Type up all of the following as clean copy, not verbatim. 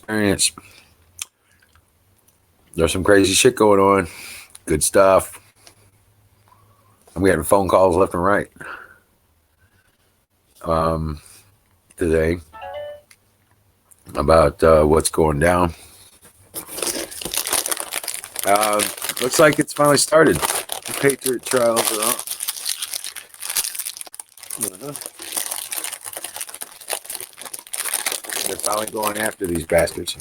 experience. There's some crazy shit going on. Good stuff. I'm getting phone calls left and right today about what's going down. Looks like it's finally started. The Patriot trials are on. They're finally going after these bastards.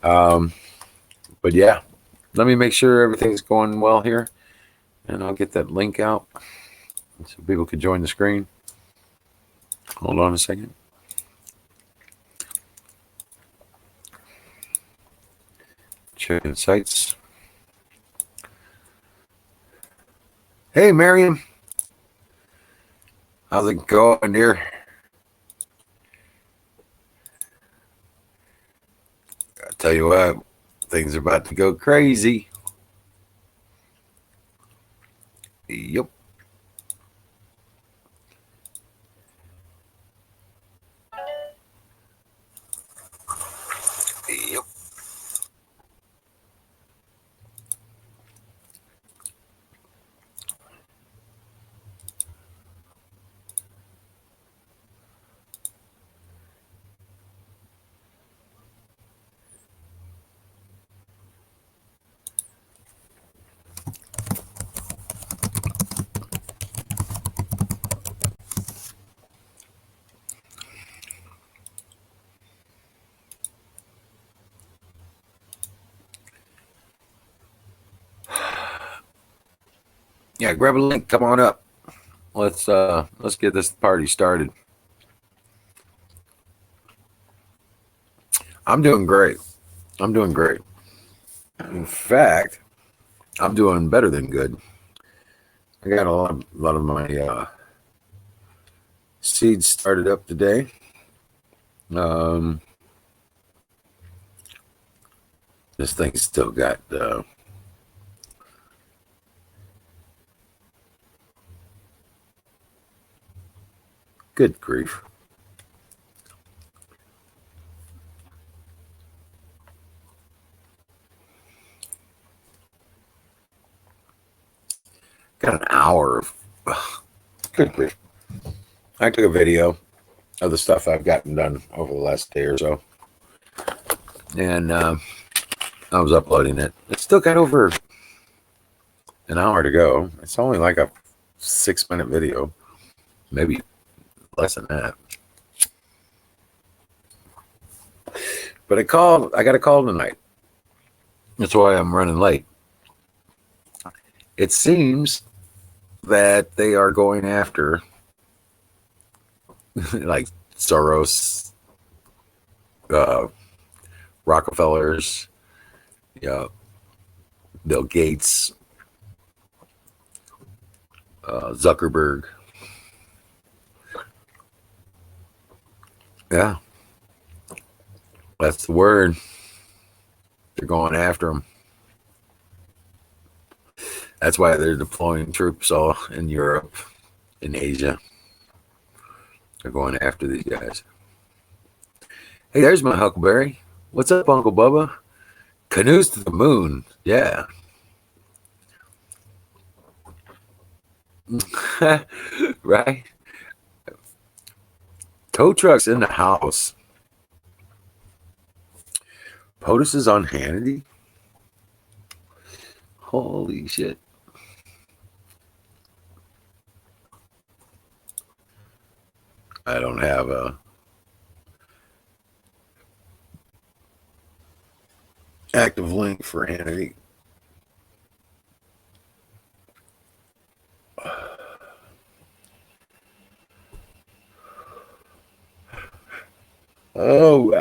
But yeah, let me make sure everything's going well here, and I'll get that link out so people can join the screen. Hold on a second. Checking sites. Hey, Miriam. How's it going, dear? I tell you what, things are about to go crazy. Yep. Yep. Yeah, grab a link. Come on up. Let's get this party started. I'm doing great. In fact, I'm doing better than good. I got a lot of my seeds started up today. This thing's still got good grief. Got an hour of good grief. I took a video of the stuff I've gotten done over the last day or so, and I was uploading it. It's still got over an hour to go. It's only like a 6-minute video, maybe less than that. But I got a call tonight. That's why I'm running late. It seems that they are going after like Soros, Rockefellers, Bill Gates, Zuckerberg. Yeah, that's the word. They're going after them. That's why they're deploying troops all in Europe, in Asia. They're going after these guys. Hey, there's my Huckleberry. What's up, Uncle Bubba? Canoes to the moon. Yeah. Right? Tow trucks in the house. POTUS is on Hannity? Holy shit. I don't have a active link for Hannity. Oh,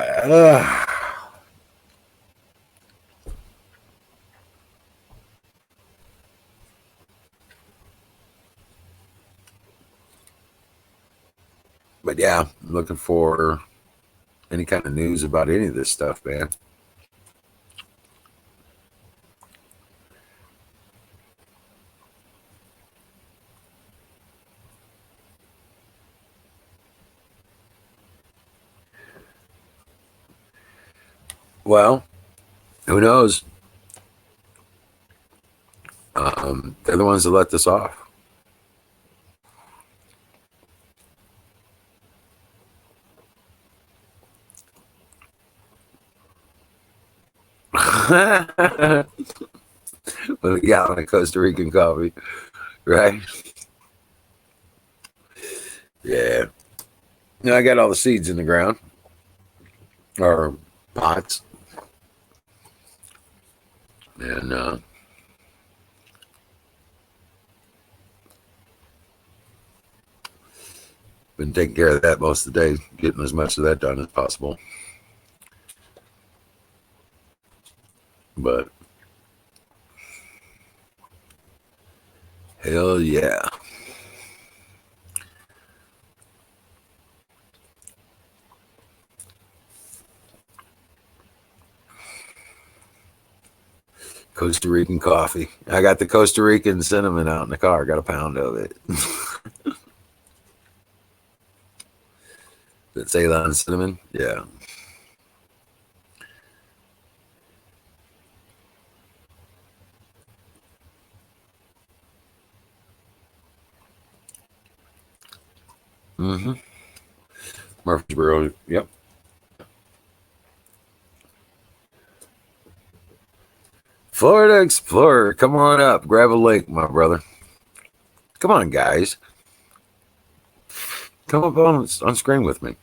but yeah, I'm looking for any kind of news about any of this stuff, man. Well, who knows? They're the ones that let this off. With a gallon of Costa Rican coffee, right? Yeah. Now I got all the seeds in the ground, or pots, and been taking care of that most of the day, getting as much of that done as possible. But hell yeah. Costa Rican coffee. I got the Costa Rican cinnamon out in the car. Got a pound of it. That Ceylon cinnamon? Yeah. Mm-hmm. Murfreesboro. Yep. Florida Explorer. Come on up. Grab a link, my brother. Come on, guys. Come up on screen with me.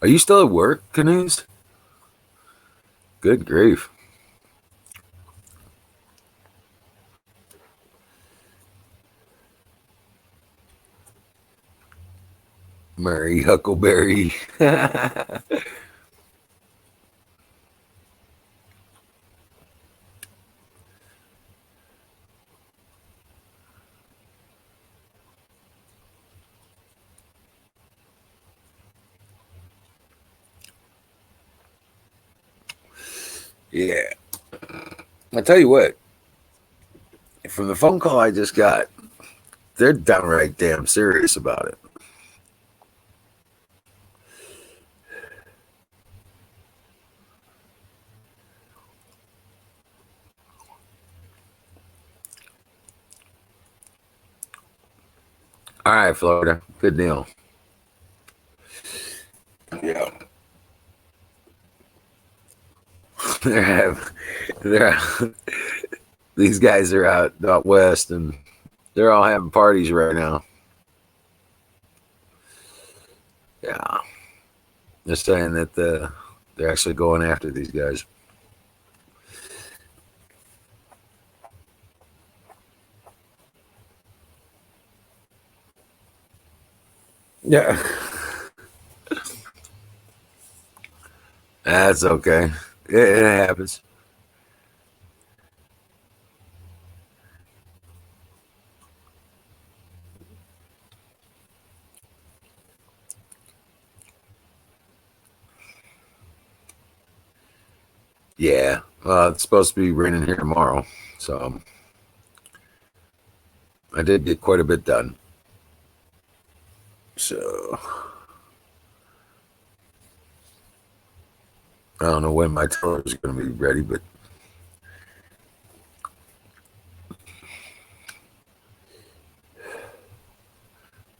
Are you still at work, Canoes? Good grief. Murray Huckleberry. Yeah. I tell you what, from the phone call I just got, they're downright damn serious about it. All right, Florida. Good deal. Yeah. they're these guys are out west and they're all having parties right now. Yeah. They're saying that they're actually going after these guys. Yeah. That's okay. It happens. Yeah. Well, it's supposed to be raining here tomorrow. So I did get quite a bit done. So I don't know when my tour is going to be ready, but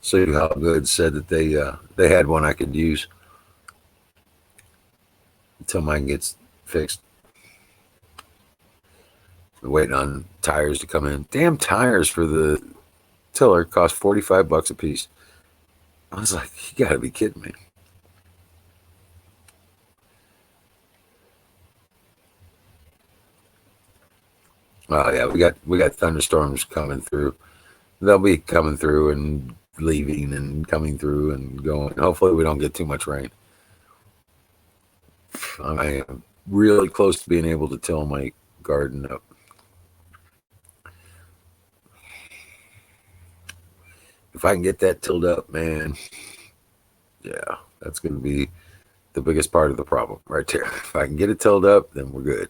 see how good said that they had one I could use until mine gets fixed. We're waiting on tires to come in. Damn tires for the tiller cost $45 a piece. I was like, you got to be kidding me. Oh yeah, we got thunderstorms coming through. They'll be coming through and leaving and coming through and going. Hopefully, we don't get too much rain. I am really close to being able to till my garden up. If I can get that tilled up, man, yeah, that's going to be the biggest part of the problem right there. If I can get it tilled up, then we're good.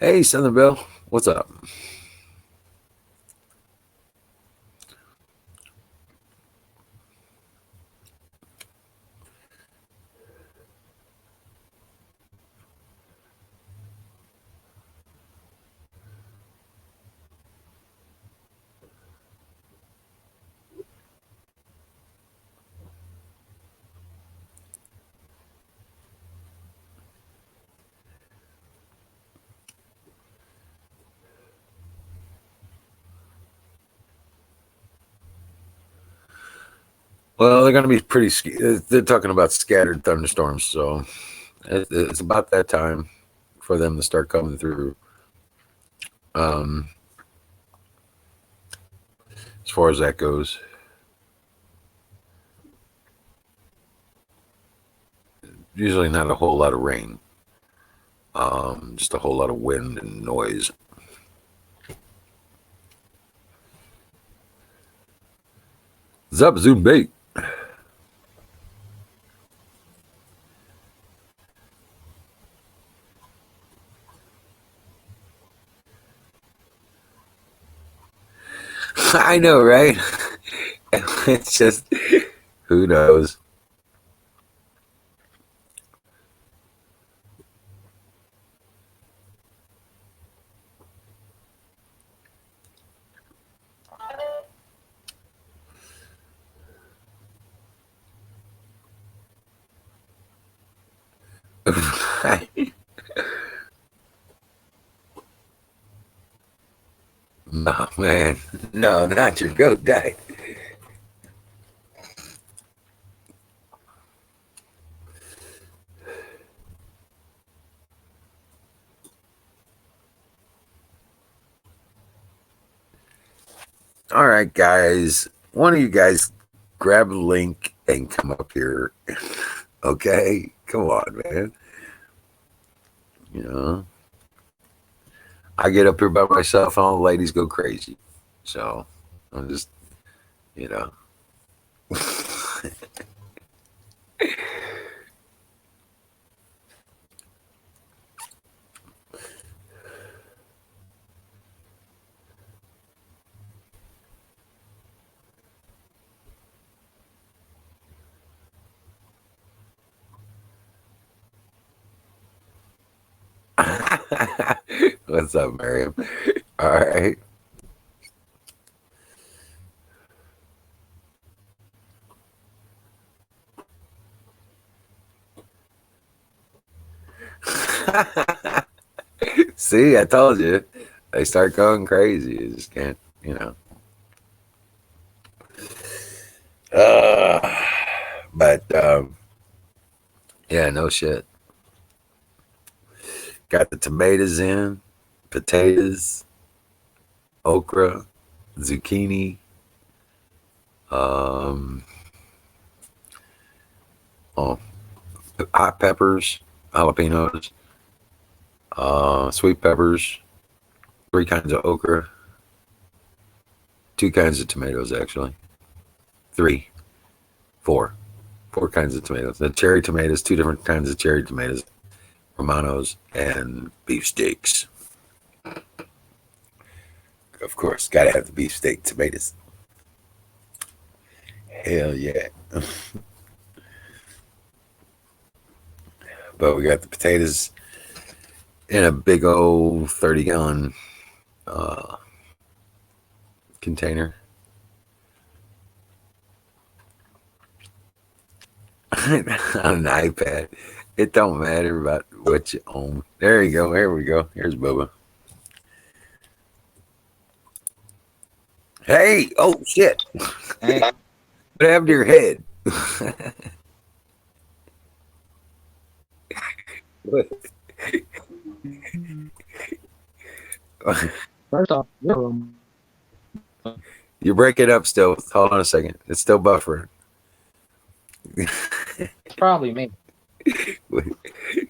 Hey, Southern Bill, what's up? Well, they're going to be they're talking about scattered thunderstorms, so it's about that time for them to start coming through. Um, as far as that goes, usually not a whole lot of rain, just a whole lot of wind and noise. Zup zoom bait. I know, right? It's just who knows. No, man. No, not your goat died. All right, guys. One of you guys grab a link and come up here. Okay? Come on, man. You know, I get up here by myself and all the ladies go crazy. So I'm just, you know. What's up, Miriam? All right. See, I told you. They start going crazy. You just can't, you know. Uh, but yeah, no shit. Got the tomatoes in, potatoes, okra, zucchini, um, oh, hot peppers, jalapenos, sweet peppers, three kinds of okra, two kinds of tomatoes, actually. Three, four kinds of tomatoes. The cherry tomatoes, two different kinds of cherry tomatoes, Romanos, and beefsteaks. Of course, gotta have the beefsteak tomatoes. Hell yeah. But we got the potatoes in a big old 30-gallon container. On an iPad. It don't matter about what you own. There you go. Here we go. Here's Bubba. Hey! Oh shit! Hey, What happened to your head? first off, You break it up still. Hold on a second. It's still buffering. it's probably me.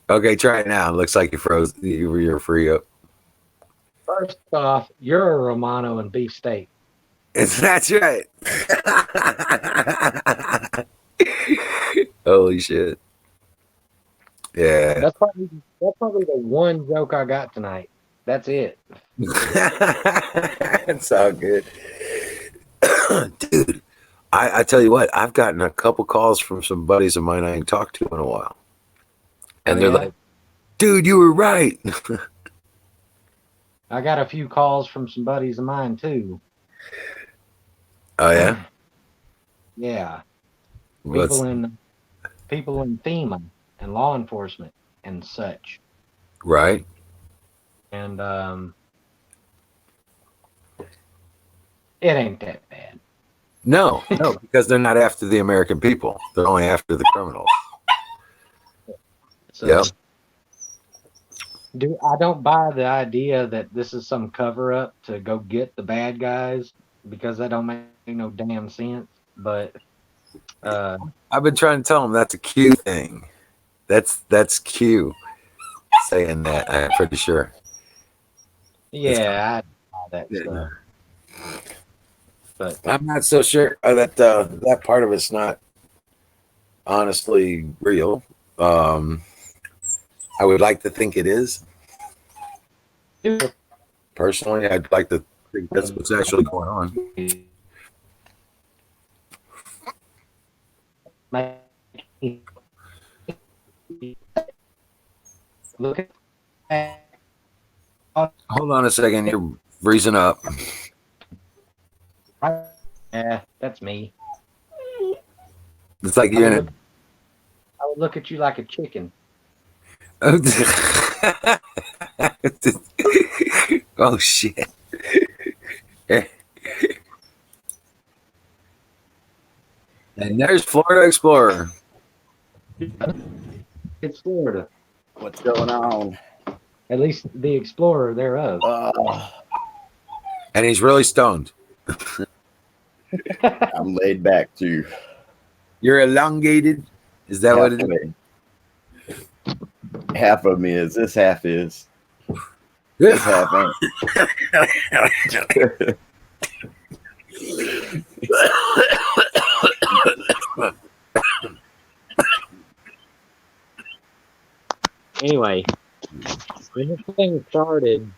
Okay, try it now. Looks like you froze. You're free up. First off, you're a Romano and beefsteak. That's right. Holy shit. Yeah. That's probably the one joke I got tonight. That's it. It's all good. Dude, I tell you what, I've gotten a couple calls from some buddies of mine I ain't talked to in a while. And they're like, dude, you were right. I got a few calls from some buddies of mine too. Oh, yeah? Yeah. What's, People in FEMA and law enforcement and such. right? And it ain't that bad. No, because they're not after the American people. They're only after the criminals. So, Yep. I don't buy the idea that this is some cover up to go get the bad guys, because that don't make no damn sense. But I've been trying to tell them that's a Q thing. That's Q saying that, I'm pretty sure. yeah, I buy that stuff. But I'm not so sure that that part of it's not honestly real. I would like to think it is. Personally, I'd like to think that's what's actually going on. Look at Hold on a second, you're freezing up. yeah, that's me. It's like you're in I would look at you like a chicken. a. Oh shit! And there's Florida Explorer. It's Florida. What's going on? At least the explorer thereof. And he's really stoned. I'm laid back too. You're elongated. Is that what it is? Half of me is. This half is. This half ain't. Anyway, when this thing started,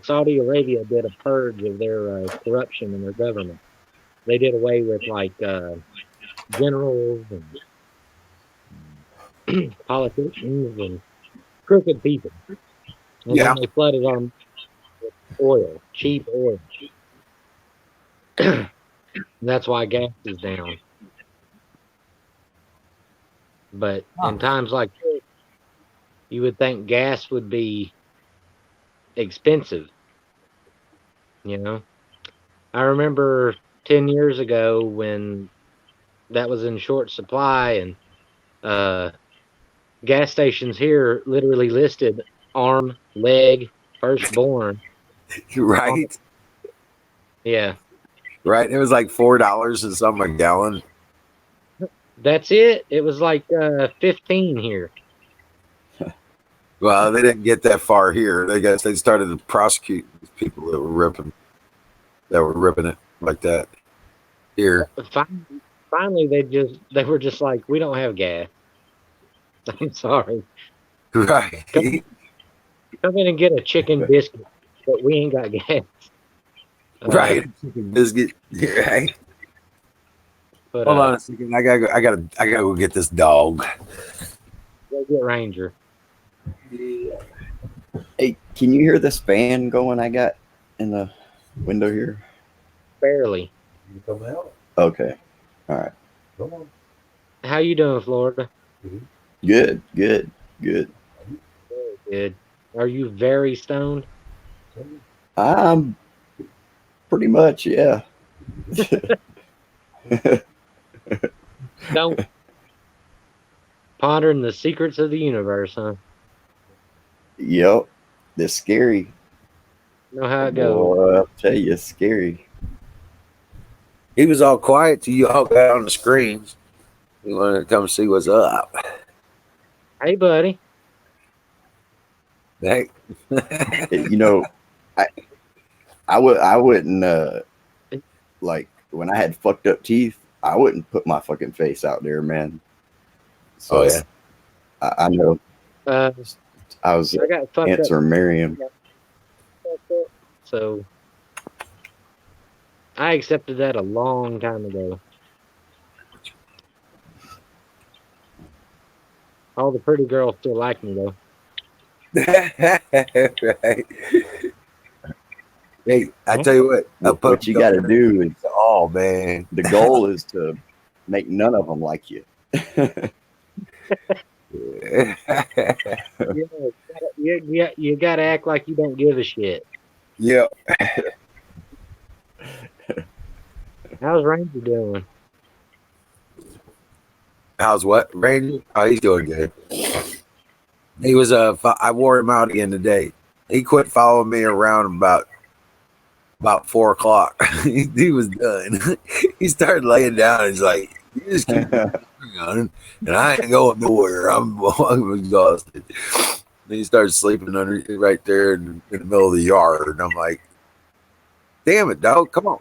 Saudi Arabia did a purge of their corruption in their government. They did away with generals and politicians and crooked people. And Yeah. then they flooded on with oil, cheap oil. And that's why gas is down. But in times like this, you would think gas would be expensive. You know, I remember 10 years ago when that was in short supply, and gas stations here literally listed arm, leg, firstborn. Right? Yeah, Right? It was like $4 and something a gallon. that's it. It was like 15 here. Well, they didn't get that far here. They started to prosecute people that were ripping it like that here. Finally, they were just like, we don't have gas. I'm sorry. Right. Come in and get a chicken biscuit, but we ain't got gas. Right. Biscuit. Right. But, Hold on a second. I gotta go get this dog. Go get Ranger. Hey, can you hear this fan going I got in the window here? Barely. Okay. All right. How you doing, Florida? Good. Very good. Are you very stoned? Pretty much, yeah. Don't. Pondering the secrets of the universe, huh? Yep. It's scary. You know how it goes. Boy, I'll tell you, it's scary. He was all quiet till you all got on the screens. You wanted to come see what's up. Hey, buddy. Hey. You know, I wouldn't like when I had fucked up teeth, I wouldn't put my fucking face out there, man. So Oh yeah. I know. I was I got fucked up. answering Miriam. So I accepted that a long time ago. All the pretty girls still like me though. Right. Hey, I tell you what. What you got to do is Oh man, the goal is to make none of them like you. You gotta act like you don't give a shit. yeah. How's Ranger doing? How's what, Ranger? Oh, he's doing good. He was I wore him out again today. He quit following me around about 4 o'clock. He was done. He started laying down. He's like, "You just keep on, and I ain't going nowhere. I'm exhausted." Then he started sleeping under right there in the middle of the yard, and I'm like, "Damn it, dog! Come on."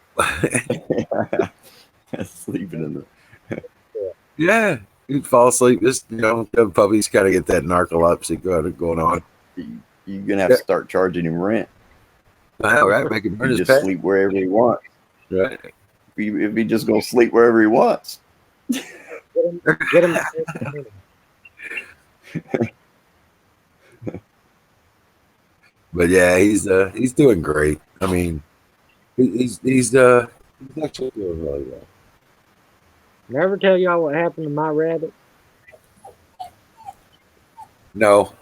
Sleeping in the. Yeah, he'd fall asleep. Just the puppies kind of get that narcolepsy going on. You're gonna have to start charging him rent. All right, make him earn He his just pay. sleep wherever he wants. Right. If he just gonna sleep wherever he wants. Get him. But yeah, he's doing great. I mean, he's actually doing really well. Never tell y'all what happened to my rabbit. No,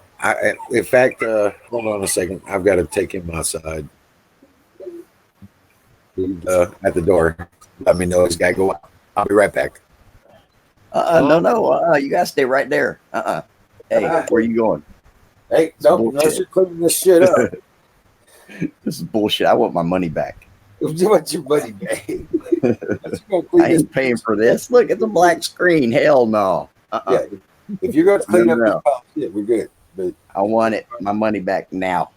in fact, hold on a second. I've got to take him outside. He's at the door. Let me know he's got to go out. I'll be right back. No. You gotta stay right there. Hey, where you going? Hey, no, you're cleaning this shit up. This is bullshit. I want my money back. What's your money back? I ain't paying for this. Look, it's a black screen. Hell no. Yeah, if you're going to clean up No. this pile, shit, we're good. But I want it. My money back now.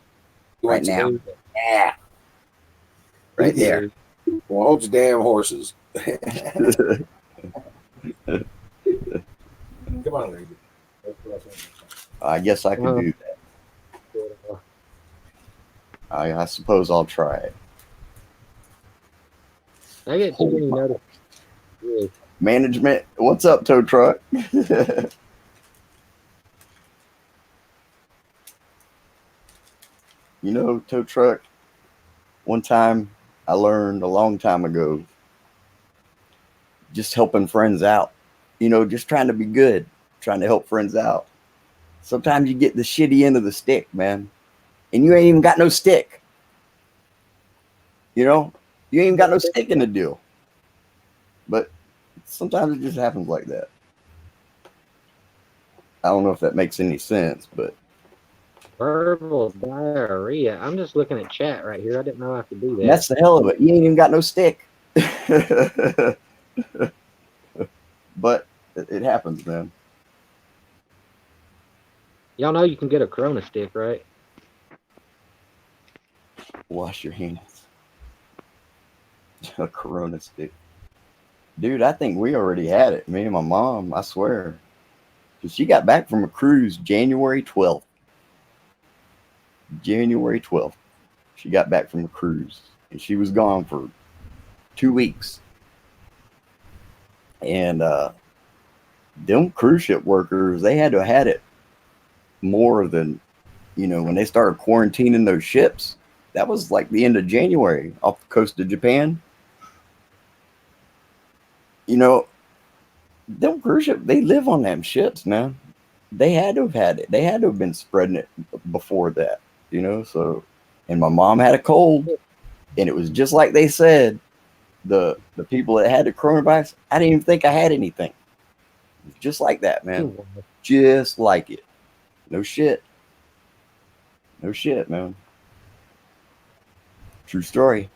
Right now. Yeah. Right there. Well, hold your damn horses. Come on, lady. I guess I can do that. I suppose I'll try it. I get too many notifications. Management, what's up, tow truck? Tow truck, one time I learned a long time ago, just helping friends out, just trying to be good, trying to help friends out. Sometimes you get the shitty end of the stick, man, and you ain't even got no stick. You ain't even got no stick in the deal. But sometimes it just happens like that. I don't know if that makes any sense, but Verbal diarrhea. I'm just looking at chat right here. I didn't know I could do that. That's the hell of it. You ain't even got no stick. But it happens, man. Y'all know you can get a Corona stick, right? Wash your hands. A Corona stick. Dude, I think we already had it. Me and my mom, I swear. Because she got back from a cruise January 12th. January 12th. She got back from a cruise. And she was gone for 2 weeks. And them cruise ship workers, they had to have had it more than, when they started quarantining those ships. That was like the end of January off the coast of Japan. Them cruise ships, they live on them ships, man. They had to have had it. They had to have been spreading it before that, so. And my mom had a cold, and it was just like they said. The people that had the coronavirus, I didn't even think I had anything. It was just like that, man. Just like it. No shit. No shit, man. True story.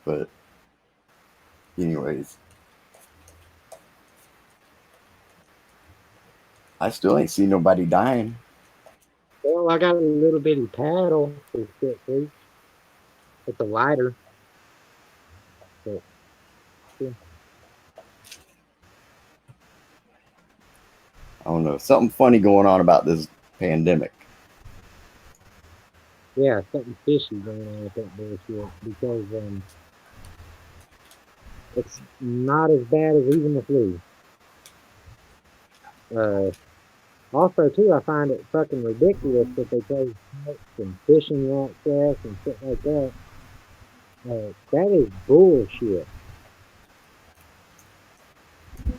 But anyways, I still ain't seen nobody dying. Well, I got a little bitty paddle for shit, please. It's a lighter. So you. I don't know. Something funny going on about this pandemic. Yeah, something fishy going on with that bullshit because it's not as bad as even the flu. Also, too, I find it fucking ridiculous that they play sharks and fishing access and shit like that. That is bullshit.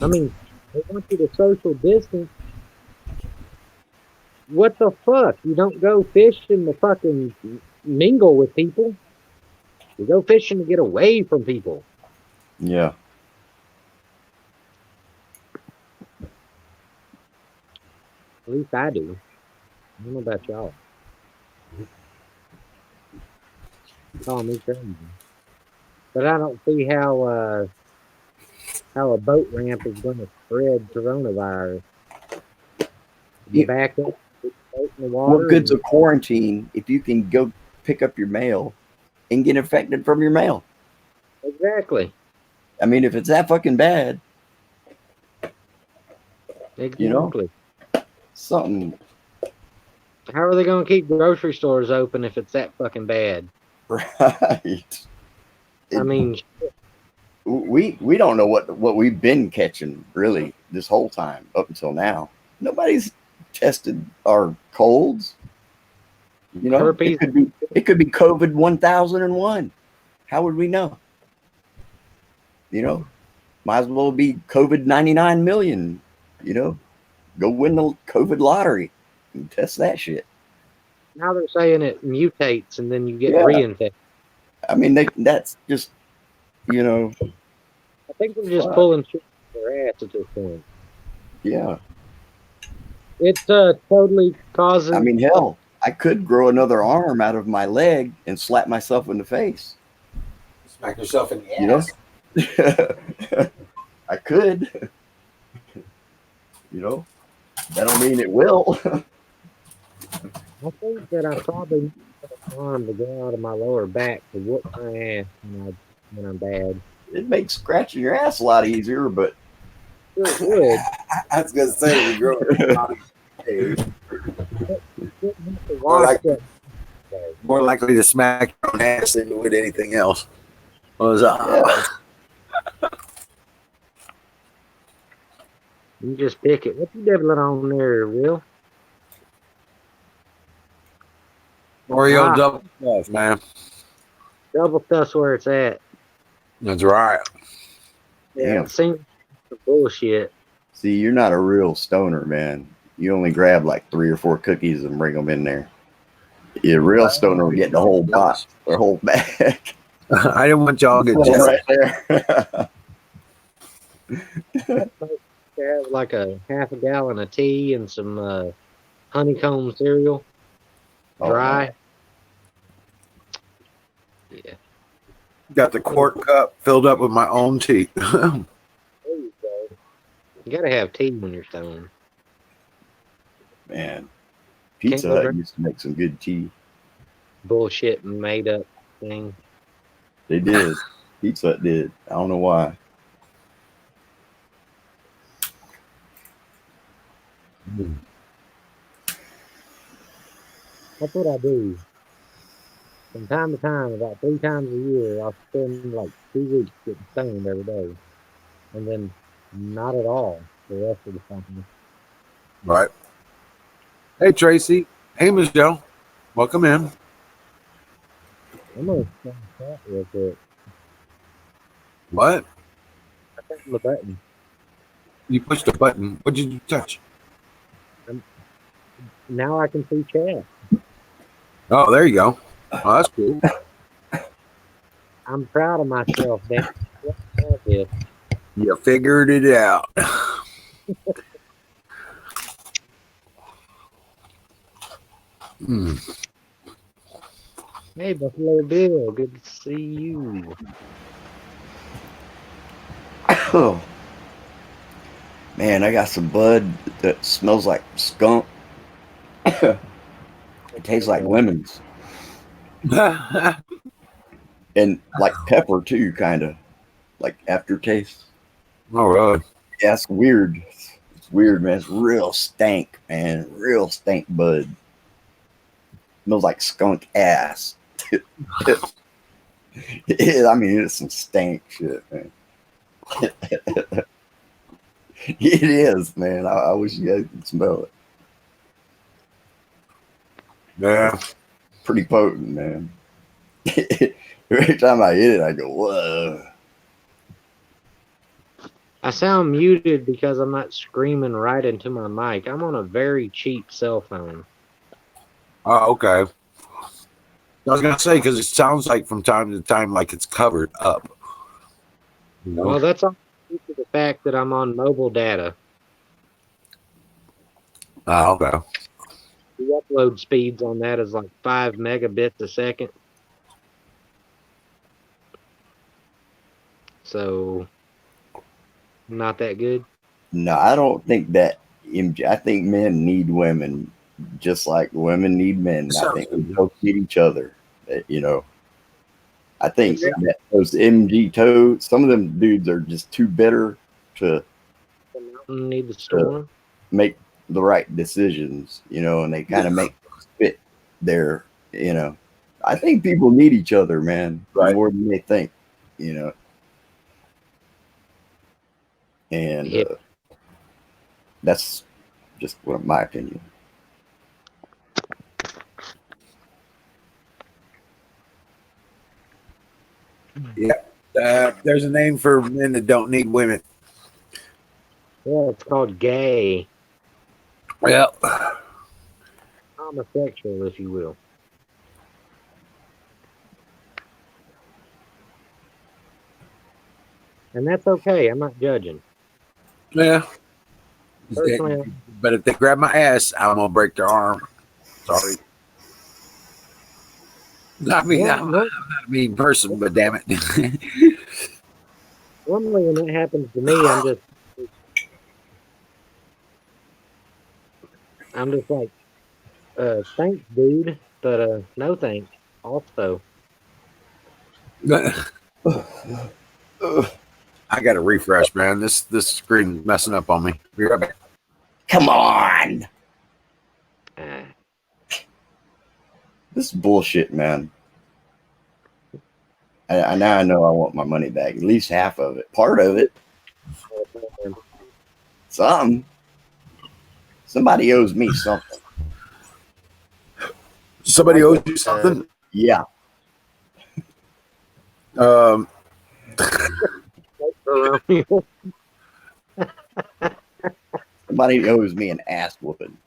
I mean, they want you to social distance. What the fuck? You don't go fishing to fucking mingle with people. You go fishing to get away from people. Yeah. At least I do. I don't know about y'all. Call me crazy. But I don't see how a boat ramp is going to spread coronavirus. You Yeah. back up, put the boat in the What water, good's and a quarantine if you can go pick up your mail and get infected from your mail? exactly, I mean, if it's that fucking bad, you know, exactly. something How are they going to keep grocery stores open if it's that fucking bad? right. I It, mean, we don't know what we've been catching really this whole time up until now. Nobody's tested our colds. You know, herpes. it could be COVID 1001. How would we know? You know, might as well be COVID 99 million. You know, go win the COVID lottery and test that shit. Now they're saying it mutates and then you get Yeah, reinfected. I mean that's just you know, I think they're just fuck. pulling shit out their ass at this point. Yeah. It's totally I causing. mean, hell, I could grow another arm out of my leg and slap myself in the face. Smack yourself in the You know, ass. I could. You know, that don't mean it will. I think that I probably need an arm to go out of my lower back to whoop my ass when I'm bad. It makes scratching your ass a lot easier, but Sure would. I was gonna say we grow up age, Shouldn't have to more wash like that. more likely to smack your own ass than you would anything else. What was yeah, You just pick it. What you dibbling on there, Will? Oreo Ah, double stuff, man. double stuff's where it's at. That's right. Yeah, damn. it seems like bullshit. See, you're not a real stoner, man. You only grab like 3 or 4 cookies and bring them in there. Your real stoner will get the whole box or whole bag. I didn't want y'all to get Put 'em jealous. right there. Have like a half a gallon of tea and some honeycomb cereal, Oh, dry. man. Yeah, Got the quart cup filled up with my own tea. there you go. You gotta have tea when you're stoned. Man, Can't Pizza go Hut drink used to make some good tea. bullshit made up thing. They did. Pizza Hut did. I don't know why. That's what I do. From time to time, about 3 times a year, I'll spend like 2 weeks getting stoned every day, and then not at all the rest of the time. Right. Hey, Tracy. Hey, Michelle. Welcome in. I'm gonna start that real quick. What? I think the button. You pushed a button. What did you touch? Now I can see chat. Oh, there you go. Oh, that's cool. I'm proud of myself, Dan. I did. You figured it out. Mm. Hey, Buffalo Bill, good to see you. Oh, man, I got some bud that smells like skunk. It tastes like lemons and like pepper too, kind of like aftertaste. Oh, really? Yeah, it's weird. It's weird, man. It's real stank, man. Real stank bud. Smells like skunk ass. I mean, it's some stank shit, man. It is, man. I wish you guys could smell it. Yeah. Pretty potent, man. Every time I hit it, I go, whoa. I sound muted because I'm not screaming right into my mic. I'm on a very cheap cell phone. Oh, okay. I was gonna say because it sounds like from time to time like it's covered up. You know? Well, that's all due to the fact that I'm on mobile data. Oh, okay. The upload speeds on that is like 5 megabits a second. So, not that good. No, I don't think that. I think men need women just like women need men. I Sounds think we good. both need each other. You know, I think Yeah. that those MG toads, some of them dudes are just too bitter to The mountain need the storm. make the right decisions, you know, and they kind of make fit their, you know. I think people need each other, man, Right. more than they think, you know. And Yeah. that's just what my opinion. There's a name for men that don't need women. Yeah, it's called gay. Yeah. Homosexual, if you will. And that's okay. I'm not judging. Yeah. Personally, But if they grab my ass, I'm gonna break their arm. Sorry. I mean, yeah, I'm not a mean person, but damn it. normally when that happens to me, I'm just like, thanks, dude, but no thanks. Also, I got to refresh, man. This screen messing up on me. Be right back. Come on. uh, This is bullshit, man. I now I know I want my money back. At least half of it. Part of it. Something. Somebody owes me something. Somebody owes you something. Yeah. Somebody owes me an ass whooping.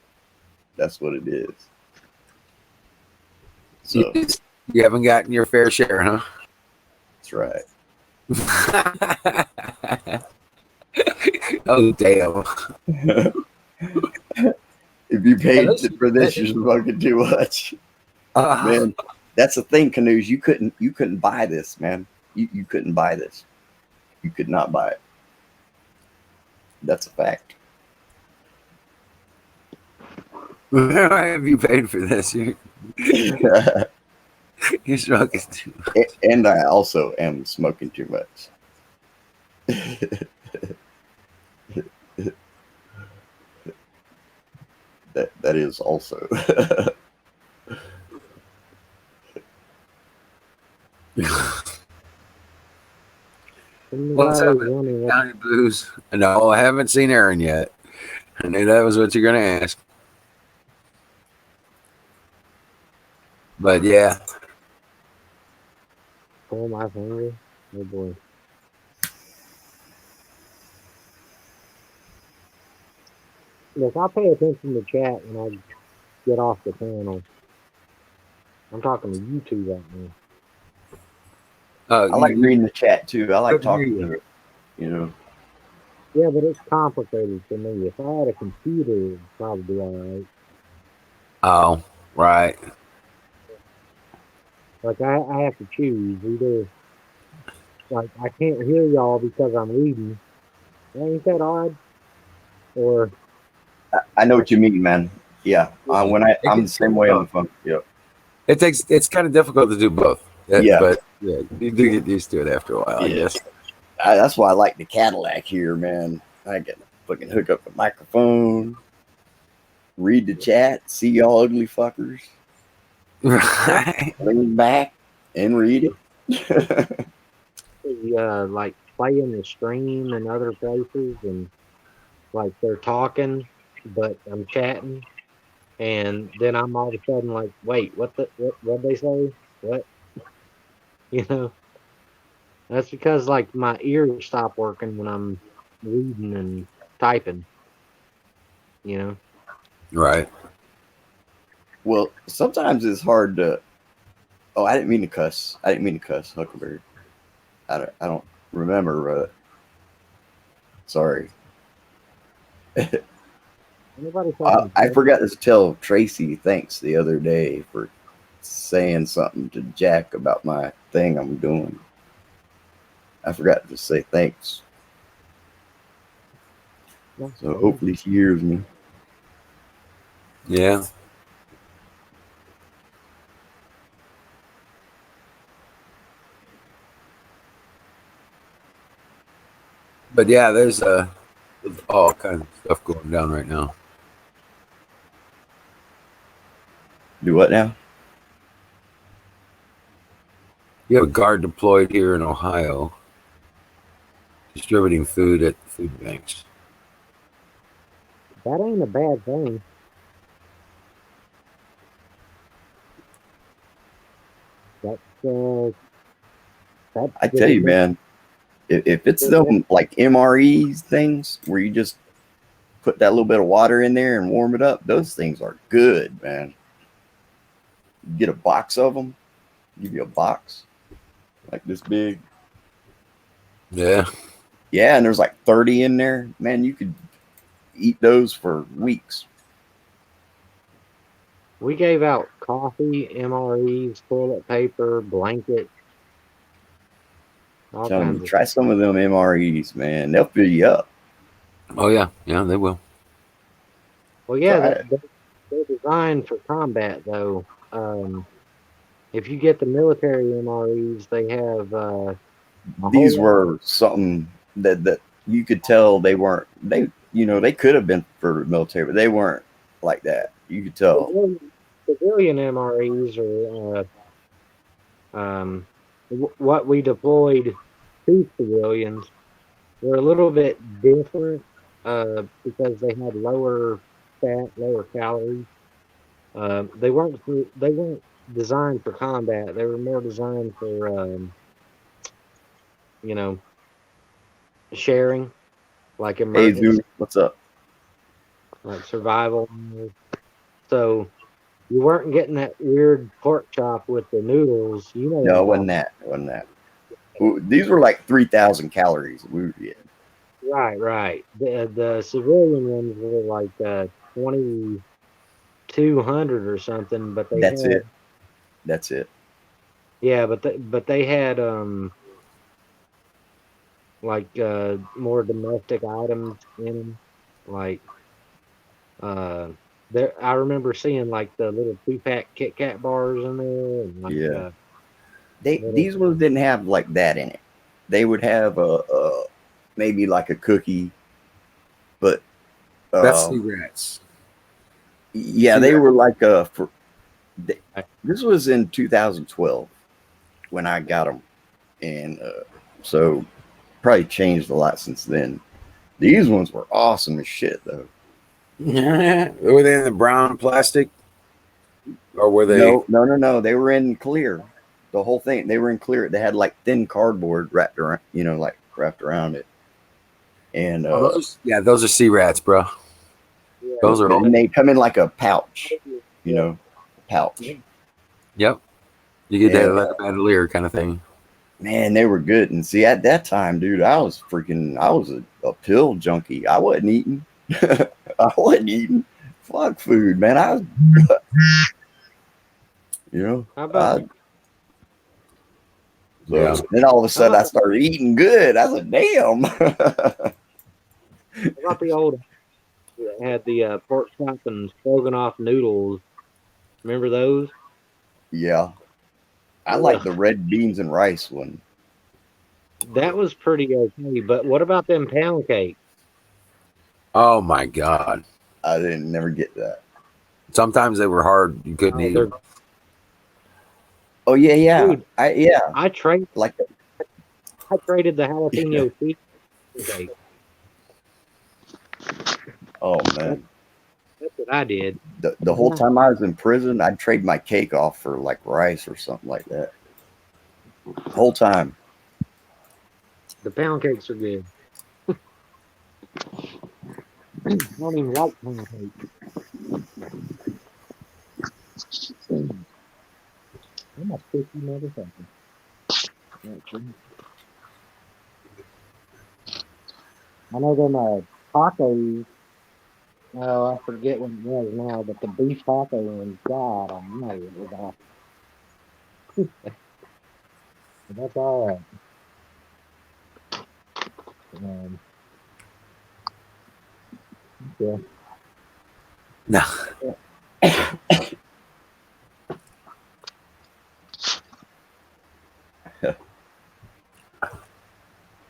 That's what it is. So You haven't gotten your fair share, huh? that's right. Oh, damn. If you paid for this, you're smoking too much. Man, that's the thing, Canoes. You couldn't buy this, man. You couldn't buy this. You could not buy it. That's a fact. Why have you paid for this? You're smoking too much. And I also am smoking too much. That is also. What's up, County Blues? No, I haven't seen Aaron yet. I knew that was what you're going to ask. But yeah. Oh, my finger. Oh, boy. Look, I'll pay attention to chat when I get off the panel. I'm talking to you two right now. I like reading the chat too. I like talking to it, you know. Yeah, but it's complicated for me. If I had a computer, it'd probably be all right. Oh, right. Like, I have to choose. Either, like, I can't hear y'all because I'm reading. Ain't that odd? Or... I know what you mean, man. Yeah. I'm the same way on the phone. Yep. It's kind of difficult to do both. Yeah. But yeah, you do get used to it after a while, I guess. That's why I like the Cadillac here, man. I can fucking hook up the microphone, read the chat, see y'all ugly fuckers, Right. lean back and read it. Like play in the stream and other places, and like they're talking, but I'm chatting, and then I'm all of a sudden like, wait, what they say? What you know? That's because like my ears stop working when I'm reading and typing. You know. Right. Well, sometimes it's hard to. Oh, I didn't mean to cuss. I didn't mean to cuss, Huckleberry. I don't remember. Sorry. Nobody fucking I said forgot to tell Tracy thanks the other day for saying something to Jack about my thing I'm doing. I forgot to say thanks. that. So hopefully she hears me. Yeah. But yeah, there's all kinds of stuff going down right now. Do what now? You have a guard deployed here in Ohio, distributing food at food banks. That ain't a bad thing. That's that's I tell good you, enough. man, if it's them like MREs things where you just put that little bit of water in there and warm it up, those things are good, man. You get a box of them, give you a box like this big. Yeah. Yeah, and there's like 30 in there. Man, you could eat those for weeks. We gave out coffee, MREs, toilet paper, blankets, all Tell me, kinds of. try some of them MREs, man. They'll fill you up. Oh yeah. Yeah, they will. Well, yeah, Try it. they're designed for combat though. If you get the military MREs, they have a whole These lot. were something that you could tell they weren't. They could have been for the military, but they weren't like that. You could tell. Civilian MREs are what we deployed to civilians. Were a little bit different because they had lower fat, lower calories. They weren't designed for combat. They were more designed for you know sharing, like Hey, emergency, Zoo, what's up? like survival. So you weren't getting that weird pork chop with the noodles. You know what No, I'm it wasn't talking that. It wasn't that. Ooh, these were like 3,000 calories. We were getting. about. Right. The civilian ones were like 2,200 or something, but they That's had it. That's it. yeah, but they had like more domestic items in them, like uh there. I remember seeing like the little 2-pack Kit Kat bars in there, and like Yeah. little. These ones didn't have like that in it. They would have a maybe like a cookie, but That's um, cigarettes. yeah, they Cigarette. were like this was in 2012 when I got them, and so probably changed a lot since then. These ones were awesome as shit, though. Were they in the brown plastic, or were they? No. They were in clear. The whole thing. They were in clear. They had like thin cardboard wrapped around, like wrapped around it. And Oh, those are sea rats, bro. Yeah, Those are. and they come in like a pouch, yeah, pouch. Yep. You get that And like a bandolier kind of thing. man, they were good. And see, at that time, dude, I was a pill junkie. I wasn't eating. I wasn't eating. Fuck food, man. I was, How about so Yeah. then all of a how sudden I about started eating good. I said, damn. the old that had the pork chop and stroganoff noodles? Remember those? Yeah. I like Ugh. the red beans and rice one. That was pretty okay. But what about them pound cakes? Oh my god! I didn't never get that. Sometimes they were hard. You couldn't Oh, eat they're them. Oh yeah. dude. Yeah. I trade. Like I traded the jalapeno cheese cake. oh That's, man. that's what I did. The whole time I was in prison, I'd trade my cake off for like rice or something like that. Whole time. The pound cakes are good. I don't even like pound cakes. I'm a picky motherfucker. Actually. I know them tacos. Oh, I forget what it was now, but the beef taco ones, God almighty, it was awesome. But that's all right. Um, yeah. No.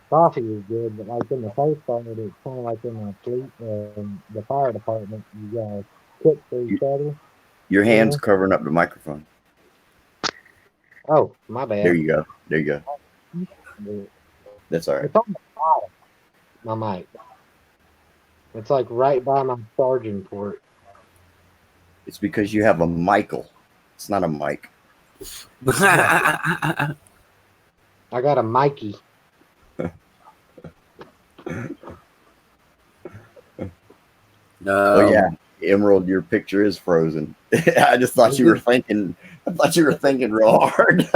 Coffee is good, but like in the Coast Guard, it's kind of like in the fleet, the fire department. You guys cook for each other, Your you hands know. covering up the microphone. Oh, my There bad. you go. There you go. It's That's all right. on the bottom. My mic. It's like right by my charging port. It's because you have a Michael. It's not a Mike. I got a Mikey. Oh yeah, um, Emerald, your picture is frozen. I just thought you were thinking. I thought you were thinking real hard.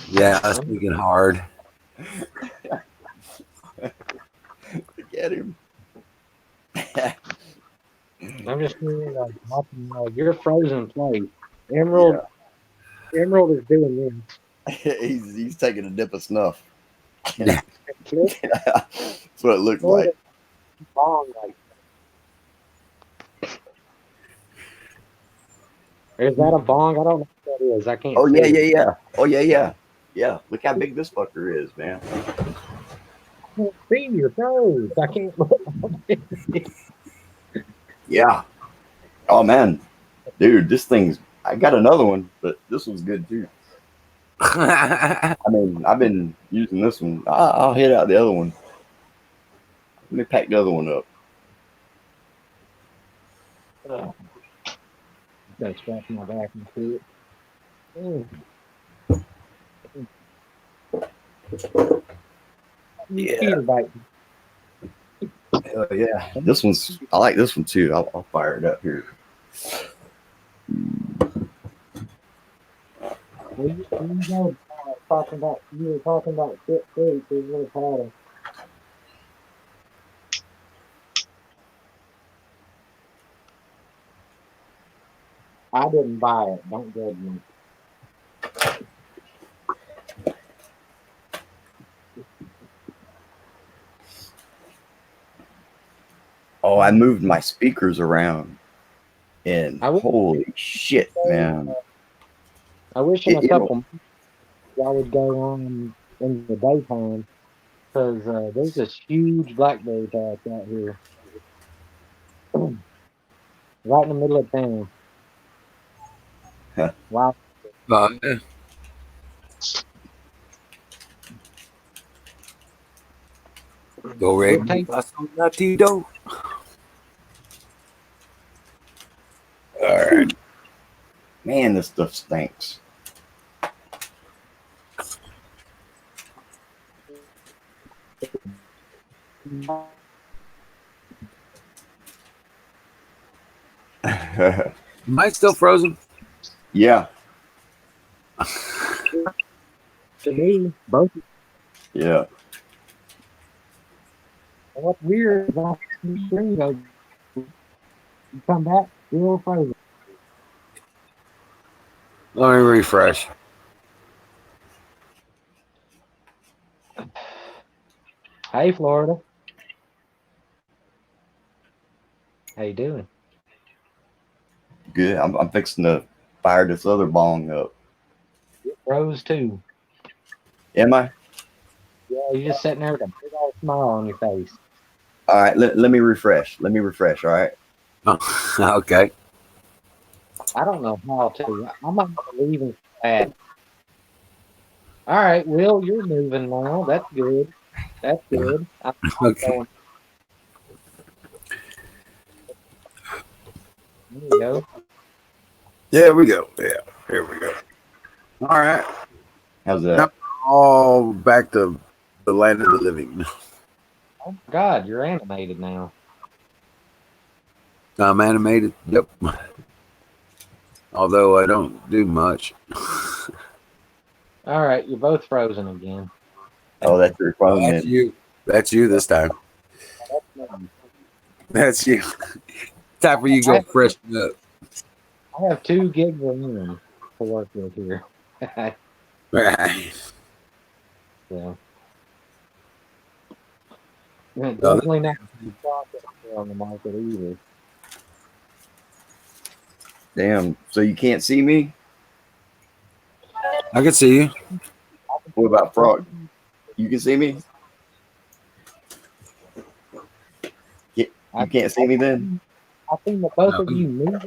yeah, I was thinking hard. Get him. I'm just here, like watching your frozen place. Emerald, Yeah, Emerald is doing he's taking a dip of snuff. Yeah. this. That's what it looks Lord, like. it's long. Like, is that a bong? I don't know what that is. I can't Oh see yeah, it. yeah, yeah. Oh yeah, yeah, yeah. Look how big this fucker is, man. I can't see your toes. I can't. Yeah. Oh man, dude, this thing's. I got another one, but this one's good too. I mean, I've been using this one. I'll hit out the other one. Let me pack the other one up. Gotta scratch my back and see it. Mm. Yeah. Mosquito bite. Oh yeah. This one's. I like this one too. I'll fire it up here. You know, you were talking about shit food. So it's really hard. I didn't buy it. Don't judge me. Oh, I moved my speakers around, and I wish, holy shit, man! I wish in It, a it couple months I would go on in the daytime because there's this huge blackberry patch out here, right in the middle of town. Wow. Yeah. Go It Red. takes Latino. All right. man, this stuff stinks. Am I still frozen? Yeah, to me both. yeah. What's weird is I see the screen goes, you come back, still frozen. Let me refresh. Hey, Florida. How you doing? Good. I'm fixing to fire this other bong up. It froze too. Am I? Yeah, you're just sitting there with a big old smile on your face. All right. Let me refresh. Let me refresh. All right. Oh, okay. I don't know how to. I'm not believing that. All right, Will, you're moving now. That's good. That's good. I'm Okay. going. There you go. There we go. Yeah. Here we go. All right. How's Now that? all back to the land of the living. Oh my God, you're animated now. I'm animated. Yep. Although I don't do much. All right, you're both frozen again. Oh, that's your phone That's then. you. That's you this time. That's you. Time for you to I, go freshen up. I have 2 gigs of room to work with here. Right. So yeah, No, definitely not on the market either. Damn. So you can't see me? I can see you. What about Frog? You can see me? I, You can't see me then? I think that both No. of you move.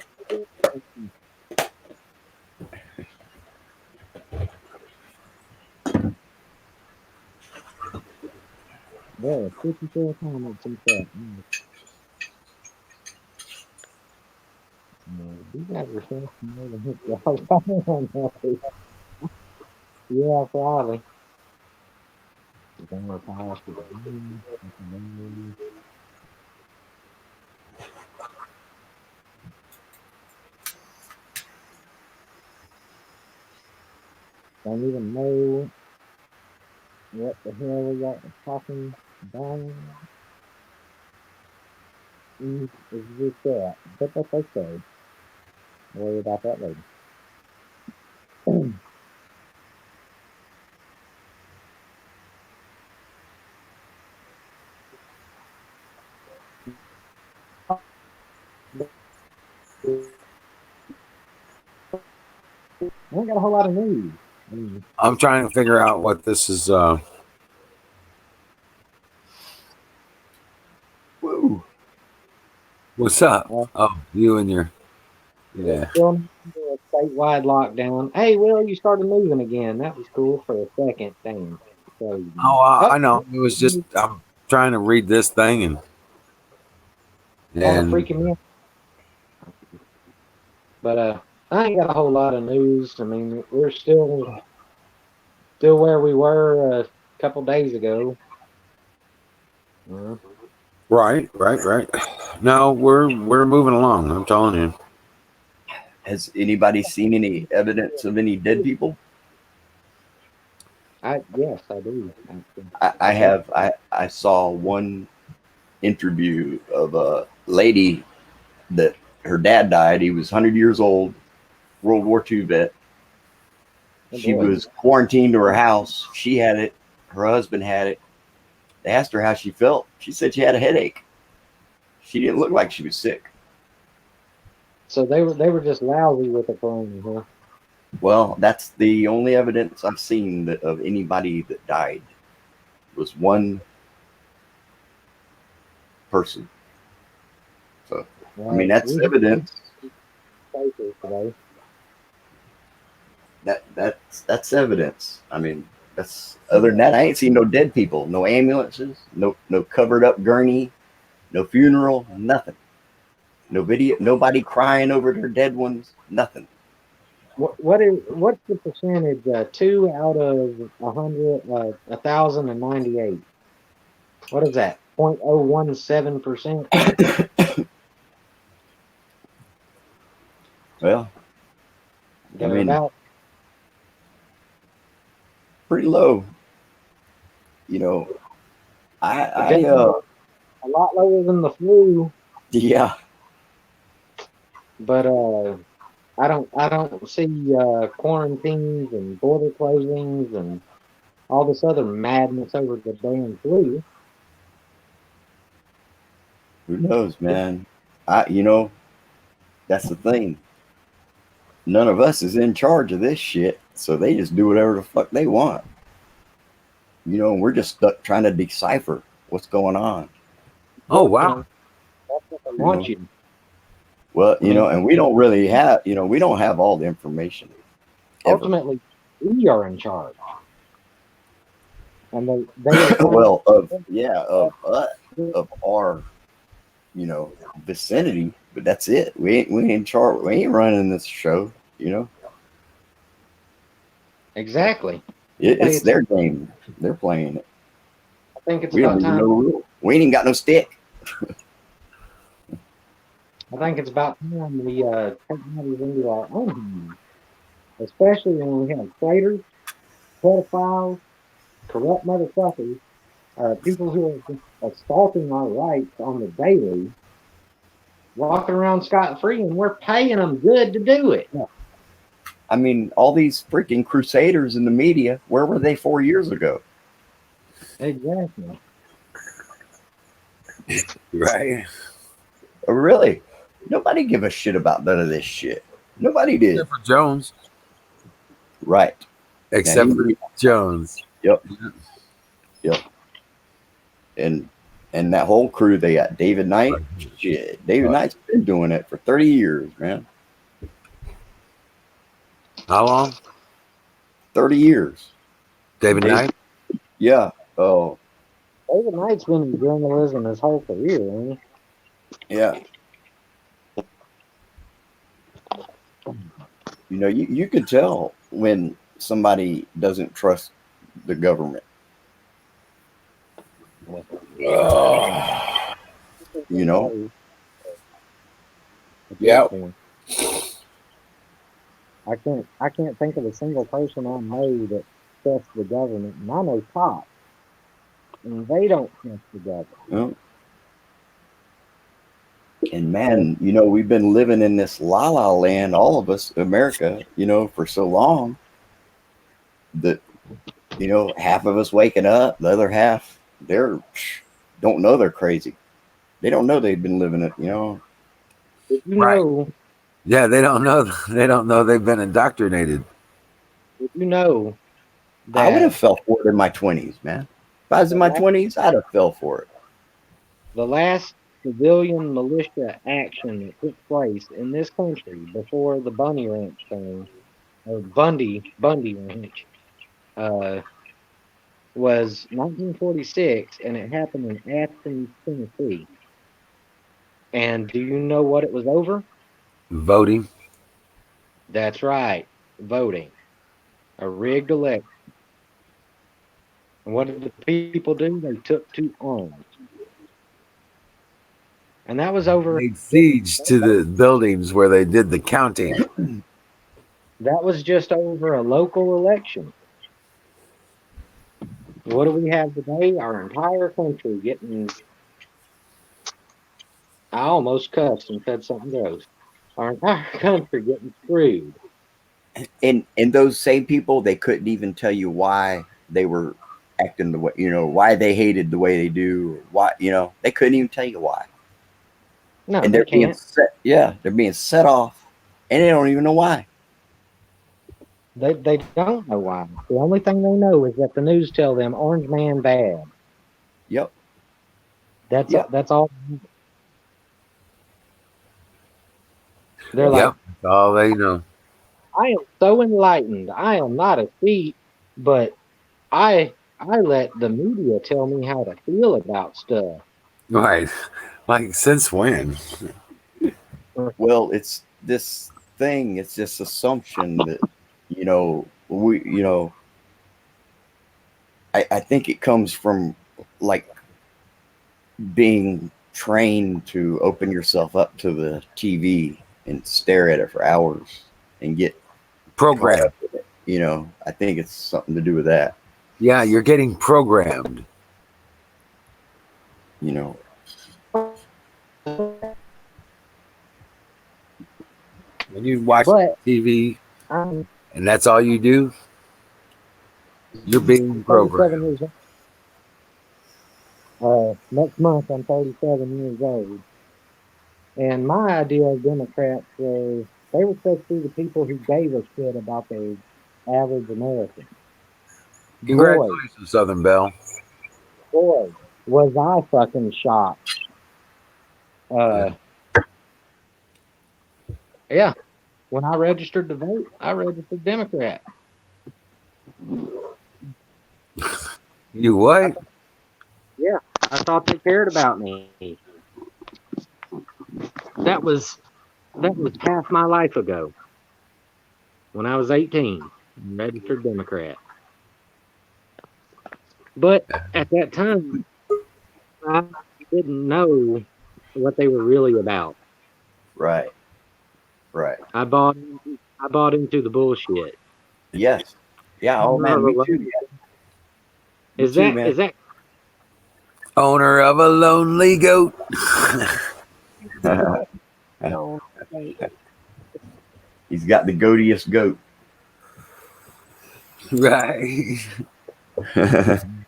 Yeah, 54 comments in chat. You guys are so more than hit y'all. Yeah, probably. Don't even know what the hell we got talking about. Is this that? But that's okay. Worry about that later. I ain't got a whole lot of news. I'm trying to figure out what this is. Woo. What's up? Uh, Oh, you and your we're yeah. still in a statewide lockdown. Hey, Will, you started moving again. That was cool for a second. Dang. So, Oh, oh, I know. It was just I'm trying to read this thing kind of and freaking me out. But I ain't got a whole lot of news. I mean, we're still where we were a couple days ago. Uh, right. No, we're moving along. I'm telling you. Has anybody seen any evidence of any dead people? yes, I do. Actually. I have. I saw one interview of a lady that her dad died. He was 100 years old, World War II vet. Oh She boy. was quarantined to her house. She had it. Her husband had it. They asked her how she felt. She said she had a headache. She didn't look like she was sick. So they were just lousy with the corona, huh? Well, that's the only evidence I've seen of anybody that died was one person. So, I mean, Well, that's we hit evidence. cases today. That's evidence. I mean, that's other than that, I ain't seen no dead people, no ambulances, no covered up gurney, no funeral, nothing. No video, nobody crying over their dead ones, nothing. What's the percentage? 2 out of 100, 1,098. What is that? 0.017%. Well, I mean, Thereabout. pretty low. You know, I Definitely a lot lower than the flu, yeah, but I don't see quarantines and border closings and all this other madness over the damn flu. who knows, man? I, you know, that's the thing. none of us is in charge of this shit, so they just do whatever the fuck they want. You know, and we're just stuck trying to decipher what's going on. Oh wow. That's what they You want know? you to. Well, I you know, mean, and we don't really have, you know, we don't have all the information ever. ultimately, we are in charge, and they are trying Well, to. of our, you know, vicinity, but that's it. We ain't in charge. We ain't running this show. You know, Exactly. Say it's it's. their game. They're playing it. I think it's We don't about even know time. the rule. We ain't even got no stick. I think it's about time we take matters into our own hands, especially when we have traitors, pedophiles, corrupt motherfuckers, people who are just assaulting our rights on the daily, walking around scot free, and we're paying them good to do it. I mean, all these freaking crusaders in the media. Where were they 4 years ago? Exactly. Right. Really? Nobody give a shit about none of this shit. Nobody did. Except for Jones. Right. Except Now, for Jones. Yep. Yep. And that whole crew, they got David Knight. Shit, David Knight's been doing it for 30 years, man. How long? 30 years. David David, Knight? yeah. Oh, David Knight's been in journalism his whole career, ain't yeah. You know, you could tell when somebody doesn't trust the government. Oh. You know? At this Yeah. point, I can't think of a single person I know that trusts the government, and I know cops, and they don't trust the government. Well, and man, you know, we've been living in this la la land, all of us, America, you know, for so long that, you know, half of us waking up, the other half, they're don't know they're crazy. They don't know they've been living it, you know. Did you Right. know? Yeah, they don't know. They don't know they've been indoctrinated. Did you know I would that have fell for it in my 20s, man. If I was the in my last, 20s, I'd have fell for it. the last civilian militia action that took place in this country before the Bunny Ranch thing, or Bundy Ranch, uh, was 1946, and it happened in Athens, Tennessee. And do you know what it was over? Voting. That's right, voting, a rigged election. And what did the people do? They took to arms, and that was over. Laid siege to the buildings where they did the counting. That was just over a local election. What do we have today? Our entire country getting. I almost cussed and said something gross. Our entire country getting screwed. And those same people, they couldn't even tell you why they were acting the way, you know, why they hated the way they do, or why, you know, they couldn't even tell you why. No, And they they're being can't. set, yeah, they're being set off, and they don't even know why. They don't know why. The only thing they know is that the news tell them Orange Man bad. Yep, That's yep. that's all. They're Yep. like, Yep. That's all they know. I am so enlightened. I am not a thief, but I let the media tell me how to feel about stuff. Right. Like since when? Well, it's this thing. It's this assumption that, you know, you know, I think it comes from like being trained to open yourself up to the TV and stare at it for hours and get caught Program. up with it. You know, I think it's something to do with that. Yeah, you're getting programmed. You know, When you watch But TV I'm and that's all you do, you're being 37 programmed. years old. Next month I'm 37 years old, and my idea of Democrats was They were supposed to be the people who gave a shit about the average American. Boy, Congratulations, Southern Belle. boy, was I fucking shocked. Yeah. Yeah. When I registered to vote, I registered Democrat. You what? Yeah. I thought they cared about me. That was half my life ago. When I was 18, registered Democrat. But at that time, I didn't know what they were really about. Right. Right. I bought into the bullshit. Yes. Yeah. Oh man, me too. Yeah. Me Is too, that man. Owner of a lonely goat. He's got the goatiest goat. Right.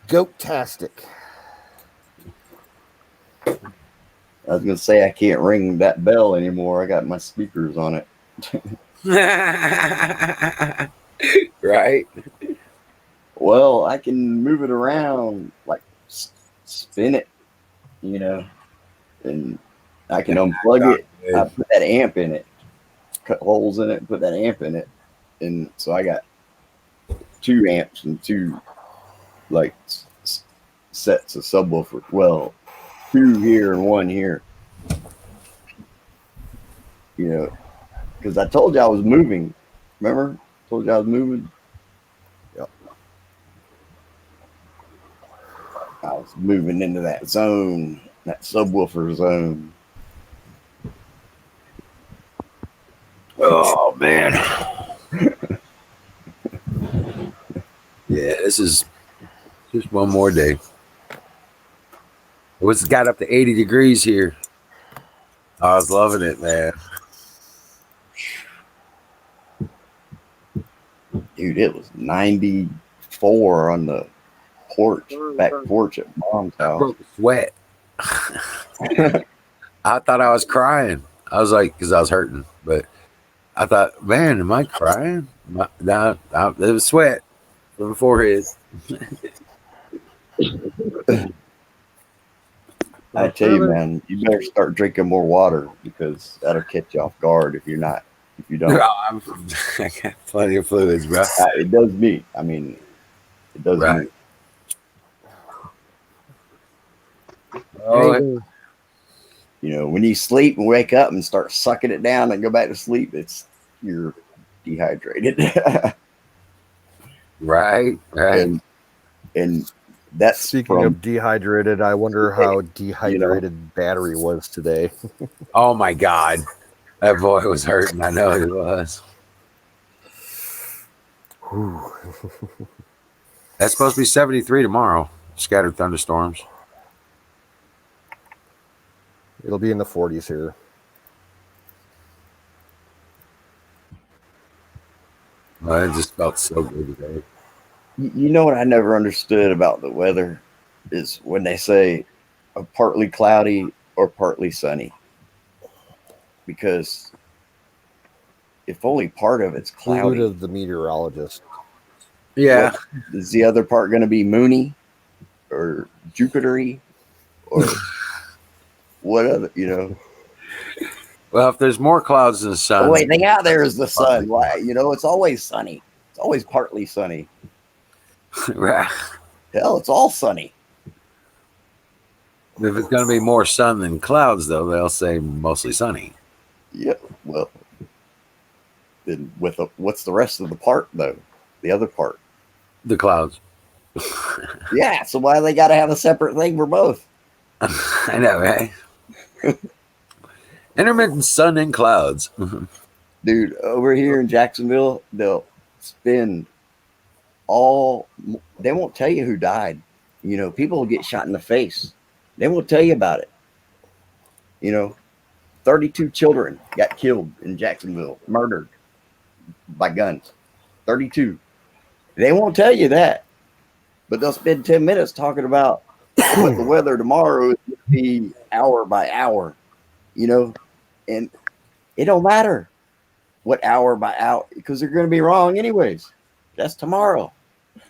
Goat-tastic. I was gonna say I can't ring that bell anymore. I got my speakers on it. Right. Well, I can move it around, like spin it, you know, and I can unplug it. I put that amp in it, cut holes in it, put that amp in it, and so I got 2 amps and 2 like sets of subwoofer. Well, 2 here and 1 here. You know, because I told you I was moving. Remember? Told you I was moving. Yep. I was moving into that zone, that subwoofer zone. Oh man. Yeah, this is just one more day. It's got up to 80 degrees here. I was loving it, man. Dude, it was 94 on the porch, back porch at Mom's I house. broke a sweat. I thought I was crying. I was like, because I was hurting, but I thought, man, am I crying? No, it was sweat from the forehead. I tell you, man, you better start drinking more water because that'll catch you off guard if you don't. I got plenty of fluids, bro. It does me. I mean, it does Right. me. Oh, You know, when you sleep and wake up and start sucking it down and go back to sleep, you're dehydrated. right. and that's Speaking of dehydrated, I wonder how dehydrated Battery was today. Oh my God, that boy was hurting. I know he was. That's supposed to be 73 tomorrow. Scattered thunderstorms. It'll be in the 40s here. Well, it just felt so good today. You know what I never understood about the weather is when they say partly cloudy or partly sunny. Because if only part of it's cloudy, Clue to the meteorologist. Yeah. is the other part going to be moony or Jupitery or what other, you know? Well, if there's more clouds than the sun. The only thing out there is the sun. Why? You know, it's always sunny. It's always partly sunny. Right. Hell, it's all sunny. If it's going to be more sun than clouds, though, they'll say mostly sunny. Yeah. Well, then what's the rest of the part though? The other part. The clouds. Yeah. So why they got to have a separate thing for both? I know, right? Intermittent sun and clouds. Dude, over here in Jacksonville, they'll spend they won't tell you who died. You know, people will get shot in the face. They won't tell you about it. You know, 32 children got killed in Jacksonville, murdered by guns. 32. They won't tell you that. But they'll spend 10 minutes talking about what the weather tomorrow is going to be hour by hour, you know, and it don't matter. what hour by hour, because they're going to be wrong anyways. That's tomorrow.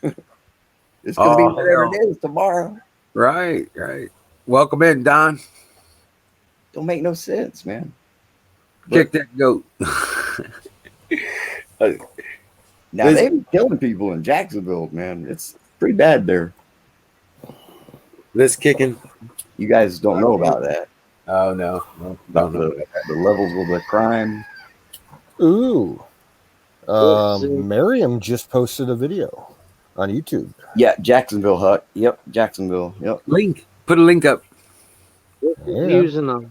It's going to be whatever it is tomorrow. Right. Welcome in, Don. Don't make no sense, man. Kick that goat. Now they've been killing people in Jacksonville, man. It's pretty bad there. This kicking. You guys don't know about that. Oh no. About the levels of the crime. Ooh. Miriam just posted a video on YouTube. Yeah, Jacksonville, Huck. Yep, Jacksonville. Yep. Link. Put a link up. I'm using my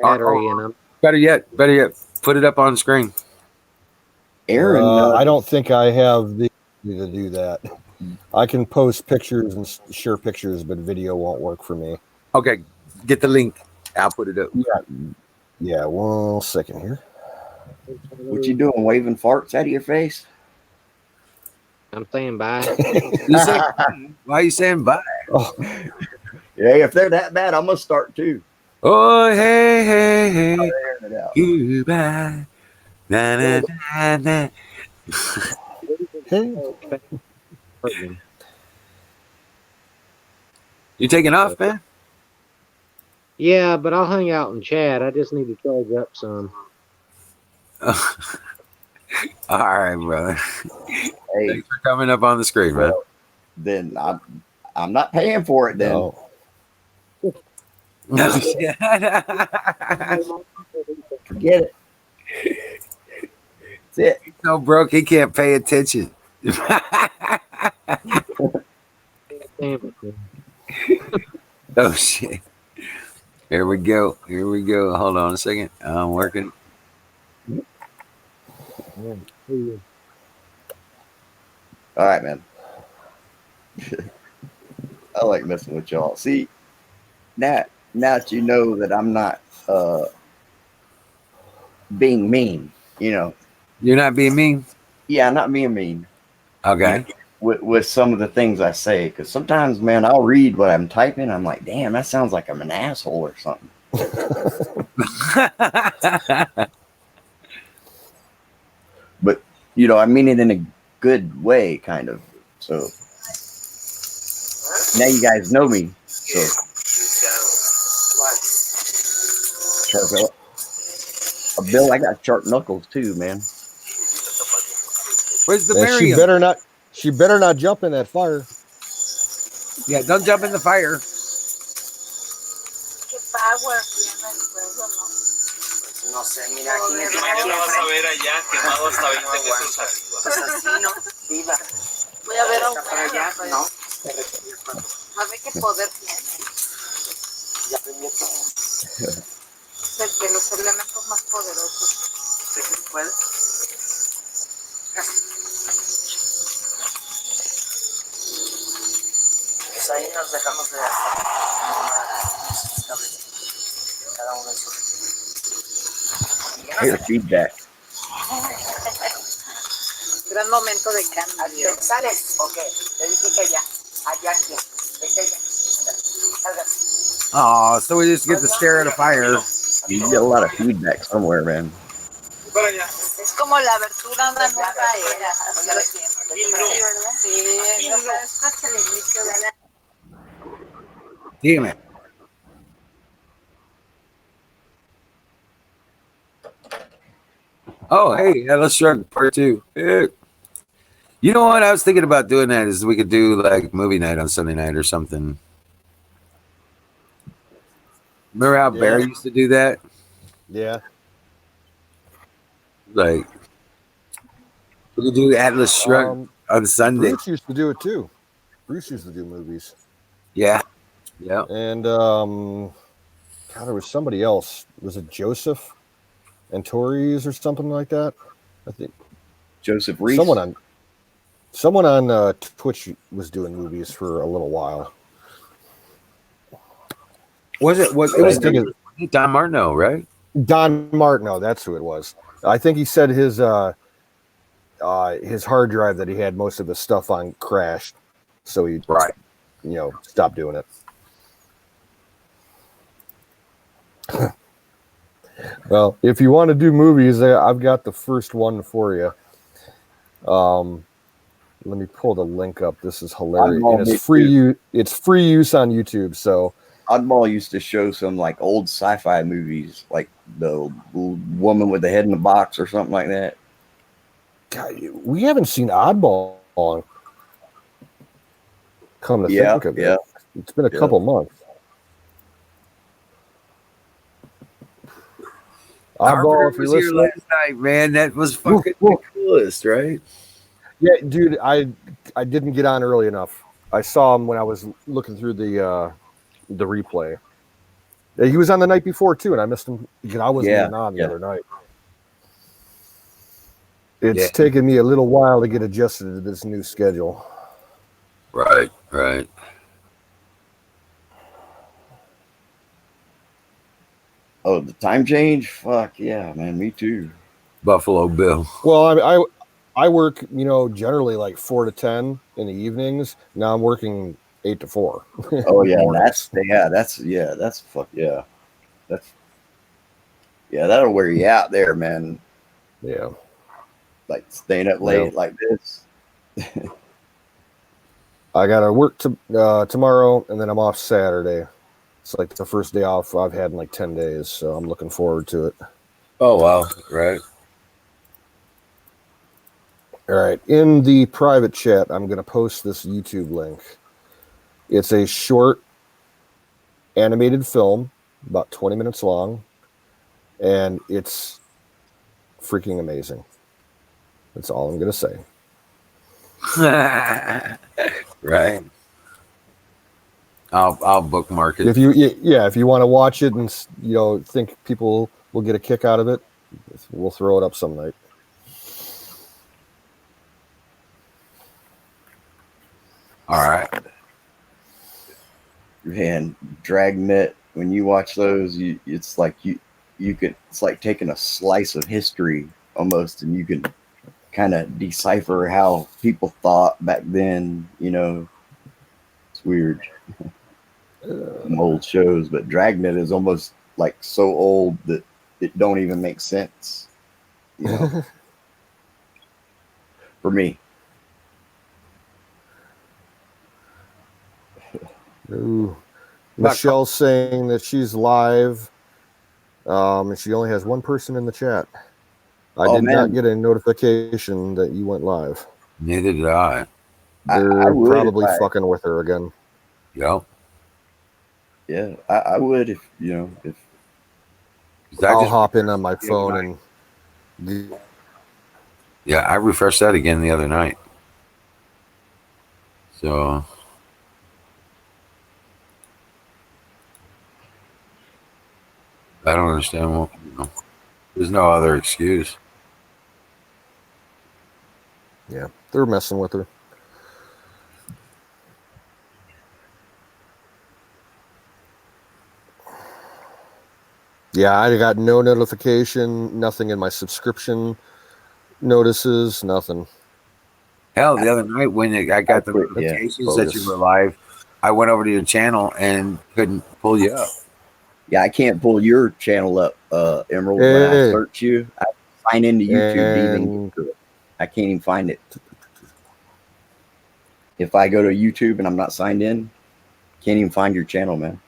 battery, and I'm better yet. Put it up on screen. Aaron, I don't think I have the ability to do that. I can post pictures and share pictures, but video won't work for me. Okay, get the link. I'll put it up. Yeah. 1 second here. What you doing? Waving farts out of your face? I'm saying bye. Why are you saying bye? Oh. Yeah, if they're that bad, I'm gonna start too. Oh, hey, Goodbye. Na, na, na, na. You taking off, man? Yeah, but I'll hang out and chat. I just need to charge up some. All right, brother. Hey, thanks for coming up on the screen, man. Then I'm not paying for it. Then No. Forget it. That's it. He's so broke he can't pay attention. Oh shit. Here we go. Hold on a second. I'm working. All right, man. I like messing with y'all. See, now that you know that I'm not being mean, you know. You're not being mean? Yeah, not being mean. Okay. With some of the things I say, because sometimes, man, I'll read what I'm typing. I'm like, damn, that sounds like I'm an asshole or something. But you know, I mean it in a good way, kind of. So now you guys know me. So sharp, Bill, I got sharp knuckles too, man. Where's the Miriam? She better not jump in that fire. Yeah, don't jump in the fire. No sé, mira, aquí lo vas a ver allá, quemado hasta 20 metros arriba. Pues así, ¿no? Viva. Voy a ver a para allá, no. A ver qué poder tiene. Ya aprendió todo. De los elementos más poderosos. ¿Sí que puede? Pues ahí nos dejamos de cada uno de sus. Here's feedback. Gran momento de cambio. ¿Sales? Ok, te dije que allá. Allá aquí. Oh, so we just get to stare at a fire. You get a lot of feedback somewhere, man. Es como la abertura de una nueva era. Así lo siento. Sí, esto es el inicio de la... Damn it. Oh, hey, let's try part 2. Yeah. You know what? I was thinking about doing that is we could do like movie night on Sunday night or something. Remember how Barry used to do that? Yeah. Like, we could do Atlas Shrugged on Sunday. Bruce used to do it too. Bruce used to do movies. Yeah. Yeah. And, God, there was somebody else. Was it Joseph and Torres or something like that? I think Joseph Reese. Someone on Twitch was doing movies for a little while. It was Don Martineau, right? Don Martineau, that's who it was. I think he said his hard drive that he had most of his stuff on crashed, so he stopped doing it. Well, if you want to do movies, I've got the first one for you. Let me pull the link up. This is hilarious, and it's free. It's free use on YouTube. So Oddball used to show some like old sci-fi movies, like the woman with the head in the box or something like that. God, we haven't seen Oddball. Come to think of it, it's been a couple months. Oddball, if you're listening, last night, man, that was fucking the coolest, right? Yeah, dude, I didn't get on early enough. I saw him when I was looking through the replay. He was on the night before too, and I missed him because I wasn't even on the other night. It's taken me a little while to get adjusted to this new schedule. Right, right. Oh, the time change? Fuck yeah, man, me too. Buffalo Bill. Well, I work, generally like 4 to 10 in the evenings. Now I'm working 8 to 4. Oh yeah, that's fuck yeah. That'll wear you out there, man. Yeah. Like staying up late like this. I gotta work tomorrow, and then I'm off Saturday. It's like the first day off I've had in like 10 days, so I'm looking forward to it. Oh wow, right. All right, in the private chat, I'm gonna post this YouTube link. It's a short animated film, about 20 minutes long, and it's freaking amazing. That's all I'm gonna say. Right. I'll bookmark it. If you want to watch it and think people will get a kick out of it, we'll throw it up some night. All right. Man, Dragnet, when you watch those, it's like it's like taking a slice of history almost, and you can kind of decipher how people thought back then. It's weird. Some old shows, but Dragnet is almost like so old that it don't even make sense. For me. Ooh. Michelle's saying that she's live, and she only has one person in the chat. I did not get a notification that you went live. Neither did I. They're probably fucking with her again. Yep. Yeah, I would if I'll hop in on my phone and. Yeah, I refreshed that again the other night. So. I don't understand there's no other excuse. Yeah, they're messing with her. Yeah, I got no notification, nothing in my subscription notices, nothing. Hell, the other night when I got the notifications that you were live, I went over to your channel and couldn't pull you up. Yeah, I can't pull your channel up, Emerald. When I search you, I sign into YouTube to even get to it. I can't even find it. If I go to YouTube and I'm not signed in, can't even find your channel, man.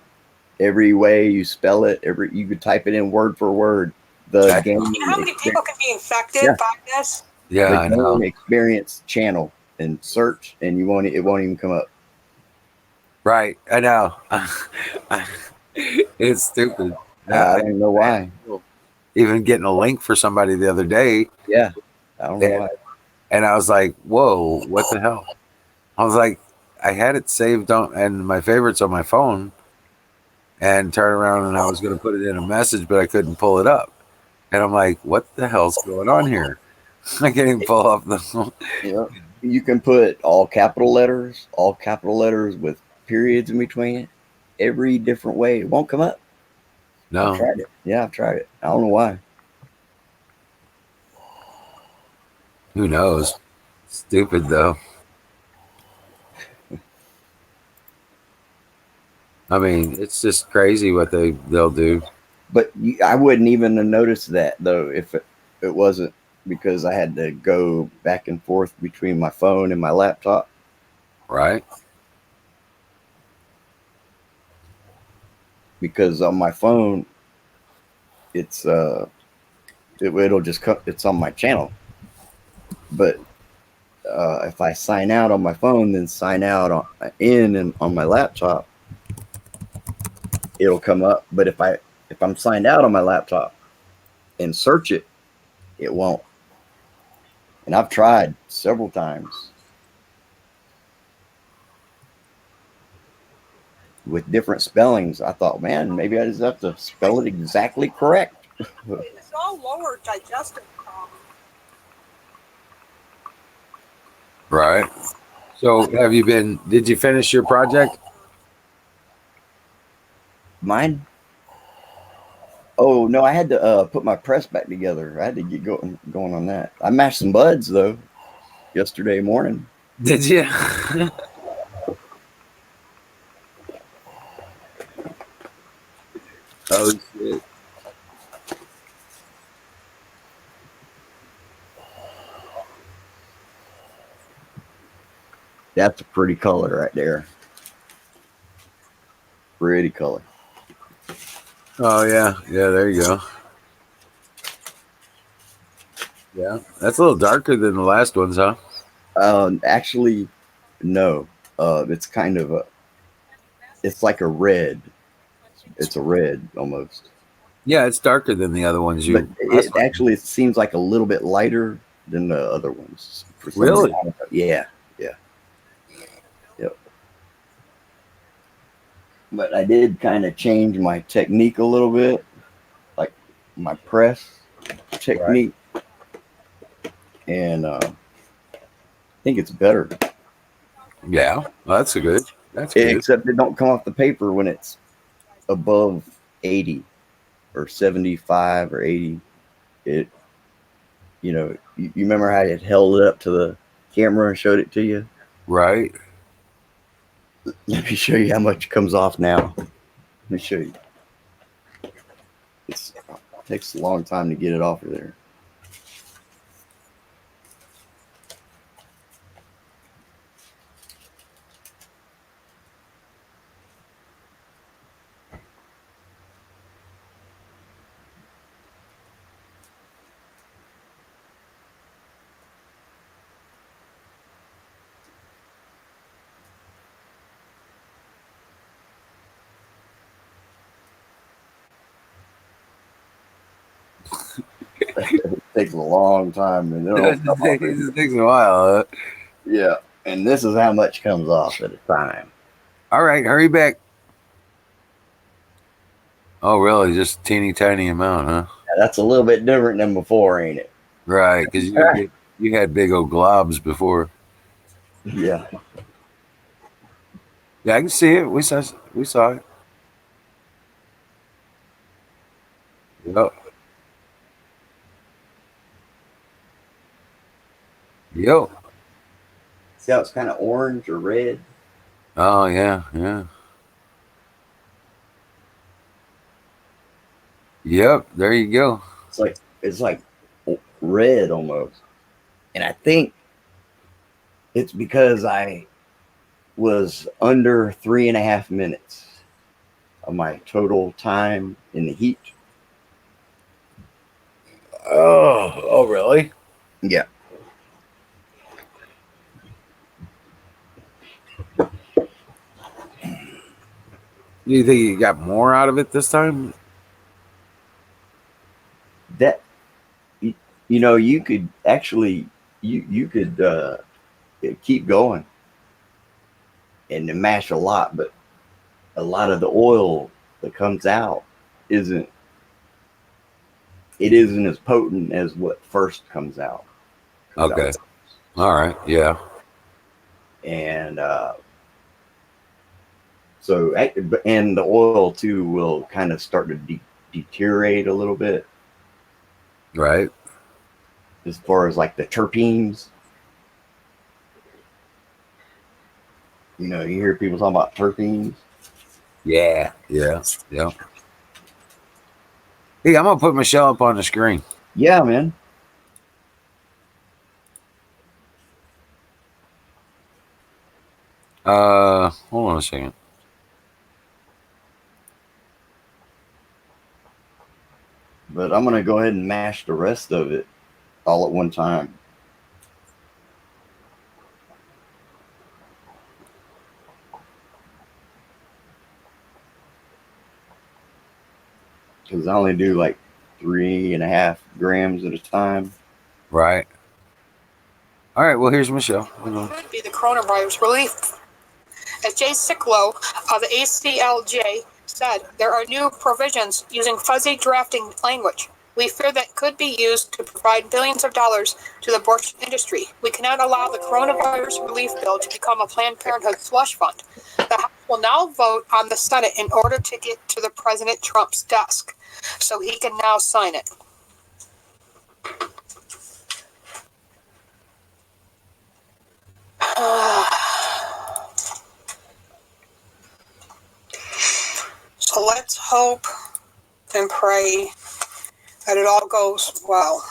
Every way you spell it, you could type it in word for word. The game. You know how many people can be infected by this? Yeah, I know. Game experience channel and search, and it won't even come up. Right, I know. It's stupid. I don't know why. Even getting a link for somebody the other day. Yeah, I don't know why. And I was like, "Whoa, what the hell?" I was like, I had it saved and my favorites on my phone, and turn around and I was going to put it in a message, but I couldn't pull it up. And I'm like, "What the hell's going on here?" I can't even pull up the. Yeah, you can put all capital letters with periods in between it, every different way. It won't come up. No. I've tried it. Yeah, I've tried it. I don't know why. Who knows? Stupid though. I mean, it's just crazy what they'll do. But I wouldn't even have noticed that though if it wasn't because I had to go back and forth between my phone and my laptop. Right. Because on my phone, it's it'll just come. It's on my channel. But if I sign out on my phone, then sign out on my laptop, it'll come up. But if I'm signed out on my laptop and search it, it won't. And I've tried several times with different spellings. I thought, man, maybe I just have to spell it exactly correct. It's all lower digestive tract. Right. So did you finish your project? Mine? Oh no, I had to put my press back together. I had to get going on that. I mashed some buds though yesterday morning. Did you? Oh shit. That's a pretty color right there. Pretty color. Oh yeah. Yeah, there you go. Yeah. That's a little darker than the last ones, huh? Actually, no. It's kind of it's like a red. It's a red almost. Yeah, it's darker than the other ones But last it one. actually seems like a little bit lighter than the other ones. For some Really? reason. Yeah. Yeah. Yep. But I did kind of change my technique a little bit, like my press technique, and I think it's better. Yeah. Well, that's good. That's good. Except it don't come off the paper when it's above 80 or 75 or 80. It, you remember how it held it up to the camera and showed it to you? Right. Let me show you how much comes off now. Let me show you. It takes a long time to get it off of there. It takes a long time and it don't come off. It takes a while. Huh? Yeah, and this is how much comes off at a time. All right, hurry back. Oh, really? Just teeny tiny amount, huh? Now, that's a little bit different than before, ain't it? Right, because you had big old globs before. Yeah. Yeah, I can see it. We saw it. Yep. Yep. See how it's kind of orange or red? Oh yeah, yeah. Yep. There you go. It's like red almost. And I think it's because I was under 3.5 minutes of my total time in the heat. Oh, really? Yeah. You think you got more out of it this time? That you could actually you could keep going and mash a lot, but a lot of the oil that comes out isn't as potent as what first comes out. Okay. All right. Yeah. And so and the oil too will kind of start to deteriorate a little bit Right. as far as like the terpenes. You hear people talking about terpenes. Yeah. Yeah. Yeah. Hey, I'm gonna put Michelle up on the screen. Yeah, man. Hold on a second. But I'm gonna go ahead and mash the rest of it all at one time. Because I only do like 3.5 grams at a time. Right. All right. Well, here's Michelle. Could be the coronavirus relief. As Jay Sicklow of the ACLJ said, there are new provisions using fuzzy drafting language. We fear that could be used to provide billions of dollars to the abortion industry. We cannot allow the coronavirus relief bill to become a Planned Parenthood slush fund. The House will now vote on the Senate in order to get to the President Trump's desk, so he can now sign it. So let's hope and pray that it all goes well.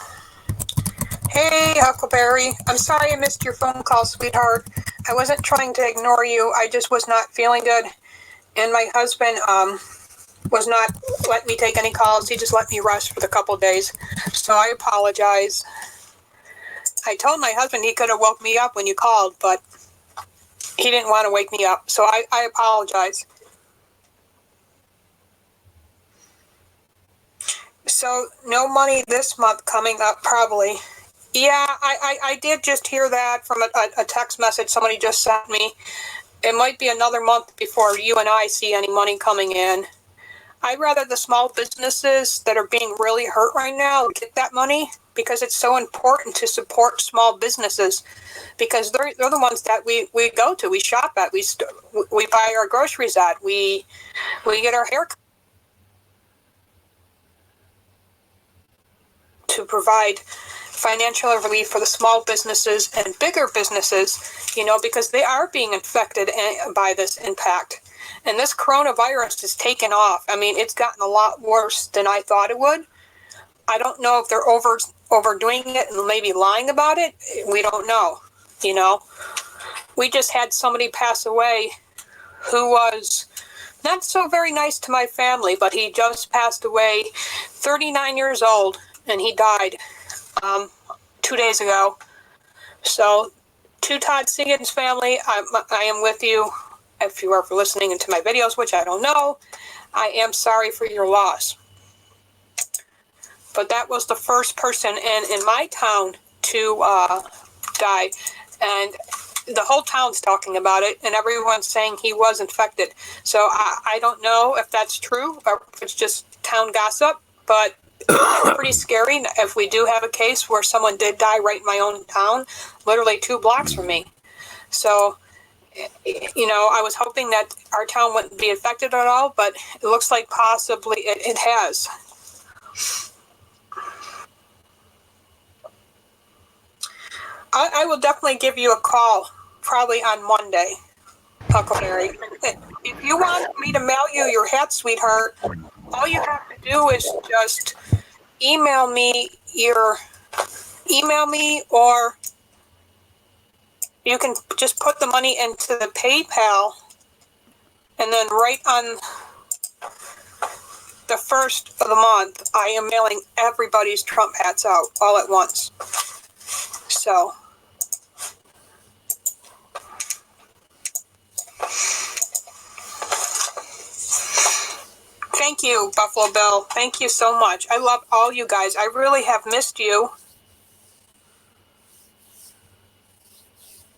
Hey, Huckleberry. I'm sorry I missed your phone call, sweetheart. I wasn't trying to ignore you. I just was not feeling good. And my husband was not letting me take any calls. He just let me rest for the couple days. So I apologize. I told my husband he could have woke me up when you called, but he didn't want to wake me up. So I apologize. So no money this month coming up, probably. Yeah, I did just hear that from a text message somebody just sent me. It might be another month before you and I see any money coming in. I'd rather the small businesses that are being really hurt right now get that money, because it's so important to support small businesses, because they're the ones that we go to, we shop at, we buy our groceries at, we get our hair cut. To provide financial relief for the small businesses and bigger businesses, because they are being infected by this impact. And this coronavirus has taken off. I mean, it's gotten a lot worse than I thought it would. I don't know if they're overdoing it and maybe lying about it. We don't know, We just had somebody pass away who was not so very nice to my family, but he just passed away, 39 years old, and he died 2 days ago. So, to Todd Singen's family, I am with you. If you are listening into my videos, which I don't know, I am sorry for your loss. But that was the first person in my town to die, and the whole town's talking about it, and everyone's saying he was infected. So I don't know if that's true or if it's just town gossip, but it's pretty scary if we do have a case where someone did die right in my own town, literally 2 blocks from me. So, I was hoping that our town wouldn't be affected at all, but it looks like possibly it has. I will definitely give you a call, probably on Monday, Huckleberry. If you want me to mail you your hat, sweetheart, all you have to do is just email me, or you can just put the money into the PayPal, and then right on the 1st of the month, I am mailing everybody's Trump hats out all at once. So, thank you, Buffalo Bill. Thank you so much. I love all you guys. I really have missed you.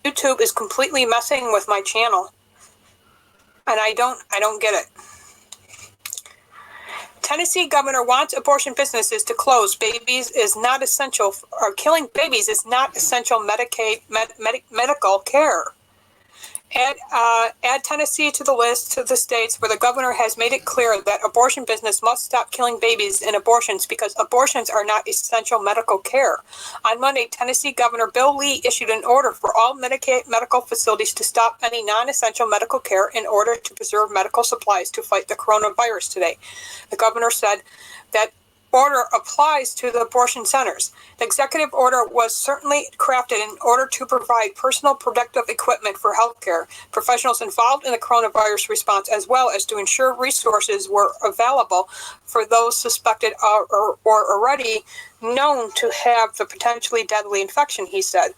YouTube is completely messing with my channel, and I don't get it. Tennessee governor wants abortion businesses to close. Babies is not essential, or killing babies is not essential medical care. Add Tennessee to the list of the states where the governor has made it clear that abortion business must stop killing babies in abortions because abortions are not essential medical care. On Monday, Tennessee Governor Bill Lee issued an order for all medical facilities to stop any non-essential medical care in order to preserve medical supplies to fight the coronavirus today. The governor said that order applies to the abortion centers. The executive order was certainly crafted in order to provide personal protective equipment for healthcare professionals involved in the coronavirus response, as well as to ensure resources were available for those suspected or already known to have the potentially deadly infection, he said.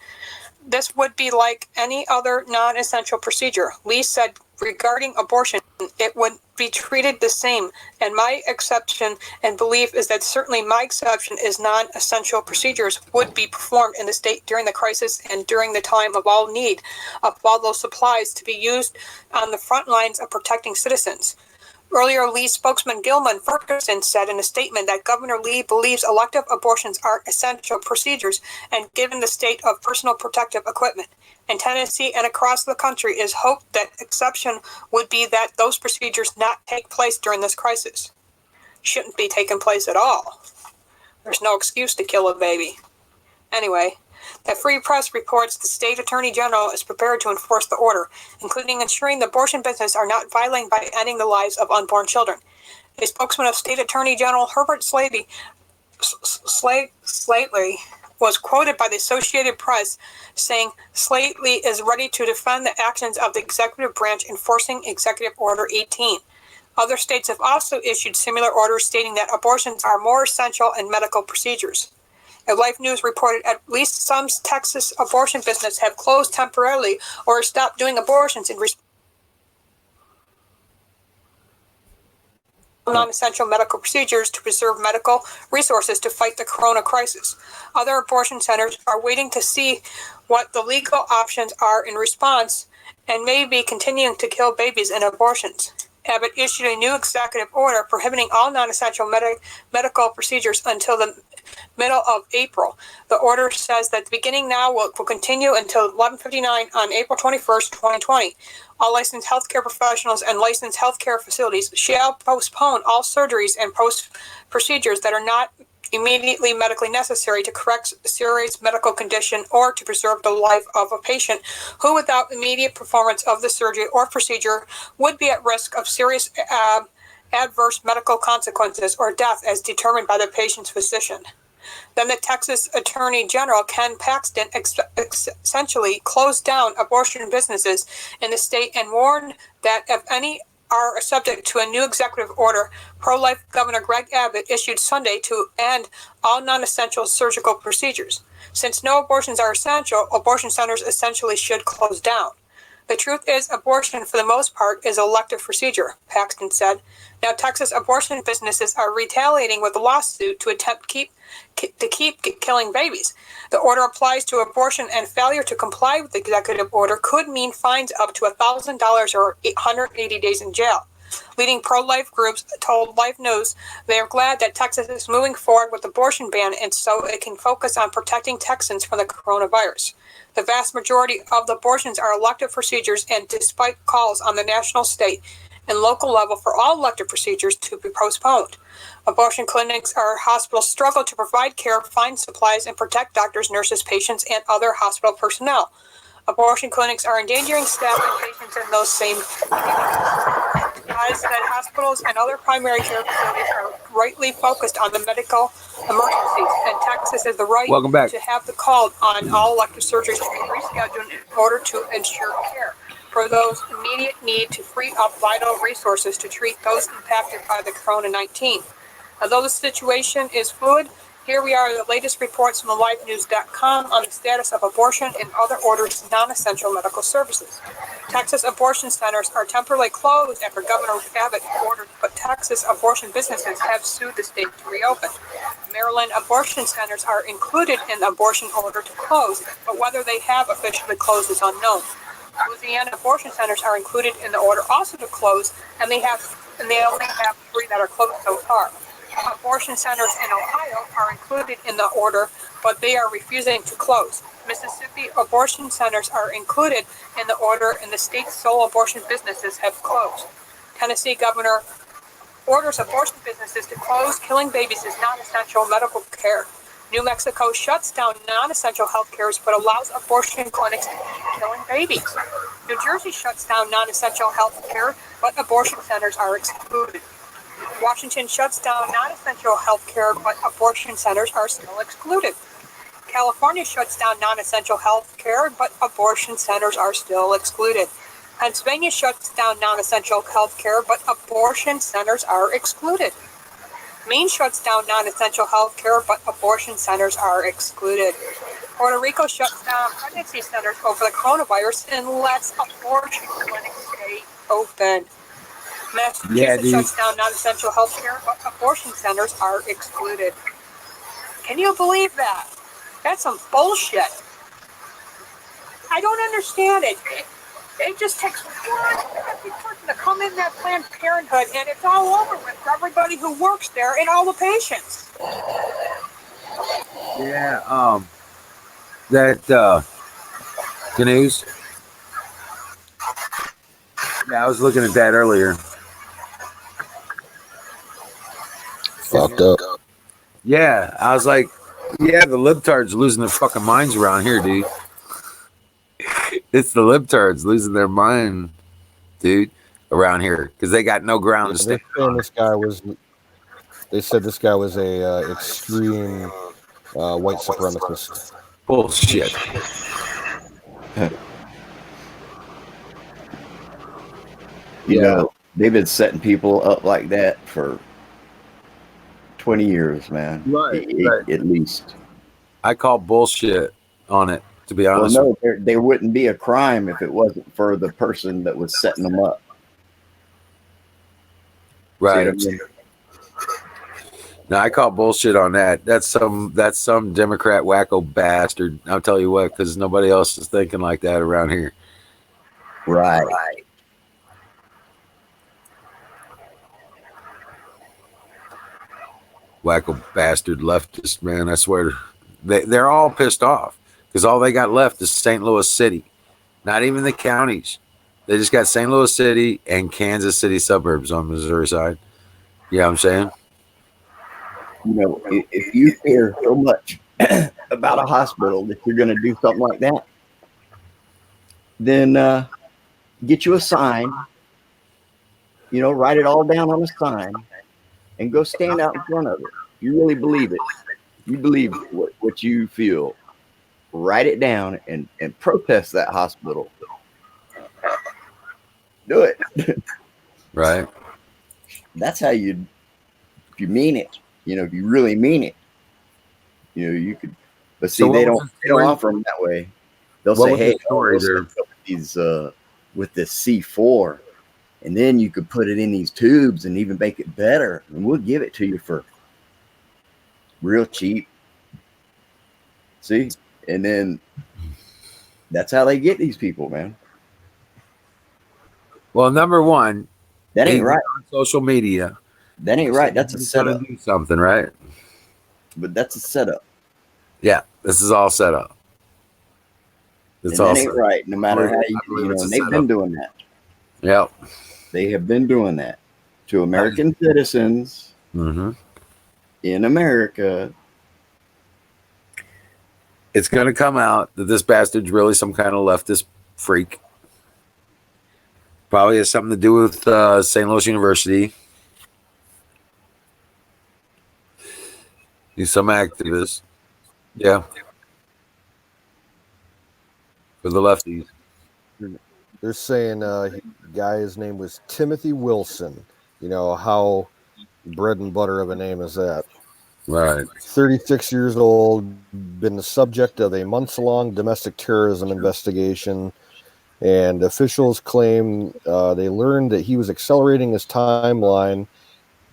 This would be like any other non-essential procedure. Lee said regarding abortion, it would be treated the same. And my exception and belief is that certainly my exception is non-essential procedures would be performed in the state during the crisis and during the time of all need of all those supplies to be used on the front lines of protecting citizens. Earlier, Lee spokesman Gilman Ferguson said in a statement that Governor Lee believes elective abortions are essential procedures and given the state of personal protective equipment. In Tennessee and across the country, it is hoped that exception would be that those procedures not take place during this crisis. Shouldn't be taking place at all. There's no excuse to kill a baby. Anyway, the Free Press reports the state attorney general is prepared to enforce the order, including ensuring the abortion business are not violated by ending the lives of unborn children. A spokesman of State Attorney General Herbert Slately was quoted by the Associated Press saying Slately is ready to defend the actions of the executive branch enforcing Executive Order 18. Other states have also issued similar orders stating that abortions are more essential in medical procedures. Life News reported at least some Texas abortion businesses have closed temporarily or stopped doing abortions in response to non-essential medical procedures to preserve medical resources to fight the corona crisis. Other abortion centers are waiting to see what the legal options are in response and may be continuing to kill babies in abortions. Abbott issued a new executive order prohibiting all non-essential medical procedures until the middle of April. The order says that the beginning now will continue until 11:59 on April 21st, 2020. All licensed healthcare professionals and licensed healthcare facilities shall postpone all surgeries and procedures that are not immediately medically necessary to correct a serious medical condition or to preserve the life of a patient who, without immediate performance of the surgery or procedure, would be at risk of serious adverse medical consequences or death as determined by the patient's physician. Then the Texas Attorney General, Ken Paxton, essentially closed down abortion businesses in the state and warned that if any are subject to a new executive order, pro-life Governor Greg Abbott issued Sunday to end all non-essential surgical procedures. Since no abortions are essential, abortion centers essentially should close down. The truth is, abortion, for the most part, is an elective procedure, Paxton said. Now, Texas abortion businesses are retaliating with a lawsuit to attempt to keep killing babies. The order applies to abortion, and failure to comply with the executive order could mean fines up to $1,000 or 180 days in jail. Leading pro-life groups told Life News they are glad that Texas is moving forward with the abortion ban and so it can focus on protecting Texans from the coronavirus. The vast majority of the abortions are elective procedures, and despite calls on the national, state, and local level for all elective procedures to be postponed, abortion clinics or hospitals struggle to provide care, find supplies, and protect doctors, nurses, patients, and other hospital personnel. Abortion clinics are endangering staff and patients in those same communities. That hospitals and other primary care facilities are rightly focused on the medical emergencies, and Texas has the right to have the call on all elective surgeries to be rescheduled in order to ensure care for those immediate need to free up vital resources to treat those impacted by the corona-19. Although the situation is fluid, here we are the latest reports from LifeNews.com on the status of abortion and other orders of non-essential medical services. Texas abortion centers are temporarily closed after Governor Abbott ordered, but Texas abortion businesses have sued the state to reopen. Maryland abortion centers are included in the abortion order to close, but whether they have officially closed is unknown. Louisiana abortion centers are included in the order also to close, and they only have 3 that are closed so far. Abortion centers in Ohio are included in the order, but they are refusing to close. Mississippi abortion centers are included in the order, and the state's sole abortion businesses have closed. Tennessee governor orders abortion businesses to close. Killing babies is non-essential medical care. New Mexico shuts down non-essential health care but allows abortion clinics to keep killing babies. New Jersey shuts down non-essential health care, but abortion centers are excluded. Washington shuts down non-essential health care, but abortion centers are still excluded. California shuts down non-essential health care, but abortion centers are still excluded. Pennsylvania shuts down non-essential health care, but abortion centers are excluded. Maine shuts down non-essential health care, but abortion centers are excluded. Puerto Rico shuts down pregnancy centers over the coronavirus and lets abortion clinics stay open. Massachusetts shuts down non-essential health care, but abortion centers are excluded. Can you believe that? That's some bullshit. I don't understand it. It just takes one fucking person to come in that Planned Parenthood, and it's all over with for everybody who works there and all the patients. Yeah, that canoes. Yeah, I was looking at that earlier. Fucked up. Yeah, I was like, yeah, the libtards losing their fucking minds around here, dude. It's the libtards losing their mind, dude, around here because they got no ground to stand on. They said this guy was a extreme white supremacist. Bullshit. You know, they've been setting people up like that for 20 years, man. Right. At least. I call bullshit on it, to be honest. Well, no, there wouldn't be a crime if it wasn't for the person that was setting them up. Right. No, I call bullshit on that. That's some Democrat wacko bastard. I'll tell you what, because nobody else is thinking like that around here. Right. Wacko bastard leftist, man. I swear. They're all pissed off because all they got left is St. Louis City. Not even the counties. They just got St. Louis City and Kansas City suburbs on the Missouri side. You know what I'm saying? You know, if you care so much about a hospital that you're going to do something like that, then get you a sign, you know, write it all down on a sign and go stand out in front of it. You really believe it. You believe what you feel. Write it down and protest that hospital. Do it. Right. That's how if you mean it, you know, if you really mean it, you know, you could, but see, they don't offer them that way. They'll say, hey, with this C4, and then you could put it in these tubes and even make it better. And we'll give it to you for real cheap. See? And then that's how they get these people, man. Well, number one, that ain't right. On social media. That ain't right. That's a setup. Do something, right? But that's a setup. Yeah, this is all set up. It's all ain't right. No matter how you know, they've been doing that. Yep. They have been doing that to American citizens in America. It's going to come out that this bastard's really some kind of leftist freak. Probably has something to do with St. Louis University. He's some activist. Yeah. For the lefties. They're saying guy's name was Timothy Wilson. You know, how bread and butter of a name is that? Right. 36 years old, been the subject of a months-long domestic terrorism investigation, and officials claim they learned that he was accelerating his timeline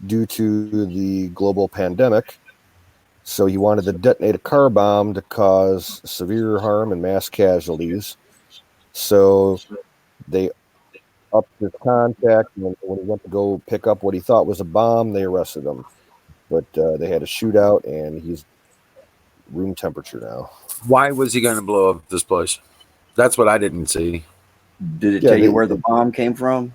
due to the global pandemic. So he wanted to detonate a car bomb to cause severe harm and mass casualties. So they upped his contact, and when he went to go pick up what he thought was a bomb, they arrested him. But they had a shootout, and he's room temperature now. Why was he going to blow up this place? That's what I didn't see. Did it tell you where the bomb came from?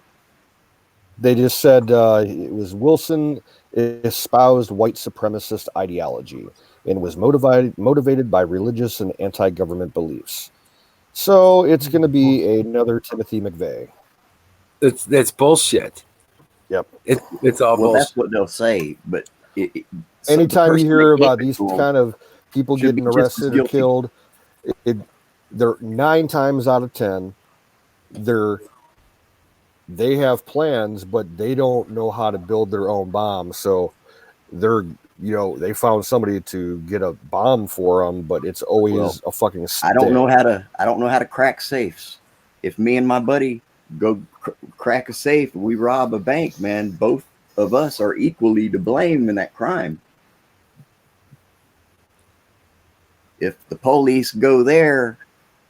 They just said it was Wilson espoused white supremacist ideology and was motivated by religious and anti-government beliefs. So it's going to be another Timothy McVeigh. It's bullshit. Yep. It's all Well, that's bullshit. what they'll say, but so the Anytime you person hear that gave about it these to 'em kind of people should getting be just as arrested or guilty. killed, they're 9 times out of 10, they have plans, but they don't know how to build their own bomb. So they found somebody to get a bomb for them, but it's always a fucking stick. I don't know how to crack safes. If me and my buddy go crack a safe, we rob a bank, man, both of us are equally to blame in that crime. If the police go there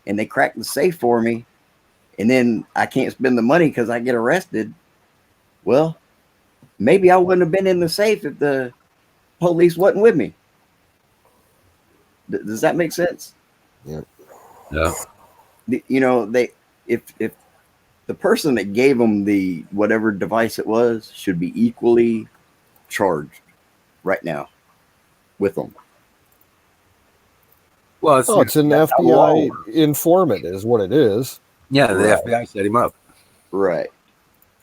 and they crack the safe for me, and then I can't spend the money because I get arrested, well, maybe I wouldn't have been in the safe if the police wasn't with me. Does that make sense? Yeah. You know, if the person that gave them the whatever device it was should be equally charged right now with them. Well, It's an that's how the law FBI works. informant is what it is. yeah, the Right. FBI set him up. Right.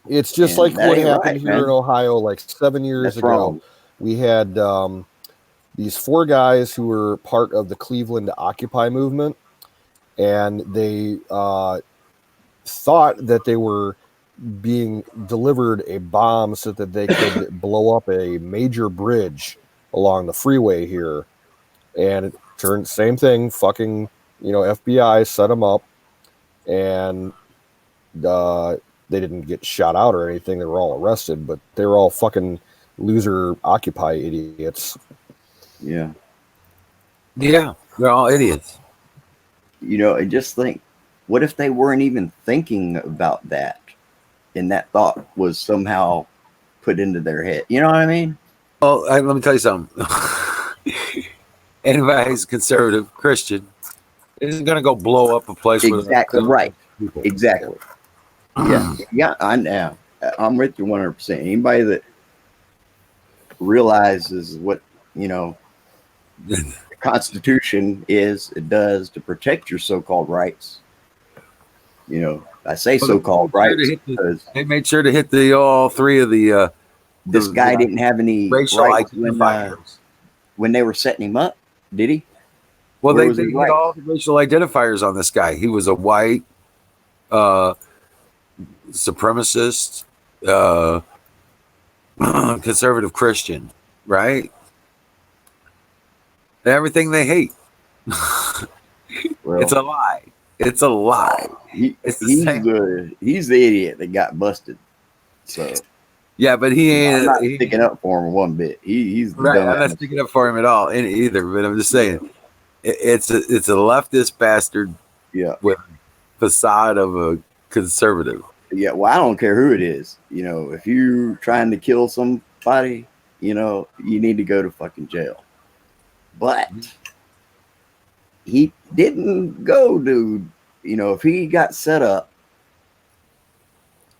It's just And like that what ain't happened right, here man. in Ohio like 7 years That's ago. wrong. We had these 4 guys who were part of the Cleveland Occupy movement, and they thought that they were being delivered a bomb so that they could blow up a major bridge along the freeway here. And it turned same thing, fucking, FBI set them up, and they didn't get shot out or anything. They were all arrested, but they were all fucking loser Occupy idiots. Yeah. Yeah, they're all idiots. And just think, what if they weren't even thinking about that, and that thought was somehow put into their head? You know what I mean? Well, let me tell you something. Anybody who's conservative Christian isn't going to go blow up a place Exactly where right. people. Exactly. Yeah. I'm with you 100%. Anybody that realizes what the Constitution does to protect your so-called rights. I say so-called rights because they made sure to hit all 3 of the. This guy didn't have any racial rights identifiers when they were setting him up, did he? Well, Where they was his hit rights? all the racial identifiers on this guy. He was a white supremacist, conservative Christian, right? Everything they hate. Well, It's a lie. It's a lie. It's the he's same. the idiot that got busted. So Yeah, but he ain't. I'm not sticking up for him one bit. He's the Right, I'm not dumbass. sticking up for him at all either. But I'm just saying, it's a leftist bastard Yeah. with facade of a conservative. Yeah, well, I don't care who it is. If you're trying to kill somebody, you need to go to fucking jail. But he didn't go, dude. If he got set up,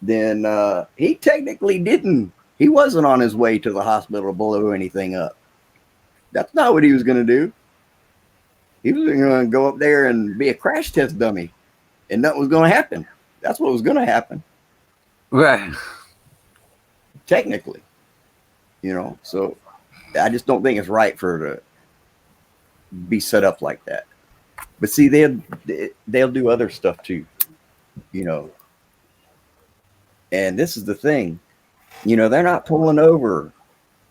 then he technically didn't. He wasn't on his way to the hospital to blow anything up. That's not what he was going to do. He was going to go up there and be a crash test dummy, and nothing was going to happen. That's what was going to happen. Right. Technically, so I just don't think it's right for her to be set up like that. But see, they'll do other stuff too, and this is the thing, they're not pulling over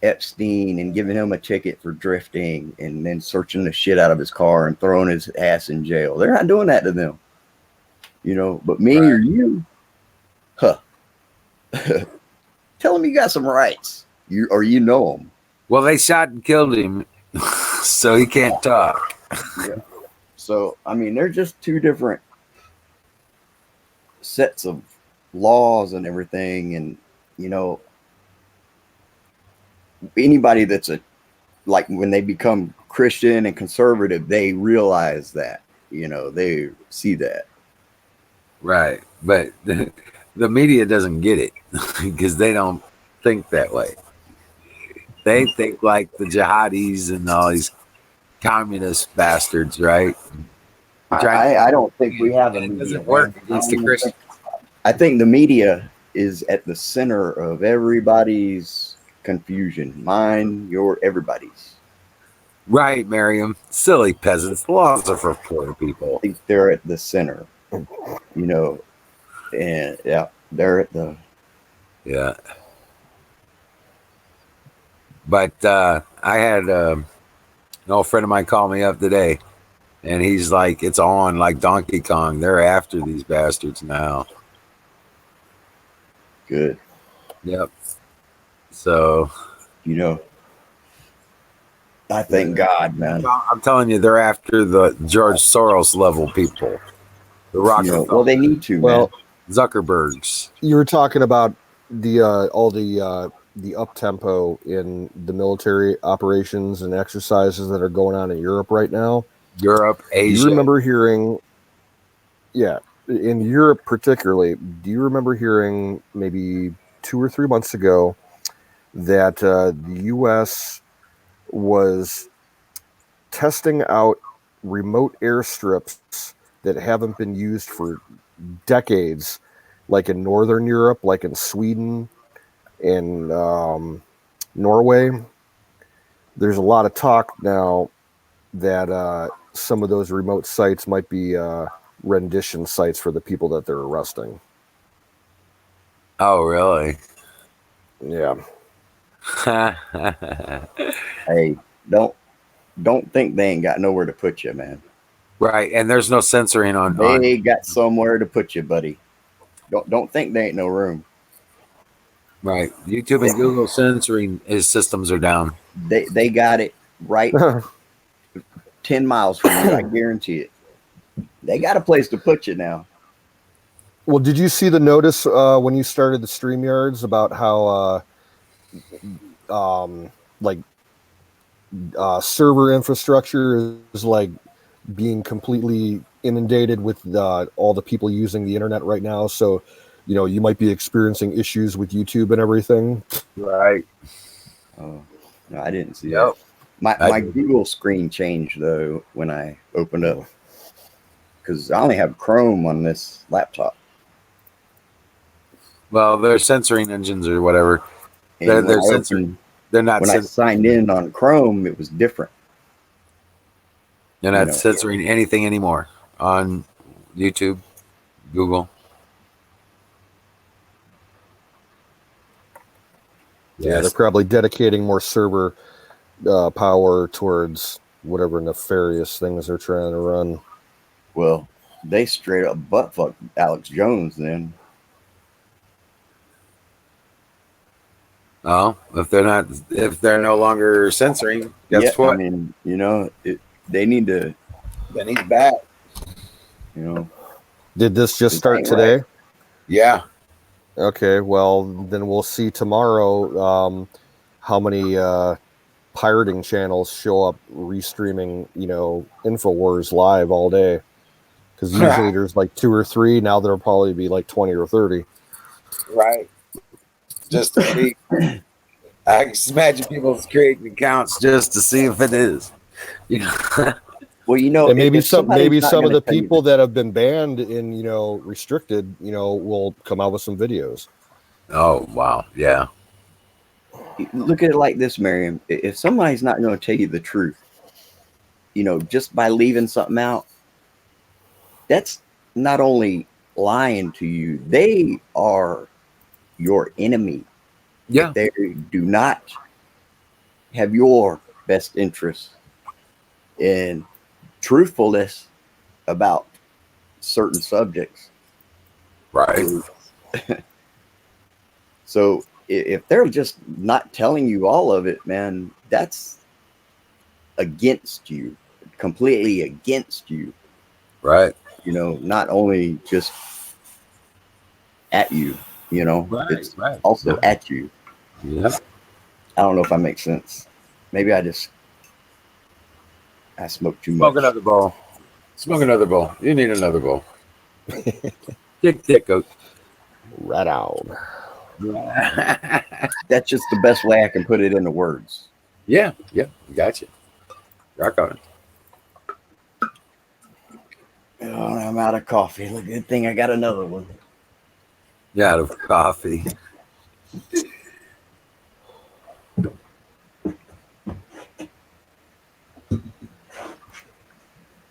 Epstein and giving him a ticket for drifting and then searching the shit out of his car and throwing his ass in jail. They're not doing that to them, but me or you, tell them you got some rights, you know them. Well, they shot and killed him, so he can't talk. Yeah. So I mean, they're just 2 different sets of laws and everything, and anybody that's like when they become Christian and conservative, they realize that, they see that. Right, but the media doesn't get it because they don't think that way. They think like the jihadis and all these communist bastards, right? I don't think we have a It media. doesn't work Man. against the Christian. I think the media is at the center of everybody's confusion. Mine, your, everybody's. Right, Miriam. Silly peasants. The laws are for poor people. I think they're at the center, you know, and yeah, they're at the. Yeah. But I had an old friend of mine call me up today, and he's like, it's on like Donkey Kong. They're after these bastards now. Good. Yep. So, You know, I thank God, man. I'm telling you, they're after the George Soros level people. The You Rockefeller, know, well, they need to, Well, man. Zuckerbergs. you were talking about the all the up tempo in the military operations and exercises that are going on in Europe right now. Europe, Asia. Do you remember hearing? Yeah, in Europe particularly. Do you remember hearing maybe 2 or 3 months ago that the U.S. was testing out remote airstrips that haven't been used for decades, like in Northern Europe, like in Sweden, in Norway? There's a lot of talk now that some of those remote sites might be rendition sites for the people that they're arresting. Oh, really? Yeah. Hey, don't think they ain't got nowhere to put you, man. Right, and there's no censoring on. They got somewhere to put you, buddy. Don't think there ain't no room. Right, YouTube and Google censoring his systems are down. They got it right 10 miles from you. I guarantee it. They got a place to put you now. Well, did you see the notice when you started the StreamYards about how server infrastructure is like being completely inundated with all the people using the internet right now? So, you might be experiencing issues with YouTube and everything. Right. Oh, no, I didn't see Yep. that. My Google screen changed though when I opened up, because I only have Chrome on this laptop. Well, they're censoring engines or whatever. And They're censoring. They're not. When I signed in on Chrome, it was different. They're not censoring anything anymore on YouTube, Google. Yeah, they're probably dedicating more server power towards whatever nefarious things they're trying to run. Well, they straight up butt fucked Alex Jones then. Oh, if they're no longer censoring, guess what? I mean, they need to. Then he's back. Did this just start today? Right. Yeah. Okay, well, then we'll see tomorrow how many pirating channels show up restreaming, InfoWars live all day. Because usually there's like 2 or 3. Now there'll probably be like 20 or 30. Right. Just to see. I can just imagine people creating accounts just to see if it is. Well, and maybe some of the people that have been banned and restricted, will come out with some videos. Oh wow, yeah. Look at it like this, Miriam. If somebody's not going to tell you the truth, just by leaving something out, that's not only lying to you, they are your enemy. Yeah. They do not have your best interest in truthfulness about certain subjects. Right. So if they're just not telling you all of it, man, that's against you, completely against you. Right. Not only just at you, right, it's also at you. Yeah. I don't know if that makes sense. Maybe I smoked too much. Smoke another bowl. Smoke another bowl. You need another bowl. Dick goat. Right on. That's just the best way I can put it into words. Yeah. Gotcha. Rock on it. Oh, I'm out of coffee. Good thing I got another one. Yeah, out of coffee.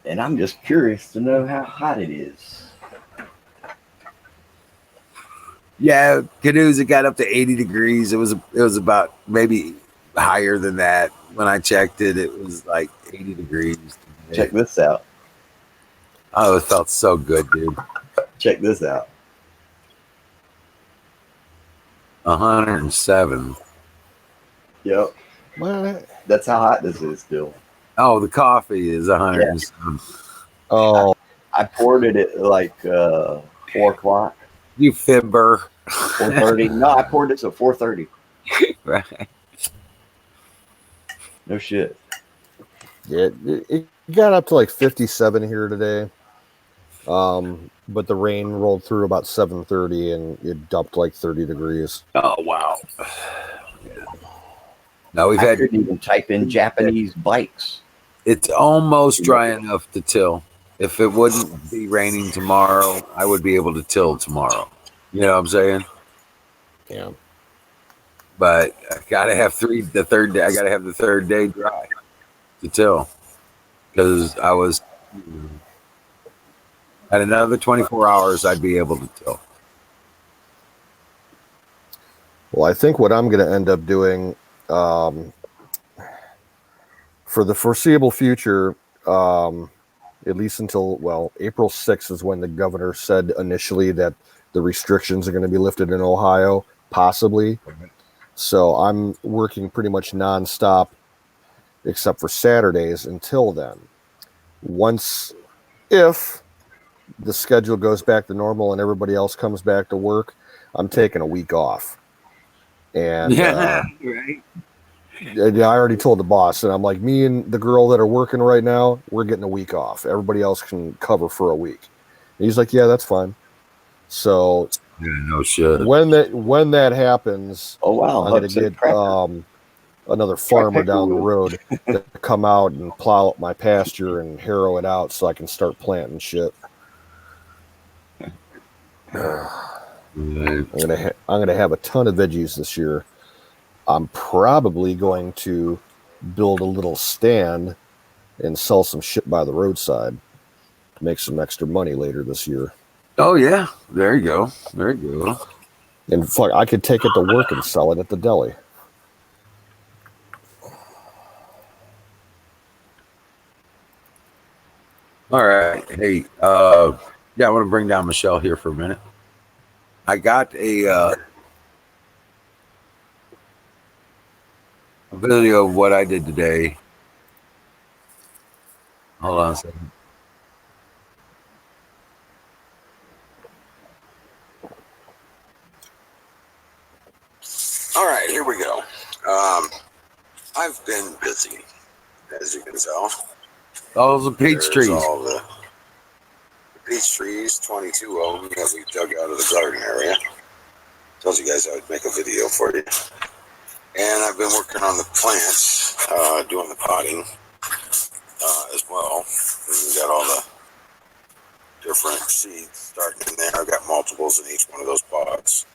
And I'm just curious to know how hot it is. Yeah, canoes. It got up to 80 degrees. It was about maybe higher than that when I checked it. It was like 80 degrees today. Check this out. Oh, it felt so good, dude. Check this out. 107. Yep. What? That's how hot this is still. Oh, the coffee is 107. Oh, I poured it at like 4 o'clock. You fibber. 4:30. No, I poured this at 4:30. Right. No shit. yeah, it got up to like 57 here today. But the rain rolled through about 7:30 and it dumped like 30 degrees. Oh, wow. No, we've I had. couldn't even type in Japanese bikes. It's almost dry enough to till. If it wouldn't be raining tomorrow, I would be able to till tomorrow. You know what I'm saying? Yeah. But I gotta have the third day. I gotta have the third day dry to till because I was at another 24 hours. I'd be able to till. Well, I think what I'm going to end up doing for the foreseeable future, at least until, well, April 6th is when the governor said initially that the restrictions are going to be lifted in Ohio, possibly. So I'm working pretty much nonstop except for Saturdays until then. If the schedule goes back to normal and everybody else comes back to work, I'm taking a week off. And Right. I already told the boss, and I'm like, me and the girl that are working right now, we're getting a week off. Everybody else can cover for a week. And he's like, yeah, that's fine. So Yeah, no shit. when that happens, Oh wow! I'm gonna get another farmer down the road to come out and plow up my pasture and harrow it out so I can start planting shit. I'm gonna have a ton of veggies this year. I'm probably going to build a little stand and sell some shit by the roadside to make some extra money later this year. Oh yeah, there you go. There you go. And fuck, I could take it to work and sell it at the deli. All right. Hey, yeah, I want to bring down Michelle here for a minute. I got a video of what I did today. Hold on a second. All right, here we go. I've been busy, as you can tell. Those are peach There's trees. all the peach trees, 22 of them that we dug out of the garden area. Told you guys I would make a video for you. And I've been working on the plants, doing the potting as well. And we got all the different seeds starting in there. I've got multiples in each one of those pots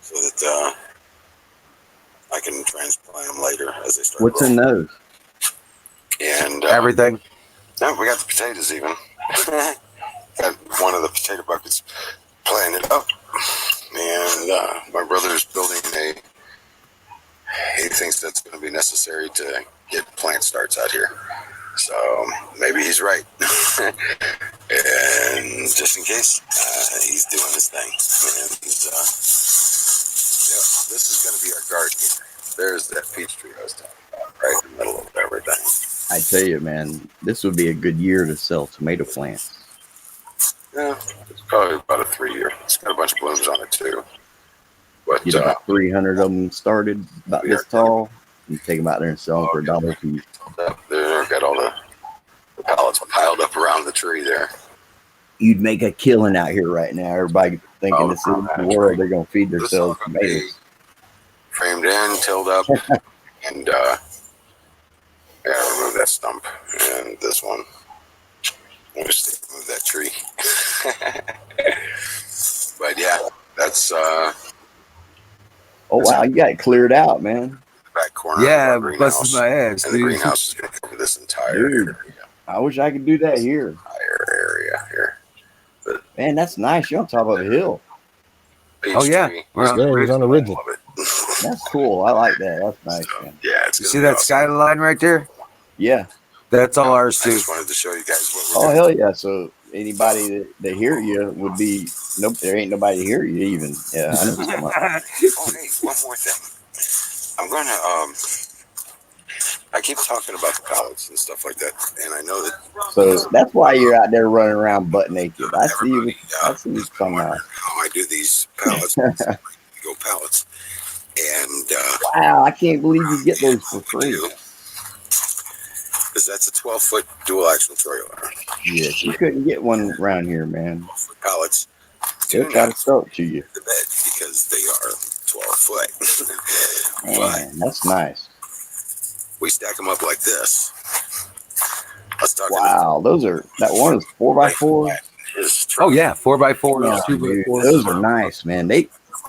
so that I can transplant them later as they start What's growing. in those? And Everything. no, we got the potatoes even. Got one of the potato buckets planted up. And my brother's building he thinks that's going to be necessary to get plant starts out here. So maybe he's right. And just in case, he's doing his thing. And he's, yep, this is going to be our garden here. There's that peach tree I was talking about, right in the middle of everything. I tell you, man, this would be a good year to sell tomato plants. Yeah, it's probably about a 3 year. It's got a bunch of blooms on it too. But Get about 300 of them started, about this tall. You take them out there and sell them for $1 a piece. there, got all the pallets piled up around the tree there. You'd make a killing out here right now. Everybody thinking this is the world. They're going to feed themselves tomatoes. Framed in, tilled up, and yeah, remove that stump and this one. We'll just remove that tree. But yeah, that's Oh wow, you got it cleared out, man. the back corner Yeah, of our busted greenhouse. my ass, And the dude. greenhouse is going to cover this entire Dude. I wish I could do that here. area here. Man, that's nice. You're on top of a hill. Peach Oh, yeah. tree. We're on Yeah, the he's ridge. on a ridge. Love it. That's cool. I like that. That's nice, So, man. yeah, it's You gonna see be that awesome. skyline right there? Yeah. That's all ours, I too. just wanted to show you guys what Oh we're doing. hell yeah! So anybody that hear you would be nope. There ain't nobody to hear you even. Yeah, I know what you're talking about. Oh, hey, one more thing. I'm gonna I keep talking about the pallets and stuff like that, and I know that So that's why you're out there running around butt naked. I see you. everybody I see you has been talking wondering about. how I do these pallets. Go pallets, and Wow, I can't believe you get those for what we free. do is that's a 12-foot dual axle trailer. Yes, you couldn't get one around here, man. 12-foot pallets They'll do try not to sell it to you. fit the bed because they are 12 foot. But Man, that's nice. we stack them up like this. I was talking Wow, those are that one is 4x4. his truck. Oh, yeah. 4x4, Yeah, 2x4. those are nice, man.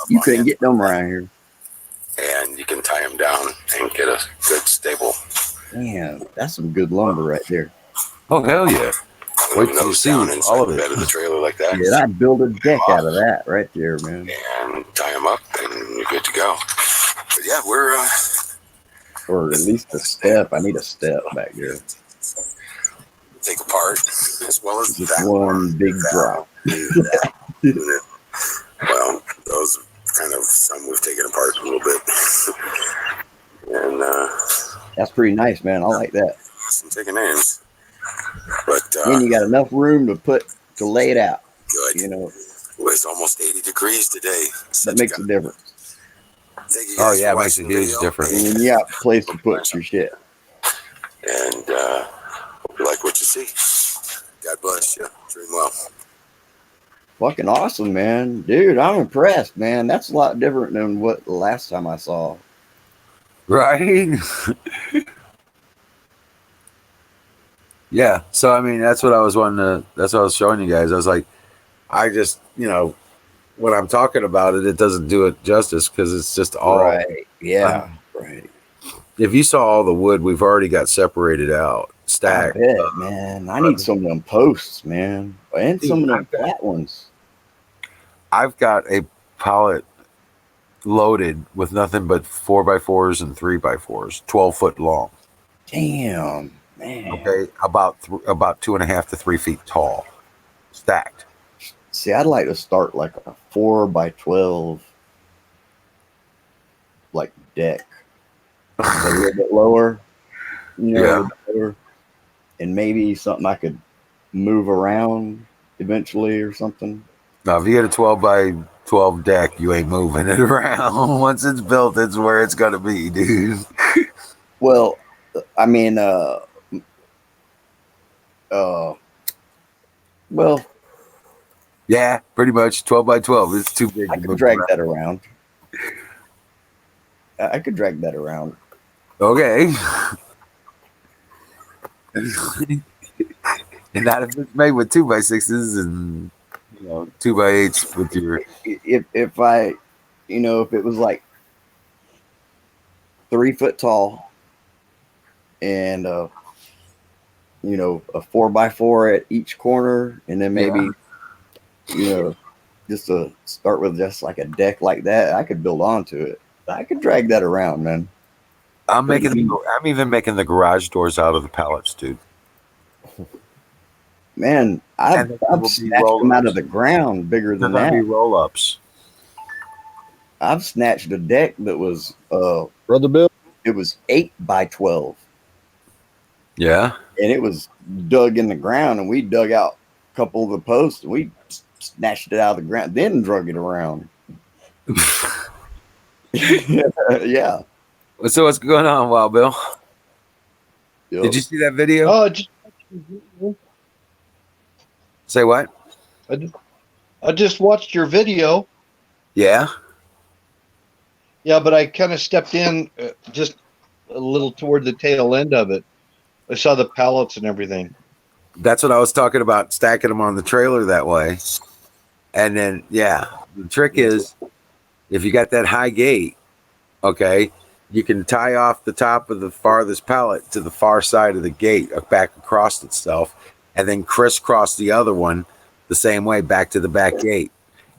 You couldn't get them around here. And you can tie them down and get a good stable Damn, that's some good lumber right there. Oh, hell yeah. Wait till you nose see down all inside of the it. bed of the trailer like that. Yeah, I'd build a deck out of that right there, man. And tie them up, and you're good to go. But yeah, we're Or at least a step. I need a step back there. take apart as well as Just that one big drop. that unit. Well, those kind of some we've taken apart a little bit, and That's pretty nice, man. I like that. some taking names. But And you got enough room to lay it out. good. You know, It was almost 80 degrees today. that makes a difference. Thank you Oh, guys yeah, for it makes a watching the huge video. difference. And then you got a place to put your shit. And hope you like what you see. God bless you. Dream well. Fucking awesome, man. Dude, I'm impressed, man. That's a lot different than what the last time I saw. Right? Yeah. So, I mean, that's what I was that's what I was showing you guys. I was like, I just, when I'm talking about it, it doesn't do it justice because it's just all. Right. Yeah. Right. If you saw all the wood, we've already got separated out, I stacked. bet, man. I need some of them posts, man. And some of them I've got- flat ones. I've got a pallet loaded with nothing but 4x4s and 3x4s, 12 foot long. Damn, man. Okay, about 2.5 to 3 feet tall, stacked. See, I'd like to start like a 4x12 like deck. A little bit lower, a little bit lower, and maybe something I could move around eventually or something. Now, if you get a 12x12 deck, you ain't moving it around. Once it's built, it's where it's gonna be, dude. Well, I mean, well, Yeah, pretty much 12x12. It's too big I to could move drag around. that around. I could drag that around. Okay. And not if it's made with 2x6s and 2x8s with your. If I, if it was like 3 foot tall and a 4x4 at each corner, and then maybe just to start with just like a deck like that, I could build onto it. I could drag that around, man. I'm even making the garage doors out of the pallets, dude. Man, And I've they will be snatched them out of roll-ups. the ground bigger They're than gonna be that. roll-ups. I've snatched a deck that was Brother Bill. it was 8x12, Yeah. and it was dug in the ground, and we dug out a couple of the posts, and we snatched it out of the ground, then drug it around. Yeah. So what's going on, Wild Bill? Yep. Did you see that video? Oh, Say what? I just watched your video. Yeah. Yeah, but I kind of stepped in just a little toward the tail end of it. I saw the pallets and everything. That's what I was talking about, stacking them on the trailer that way. And then, yeah, the trick is if you got that high gate, okay, you can tie off the top of the farthest pallet to the far side of the gate, back across itself, and then crisscross the other one the same way back to the back gate.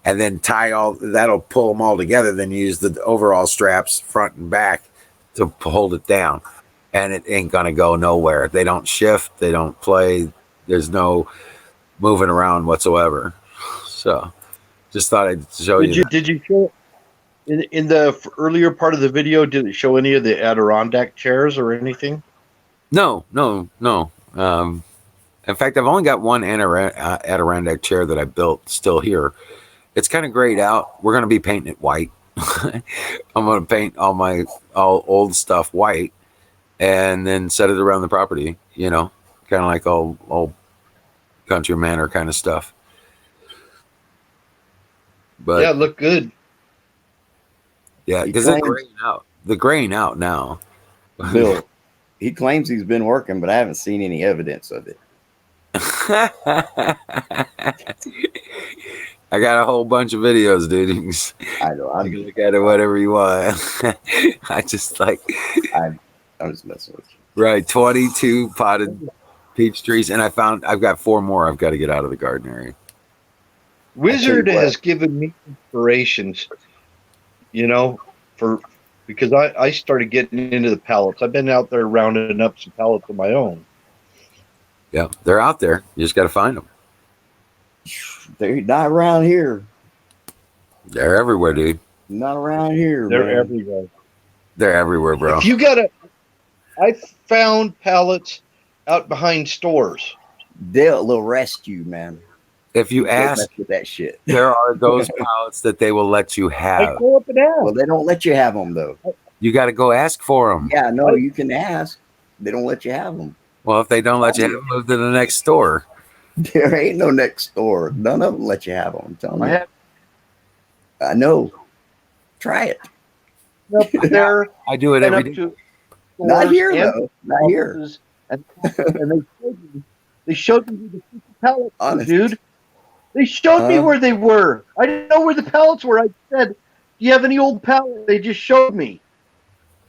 And then tie all that'll pull them all together. Then use the overall straps front and back to hold it down. And it ain't going to go nowhere. They don't shift, they don't play, there's no moving around whatsoever. So just thought I'd show Did you. you show in the earlier part of the video? Did it show any of the Adirondack chairs or anything? No. In fact, I've only got one Adirondack chair that I built still here. It's kind of grayed out. We're going to be painting it white. I'm going to paint all old stuff white and then set it around the property, kind of like all country manor kind of stuff. But Yeah, it looked good. Yeah, because it's graying out. The graying out now. Bill, he claims he's been working, but I haven't seen any evidence of it. I got a whole bunch of videos, dude. I know. You can look at it whatever you want. I just like. I'm just messing with you. Right, 22 potted peach trees, and I've got 4 more. I've got to get out of the garden area. Wizard has given me inspirations, because I started getting into the pallets. I've been out there rounding up some pallets of my own. Yeah, they're out there. You just got to find them. They're not around here. They're everywhere, dude. Not around here. They're man. everywhere. They're everywhere, bro. If you I found pallets out behind stores. They'll arrest you, man. If you ask with that shit, there are those pallets that they will let you have. I go up and ask. Well, they don't let you have them though. You got to go ask for them. Yeah, no, you can ask. They don't let you have them. Well, if they don't let you have them, move to the next store. There ain't no next store. None of them let you have them. I'm telling you. I know. Try it. Up there, I do it every day. Not here, though. Not here. And they showed me the pallets, Honest. dude. They showed me where they were. I didn't know where the pallets were. I said, "Do you have any old pallets?" They just showed me.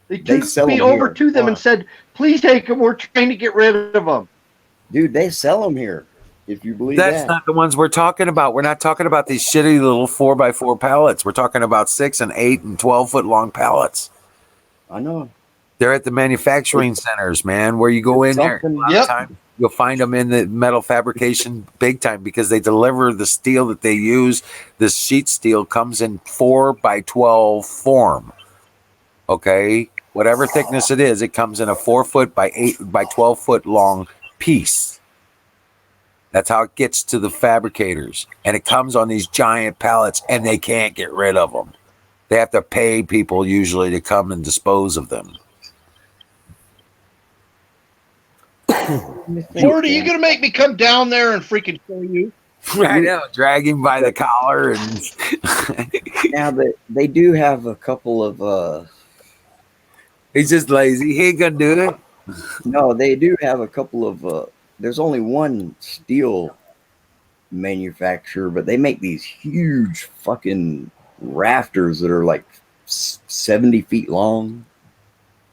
They took me over to them and said, "Please take them. We're trying to get rid of them." Dude, they sell them here. If you believe That's not the ones we're talking about. We're not talking about these shitty little 4x4 pallets. We're talking about 6 and 8 and 12-foot long pallets. I know. They're at the manufacturing centers, man, where you go in there. A lot of times you'll find them in the metal fabrication big time because they deliver the steel that they use. This sheet steel comes in 4x12 form. Okay? Whatever thickness it is, it comes in a 4-foot by 8 by 12-foot long piece. That's how it gets to the fabricators. And it comes on these giant pallets, and they can't get rid of them. They have to pay people usually to come and dispose of them. Jordy, you gonna make me come down there and freaking show you? I know, drag him by the collar and. Now they do have a couple of. He's just lazy. He ain't gonna do it. No, they do have a couple of. There's only one steel manufacturer, but they make these huge fucking rafters that are like 70 feet long,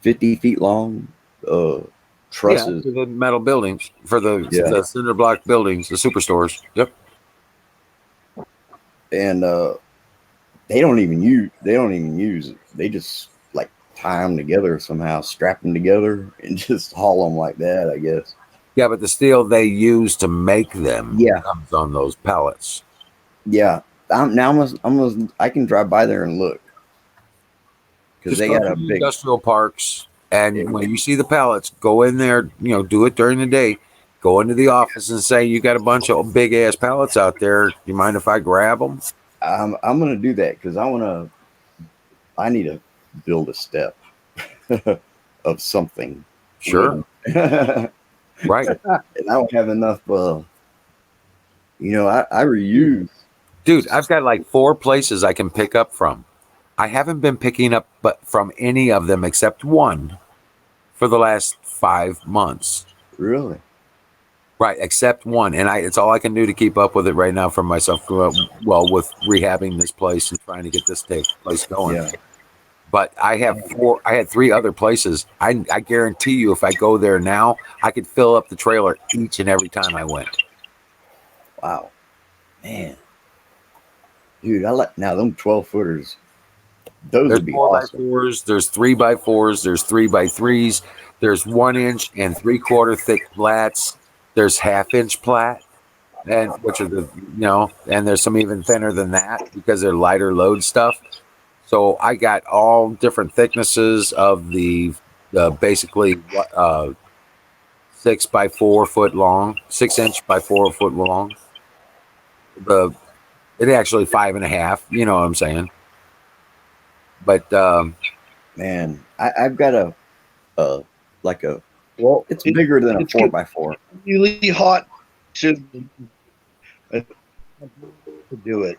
50 feet long. Trusses. Yeah, for the metal buildings, for the cinder block buildings, the superstores. Yep. And they don't even use it. They just like tie them together somehow, strap them together, and just haul them like that, I guess. Yeah, but the steel they use to make them comes on those pallets. Yeah, I can drive by there and look because they got a big industrial parks. And when you see the pallets, go in there, do it during the day. Go into the office and say, you got a bunch of big ass pallets out there. You mind if I grab them? I'm going to do that because I need to build a step of something. Sure. Right. And I don't have enough, I reuse. Dude, I've got like 4 places I can pick up from. I haven't been picking up from any of them except one for the last 5 months. Really? Right, except one, and it's all I can do to keep up with it right now for myself. Well, with rehabbing this place and trying to get this place going. Yeah. But I have four. I had three other places. I guarantee you, if I go there now, I could fill up the trailer each and every time I went. Wow, man, dude, I like now them 12-footers. Those There's would be 4x4s. awesome. There's 3x4s. There's 3x3s. There's 1 inch and 3/4 thick plats. There's 1/2 inch plat, and which are and there's some even thinner than that because they're lighter load stuff. So I got all different thicknesses of the basically 6 by 4 foot long, 6 inch by 4 foot long. It actually 5.5. You know what I'm saying? But Man, I've got a like a. Well, it's bigger than a 4x4. Really hot to do it.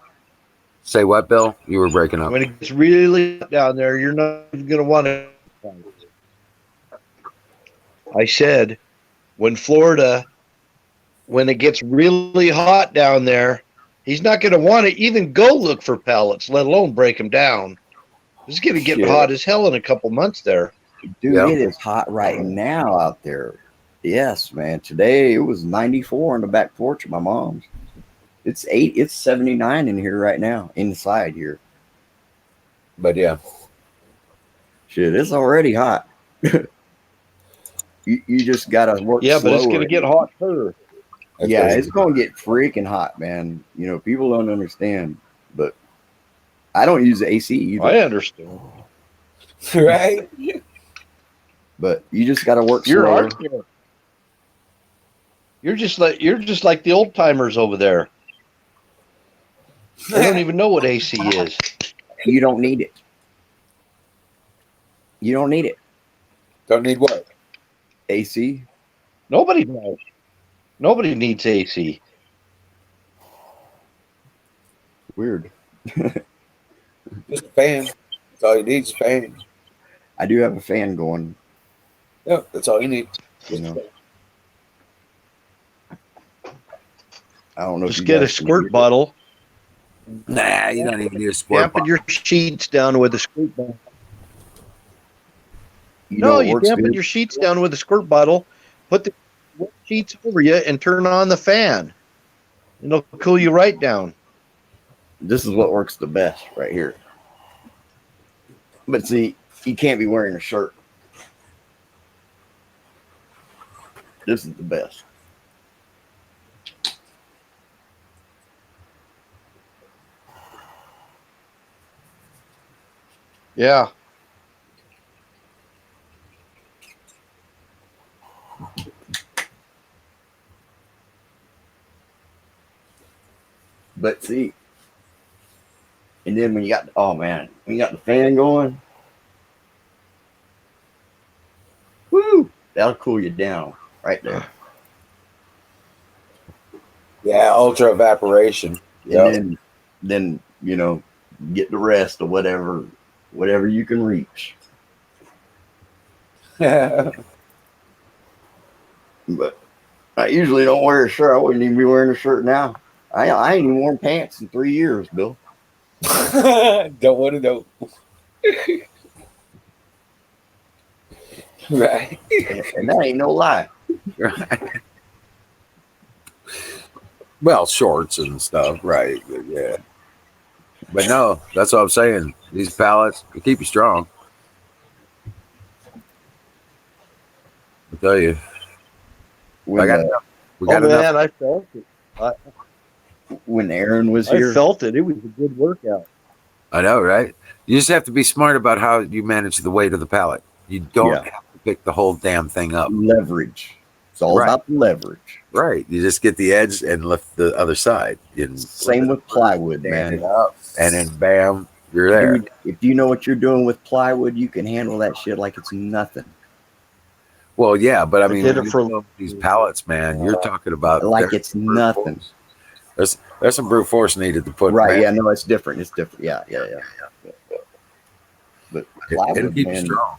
Say what, Bill? You were breaking up. When it gets really hot down there, you're not even going to want to. I said, when it gets really hot down there, he's not going to want to even go look for pellets, let alone break them down. It's going to get hot as hell in a couple months there. Dude, It is hot right now out there. Yes, man. Today it was 94 on the back porch of my mom's. It's 79 in here right now, inside here. But yeah. Shit, it's already hot. you just gotta work. Yeah, but it's gonna get hot further. Yeah, it's gonna get freaking hot, man. People don't understand, but I don't use the AC either. I understand. Right? But you just gotta work You're slower. hardcore. You're just like the old timers over there. They don't even know what AC is. You don't need it. You don't need it. Don't need what? AC. Nobody knows. Nobody needs AC. Weird. Just a fan. That's all you need is a fan. I do have a fan going. Yeah, that's all you need. I don't know. Just get a squirt bottle. Nah, you don't even need a squirt Dampen bottle. your sheets down with a squirt bottle. You dampen your sheets down with a squirt bottle. Put the sheets over you and turn on the fan. It'll cool you right down. This is what works the best right here. But see, you can't be wearing a shirt. This is the best. Yeah. But see, and then when you got when you got the fan going, woo, that'll cool you down right there. Yeah, ultra evaporation. And then get the rest or whatever you can reach. But I usually don't wear a shirt. I wouldn't even be wearing a shirt now. I ain't even worn pants in 3 years, Bill. Don't want to know. Right. And that ain't no lie. Right. Well, shorts and stuff, right? But yeah. But no, that's what I'm saying. These pallets, they keep you strong. I tell you. When, I got enough. We got enough. Man, I felt it. When Aaron was here. I felt it. It was a good workout. I know, right? You just have to be smart about how you manage the weight of the pallet. You don't have to pick the whole damn thing up. Leverage. It's all about the leverage. Right. You just get the edge and lift the other side. Same with plywood, man. It up, and then bam, you're there. Dude, if you know what you're doing with plywood, you can handle that shit like it's nothing. Well, yeah, but I mean, did it for these pallets, man, you're talking about like it's nothing. There's some brute force needed to put. Right? Yeah, no, it's different. It's different. Yeah. But plywood, keep man, you strong.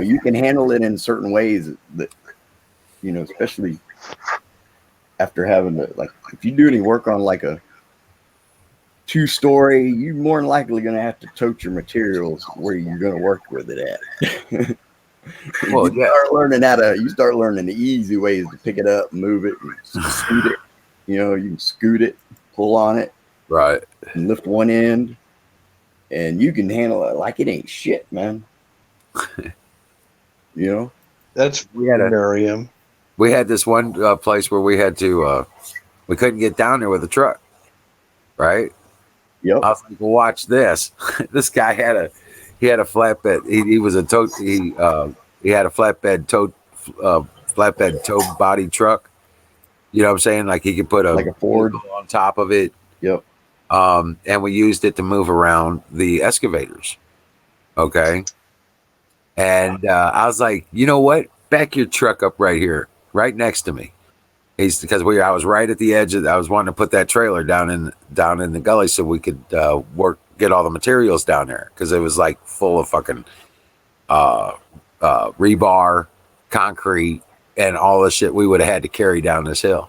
You can handle it in certain ways that especially after having to, like, if you do any work on like a 2-story, you're more than likely going to have to tote your materials where you're going to work with it at. Well, you start learning the easy ways to pick it up, move it, and scoot it. You know, you can scoot it, pull on it, right, and lift one end, and you can handle it like it ain't shit, man. You know, That's we had Miriam. We had this one place where we had to we couldn't get down there with a truck, right? Yep. I was like, well, watch this. This guy had a flatbed. He was a tote. He had a flatbed tow body truck. You know what I'm saying? Like he could put like a Ford on top of it. Yep. And we used it to move around the excavators. Okay. And I was like, you know what? Back your truck up right here, right next to me. Because I was right at the edge I was wanting to put that trailer down in the gully so we could get all the materials down there because it was like full of fucking rebar, concrete, and all the shit we would have had to carry down this hill.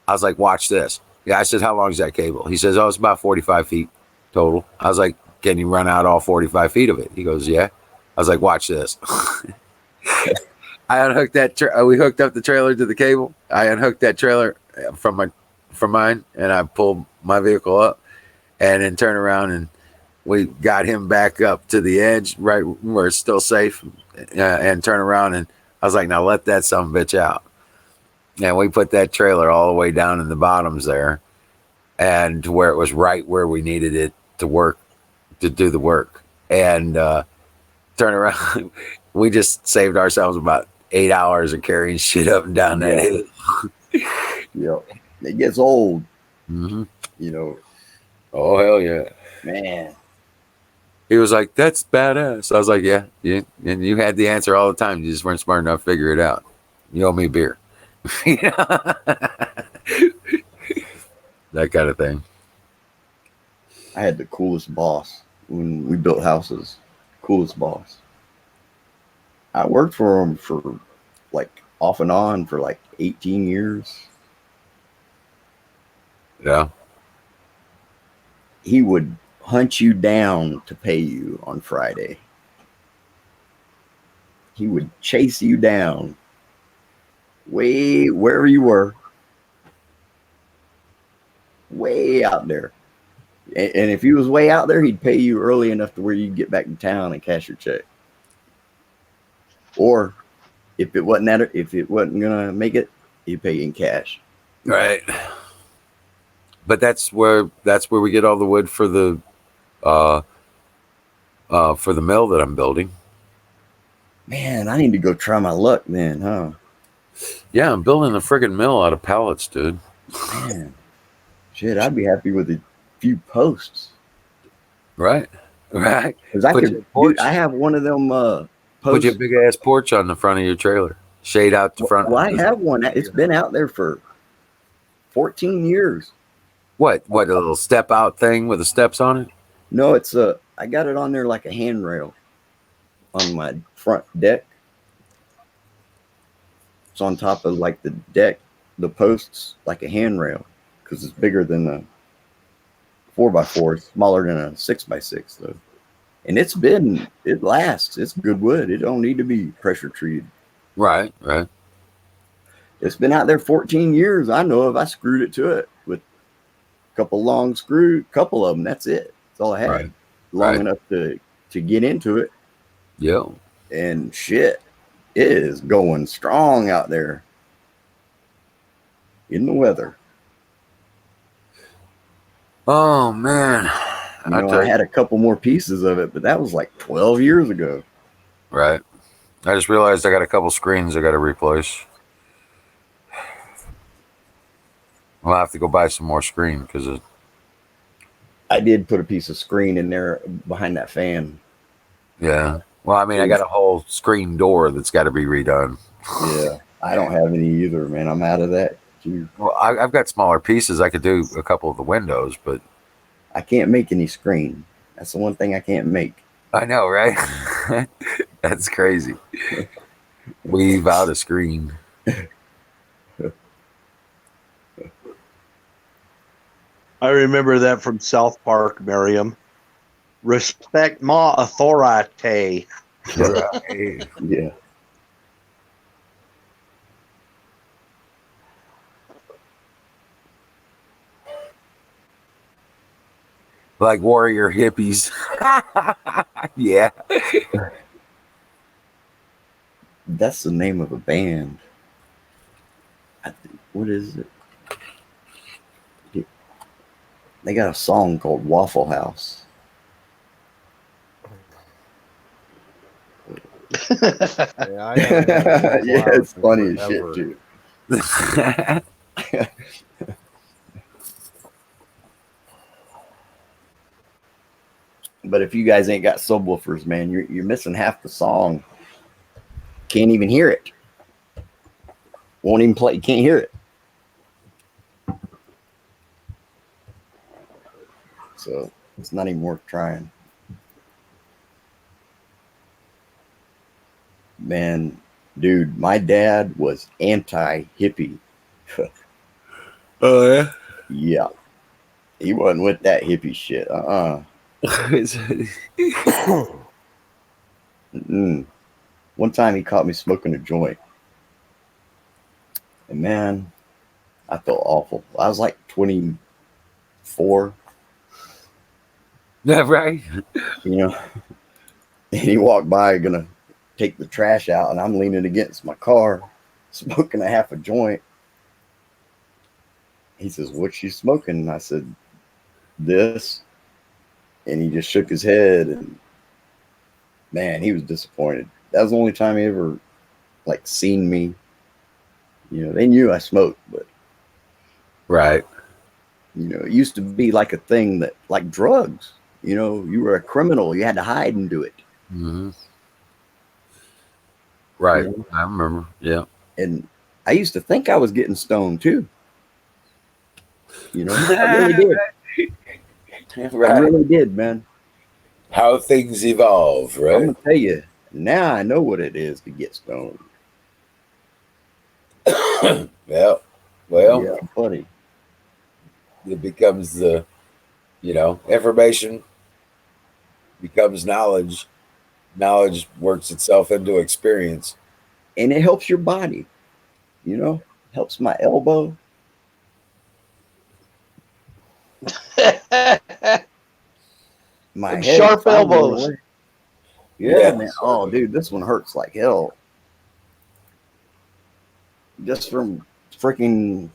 I was like, watch this. Yeah, I said, how long is that cable? He says, oh, it's about 45 feet total. I was like, can you run out all 45 feet of it? He goes, yeah. I was like, watch this. I unhooked we hooked up the trailer to the cable. I unhooked that trailer from mine, and I pulled my vehicle up, and then turned around and we got him back up to the edge, right where it's still safe, and turn around, and I was like, now let that son of a bitch out. And we put that trailer all the way down in the bottoms there, and to where it was right where we needed it to do the work, and turn around. We just saved ourselves about 8 hours of carrying shit up and down that hill. Yep. It gets old. Mm-hmm. You know. Oh, hell yeah. Man. He was like, that's badass. I was like, yeah. And you had the answer all the time. You just weren't smart enough to figure it out. You owe me a beer. That kind of thing. I had the coolest boss when we built houses. Coolest boss. I worked for him for like off and on for like 18 years. Yeah. He would hunt you down to pay you on Friday. He would chase you down way wherever you were, way out there. And if he was way out there, he'd pay you early enough to where you get back to town and cash your check. Or if it wasn't gonna make it, he'd pay you in cash. Right. But that's where we get all the wood for the mill that I'm building. Man, I need to go try my luck then, huh? Yeah, I'm building a friggin' mill out of pallets, dude. Man, shit, I'd be happy with a few posts. Right. Because I have one of them posts. Put your big ass porch on the front of your trailer. Shade out the front. Well, I have one. It's been out there for 14 years. What a little step out thing with the steps on it? No, I got it on there like a handrail on my front deck. It's on top of like the deck, the posts, like a handrail, because it's bigger than a 4x4, smaller than a 6x6 though. And it lasts. It's good wood. It don't need to be pressure treated. Right. It's been out there 14 years. I know if I screwed it to it with a couple long screws, couple of them, that's it. That's all I had. Right. Long enough to get into it. Yeah. And shit, it is going strong out there in the weather. Oh man. I had a couple more pieces of it, but that was like 12 years ago. Right. I just realized I got a couple screens I got to replace. I'll have to go buy some more screen because I did put a piece of screen in there behind that fan. Yeah. Well, I mean, I got a whole screen door that's got to be redone. Yeah. I don't have any either, man. I'm out of that too. Well, I've got smaller pieces. I could do a couple of the windows, but I can't make any screen. That's the one thing I can't make. I know, right? That's crazy. Weave out a screen. I remember that from South Park, Miriam. Respect my authority. Right. Yeah. Like warrior hippies. Yeah. That's the name of a band. I think, what is it? They got a song called Waffle House. Yeah, I haven't had a Waffle Yeah, House it's in funny as forever. shit, too. But if you guys ain't got subwoofers, man, you're missing half the song. Can't even hear it. Won't even play. Can't hear it. So it's not even worth trying. Man, dude, my dad was anti-hippie. Oh yeah. Yeah, he wasn't with that hippie shit. Mm-mm. One time he caught me smoking a joint, and man, I felt awful. I was like 24, Yeah, right. you know, and he walked by gonna take the trash out, and I'm leaning against my car, smoking a half a joint. He says, "What you smoking?" And I said, "This." And he just shook his head, and man, he was disappointed. That was the only time he ever like seen me. You know, they knew I smoked, but Right. you know, it used to be like a thing that like drugs. You know, you were a criminal, you had to hide and do it. Mm-hmm. Right. You know? I remember. Yeah. And I used to think I was getting stoned too. You know, I really did. I Right. really did, man. How things evolve, I'm right? gonna tell you, now I know what it is to get stoned. Yeah. Well, Yeah, buddy. it becomes information becomes knowledge. Knowledge works itself into experience. And it helps your body, you know, helps my elbow. My Them head sharp finally went elbows. away. Yeah, man. Yes. Oh, dude, this one hurts like hell. Just from freaking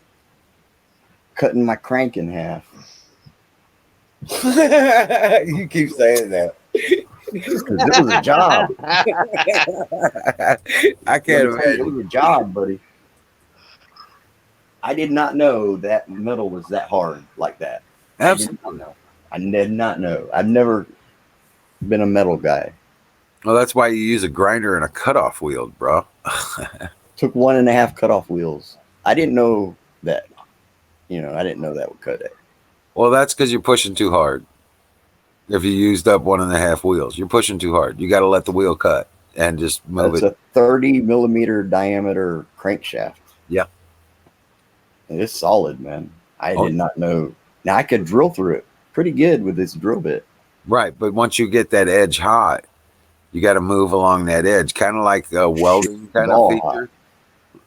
cutting my crank in half. You keep saying that. Because it was a job. I can't It imagine. was a job, buddy. I did not know that metal was that hard like that. I did not Absolutely. know. I did not know. I've never been a metal guy. Well, that's why you use a grinder and a cutoff wheel, bro. Took 1.5 cutoff wheels. I didn't know that. You know, I didn't know that would cut it. Well, that's because you're pushing too hard. If you used up 1.5 wheels, you're pushing too hard. You got to let the wheel cut and just move It's it. a 30 millimeter diameter crankshaft. Yeah. And it's solid, man. I Oh. did not know. Now I could drill through it pretty good with this drill bit. Right, but once you get that edge hot, you got to move along that edge, kind of like a welding kind of Ball hot. feature.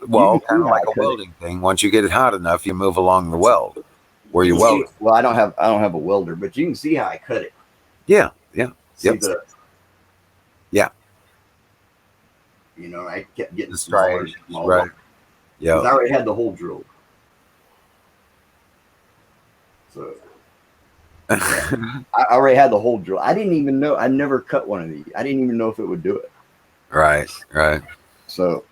You Well, can kind see of how like I a cut it. welding thing. Once you get it hot enough, you move along the weld where you You can weld. see- well, I don't have a welder, but you can see how I cut it. Yeah, yeah, See yep. Yeah. You know, I kept getting The smaller and striations, smaller. right. Because I Yeah. already had the hole drilled. So I already had the hole drill. I didn't even know. I never cut one of these. I didn't even know if it would do it. Right, right. So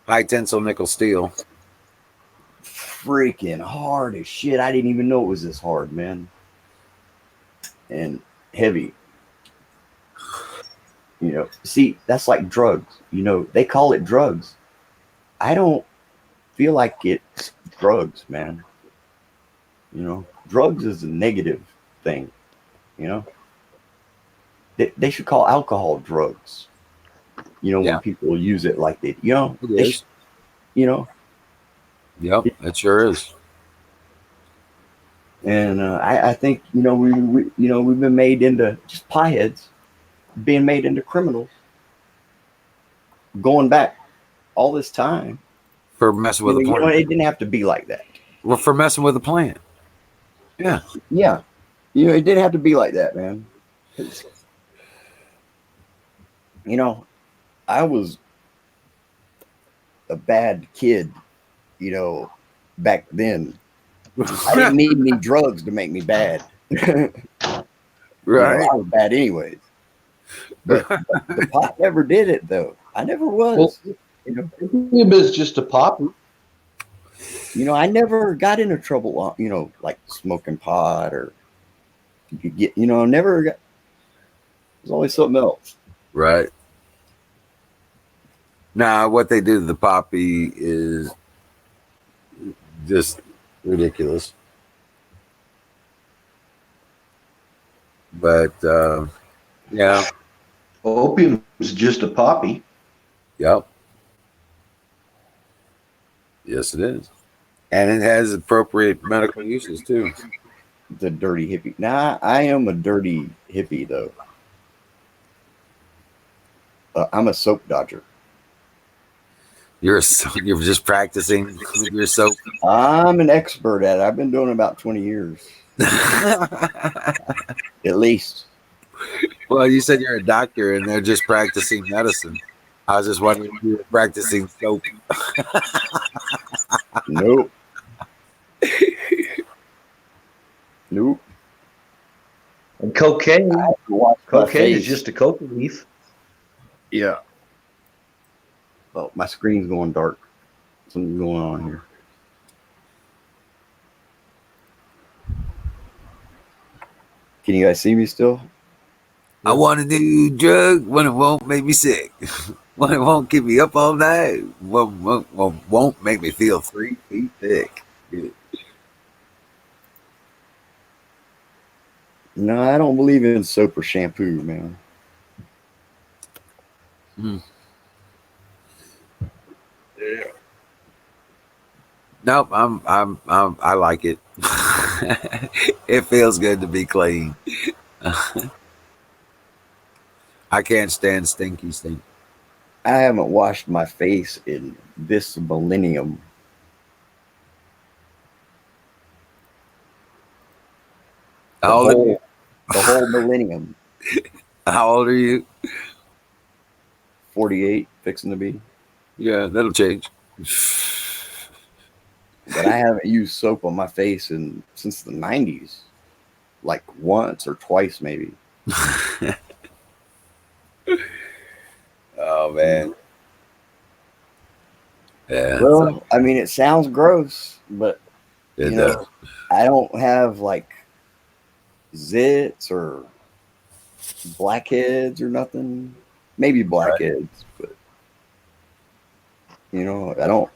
High tensile nickel steel. freaking hard as shit. I didn't even know it was this hard, man. And heavy. You know, see, that's like drugs. You know, they call it drugs. I don't feel like it's drugs, man. You know, drugs is a negative thing. You know, they should call alcohol drugs. You know, Yeah. when people use it like they, you know, It they is. you know, Yep, it sure is. And I think we've been made into just pieheads, being made into criminals, going back all this time. For messing with a plant. It didn't have to be like that. Well, for messing with a plant. Yeah. Yeah. It didn't have to be like that, man. I was a bad kid, back then. I didn't need any drugs to make me bad. Right. I was bad anyways. But the pot never did it, though. I never was. It was just a pop. I never got into trouble, like smoking pot or never got. There's always something else. Right. Now, what they do to the poppy is just ridiculous. But, yeah. Opium is just a poppy. Yep. Yes, it is. And it has appropriate medical uses, too. The dirty hippie. Nah, I am a dirty hippie, though. I'm a soap dodger. You're just practicing with your soap. I'm an expert at it. I've been doing it about 20 years. At least. Well, you said you're a doctor and they're just practicing medicine. I was just wondering if you were practicing soap. Nope. Nope. And cocaine is just a coca leaf. Yeah. Oh, my screen's going dark. Something's going on here. Can you guys see me still? I want a new drug when it won't make me sick. When it won't keep me up all night. Won't make me feel 3 feet thick. No, I don't believe in soap or shampoo, man. Yeah. Nope, I like it. It feels good to be clean. I can't stand stinky stink. I haven't washed my face in this millennium. The whole millennium. How old are you? 48, fixing to be. Yeah, that'll change. But I haven't used soap on my face since the 90s. Like once or twice, maybe. Oh, man. Yeah. Well, I mean, it sounds gross, but It does. I don't have like zits or blackheads or nothing. Maybe blackheads, but I don't.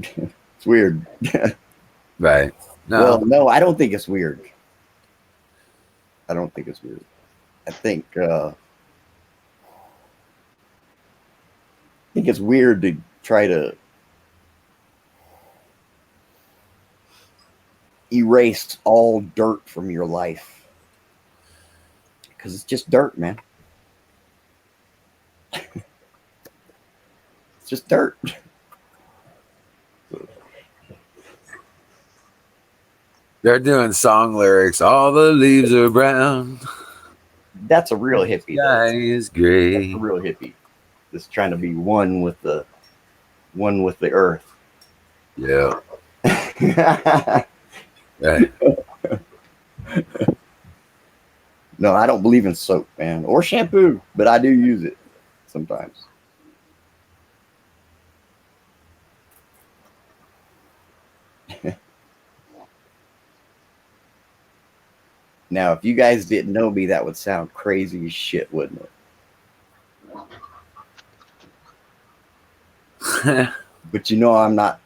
It's weird. Right. No. Well, no, I don't think it's weird. I don't think it's weird. I think it's weird to try to erase all dirt from your life, because it's just dirt, man. It's just dirt. They're doing song lyrics. All the leaves are brown. That's a real hippie. The sky is gray. That's a real hippie. Just trying to be one with the earth. Yeah. Right. No, I don't believe in soap, man, or shampoo, but I do use it sometimes. Now, if you guys didn't know me, that would sound crazy as shit, wouldn't it? But I'm not,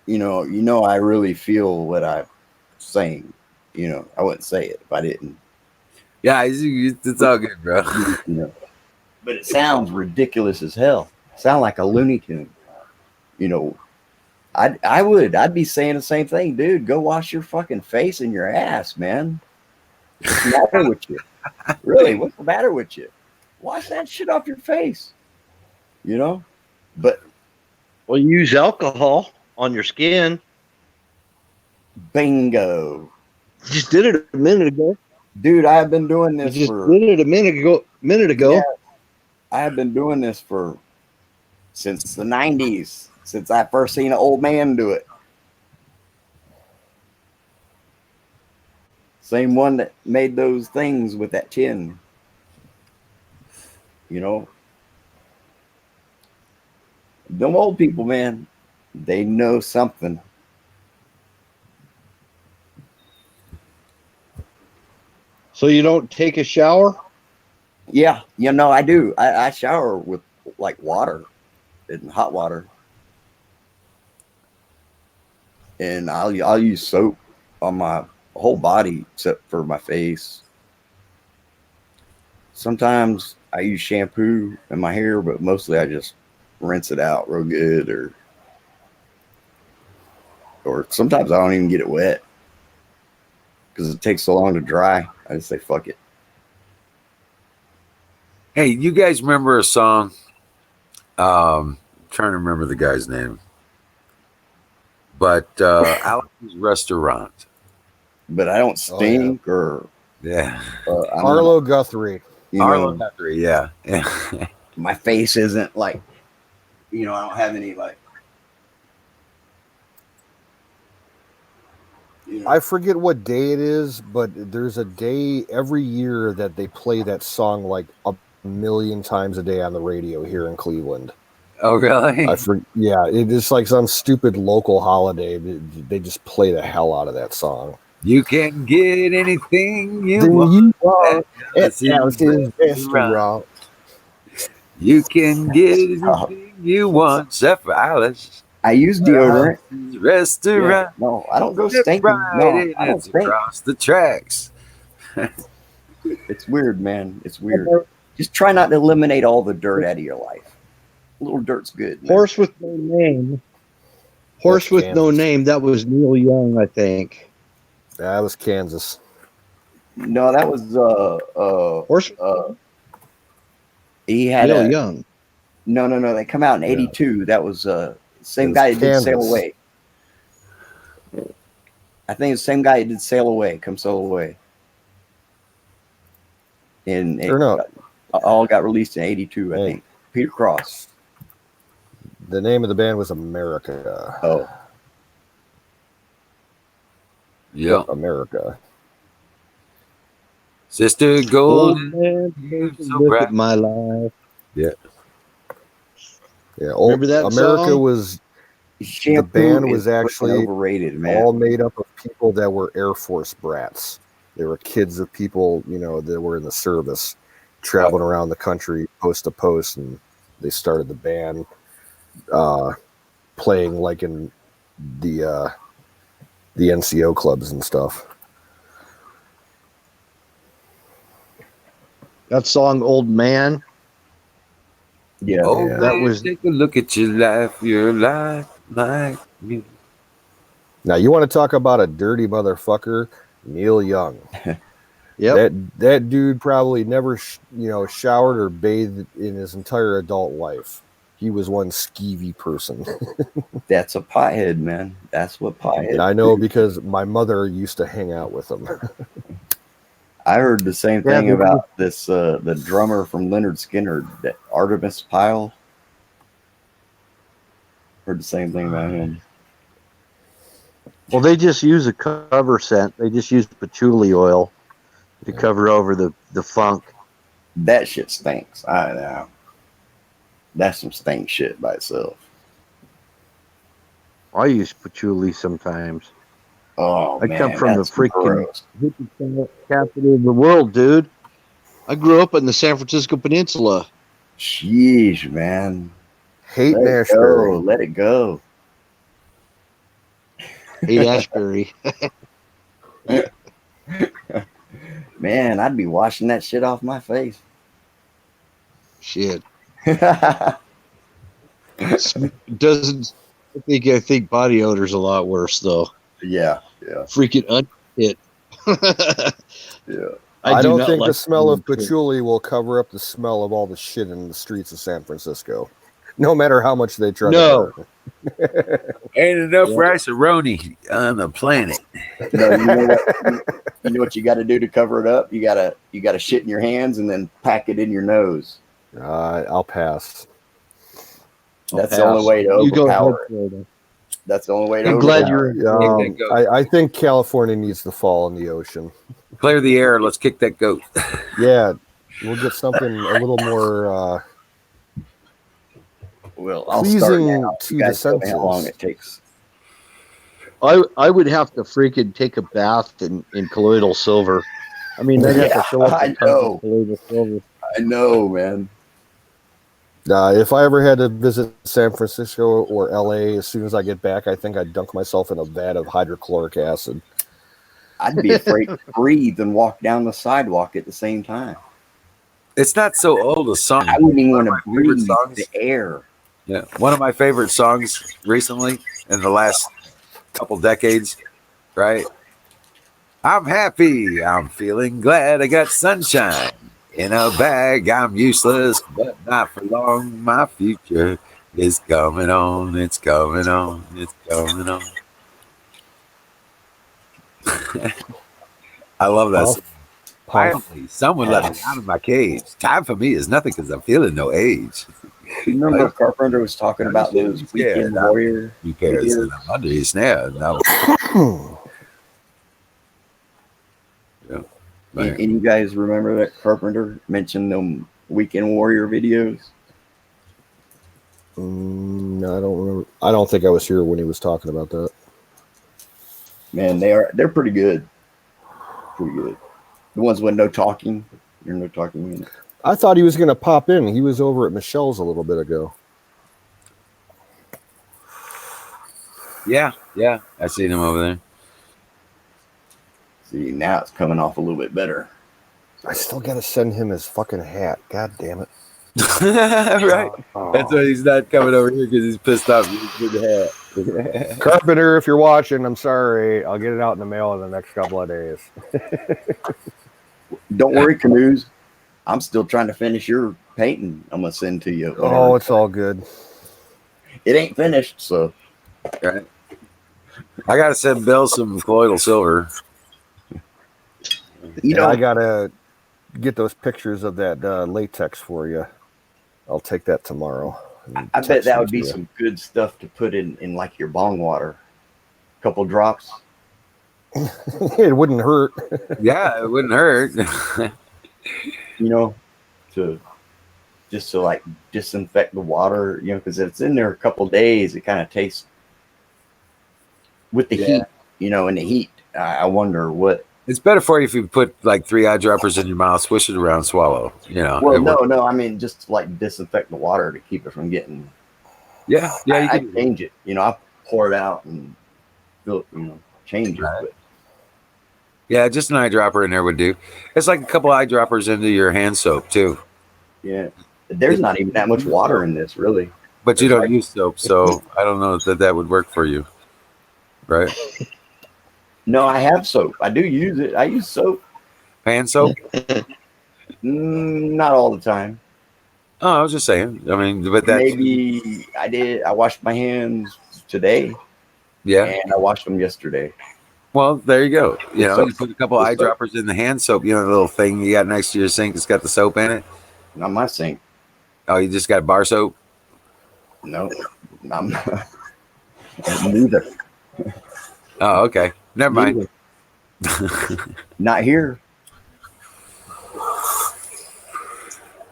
I really feel what I'm saying. I wouldn't say it if I didn't. Yeah, it's all good, bro. But it sounds ridiculous as hell. Sound like a Looney Tune. I'd be saying the same thing, dude. Go wash your fucking face and your ass, man. What's the matter with you? Really, what's the matter with you? Wash that shit off your face. You know? But Well, use alcohol on your skin. bingo. You just did it a minute ago. Dude, I have been doing You this just for did it a minute ago. Yeah, I have been doing this since the 90s, since I first seen an old man do it. Same one that made those things with that tin. You know? Them old people, man, they know something. So you don't take a shower? Yeah, you know, I do. I shower with like water and hot water. And I'll use soap on my whole body except for my face. Sometimes I use shampoo in my hair, but mostly I just rinse it out real good, or sometimes I don't even get it wet because it takes so long to dry. I just say fuck it. Hey, you guys remember a song? Trying to remember the guy's name, but Alex's Restaurant. But I don't stink or Yeah, Arlo Guthrie. Arlo Guthrie. Yeah, yeah. My face isn't like, I don't have any like. I forget what day it is, but there's a day every year that they play that song like a million times a day on the radio here in Cleveland. Oh, really? Yeah, it's like some stupid local holiday. They just play the hell out of that song. You can get anything you want at Alex's Restaurant. You can get anything you want except for Alice. I use deodorant. Restaurant. Yeah. No, I don't go stinking. No, I don't stink. Across the tracks. It's weird, man. It's weird. Just try not to eliminate all the dirt out of your life. A little dirt's good. Man. Horse with no name. Horse with no name. That was Neil Young, I think. That was Kansas. No, that was Horse. He had Neil Young. No. They come out in '82. That was same guy that did Sail Away. I think it's the same guy that did Sail Away. Come Sail Away. And all got released in '82. I think Peter Cross. The name of the band was America. Oh. Yeah. America. Sister Golden. Look at my life. Yeah. Yeah. Remember that America song? was Shampoo. The band was actually overrated, man. all made up of people that were Air Force brats. They were kids of people, that were in the service, traveling around the country post to post, and they started the band playing like in the NCO clubs and stuff. That song, Old Man. Yeah. That was. Take a look at your life. Your life like me. Now you want to talk about a dirty motherfucker, Neil Young. Yep. That dude probably never showered or bathed in his entire adult life. He was one skeevy person. That's a pothead, man. That's what pothead. And I know because my mother used to hang out with him. I heard the same thing about this the drummer from Leonard Skinner, that Artemis Pyle. Heard the same thing about him. Well, they just use a cover scent. They just use patchouli oil to cover over the funk. That shit stinks. I know. That's some stink shit by itself. I use patchouli sometimes. Oh, I man, come from the that's freaking gross. hippie capital of the world, dude. I grew up in the San Francisco Peninsula. Sheesh, man. Hate Ashbury. Let it go. Hate Ashbury. Man, I'd be washing that shit off my face. Shit. Doesn't I think body odor's a lot worse though. Yeah. Freaking unhit. Yeah. I do don't not think the like smell of unhit. patchouli will cover up the smell of all the shit in the streets of San Francisco, no matter how much they try No. to Ain't enough Yeah. rice-a-roni on the planet. No, you know what? You know what you got to do to cover it up? You gotta shit in your hands and then pack it in your nose. I'll pass. That's the only way to You go ahead, overpower it. Florida. That's the only way to I'm glad overpower you're it. I think California needs to fall in the ocean. Clear the air. Let's kick that goat. Yeah, we'll get something a little more Well, I'll start pleasing now. to You the guys tell me how long senses. it takes. I would have to freaking take a bath in colloidal silver. I mean, they'd have to fill up I the tub know. with colloidal silver. I know, man. If I ever had to visit San Francisco or LA, as soon as I get back, I think I'd dunk myself in a vat of hydrochloric acid. I'd be afraid to breathe and walk down the sidewalk at the same time. It's not so old a song. I wouldn't even want to favorite breathe songs. the air. Yeah, one of my favorite songs recently in the last couple decades, right? I'm happy, I'm feeling glad, I got sunshine in a bag. I'm useless, but not for long. My future is coming on, it's coming on, it's coming on. I love that song. Finally, someone let me out of my cage. Time for me is nothing because I'm feeling no age. You remember Carpenter was talking about those weekend warrior because videos? I'm under his snare. No. Yeah. And you guys remember that Carpenter mentioned them weekend warrior videos? No, I don't remember. I don't think I was here when he was talking about that. Man, they're pretty good. Pretty good. The ones with no talking. There's no talking in it. I thought he was going to pop in. He was over at Michelle's a little bit ago. Yeah, I seen him over there. See, now it's coming off a little bit better. I still got to send him his fucking hat. God damn it. Right. That's why he's not coming over here because he's pissed off. With the hat. Carpenter, if you're watching, I'm sorry. I'll get it out in the mail in the next couple of days. Don't worry, Canoes. I'm still trying to finish your painting. I'm gonna send to you. Oh, it's all good. It ain't finished, so. Right. I gotta send Bill some colloidal silver. I gotta get those pictures of that latex for you. I'll take that tomorrow. I bet that would be some good stuff to put in like your bong water. A couple drops. It wouldn't hurt. Yeah, it wouldn't hurt. You know, to like disinfect the water, you know, because if it's in there a couple days, it kind of tastes with the heat, you know, and the heat. I wonder what. It's better for you if you put like 3 eyedroppers in your mouth, swish it around, swallow. You know. Well, no. I mean, just like disinfect the water to keep it from getting. Yeah. I change it. You know, I pour it out and change it. Right. But. Yeah, just an eyedropper in there would do. It's like a couple eyedroppers into your hand soap too. Yeah, there's not even that much water in this, really. But you don't use soap, so I don't know that would work for you, right? No, I have soap. I do use it. I use soap. Hand soap? Not all the time. Oh, I was just saying. I mean, but that maybe I did. I washed my hands today. Yeah, and I washed them yesterday. Well, there you go. You know, you put a couple eyedroppers in the hand soap. You know, the little thing you got next to your sink. It's got the soap in it. Not my sink. Oh, you just got bar soap? No, neither. Oh, okay. Never mind. Not here.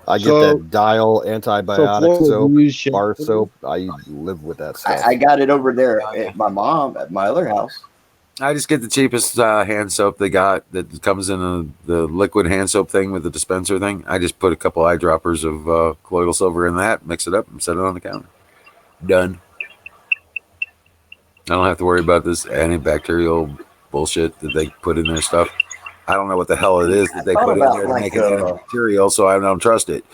I get that Dial antibiotic soap, bar soap. I live with that stuff. I got it over there at my other house. I just get the cheapest hand soap they got that comes in the liquid hand soap thing with the dispenser thing. I just put a couple eyedroppers of colloidal silver in that, mix it up, and set it on the counter. Done. I don't have to worry about this antibacterial bullshit that they put in their stuff. I don't know what the hell it is that they put in there to make it antibacterial, so I don't trust it.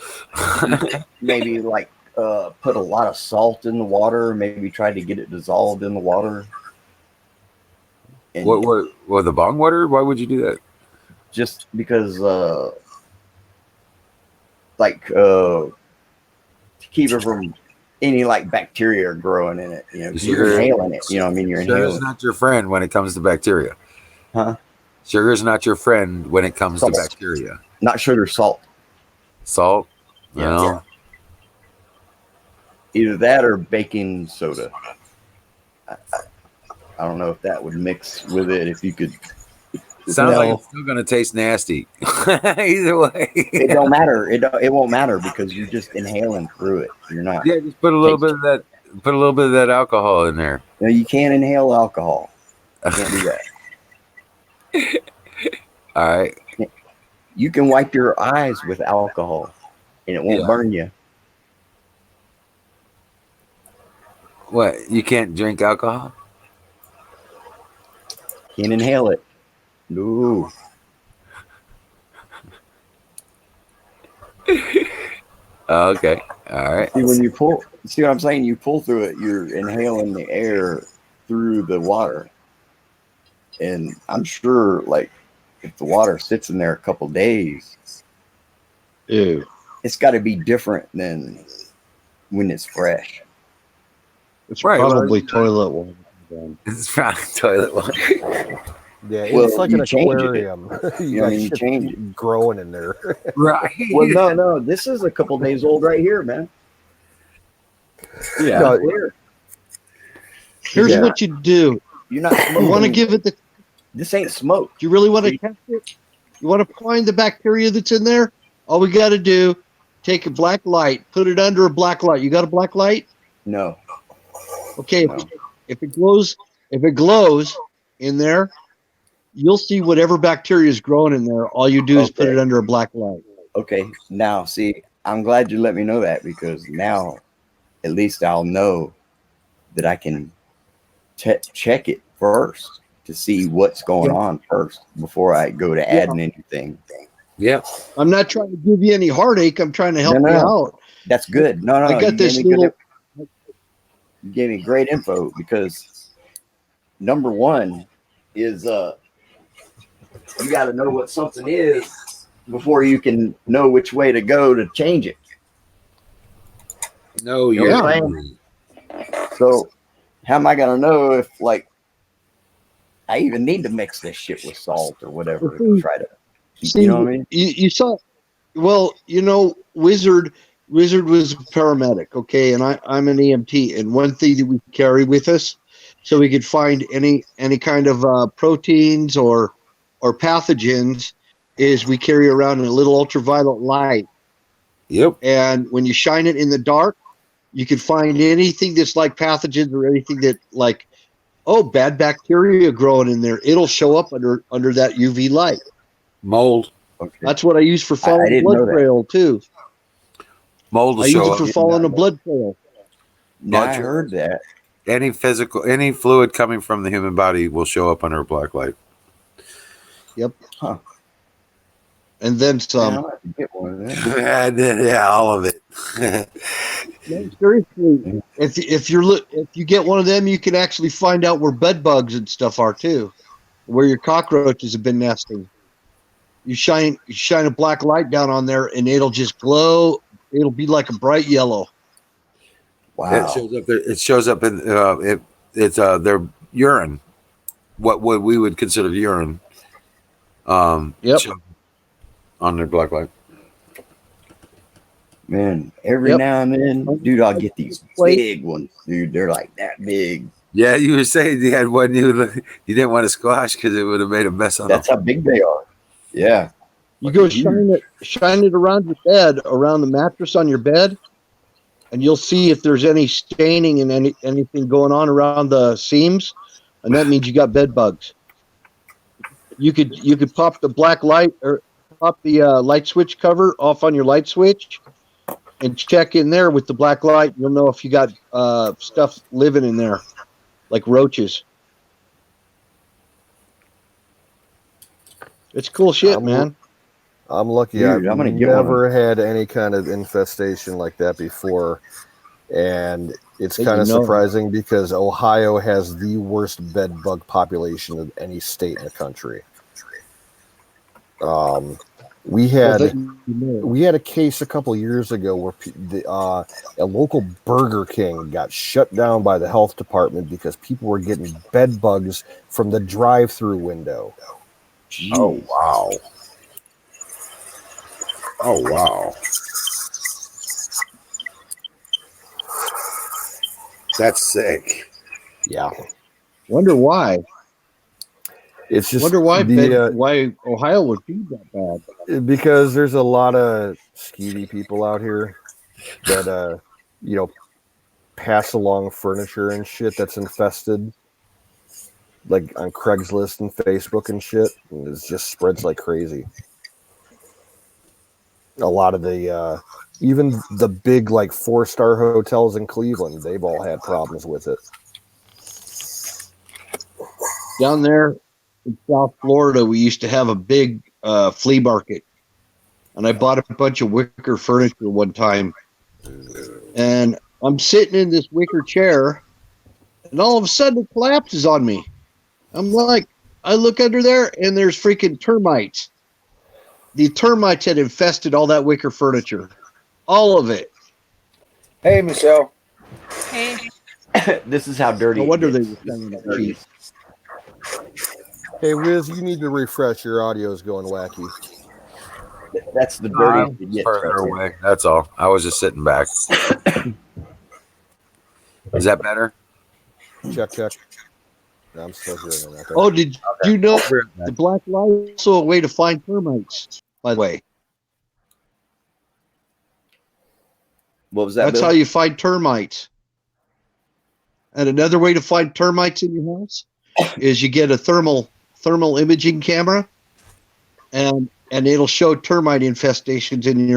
Maybe like put a lot of salt in the water, maybe try to get it dissolved in the water. And What the bong water? Why would you do that? just because, to keep it from any like bacteria growing in it, you know, 'cause you're inhaling it. You know, what I mean, you're Sugar's inhaling. not your friend when it comes to bacteria. Huh? Sugar's not your friend when it comes Salt. to bacteria. Not sugar, salt. Salt? Yeah. No. Either that or baking soda. I don't know if that would mix with it. If you could. Sounds like it's still gonna taste nasty. Either way. It don't matter. It won't matter because you're just inhaling through it. You're not. Yeah, just put a little bit of that. Put a little bit of that alcohol in there. No, you can't inhale alcohol. You can't do that. All right. You can wipe your eyes with alcohol, and it won't burn you. What? You can't drink alcohol? Can't inhale it. No. Okay. All right. See, when you pull, see what I'm saying? You pull through it, you're inhaling the air through the water. And I'm sure, like, if the water sits in there a couple days, Ew. It's got to be different than when it's fresh. It's probably toilet water. It's probably toilet water. Yeah, Well, it's like you an change it. aquarium. You know, you change it growing in there. Right. Well, no, this is a couple days old right here, man. Yeah. No, Clear. Here's what you do. You're not smoking. You want to give it the. This ain't smoke. Do you really want to test it? You want to find the bacteria that's in there? All we got to do, take a black light, put it under a black light. You got a black light? No. Okay. No. If it glows in there, you'll see whatever bacteria is growing in there. All you do is put it under a black light. Okay. Now, see, I'm glad you let me know that because now at least I'll know that I can check it first to see what's going on first before I go to adding anything. Yeah. I'm not trying to give you any heartache. I'm trying to help you out. That's good. No, I got this little. You gave me great info because number one is you got to know what something is before you can know which way to go to change it. No, You know what I'm saying? So how am I gonna know if like I even need to mix this shit with salt or whatever to try to See, you know what I mean? You saw, well, you know, Wizard was a paramedic, okay, and I'm an EMT, and one thing that we carry with us, so we could find any kind of proteins or pathogens, is we carry around a little ultraviolet light. Yep. And when you shine it in the dark, you can find anything that's like pathogens or anything that like, oh, bad bacteria growing in there. It'll show up under that UV light. Mold. Okay. That's what I use for following a blood trail too. Mold will I use show it for up. following a blood trail. Now I heard that. Any fluid coming from the human body will show up under a black light. Yep. Huh. And then some. Man, I might get one of them. Yeah, all of it. No, seriously, if you get one of them, you can actually find out where bed bugs and stuff are too, where your cockroaches have been nesting. You shine a black light down on there, and it'll just glow. It'll be like a bright yellow. Wow. It shows up in it's their urine. What we would consider urine. Yep. On their black light. Man, every now and then, dude, I'll get these big ones, dude. They're like that big. Yeah, you were saying you had one you didn't want to squash because it would have made a mess on That's them. how big they are. Yeah. You go shine it around your bed, around the mattress on your bed, and you'll see if there's any staining and anything going on around the seams, and that means you got bed bugs. You could pop the black light or pop the light switch cover off on your light switch and check in there with the black light. You'll know if you got stuff living in there, like roaches. It's cool shit, man. I'm lucky. Dude, I've I'm gonna get one of never had any kind of infestation like that before. And it's But kind you of know. surprising because Ohio has the worst bed bug population of any state in the country. We Well, had that, you know. we had a case a couple years ago where a local Burger King got shut down by the health department because people were getting bed bugs from the drive-through window. Jeez. Oh wow. Oh wow. That's sick. Yeah, Wonder why. it's just Wonder why the why Ohio would be that bad. because there's a lot of skeevy people out here that pass along furniture and shit that's infested, like on Craigslist and Facebook and shit. And it just spreads like crazy. A lot of the even the big like 4-star hotels in Cleveland, they've all had problems with it. Down there in South Florida, we used to have a big flea market, and I bought a bunch of wicker furniture one time. And I'm sitting in this wicker chair, and all of a sudden it collapses on me. I'm like, I look under there, and there's freaking termites. The termites had infested all that wicker furniture, all of it. Hey, Michelle. Hey, This is how dirty. No it wonder gets. they were selling it cheap. Hey Wiz, you need to refresh. Your audio is going wacky. That's the I'm dirtiest it gets. further Right there. away. That's all. I was just sitting back. Is that better? Check. No, I'm still hearing it. Oh, did you know I'll be right back. the black light is also a way to find termites, by the way? What was that? That's Bill? how you find termites. And another way to find termites in your house is you get a thermal imaging camera, and it'll show termite infestations in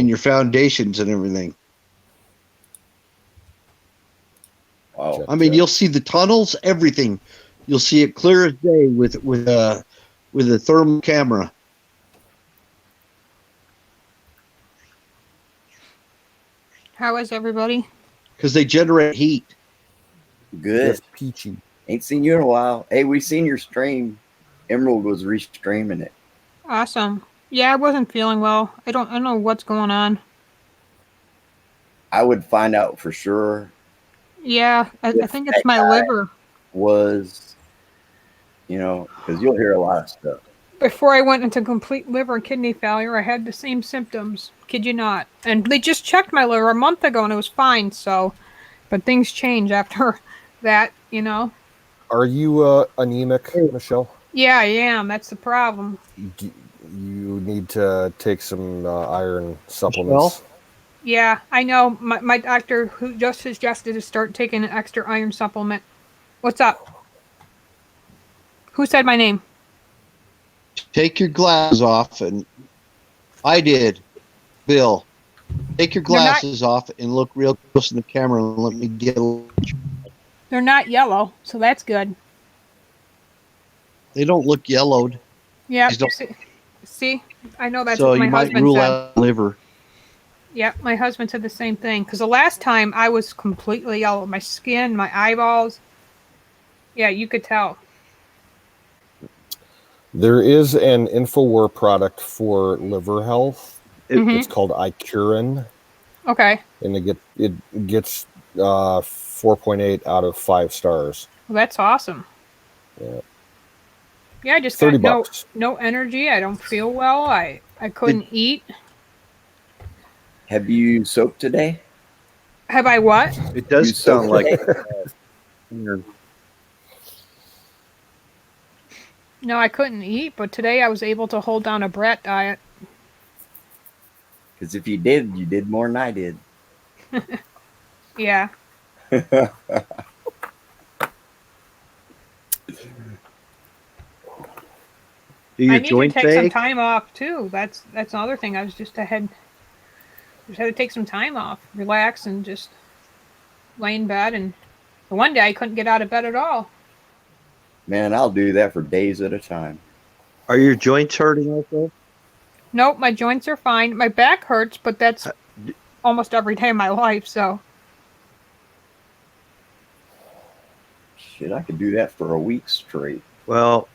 your foundations and everything. Wow. I mean, you'll see the tunnels, everything. You'll see it clear as day with a thermal camera. how is everybody? Because they generate heat. Good. Just peachy. Ain't seen you in a while. Hey, we seen your stream. Emerald was restreaming it. Awesome. Yeah, I wasn't feeling well. I don't know what's going on. I would find out for sure. Yeah, I think it's my liver. Was, because you'll hear a lot of stuff. Before I went into complete liver and kidney failure, I had the same symptoms. Kid you not. And they just checked my liver a month ago and it was fine, so. But things change after that, Are you anemic, Michelle? Yeah, I am. That's the problem. You need to take some iron supplements. Yeah, I know. My doctor who just suggested to start taking an extra iron supplement. What's up? Who said my name? Take your glasses off, and I did. Bill, take your glasses off and look real close in the camera and let me get a... They're not yellow, so that's good. They don't look yellowed. Yeah, see? I know that's so what my you might husband rule said. out liver. Yeah, my husband said the same thing. Because the last time I was completely yellow. My skin, my eyeballs. Yeah, you could tell. There is an InfoWar product for liver health. It's called iCurin. Okay. And it gets 4.8 out of 5 stars. Well, that's awesome. Yeah. Yeah, I just $30 got no energy. I don't feel well. I couldn't eat. Have you soaked today? Have I what? It does sound like No, I couldn't eat, but today I was able to hold down a brat diet. Because if you did more than I did. Yeah. I need to take some time off too. That's another thing. I was just had to take some time off, relax, and just lay in bed. And one day I couldn't get out of bed at all. Man, I'll do that for days at a time. Are your joints hurting also? Nope, my joints are fine. My back hurts, but that's almost every day of my life, so. Shit, I could do that for a week straight. Well,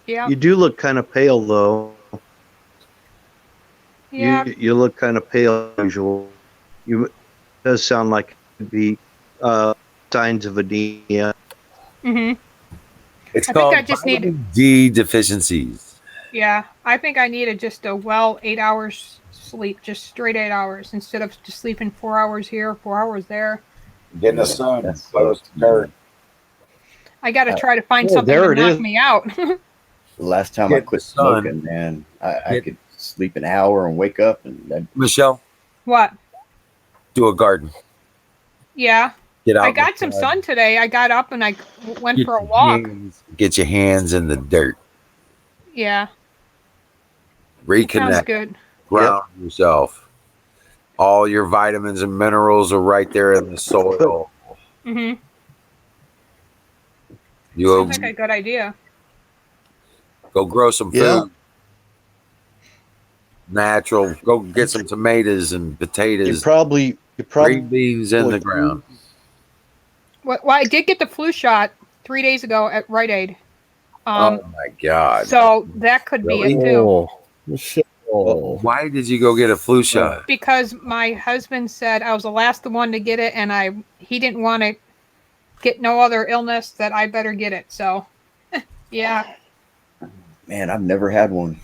Yeah. you do look kind of pale, though. Yeah. You look kind of pale as usual. It does sound like it could be signs of anemia. Mm-hmm. It's I think I called just need. vitamin D deficiencies. Yeah, I think I needed just a 8 hours sleep, just straight 8 hours, instead of just sleeping 4 hours here, 4 hours there. Getting the sun That's close to dirt. I got to try to find Oh, something there to it knock is. me out. The last time I Getting the quit sun. smoking, man, I could sleep an hour and wake up, and Michelle, What? do a garden. Yeah. Get I out in got the some sun. sun today. I got up and I went Get for a your walk. get your hands in the dirt. Yeah, sounds Reconnect. good. Ground yourself. All your vitamins and minerals are right there in the soil. Mm-hmm. You Sounds like a good idea. go grow some Yeah. food. Natural. Go get some tomatoes and You potatoes. probably Green beans in the ground. Well, I did get the flu shot 3 days ago at Rite Aid. Oh my God. So that could be it Really? too. Oh, Michelle. Why did you go get a flu shot? Because my husband said I was the last one to get it, and he didn't want to get no other illness, that I better get it. So, yeah. man, I've never had one.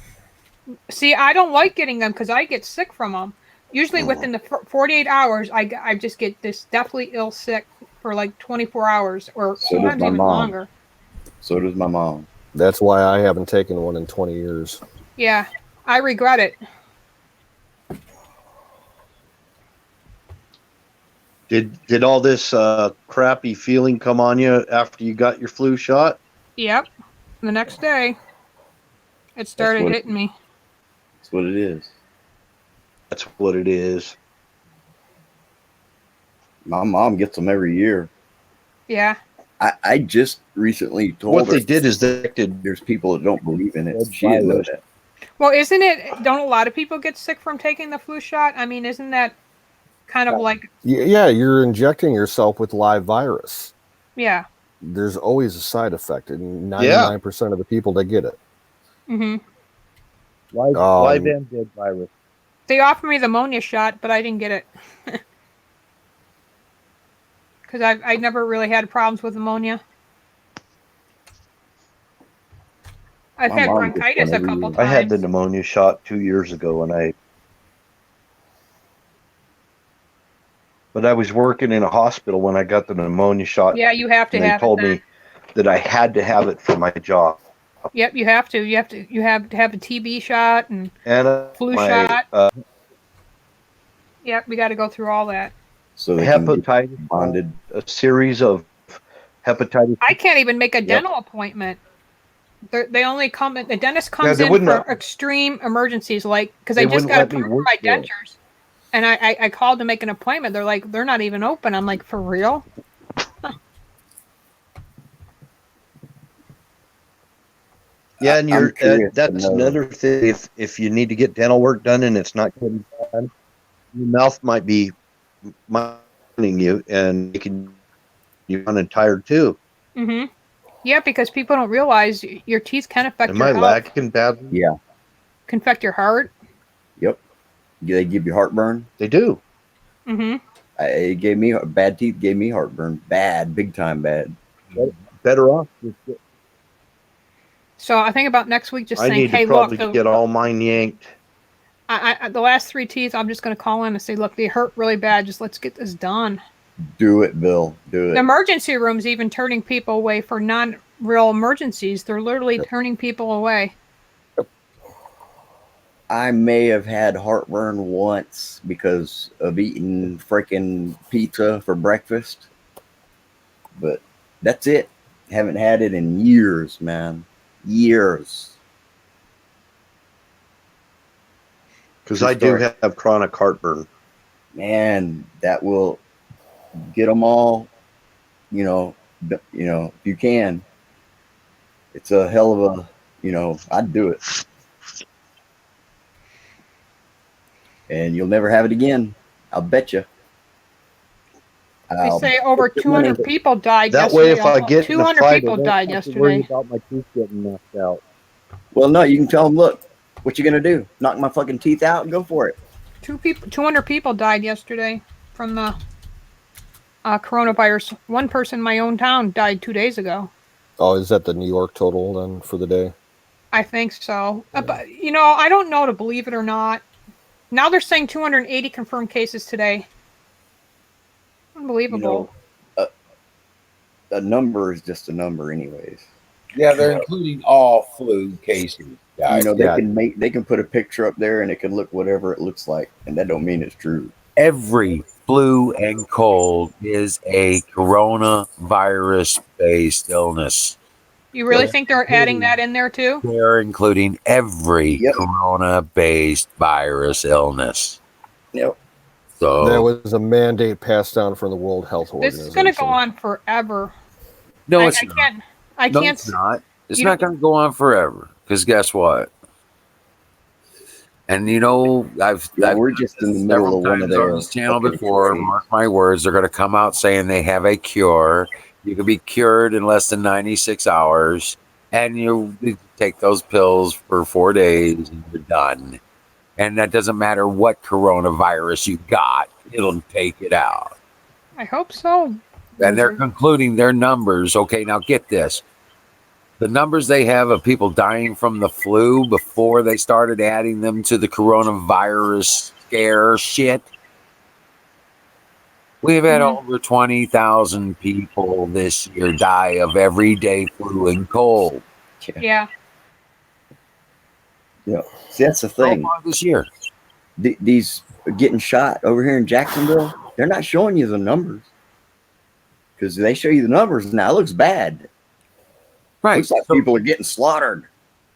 See, I don't like getting them because I get sick from them. Usually within the 48 hours, I just get this deathly ill sick for like 24 hours or So does sometimes my even mom. longer. So does my mom. That's why I haven't taken one in 20 years. Yeah, I regret it. Did all this crappy feeling come on you after you got your flu shot? Yep. The next day, it started hitting me. That's what it is. That's what it is. My mom gets them every year. Yeah. I just recently told What her they did is there's people that don't believe in it. She didn't know that. Well, don't a lot of people get sick from taking the flu shot? I mean, isn't that kind of like... Yeah, you're injecting yourself with live virus. Yeah. There's always a side effect, and 99% of the people that get it. Mm-hmm. Live and dead virus. They offered me the pneumonia shot, but I didn't get it. Because I never really had problems with pneumonia. I've had bronchitis a couple times. I had the pneumonia shot 2 years ago, but I was working in a hospital when I got the pneumonia shot. Yeah, you have to have it. They told me that I had to have it for my job. Yep, you have to. You have to have a TB shot and flu shot. Yep, we got to go through all that. So hepatitis bonded a series of hepatitis. I can't even make a dental appointment. They only come. The dentist comes in for extreme emergencies, like because I just got approved for my dentures, and I called to make an appointment. They're like, they're not even open. I'm like, for real? Yeah, and that's another thing. If you need to get dental work done and it's not getting done, your mouth might be minding you and making you tired too. Mm-hmm. Yeah, because people don't realize your teeth can affect your health. Am I lacking badly? Yeah. Can affect your heart. Yep. Do they give you heartburn? They do. Mm-hmm. It gave me bad teeth. Gave me heartburn. Bad, big time bad. Better off. So I think about next week, just I saying, need hey, to probably look, get all mine yanked. The last 3 teeth, I'm just going to call in and say, look, they hurt really bad. Just let's get this done. Do it, Bill. Do it. The emergency room's even turning people away for non-real emergencies. They're literally turning people away. I may have had heartburn once because of eating freaking pizza for breakfast, but that's it. Haven't had it in years, man. Years. Because I do have chronic heartburn. Man, that will get them all. If you can. It's a hell of a, I'd do it. And you'll never have it again. I'll bet you. They say over 200 people died That way, yesterday. if I get in a 200 fight, I people don't died have to worry yesterday. about my teeth getting knocked out. Well, no, you can tell them, look, what you gonna do? Knock my fucking teeth out and go for it. 200 people died yesterday from the coronavirus. One person in my own town died 2 days ago. Oh, is that the New York total then for the day? I think so. But, I don't know to believe it or not. Now they're saying 280 confirmed cases today. Unbelievable. A number is just a number, anyways. Yeah, they're including all flu cases, guys. They can put a picture up there and it can look whatever it looks like, and that don't mean it's true. Every flu and cold is a coronavirus-based illness. You really think they're adding that in there too? They're including every corona-based virus illness. Yep. So there was a mandate passed down from the World Health Organization. This is going to go on forever. No, it's not. I can't. It's not. It's not going to go on forever. Because guess what? And we're just in the middle of one of their on this channel before. Mark my words, they're going to come out saying they have a cure. You can be cured in less than 96 hours, and you take those pills for 4 days, and you're done. And that doesn't matter what coronavirus you got; it'll take it out. I hope so. And they're concluding their numbers. Okay, now get this. The numbers they have of people dying from the flu before they started adding them to the coronavirus scare shit. We've had over 20,000 people this year die of everyday flu and cold. Yeah. Yeah. See, that's the thing. So far this year. These getting shot over here in Jacksonville, they're not showing you the numbers. Because they show you the numbers now, it looks bad. Right. Looks like people are getting slaughtered.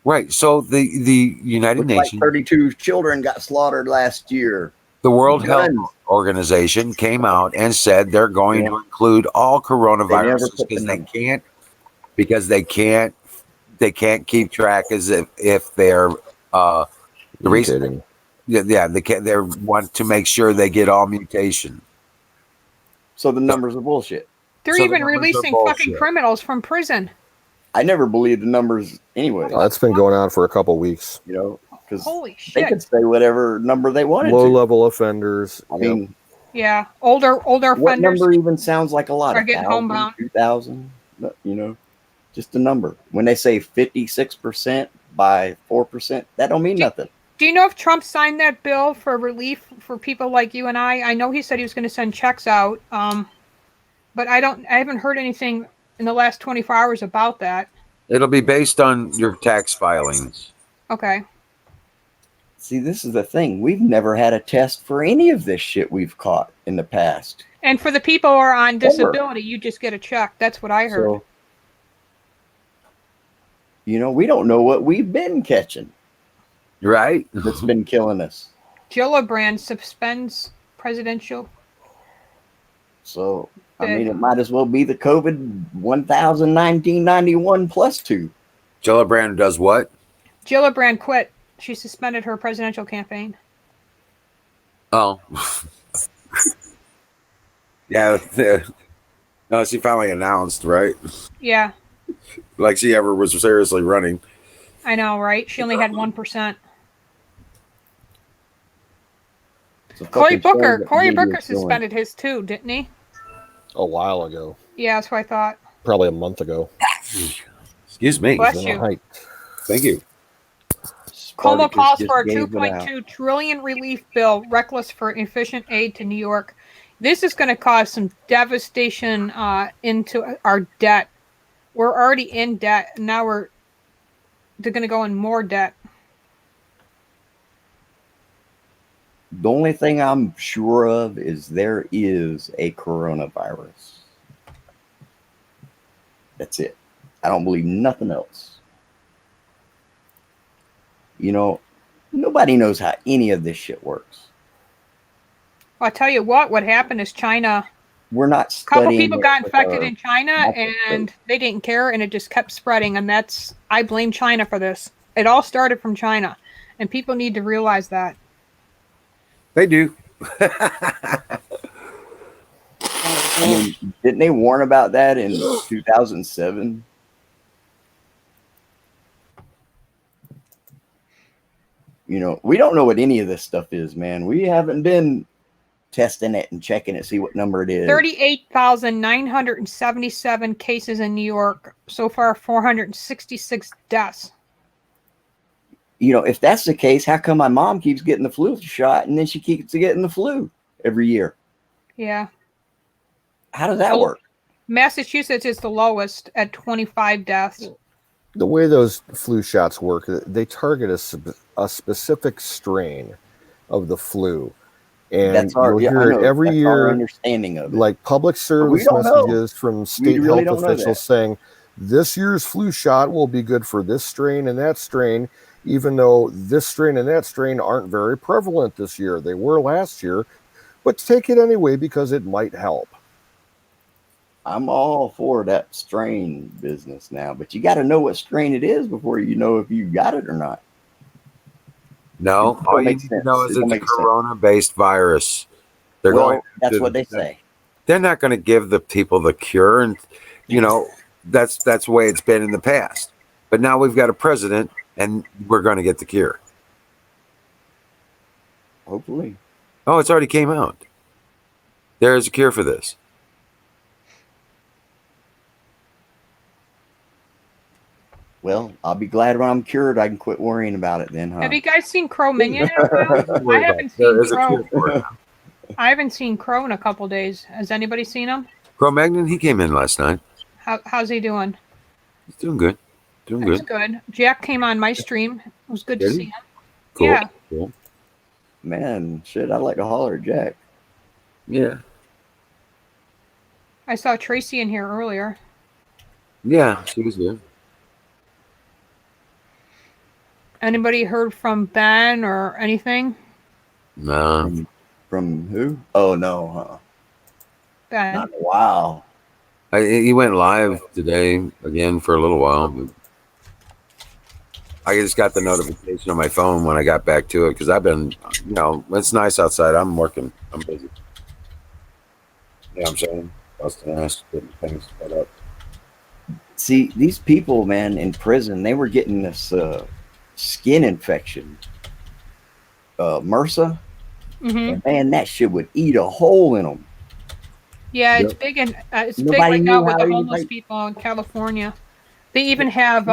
Right. So the United Nations, like 32 children got slaughtered last year. The World Health Organization came out and said they're going to include all coronaviruses because they can't keep track as if they're the reason. Yeah, they want to make sure they get all mutation. So the numbers are bullshit. They're even releasing fucking criminals from prison. I never believed the numbers anyway. That's been going on for a couple weeks. Because holy shit, they could say whatever number they wanted. Low-level offenders. I mean, yeah, older offenders. What number even sounds like a lot? Are getting homebound. 2,000. Just a number. When they say 56% by 4%, that don't mean nothing. Do you know if Trump signed that bill for relief for people like you and I? I know he said he was going to send checks out, but I haven't heard anything in the last 24 hours about that. It'll be based on your tax filings. Okay. See, this is the thing. We've never had a test for any of this shit we've caught in the past. And for the people who are on disability, you just get a check. That's what I heard. So, we don't know what we've been catching. Right. That's been killing us. Gillibrand suspends presidential. So, I mean, it might as well be the COVID 1991 plus 2. Gillibrand does what? Gillibrand quit. She suspended her presidential campaign. Oh. Yeah. No, she finally announced, right? Yeah. Like she ever was seriously running. I know, right? She only had 1%. Cory Booker suspended his too, didn't he? A while ago. Yeah, that's what I thought. Probably a month ago. Excuse me. Bless you. Thank you. Cuomo calls for a $2.2 trillion relief bill, reckless for efficient aid to New York. This is going to cause some devastation into our debt. We're already in debt, and now they're going to go in more debt. The only thing I'm sure of is there is a coronavirus. That's it. I don't believe nothing else. Nobody knows how any of this shit works. I'll tell you what happened is China we're not A couple studying. people got infected in China, microscope. and they didn't care, and it just kept spreading. And I blame China for this. It all started from China, and people need to realize that. They do. I mean, didn't they warn about that in 2007? You know, we don't know what any of this stuff is, man. We haven't been testing it and checking it, see what number it is. 38,977 cases in New York. So far, 466 deaths. You know, if that's the case, how come my mom keeps getting the flu shot and then she keeps getting the flu every year? Yeah. How does that work? Massachusetts is the lowest at 25 deaths. The way those flu shots work, they target a specific strain of the flu. And you'll hear it every year, our understanding of it. Like public service messages from state health officials saying, this year's flu shot will be good for this strain and that strain, even though this strain and that strain aren't very prevalent this year. They were last year, but take it anyway because it might help. I'm all for that strain business now, but you got to know what strain it is before you know if you got it or not. No, all you need to know is it's a corona-based virus. That's what they say. They're not going to give the people the cure, and you know that's the way it's been in the past. But now we've got a president, and we're going to get the cure. Hopefully. Oh, it's already came out. There is a cure for this. Well, I'll be glad when I'm cured. I can quit worrying about it then, huh? Have you guys seen Crow Minion? I haven't seen Crow. I haven't seen Crow in a couple days. Has anybody seen him? Crow Magnon, he came in last night. How's he doing? He's doing good. That's good. Jack came on my stream. It was good to see him. Cool. Yeah. Cool. Man, shit, I'd like to holler at Jack. Yeah. I saw Tracy in here earlier. Yeah, she was here. Anybody heard from Ben or anything? No. From who? Oh, no, huh? Ben. Not in a while. He went live today again for a little while. But I just got the notification on my phone when I got back to it because I've been, you know, it's nice outside. I'm working. I'm busy. Yeah, I'm saying. Busting ass, getting things set up. See, these people, man, in prison, they were getting this skin infection. MRSA. Mm-hmm. And man, that shit would eat a hole in them. Yeah, it's big and it's big right now with the homeless people in California. They even have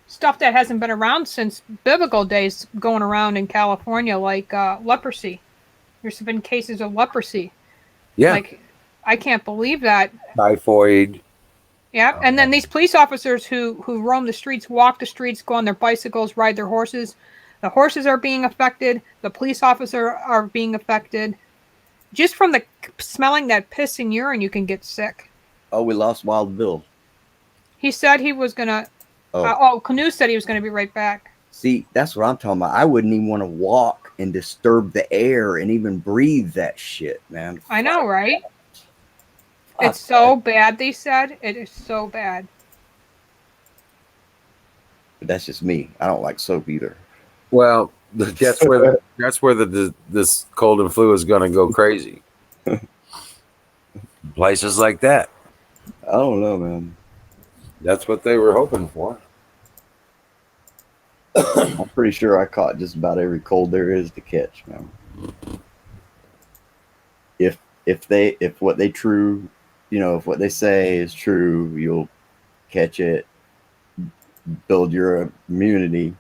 stuff that hasn't been around since biblical days going around in California, like leprosy. There's been cases of leprosy. Yeah. Like, I can't believe that. Typhoid. Yeah, and then these police officers who roam the streets, walk the streets, go on their bicycles, ride their horses. The horses are being affected. The police officers are being affected. Just from the smelling that piss and urine, you can get sick. Oh, we lost Wild Bill. He said he was going to... Canoe said he was going to be right back. See, that's what I'm talking about. I wouldn't even want to walk and disturb the air and even breathe that shit, man. I know, right? It's so bad, they said. It is so bad. But that's just me. I don't like soap either. Well, that's where this cold and flu is going to go crazy. Places like that. I don't know, man. That's what they were hoping for. I'm pretty sure I caught just about every cold there is to catch, man. If what they say is true, you'll catch it, build your immunity.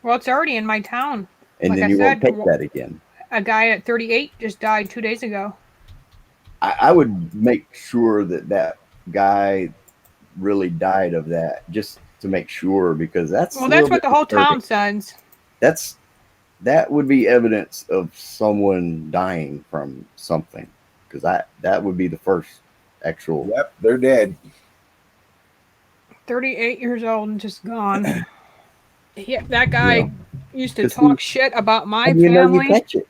Well, it's already in my town. And then you won't take that again. A guy at 38 just died 2 days ago. I would make sure that guy really died of that, just to make sure, because that's what the whole town says. That would be evidence of someone dying from something, because that would be the first actual. Yep, they're dead. 38 years old and just gone. Yeah, that guy used to talk shit about my family. You know you catch it.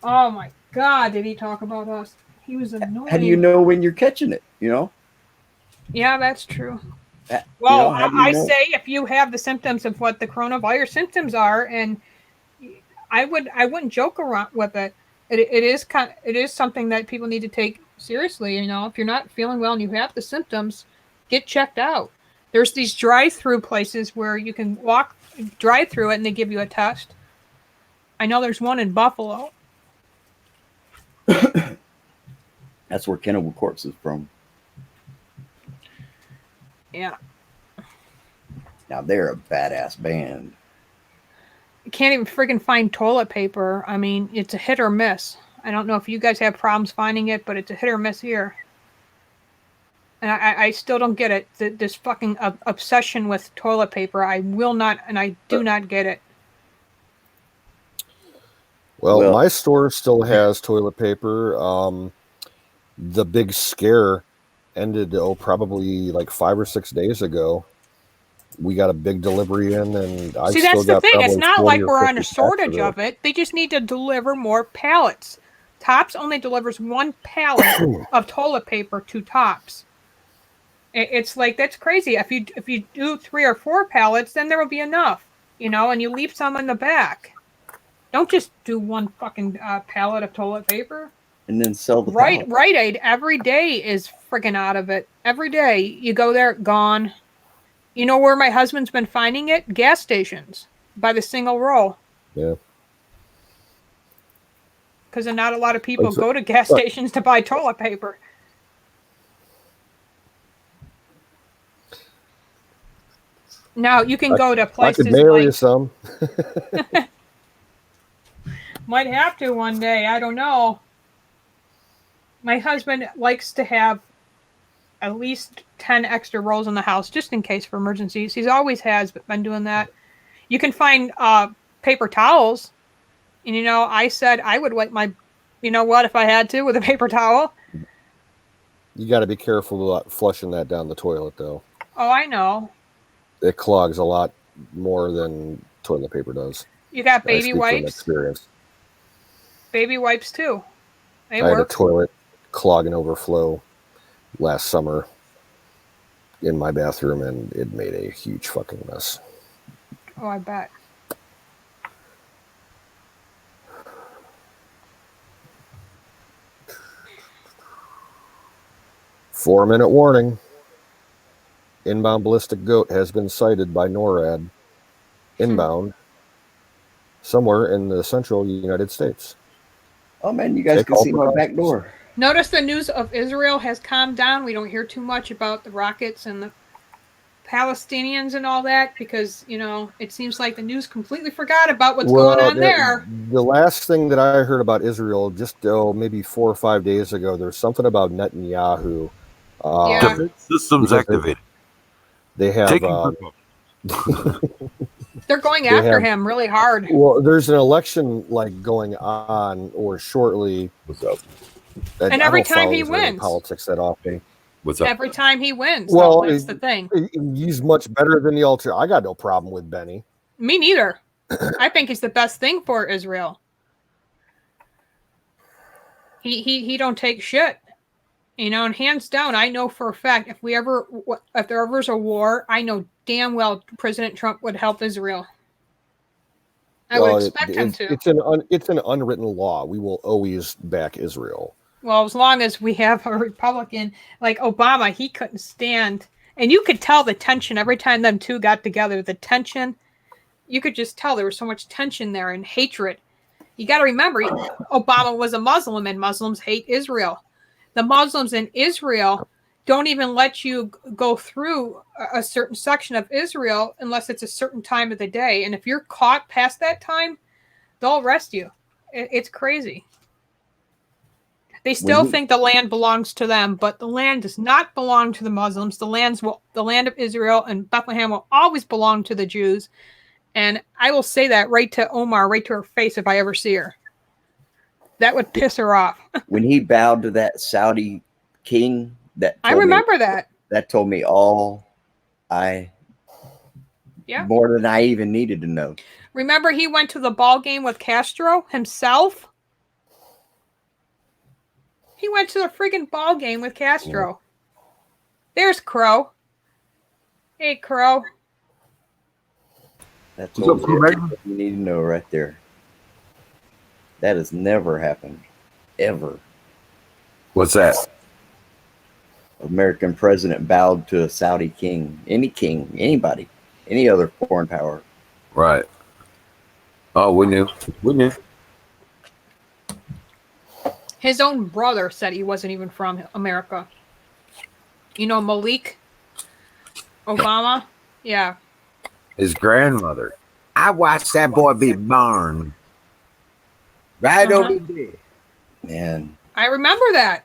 Oh my God, did he talk about us? He was annoying. How do you know when you're catching it? You know. Yeah, that's true. Well, Well, I say if you have the symptoms of what the coronavirus symptoms are, and I wouldn't joke around with it. It is something that people need to take seriously. You know, if you're not feeling well and you have the symptoms, get checked out. There's these drive-through places where you can drive through it and they give you a test. I know there's one in Buffalo. That's where Cannibal Corpse is from. Yeah. Now they're a badass band. You can't even friggin' find toilet paper. I mean, it's a hit or miss. I don't know if you guys have problems finding it, but it's a hit or miss here. And I still don't get it. This fucking obsession with toilet paper. I will not, and I do not get it. Well, my store still has toilet paper. The big scare ended, probably like 5 or 6 days ago. We got a big delivery in, and I See, still that's the got thing. probably It's not 40 like or we're 50 on a packs shortage of it. They just need to deliver more pallets. Tops only delivers 1 pallet of toilet paper to Tops. It's like, that's crazy. If you do 3 or 4 pallets, then there will be enough, you know, and you leave some in the back. Don't just do 1 fucking pallet of toilet paper. And then sell the Right, pallet. Rite Aid every day is freaking out of it. Every day you go there, gone. You know where my husband's been finding it? Gas stations by the single roll. Yeah. Because not a lot of people go to gas stations to buy toilet paper. Now you can go to places I could mail you some. Might have to one day. I don't know. My husband likes to have at least 10 extra rolls in the house just in case for emergencies. He always has been doing that. You can find paper towels. And, you know, I said I would wipe my, you know what, if I had to with a paper towel. You got to be careful about flushing that down the toilet, though. Oh, I know. It clogs a lot more than toilet paper does. You got baby I speak wipes? from experience. Baby wipes, too. They I work. had a toilet clog and overflow last summer in my bathroom, and it made a huge fucking mess. Oh, I bet. Four-minute warning. Inbound ballistic goat has been sighted by NORAD inbound somewhere in the central United States. Oh man, you guys can see my back door. Notice the news of Israel has calmed down. We don't hear too much about the rockets and the Palestinians and all that because, you know, it seems like the news completely forgot about what's going on there. The last thing that I heard about Israel, just maybe 4 or 5 days ago, there's something about Netanyahu. Systems activated. They have. They're going after him really hard. Well, there's an election like going on or shortly. What's up? And every time he wins, politics that often. What's up? Every time he wins. Well, that's the thing. He's much better than the alter. I got no problem with Benny. Me neither. I think he's the best thing for Israel. He don't take shit. You know, and hands down, I know for a fact if there ever's a war, I know damn well President Trump would help Israel. I would expect him to. It's an unwritten law. We will always back Israel. Well, as long as we have a Republican like Obama, he couldn't stand, and you could tell the tension every time them two got together. The tension, you could just tell there was so much tension there and hatred. You got to remember, Obama was a Muslim, and Muslims hate Israel. The Muslims in Israel don't even let you go through a certain section of Israel unless it's a certain time of the day. And if you're caught past that time, they'll arrest you. It's crazy. They still think the land belongs to them, but the land does not belong to the Muslims. The land of Israel and Bethlehem will always belong to the Jews. And I will say that right to Omar, right to her face if I ever see her. That would piss her off. When he bowed to that Saudi king, I remember that. That told me all more than I even needed to know. Remember he went to the ball game with Castro himself? He went to the friggin' ball game with Castro. There's Crow. Hey, Crow. That's all you need to know right there. That has never happened. Ever. What's that? American president bowed to a Saudi king, anybody, any other foreign power. Right. Oh, we knew. His own brother said he wasn't even from America. You know Malik Obama? Yeah. His grandmother. I watched that boy be born. Right over there. Man. I remember that.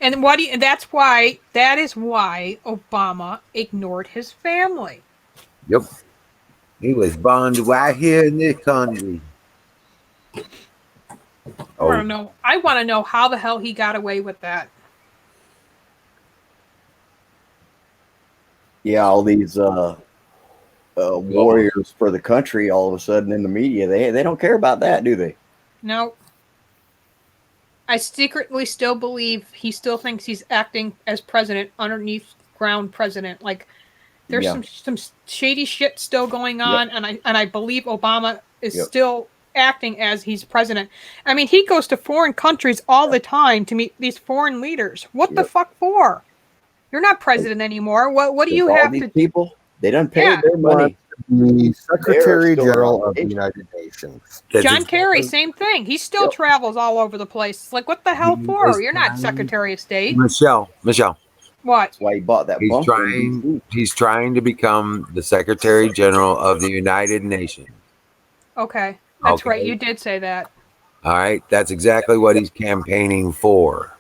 And that is why Obama ignored his family. Yep. He was born right here in this country. I want to know how the hell he got away with that. Yeah, all these warriors for the country all of a sudden in the media, they don't care about that, do they? No. I secretly still believe he still thinks he's acting as president underneath ground president. Like there's some shady shit still going on, and I believe Obama is still acting as he's president. I mean, he goes to foreign countries all the time to meet these foreign leaders. What the fuck for? You're not president anymore. What do you have to? People, they don't pay their money. The Secretary General of the United Nations. John Kerry, same thing. He still travels all over the place. Like, what the hell for? You're not Secretary of State. Michelle. What? That's why he bought that bunker. He's trying to become the Secretary General of the United Nations. Okay. That's right. You did say that. All right. That's exactly what he's campaigning for.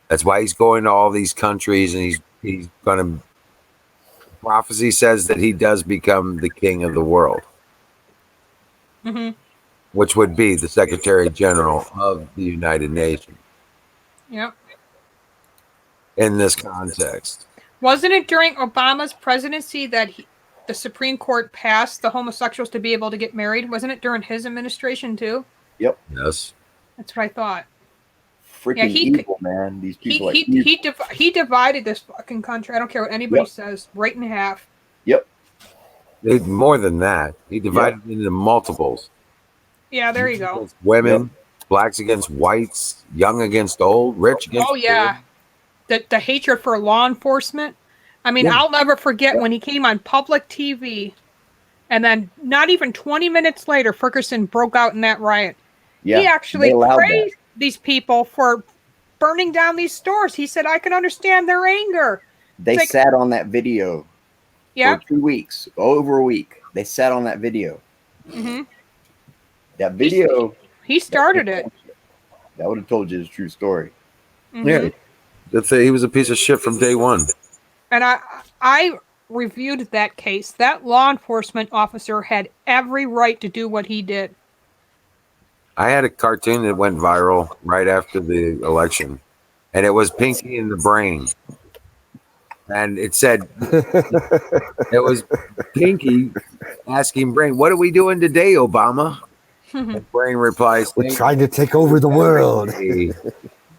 That's why he's going to all these countries, and he's going to. Prophecy says that he does become the king of the world, which would be the Secretary General of the United Nations. Yep. In this context, wasn't it during Obama's presidency that the Supreme Court passed the homosexuals to be able to get married? Wasn't it during his administration too? Yep. Yes. That's what I thought. Freaking evil, man. These people he divided this fucking country. I don't care what anybody says. Right in half. Yep. More than that, he divided it into multiples. Yeah, there you go. Women, blacks against whites, young against old, rich against poor. The hatred for law enforcement. I mean, I'll never forget when he came on public TV, and then not even 20 minutes later, Ferguson broke out in that riot. Yeah, he actually praised these people for burning down these stores. He said, I can understand their anger. They sat on that video for 2 weeks, over a week. They sat on that video. That video. He started it. That would have told you the true story. Yeah. Let's say he was a piece of shit from day one. And I reviewed that case. That law enforcement officer had every right to do what he did. I had a cartoon that went viral right after the election, and it was Pinky in the Brain. And it said, it was Pinky asking Brain, what are we doing today, Obama? And Brain replies, we're trying to take over the world.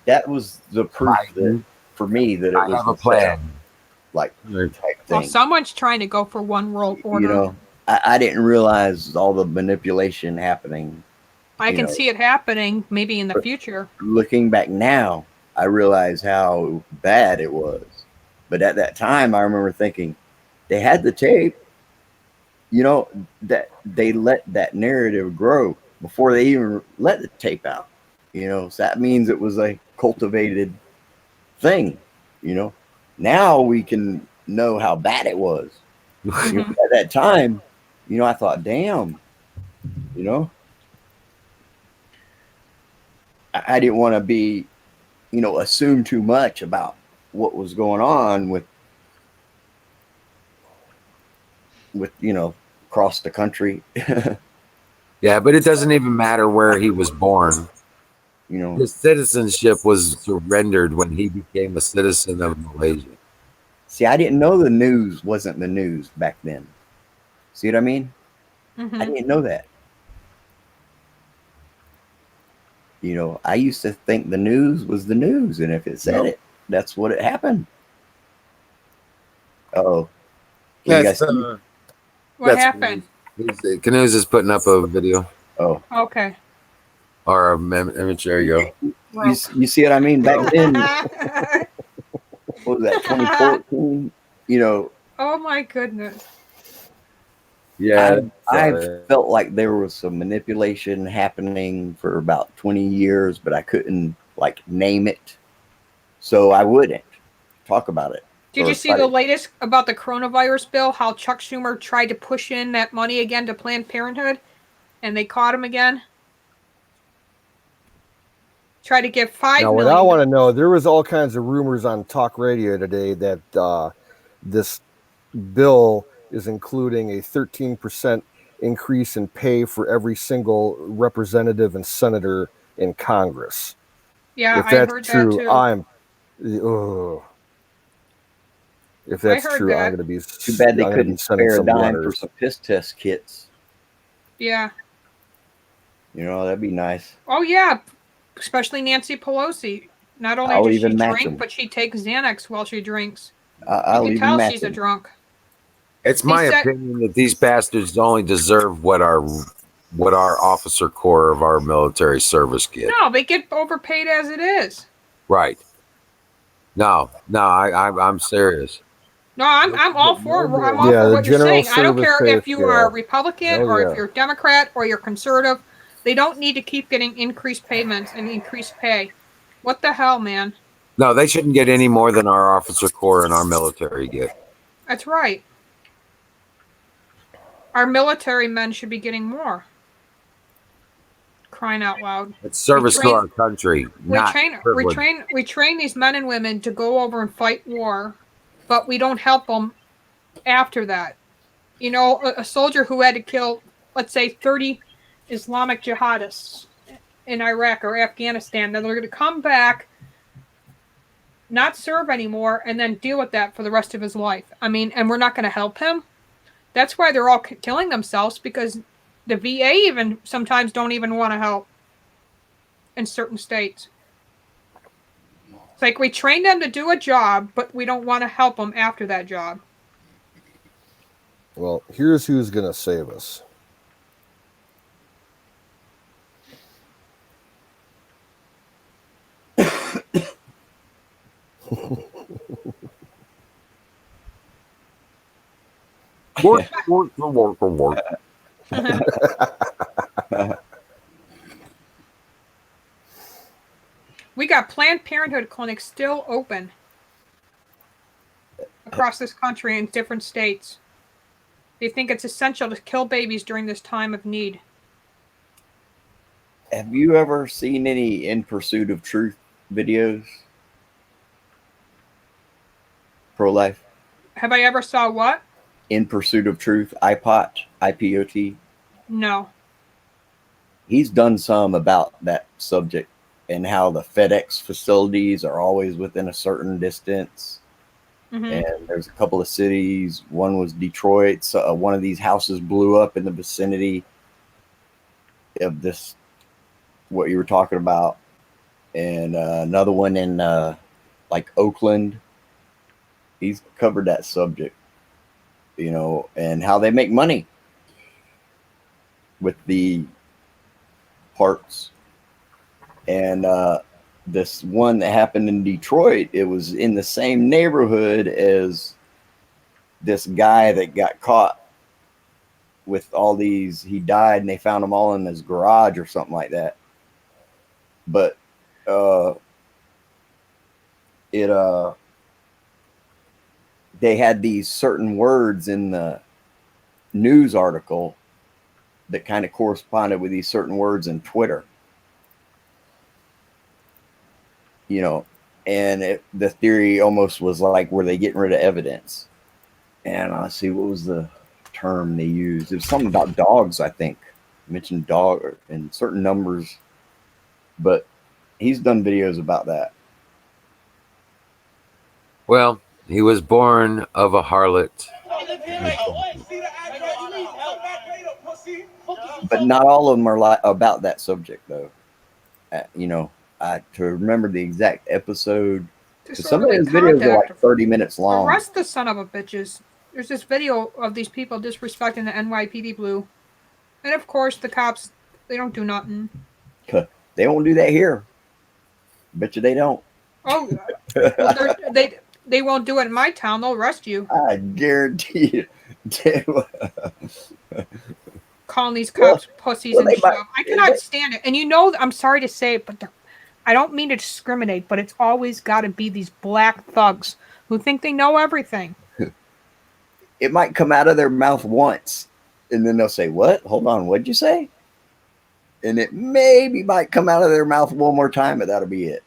That was the proof that, for me, that it was a plan. Type thing. Well, someone's trying to go for one world order. You know, I didn't realize all the manipulation happening. I can see it happening maybe in the future. Looking back now, I realize how bad it was. But at that time, I remember thinking, they had the tape, that they let that narrative grow before they even let the tape out. So that means it was a cultivated thing. Now we can know how bad it was. At that time, I thought, damn, I didn't want to be, assume too much about what was going on with across the country. Yeah, but it doesn't even matter where he was born. His citizenship was surrendered when he became a citizen of Malaysia. See, I didn't know the news wasn't the news back then. See what I mean? I didn't know that. You know, I used to think the news was the news, and if it said it, that's what it happened. Oh, can you guys see? What happened? Canoes is putting up a video Oh, Okay. or a image. There you go. you see what I mean? Back then, what was that, 2014? You know, Oh my goodness. Yeah, I felt like there was some manipulation happening for about 20 years, but I couldn't like name it, so I wouldn't talk about it. Did you see the latest about the coronavirus bill? How Chuck Schumer tried to push in that money again to Planned Parenthood, and they caught him again? Try to give $5 Now, what million. I want to know, there was all kinds of rumors on talk radio today that this bill is including a 13% increase in pay for every single representative and senator in Congress. Yeah, if that's I heard true, that too. If that's true, that. I'm going to be too bad they couldn't sending spare a some dime letters for some piss test kits. Yeah. You know, that'd be nice. Oh yeah, especially Nancy Pelosi. Not only does she drink, but she takes Xanax while she drinks. You can tell she's a drunk. It's my opinion that these bastards only deserve what our officer corps of our military service get. No, they get overpaid as it is. Right. No, I'm serious. No, I'm all for what you're saying. I don't care if you are Republican or if you're Democrat or you're conservative. They don't need to keep getting increased payments and increased pay. What the hell, man? No, they shouldn't get any more than our officer corps and our military get. That's right. Our military men should be getting more. Crying out loud. It's service to our country. We train these men and women to go over and fight war, but we don't help them after that. You know, a soldier who had to kill, let's say, 30 Islamic jihadists in Iraq or Afghanistan, then they're going to come back, not serve anymore, and then deal with that for the rest of his life. I mean, and we're not going to help him. That's why they're all killing themselves, because the VA even sometimes don't even want to help in certain states. It's like we train them to do a job, but we don't want to help them after that job. Well, here's who's going to save us. Work. We got Planned Parenthood clinics still open across this country in different states. They think it's essential to kill babies during this time of need. Have you ever seen any In Pursuit of Truth videos? Pro-life? Have I ever saw what? In Pursuit of Truth, IPOT. No. He's done some about that subject and how the FedEx facilities are always within a certain distance. Mm-hmm. And there's a couple of cities. One was Detroit. So one of these houses blew up in the vicinity of this, what you were talking about. And another one in like Oakland. He's covered that subject, you know, and how they make money with the parts. And this one that happened in Detroit, it was in the same neighborhood as this guy that got caught with all these. He died and they found them all in his garage or something like that. But they had these certain words in the news article that kind of corresponded with these certain words in Twitter. You know, and the theory almost was like, were they getting rid of evidence? And let's see, what was the term they used? It was something about dogs, I think. Mentioned dog and certain numbers, but he's done videos about that. Well, he was born of a harlot. But not all of them are about that subject, though. you know, to remember the exact episode. 'Cause some of Disorderly his videos are like conduct. 30 minutes long. Arrest the son of a bitches. There's this video of these people disrespecting the NYPD Blue. And of course, the cops, they don't do nothing. They won't do that here. Bet you they don't. Oh, well, they won't do it in my town. They'll arrest you. I guarantee you. Calling these cops pussies and might, stuff. I cannot stand it. And you know, I'm sorry to say it, but I don't mean to discriminate, but it's always got to be these black thugs who think they know everything. It might come out of their mouth once, and then they'll say, "What? Hold on, what'd you say?" And it maybe might come out of their mouth one more time, but that'll be it.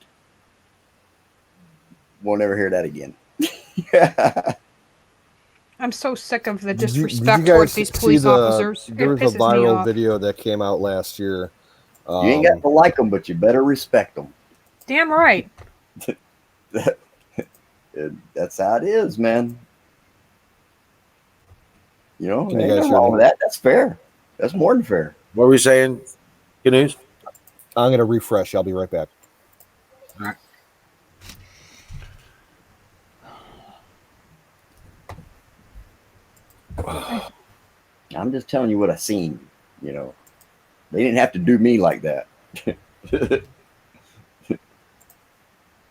We'll never hear that again. I'm so sick of the disrespect towards these police officers. There was a viral video that came out last year. You ain't got to like them, but you better respect them. Damn right. That's how it is, man. You know, Can ain't you guys nothing hear wrong me? with that. That's fair. That's more than fair. What were we saying? Good news? I'm going to refresh. I'll be right back. All right. I'm just telling you what I seen. You know, they didn't have to do me like that.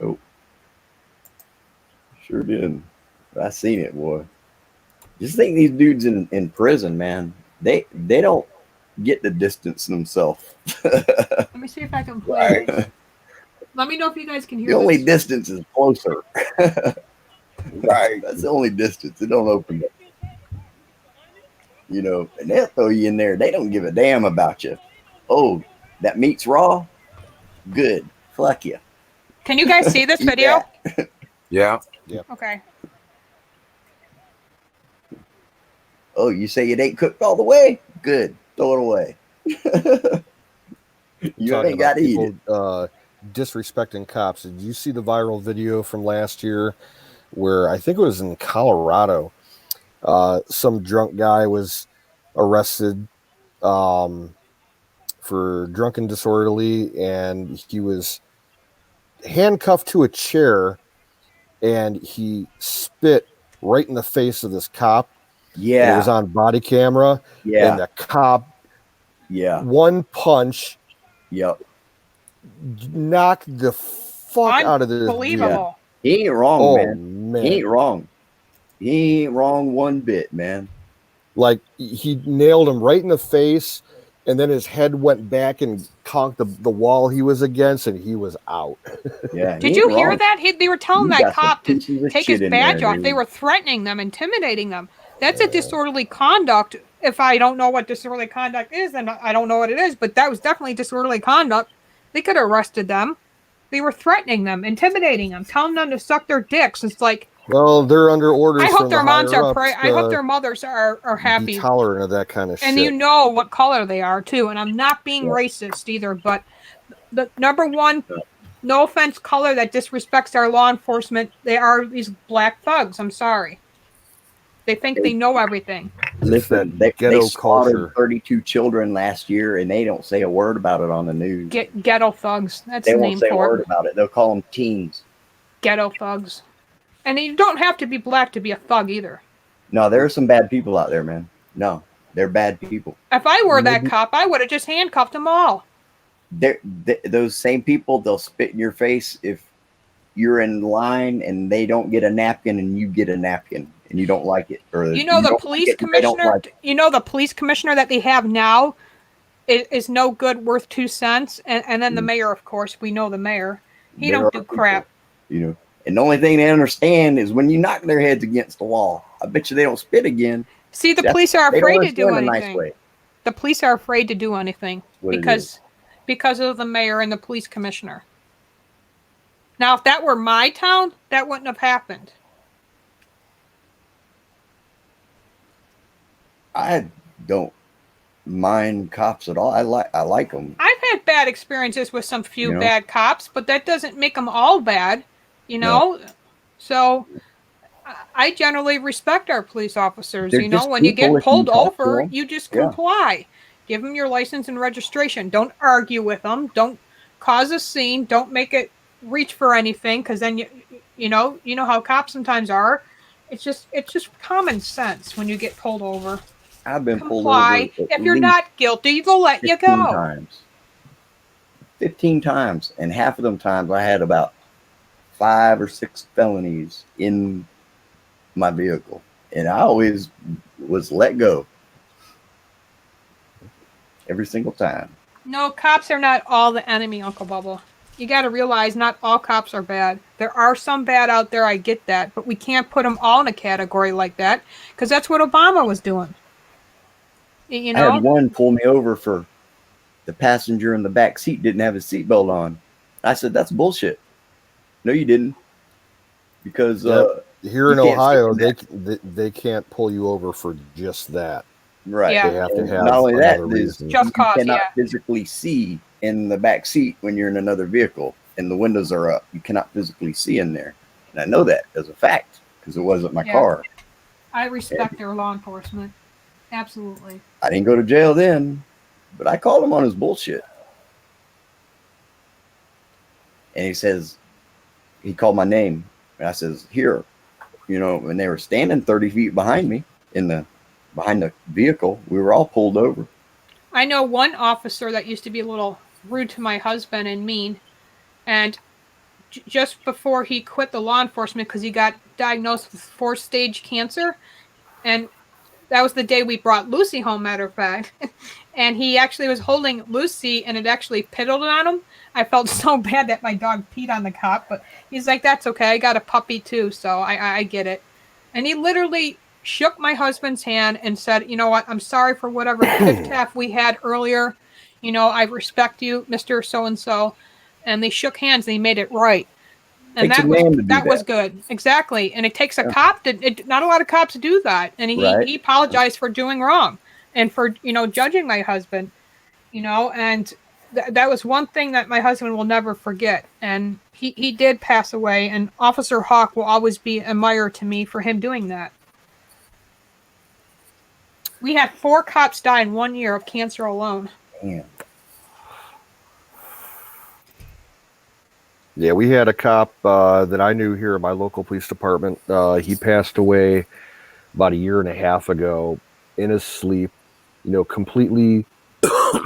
Oh, sure did. I seen it, boy. Just think these dudes in prison, man. They don't get to distance themselves. Let me see if I can play this. Let me know if you guys can hear The only this. distance is closer. Right. That's the only distance. It don't open up. You know, and they'll throw you in there. They don't give a damn about you. Oh, that meat's raw? Good. Fuck you. Can you guys see this video? Yeah. Okay. Oh, you say it ain't cooked all the way? Good. Throw it away. You Talking ain't got about to eat it. people disrespecting cops. Did you see the viral video from last year where I think it was in Colorado? Some drunk guy was arrested for drunken disorderly, and he was handcuffed to a chair, and he spit right in the face of this cop. Yeah. And it was on body camera. Yeah. And the cop, one punch, knocked the fuck out of this dude. Unbelievable. He ain't wrong, Oh, man. He ain't wrong. He ain't wrong one bit, man. Like, he nailed him right in the face, and then his head went back and conked the wall he was against, and he was out. Yeah. Did you hear that? They were telling You that got some cop to pieces of take his shit in badge there, off. They dude. were threatening them, intimidating them. That's a disorderly conduct. If I don't know what disorderly conduct is, then I don't know what it is. But that was definitely disorderly conduct. They could have arrested them. They were threatening them, intimidating them, telling them to suck their dicks. It's like, well, they're under orders. I hope from their the moms are higher-ups I hope their mothers are be happy. tolerant of that kind of And shit. you know what color they are too. And I'm not being racist either, but the number one, no offense, color that disrespects our law enforcement, they are these black thugs. I'm sorry. They think they know everything. Listen, they ghetto slaughtered culture. 32 children last year, and they don't say a word about it on the news. Ghetto thugs. That's They the won't name say a for word it. about it. They'll call them teens. Ghetto thugs. And you don't have to be black to be a thug either. No, there are some bad people out there, man. No, they're bad people. If I were that cop, I would have just handcuffed them all. Those same people, they'll spit in your face if you're in line and they don't get a napkin and you get a napkin and you don't like it. Or You know, the police commissioner, the police commissioner that they have now is no good, worth 2 cents. And then the mayor, of course, we know the mayor. He don't do crap. You know, and the only thing they understand is when you knock their heads against the wall. I bet you they don't spit again. See, the police are afraid to do anything. Nice way. The police are afraid to do anything because of the mayor and the police commissioner. Now, if that were my town, that wouldn't have happened. I don't mind cops at all. I like them. I've had bad experiences with some few bad cops, but that doesn't make them all bad, you know? No. So I generally respect our police officers. They're when you get pulled over, you just comply. Give them your license and registration. Don't argue with them. Don't cause a scene. Don't make it reach for anything, because then you know how cops sometimes are. It's just common sense when you get pulled over. I've been pulled Comply. over at If you're least not guilty, they'll let you 15 go. times. 15 times, and half of them times I had about 5 or 6 felonies in my vehicle, and I always was let go every single time. No, cops are not all the enemy, Uncle Bubble. You got to realize not all cops are bad. There are some bad out there, I get that, but we can't put them all in a category like that, because that's what Obama was doing. You I had know? one pull me over for the passenger in the back seat didn't have his seatbelt on. I said, "That's bullshit." No, you didn't, because here in Ohio, they can't pull you over for just that. Right. Yeah. They have to have not only that, reason. Just cause, you cannot yeah. physically see in the back seat when you're in another vehicle and the windows are up. You cannot physically see in there, and I know that as a fact because it wasn't my car. I respect their law enforcement. Absolutely. I didn't go to jail then, but I called him on his bullshit. And he called my name, and I says, "Here," and they were standing 30 feet behind me behind the vehicle. We were all pulled over. I know one officer that used to be a little rude to my husband and mean, and just before he quit the law enforcement because he got diagnosed with 4-stage cancer, and that was the day we brought Lucy home, matter of fact. And he actually was holding Lucy, and it actually piddled on him. I felt so bad that my dog peed on the cop, but he's like, "That's okay. I got a puppy too, so I get it." And he literally shook my husband's hand and said, "You know what? I'm sorry for whatever tiff-taff we had earlier. I respect you, Mr. So-and-so." And they shook hands, and he made it right. And Takes a man to do that was good. Exactly. And it takes a cop not a lot of cops do that. And he apologized for doing wrong and for, judging my husband, and that was one thing that my husband will never forget. And he did pass away, and Officer Hawk will always be a admirer to me for him doing that. We had 4 cops die in 1 year of cancer alone. Damn. Yeah, we had a cop that I knew here at my local police department. He passed away about 1.5 years ago in his sleep, completely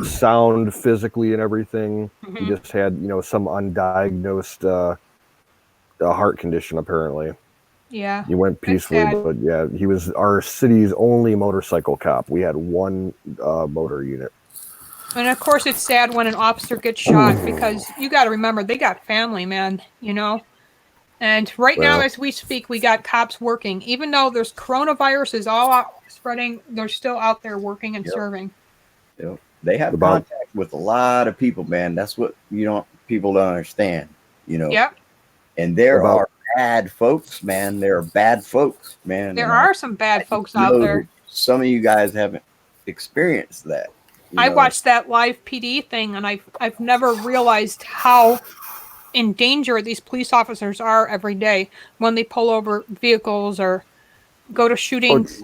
sound physically and everything. Mm-hmm. He just had, some undiagnosed heart condition, apparently. Yeah. He went peacefully, but yeah, he was our city's only motorcycle cop. We had one motor unit. And of course, it's sad when an officer gets shot because you got to remember they got family, man. And now, as we speak, we got cops working. Even though there's coronavirus is all out spreading, they're still out there working and serving. Yep. They have contact with a lot of people, man. That's what people don't understand. Yep. And there are bad folks, man. There are bad folks, man. There are some bad folks out there. Some of you guys haven't experienced that. I watched that live PD thing, and I've never realized how in danger these police officers are every day when they pull over vehicles or go to shootings.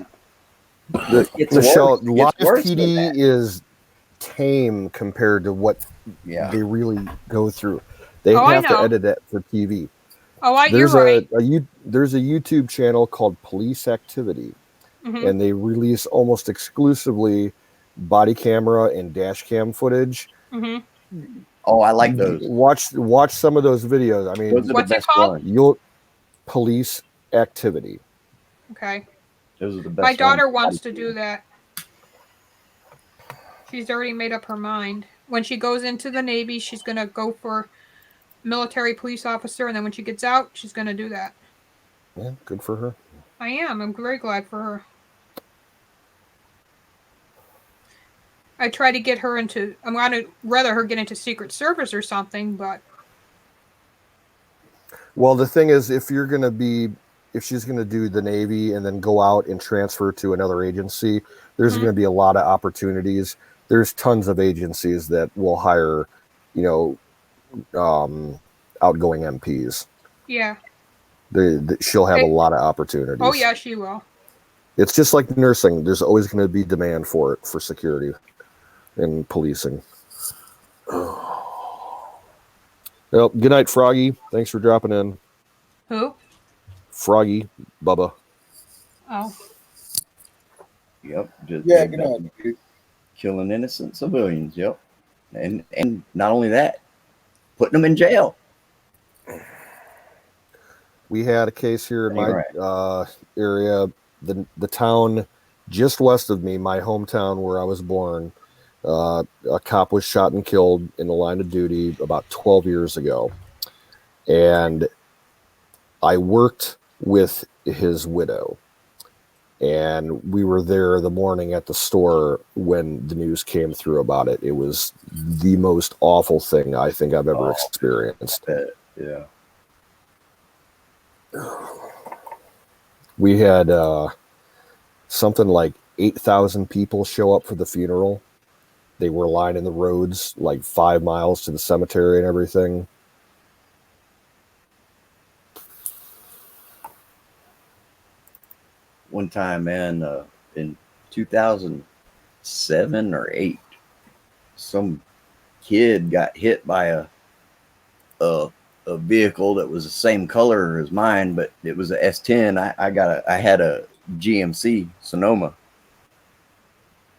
Michelle, live PD is tame compared to what they really go through. They have to edit that for TV. You're right. There's a YouTube channel called Police Activity, and they release almost exclusively body camera and dash cam footage. Oh, I like those. Watch some of those videos. I mean, what's it called? Police Activity. Okay. Those are the best. My daughter wants to do that. She's already made up her mind. When she goes into the Navy, she's going to go for military police officer, and then when she gets out, she's going to do that. Yeah, good for her. I am. I'm very glad for her. I try to get her into. I'm going to rather her get into Secret Service or something, but. Well, the thing is, if she's going to do the Navy and then go out and transfer to another agency, there's going to be a lot of opportunities. There's tons of agencies that will hire, outgoing MPs. Yeah. She'll have a lot of opportunities. Oh, yeah, she will. It's just like nursing. There's always going to be demand for it, for security and policing. Well, good night, Froggy. Thanks for dropping in. Who? Froggy, Bubba. Oh. Yep. Just Yeah, they've good been night, dude. killing innocent civilians. Yep. And not only that, putting them in jail. We had a case here in Ain't my right. area, the town just west of me, my hometown where I was born. A cop was shot and killed in the line of duty about 12 years ago. And I worked with his widow. And we were there the morning at the store when the news came through about it. It was the most awful thing I think I've ever experienced. Yeah. We had something like 8,000 people show up for the funeral. They were lining the roads like 5 miles to the cemetery and everything. One time, man, in 2007 or 8, some kid got hit by a vehicle that was the same color as mine, but it was a S10. I had a GMC Sonoma,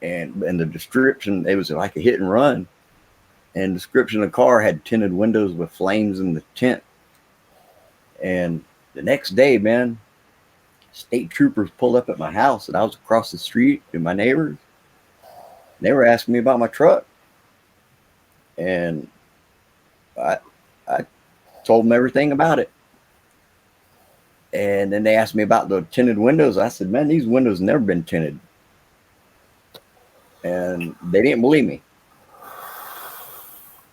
and the description, it was like a hit and run, and the description of the car had tinted windows with flames in the tint. And the next day, man, state troopers pulled up at my house, and I was across the street and my neighbors. They were asking me about my truck, and I told them everything about it. And then they asked me about the tinted windows. I said, man, these windows never been tinted. And they didn't believe me.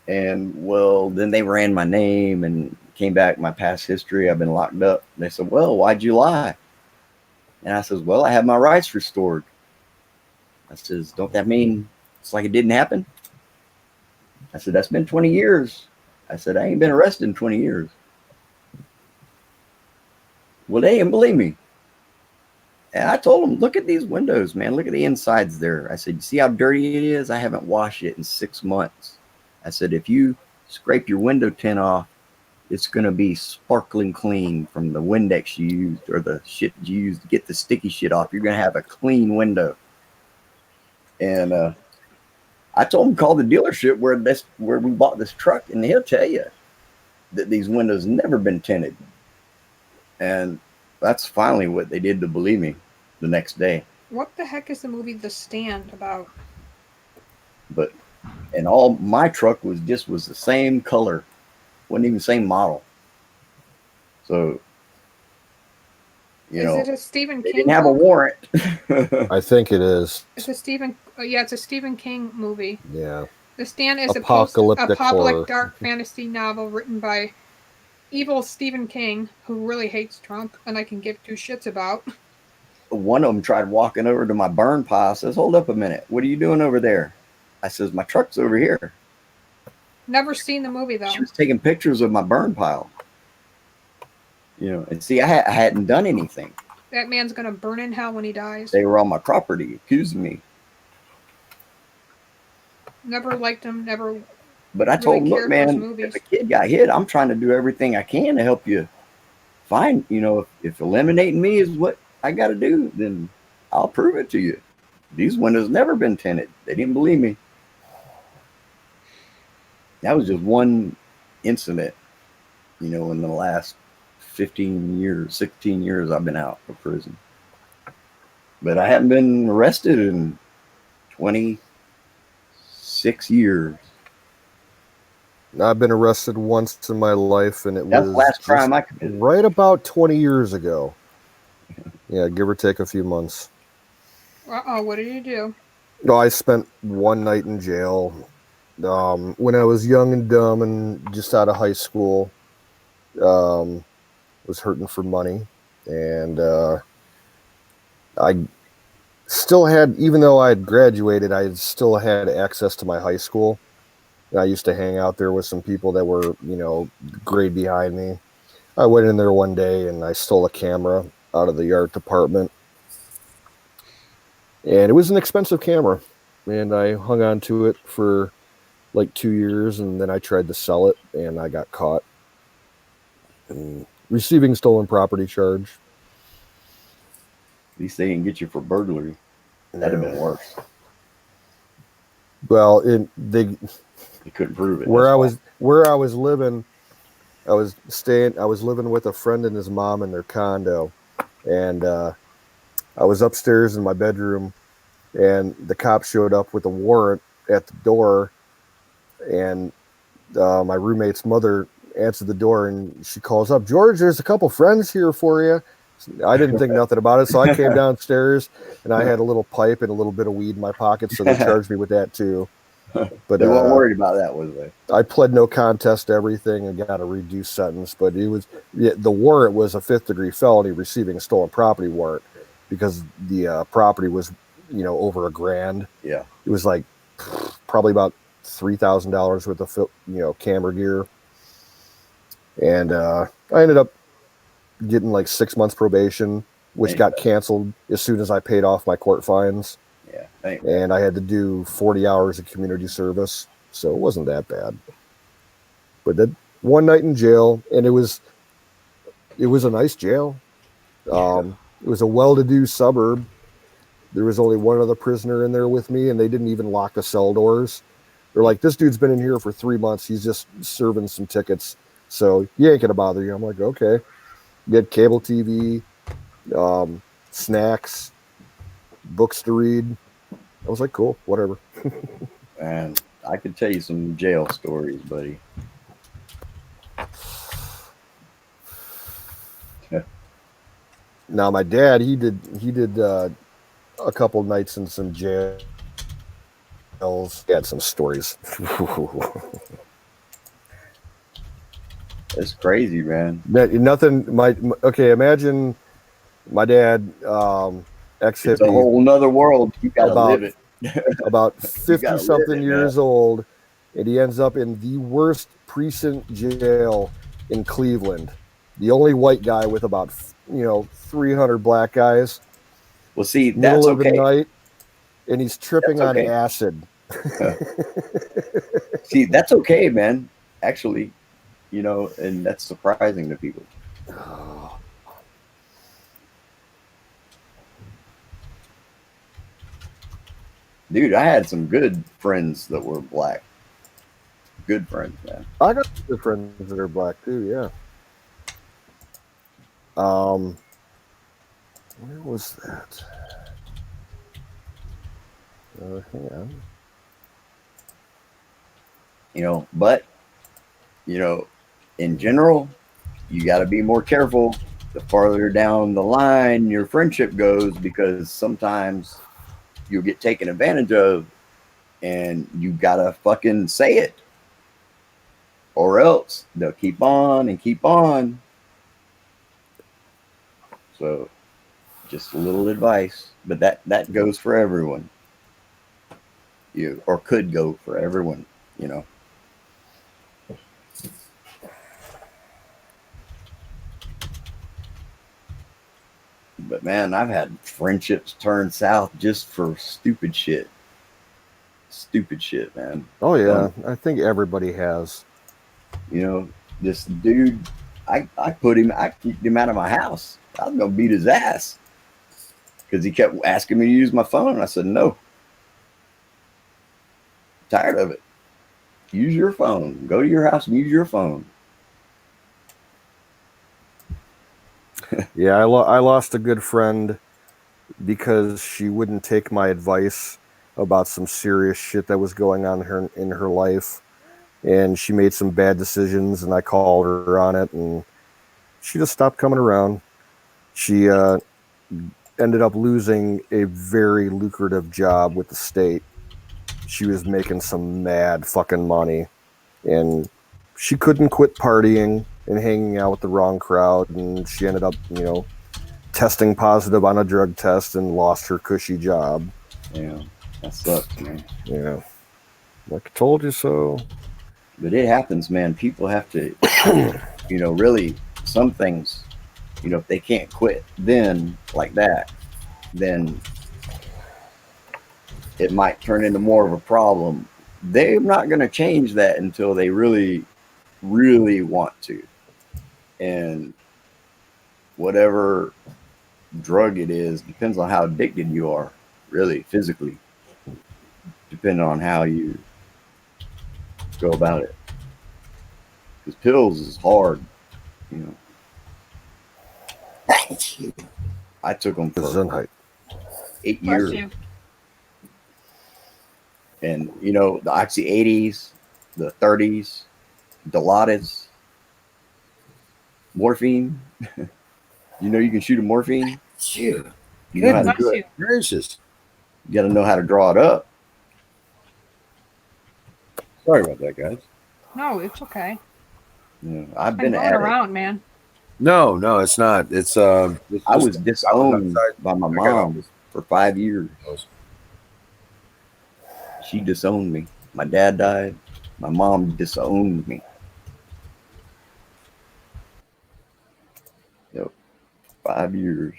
And well, then they ran my name and came back my past history. I've been locked up. And they said, well, why'd you lie? And I says, well, I have my rights restored. I says, don't that mean it's like it didn't happen? I said, that's been 20 years. I said, I ain't been arrested in 20 years. Well, they didn't believe me. And I told them, look at these windows, man. Look at the insides there. I said, you see how dirty it is? I haven't washed it in 6 months. I said, if you scrape your window tint off, it's going to be sparkling clean from the Windex you used or the shit you used to get the sticky shit off. You're going to have a clean window. And I told him, call the dealership where we bought this truck, and he'll tell you that these windows never been tinted. And that's finally what they did to believe me the next day. What the heck is the movie The Stand about? But and all my truck was the same color, wasn't even the same model. So Is it a Stephen they King didn't have book? a warrant. I think it is. It's a Stephen. Yeah, it's a Stephen King movie. Yeah. The Stand is Apocalyptic a public horror. dark fantasy novel written by evil Stephen King, who really hates Trump, and I can give two shits about. One of them tried walking over to my burn pile. Says, "Hold up a minute. What are you doing over there?" I says, "My truck's over here." Never seen the movie though. She was taking pictures of my burn pile. And see, I hadn't done anything. That man's gonna burn in hell when he dies. They were on my property, accusing me. Never liked him. Never. But I told him, look, man, if a kid got hit, I'm trying to do everything I can to help you find. If eliminating me is what I got to do, then I'll prove it to you. These windows never been tinted. They didn't believe me. That was just one incident, in the last 15 years, 16 years I've been out of prison. But I haven't been arrested in 26 years. I've been arrested once in my life, and That's the last crime I committed. Right about 20 years ago. Yeah, give or take a few months. What did you do? No, I spent one night in jail when I was young and dumb and just out of high school. Was hurting for money, and I still had, even though I had graduated, I still had access to my high school. I used to hang out there with some people that were, grade behind me. I went in there one day and I stole a camera out of the art department. And it was an expensive camera. And I hung on to it for like 2 years, and then I tried to sell it, and I got caught and receiving stolen property charge. At least they didn't get you for burglary. That'd have been worse. Well, They couldn't prove it. where I was living, I was living with a friend and his mom in their condo, and I was upstairs in my bedroom, and the cop showed up with a warrant at the door, and my roommate's mother answered the door, and she calls up, "George, there's a couple friends here for you." I didn't think nothing about it, so I came downstairs, and I had a little pipe and a little bit of weed in my pocket, so they charged me with that too. But they weren't worried about that, was they? I pled no contest to everything and got a reduced sentence. But the warrant was a 5th-degree felony, receiving a stolen property warrant, because the property was, over $1,000. Yeah, it was like probably about $3,000 worth of camera gear, and I ended up getting like 6 months probation, which got canceled as soon as I paid off my court fines. Yeah, and I had to do 40 hours of community service, so it wasn't that bad. But that one night in jail, and it was a nice jail. It was a well-to-do suburb. There was only one other prisoner in there with me, and they didn't even lock the cell doors. They're like, "This dude's been in here for 3 months. He's just serving some tickets, so he ain't gonna bother you." I'm like, "Okay." You had cable TV, snacks, books to read. I was like, "Cool, whatever." And I could tell you some jail stories, buddy. Now my dad, he did a couple nights in some jails. He had some stories. It's crazy, man. Okay, imagine my dad, ex-hippie. It's a whole nother world. You gotta live it. About 50-something years old, and he ends up in the worst precinct jail in Cleveland. The only white guy with about 300 black guys. Well, see, that's middle of okay. the night, and he's tripping on acid. See, that's okay, man. Actually, and that's surprising to people. Dude, I had some good friends that were black. Good friends, man. I got good friends that are black too, yeah. Where was that? Hang on. But in general, you got to be more careful the farther down the line your friendship goes, because sometimes you'll get taken advantage of, and you gotta fucking say it, or else they'll keep on and keep on. So just a little advice, but that goes for everyone. Or could go for everyone, But man, I've had friendships turn south just for stupid shit. Stupid shit, man. Oh yeah, I think everybody has. This dude, I kicked him out of my house. I was gonna beat his ass because he kept asking me to use my phone. I said no. Tired of it. Use your phone. Go to your house and use your phone. Yeah, I lost a good friend because she wouldn't take my advice about some serious shit that was going on in her life, and she made some bad decisions, and I called her on it, and she just stopped coming around. She ended up losing a very lucrative job with the state. She was making some mad fucking money, and she couldn't quit partying and hanging out with the wrong crowd, and she ended up, testing positive on a drug test and lost her cushy job. Yeah, that sucks, man. Yeah, like I told you so. But it happens, man. People have to, really, some things, if they can't quit then like that, then it might turn into more of a problem they're not going to change that until they really, really want to. And whatever drug it is depends on how addicted you are, really, physically, depending on how you go about it. Because pills is hard, you know. I took them for 8 years. And, you know, the Oxy 80s, the 30s, Dilaudid, morphine. You know, you can shoot a morphine. Yeah. You know how to do it. Gracious. You got to know how to draw it up. Sorry about that, guys. No, it's okay. Yeah, I've been been going at around, man. No, it's not. It's I was disowned by my mom for 5 years. She disowned me. My dad died. My mom disowned me. Yep. 5 years.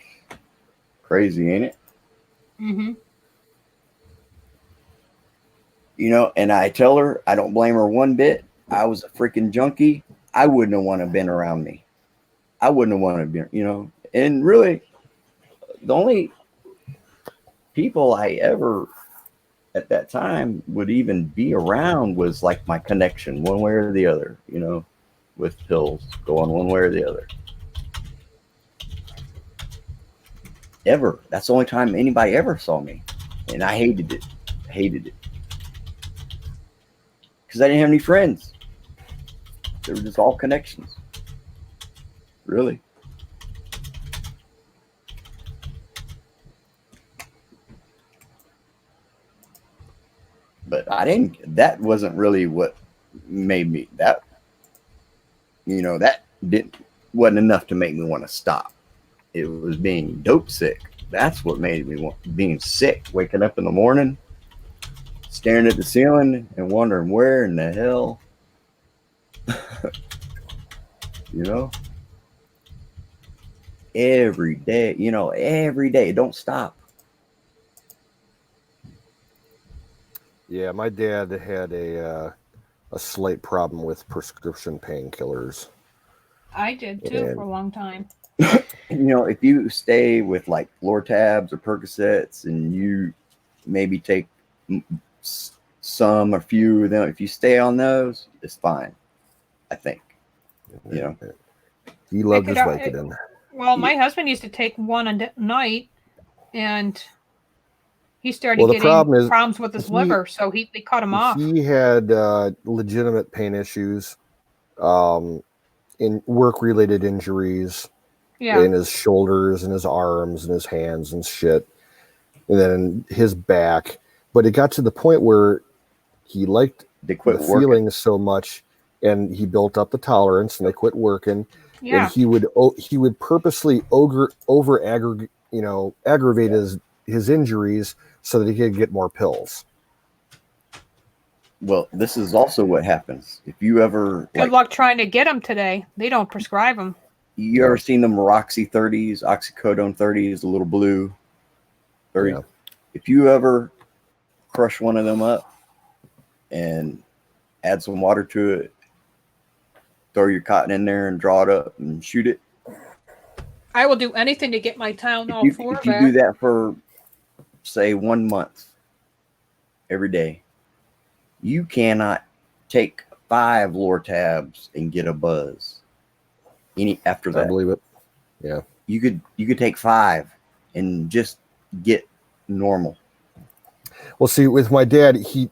Crazy, ain't it? Mm-hmm. You know, and I tell her, I don't blame her one bit. I was a freaking junkie. I wouldn't have wanted to been around me. I wouldn't have wanted to be, you know. And really, the only people I ever at that time would even be around was like my connection, one way or the other, you know, with pills, going one way or the other. Ever. That's the only time anybody ever saw me. And I hated it. Hated it. Because I didn't have any friends. They were just all connections. Really. But I didn't, that wasn't really what made me, that, you know, that wasn't enough to make me want to stop. It was being dope sick. That's what made me want, being sick, waking up in the morning, staring at the ceiling and wondering where in the hell, you know, every day, you know, every day, don't stop. Yeah, my dad had a slight problem with prescription painkillers. I did too for a long time. You know, if you stay with like Lortabs or Percocets and you maybe take some or few of them, if you stay on those, it's fine, I think. You know, he loved his Vicodin. Well, my husband used to take one a night, and he started getting problems with his liver, so they cut him off. He had legitimate pain issues, in work-related injuries, in his shoulders and his arms and his hands and shit, and then his back. But it got to the point where he liked the feeling so much, and he built up the tolerance, and they quit working. Yeah. And he would purposely aggravate his injuries so that he could get more pills. Well, this is also what happens. If you ever... Good luck trying to get them today. They don't prescribe them. You ever seen the Maroxy 30s, oxycodone 30s, the little blue 30? Yeah. If you ever crush one of them up and add some water to it, throw your cotton in there and draw it up and shoot it. I will do anything to get my Tylenol 4 back. If you do that for, say, 1 month, every day, you cannot take 5 Lortabs and get a buzz. After that, I believe it. Yeah, you could take 5 and just get normal. Well, see, with my dad, he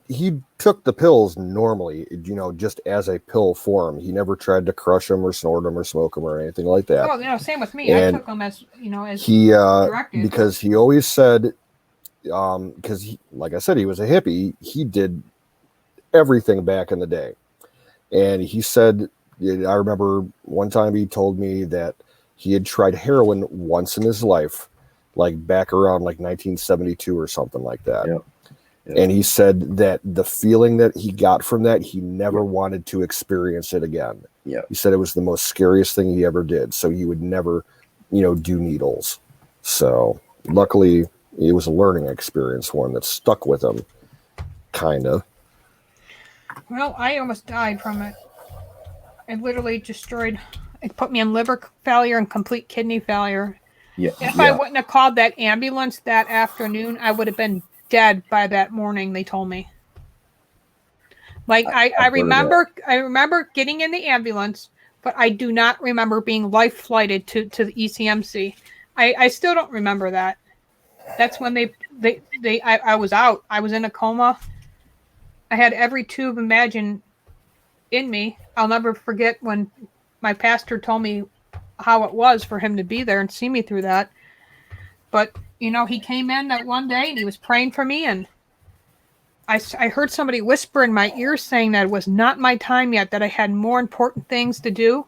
took the pills normally, you know, just as a pill form. He never tried to crush them or snort them or smoke them or anything like that. Oh, you know, same with me. And I took them as, you know, as he directed. Because he always said, because like I said, he was a hippie. He did everything back in the day, and he said, I remember one time he told me that he had tried heroin once in his life, like back around like 1972 or something like that. Yep. Yep. And he said that the feeling that he got from that, he never wanted to experience it again. Yeah. He said it was the most scariest thing he ever did. So he would never, you know, do needles. So luckily it was a learning experience, one that stuck with him, kind of. Well, I almost died from it. It literally destroyed. It put me in liver failure and complete kidney failure. Yeah. If I wouldn't have called that ambulance that afternoon, I would have been dead by that morning. They told me. Like I remember getting in the ambulance, but I do not remember being life flighted to the ECMC. I still don't remember that. That's when I was out. I was in a coma. I had every tube imagined in me. I'll never forget when my pastor told me how it was for him to be there and see me through that. But he came in that one day and he was praying for me, and I heard somebody whisper in my ear saying that it was not my time yet, that I had more important things to do.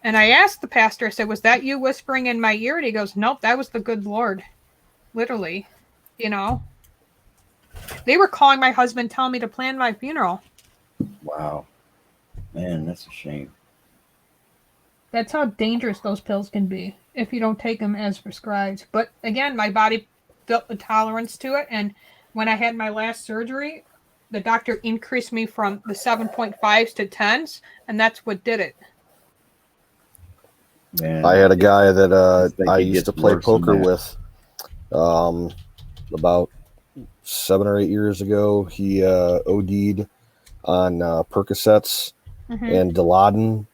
And I asked the pastor, I said, was that you whispering in my ear? And he goes, nope, that was the good Lord. Literally, They were calling my husband, telling me to plan my funeral. Wow. Man, that's a shame. That's how dangerous those pills can be if you don't take them as prescribed. But again, my body built the tolerance to it. And when I had my last surgery, the doctor increased me from the 7.5s to 10s, and that's what did it. Man, I had a guy that I it used to gets play worse than poker that. with about 7 or 8 years ago. He OD'd on Percocets and Dilaudid.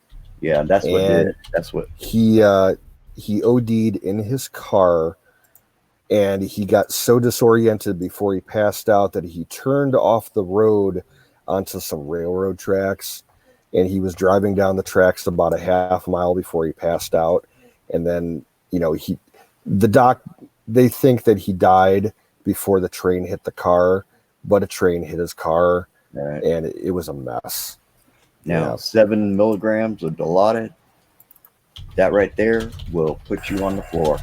Yeah, that's what did it. That's what he OD'd in his car, and he got so disoriented before he passed out that he turned off the road onto some railroad tracks, and he was driving down the tracks about a half mile before he passed out. And then they think that he died before the train hit the car, but a train hit his car, and it was a mess. Now, 7 milligrams of Dilaudid, that right there will put you on the floor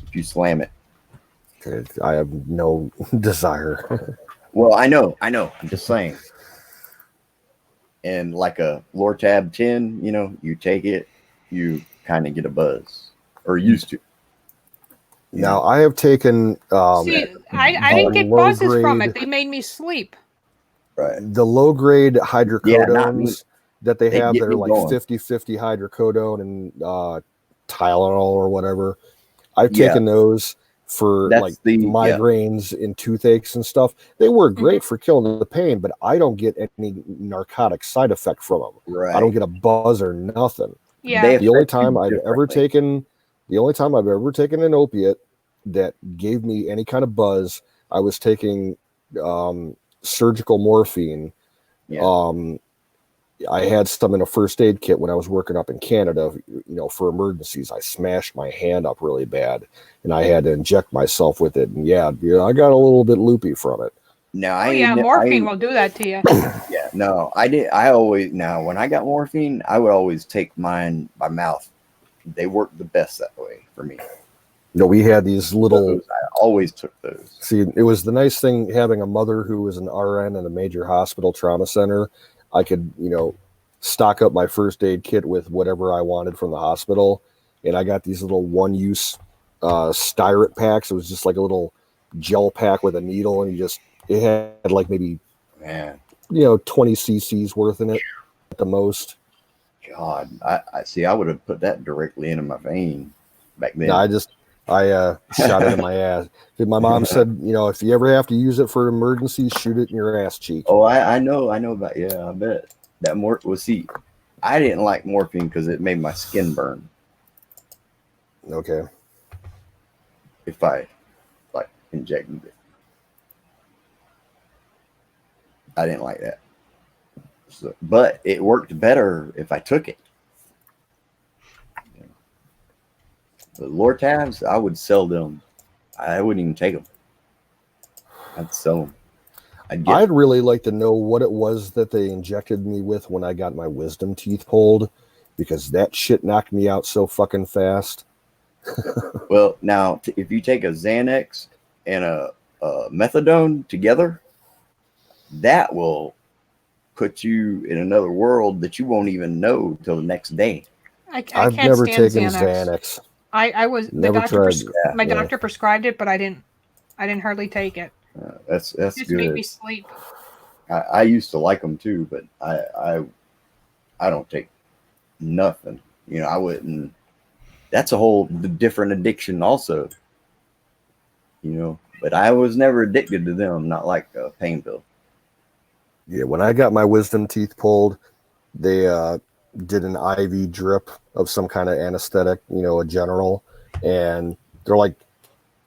if you slam it. I have no desire. Well, I know. I'm just saying. And like a Lortab 10, you take it, you kind of get a buzz, or used to. Now, I have taken. See, I didn't get buzzes from it. They made me sleep. Right. The low grade hydrocodones that they have that are like going. 50-50 hydrocodone and Tylenol or whatever. I've taken those for migraines and toothaches and stuff. They work great for killing the pain, but I don't get any narcotic side effect from them. Right. I don't get a buzz or nothing. Yeah. The only time I've ever taken an opiate that gave me any kind of buzz, I was taking surgical morphine. I had some in a first aid kit when I was working up in Canada, for emergencies. I smashed my hand up really bad and I had to inject myself with it. And I got a little bit loopy from it. No, morphine will do that to you. Yeah, no, I did. When I got morphine, I would always take mine by mouth. They work the best that way for me. We had these little. I always took those. See, it was the nice thing having a mother who was an RN in a major hospital trauma center. I could, stock up my first aid kit with whatever I wanted from the hospital. And I ccot these little one-use styrate packs. It was just like a little gel pack with a needle, and it had like maybe 20 cc's worth in it at the most. God, I see. I would have put that directly into my vein back then. No, I shot it in my ass. My mom said, if you ever have to use it for emergencies, shoot it in your ass cheek. Oh, I know about. Yeah, I bet that see, I didn't like morphine because it made my skin burn. Okay. If I injected it, I didn't like that. So, but it worked better if I took it. The Lortabs, I would sell them. I wouldn't even take them. I'd sell them. I'd really like to know what it was that they injected me with when I got my wisdom teeth pulled, because that shit knocked me out so fucking fast. Well, now, if you take a Xanax and a methadone together, that will put you in another world that you won't even know till the next day. I've never taken Xanax. I was never tried. My doctor prescribed it, but I didn't hardly take it. That's it just good. made me sleep. I used to like them too, but I don't take nothing. You know, I wouldn't. That's a whole different addiction, also. You know, but I was never addicted to them. Not like a pain pill. Yeah, when I got my wisdom teeth pulled, they did an IV drip of some kind of anesthetic, you know, a general, and they're like,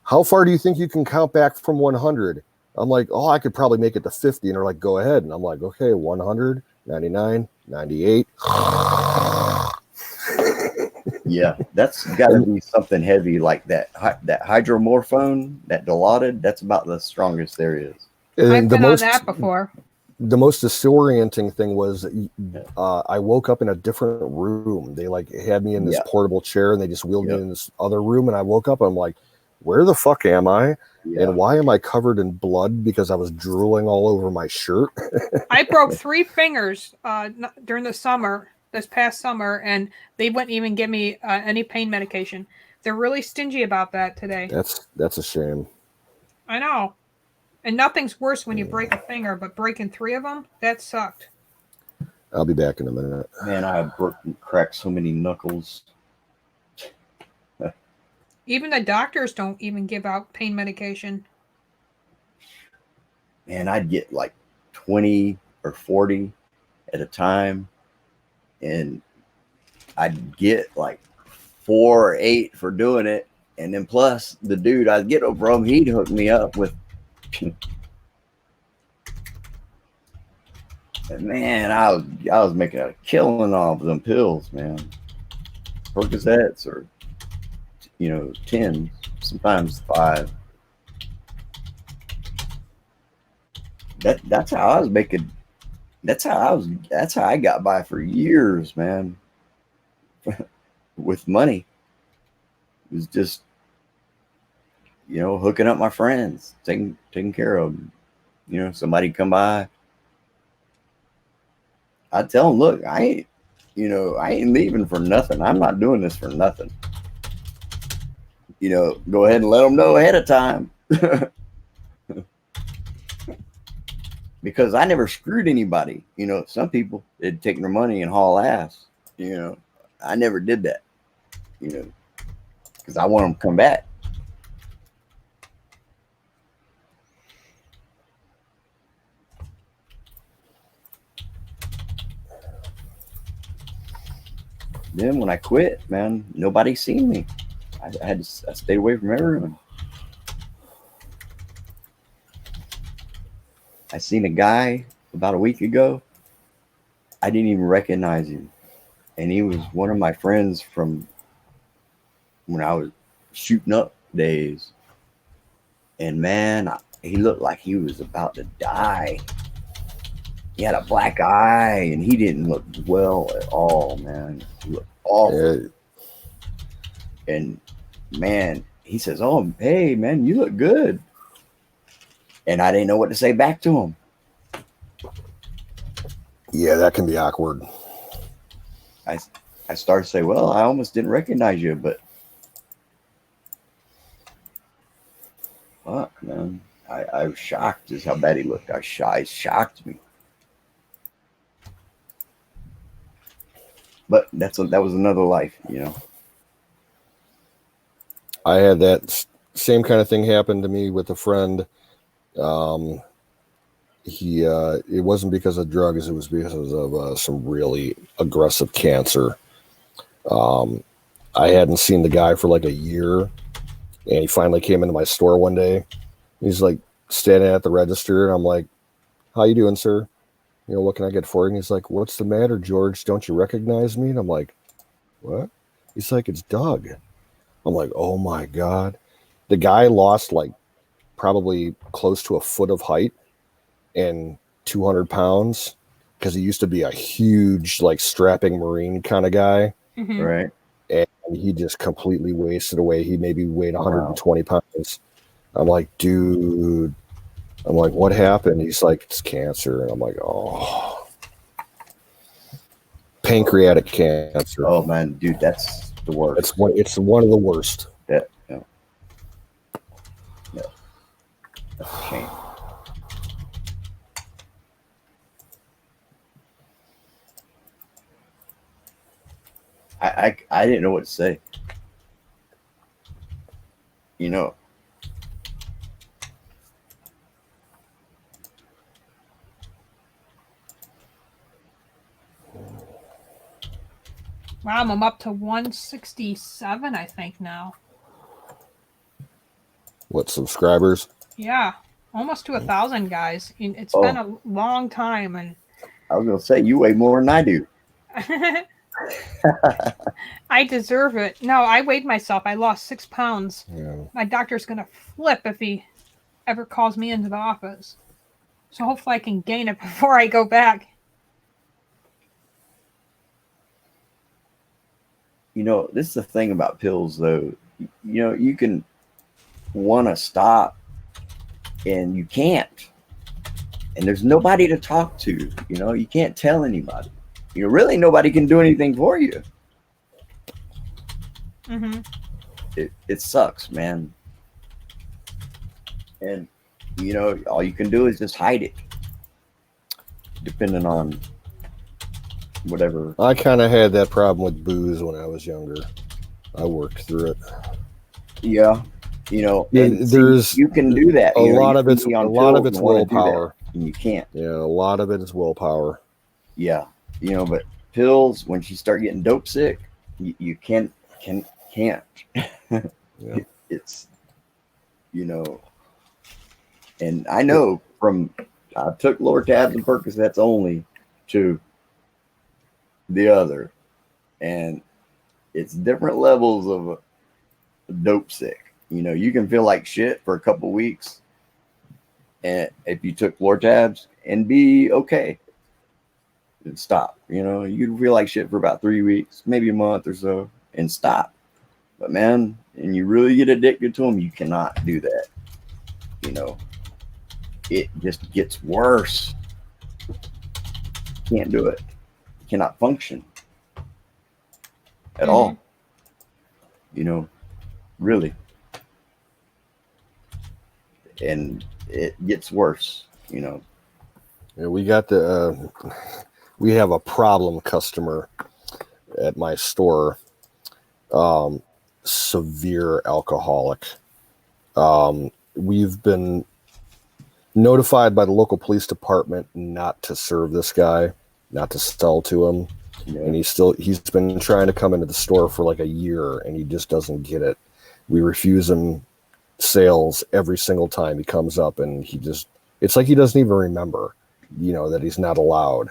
"How far do you think you can count back from 100?" I'm like, "Oh, I could probably make it to 50." And they're like, "Go ahead." And I'm like, "Okay, 100, 99, 98." Yeah, that's got to be something heavy like that. That hydromorphone, that Dilaudid, that's about the strongest there is. And I've been on that before. The most disorienting thing was I woke up in a different room. They like had me in this portable chair and they just wheeled me in this other room. And I woke up and I'm like, where the fuck am I? Yeah. And why am I covered in blood? Because I was drooling all over my shirt. I broke 3 fingers during the summer, this past summer, and they wouldn't even give me any pain medication. They're really stingy about that today. That's a shame. I know. And nothing's worse when you break a finger, but breaking 3 of them, that sucked. I'll be back in a minute. Man, I have cracked so many knuckles. Even the doctors don't even give out pain medication. Man, I'd get like 20 or 40 at a time, and I'd get like 4 or 8 for doing it, and then plus the dude I'd get over from, he'd hook me up with. Man, I was making a killing off them pills, man. Percocets or 10, sometimes 5. That's how I was making. That's how I got by for years, man. With money, it was just hooking up my friends, taking care of them. Somebody come by, I'd tell them, look, I ain't leaving for nothing. I'm not doing this for nothing. Go ahead and let them know ahead of time. Because I never screwed anybody. Some people, they'd take their money and haul ass. I never did that. Because I want them to come back. Then when I quit, man, nobody seen me. I stayed away from everyone. I seen a guy about a week ago. I didn't even recognize him. And he was one of my friends from when I was shooting up days. And man, he looked like he was about to die. He had a black eye and he didn't look well at all, man. He looked awful. Yeah. And man, he says, "Oh, hey, man, you look good." And I didn't know what to say back to him. Yeah, that can be awkward. I started to say, "Well, I almost didn't recognize you, but fuck, man." I was shocked just how bad he looked. It shocked me. But that was another life, I had that same kind of thing happen to me with a friend. It wasn't because of drugs, it was because of some really aggressive cancer. I hadn't seen the guy for like a year, and he finally came into my store one day. He's like standing at the register, and I'm like, "How you doing, sir? What can I get for you?" And he's like, "What's the matter, George? Don't you recognize me?" And I'm like, "What?" He's like, "It's Doug." I'm like, "Oh my God." The guy lost like probably close to a foot of height and 200 pounds because he used to be a huge, like strapping Marine kind of guy. Mm-hmm. Right. And he just completely wasted away. He maybe weighed 120 pounds. I'm like, "Dude," I'm like, "What happened?" He's like, "It's cancer." And I'm like, "Oh, pancreatic cancer." Oh man, dude, that's the worst. It's one of the worst. Yeah. That's a shame. I didn't know what to say. You know. Wow, I'm up to 167, I think now. What, subscribers? Yeah, almost to 1,000 guys. It's been a long time, and I was gonna say you weigh more than I do. I deserve it. No, I weighed myself. I lost 6 pounds. Yeah. My doctor's gonna flip if he ever calls me into the office. So hopefully I can gain it before I go back. You know, this is the thing about pills, though. You know, you can want to stop, and you can't. And there's nobody to talk to. You know, you can't tell anybody. You know, really, nobody can do anything for you. Mm-hmm. It sucks, man. And you know, all you can do is just hide it, depending on whatever. I kind of had that problem with booze when I was younger. I worked through it. Yeah, you know, there's you can do that. A lot of it's willpower, and you can't. Yeah, a lot of it is willpower. Yeah, you know, but pills, once you start getting dope sick, you can't. Yeah. It's, you know, and I know I took Lortabs and Percocets only to the other, and it's different levels of dope sick. You know, you can feel like shit for a couple weeks, and if you took Lortabs, and be okay and stop. You know, you can feel like shit for about 3 weeks, maybe a month or so, and stop. But man, and you really get addicted to them, you cannot do that. You know, it just gets worse. Can't do it. You cannot function at all. You know, really. And it gets worse, you know. Yeah, we have a problem customer at my store. Severe alcoholic. We've been notified by the local police department not to serve this guy, not to sell to him. Yeah. And he's been trying to come into the store for like a year, and he just doesn't get it. We refuse him sales every single time he comes up, and it's like he doesn't even remember, you know, that he's not allowed.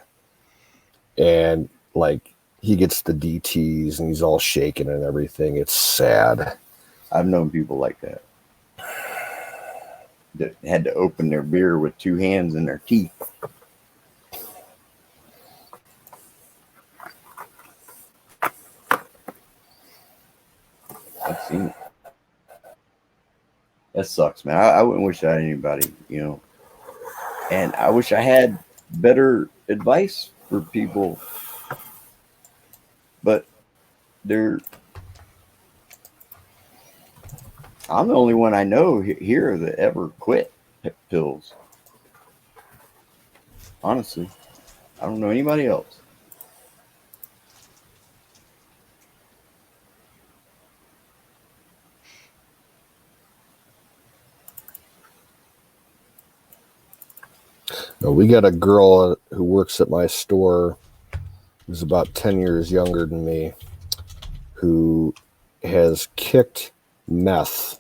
And like, he gets the DTs and he's all shaking and everything. It's sad. I've known people like that had to open their beer with 2 hands in their teeth. I've seen it. That sucks, man. I wouldn't wish that on anybody, you know. And I wish I had better advice for people. But I'm the only one I know here that ever quit pills. Honestly, I don't know anybody else. We got a girl who works at my store who's about 10 years younger than me, who has kicked meth,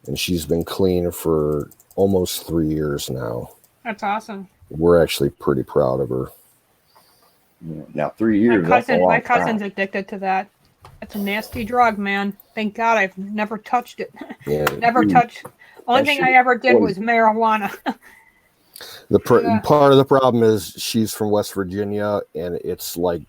and she's been clean for almost 3 years now. That's awesome. We're actually pretty proud of her. Yeah. Now 3 years. My cousin's addicted to that. It's a nasty drug, man. Thank God I've never touched it. Yeah. Never touched. Only thing I ever did was marijuana. Part of the problem is she's from West Virginia, and it's like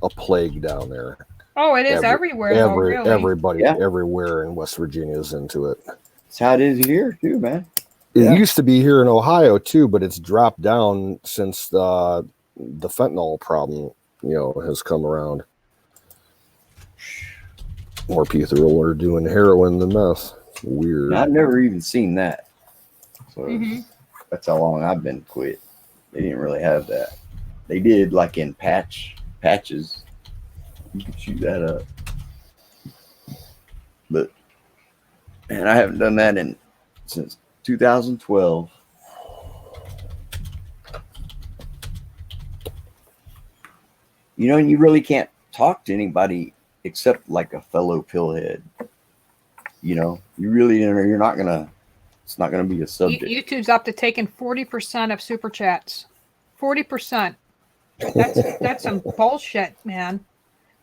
a plague down there. Oh, it is everywhere, though, really. Everybody, everywhere in West Virginia is into it. That's how it is here, too, man. It used to be here in Ohio, too, but it's dropped down since the fentanyl problem, you know, has come around. More people are doing heroin than meth. It's weird. I've never even seen that. So that's how long I've been quit. They didn't really have that. They did like in patches, You can shoot that up. But man, I haven't done that since 2012. You know, you really can't talk to anybody except like a fellow pillhead. You know, you're not gonna. It's not gonna be a subject. YouTube's up to taking 40% of super chats. 40%. That's some bullshit, man.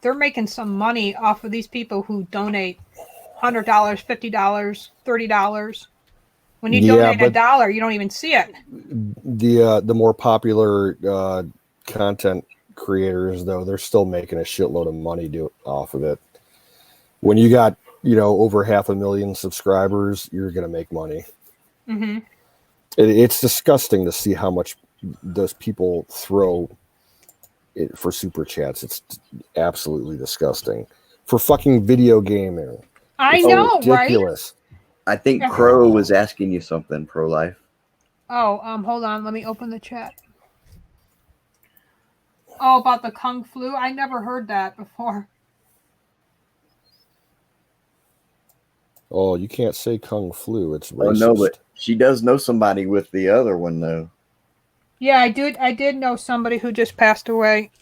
They're making some money off of these people who donate $100, $50, $30. When you donate $1, you don't even see it. The more popular content creators, though, they're still making a shitload of money off of it. When you got, over 500,000 subscribers, you're gonna make money. Mm-hmm. It's disgusting to see how much those people throw it for super chats. It's absolutely disgusting for fucking video gaming. I know, ridiculous. Right? I think Crow was asking you something, Pro Life. Oh, hold on. Let me open the chat. Oh, about the Kung Flu? I never heard that before. Oh, you can't say Kung Flu. It's racist. Oh, no, but she does know somebody with the other one, though. Yeah, I did know somebody who just passed away.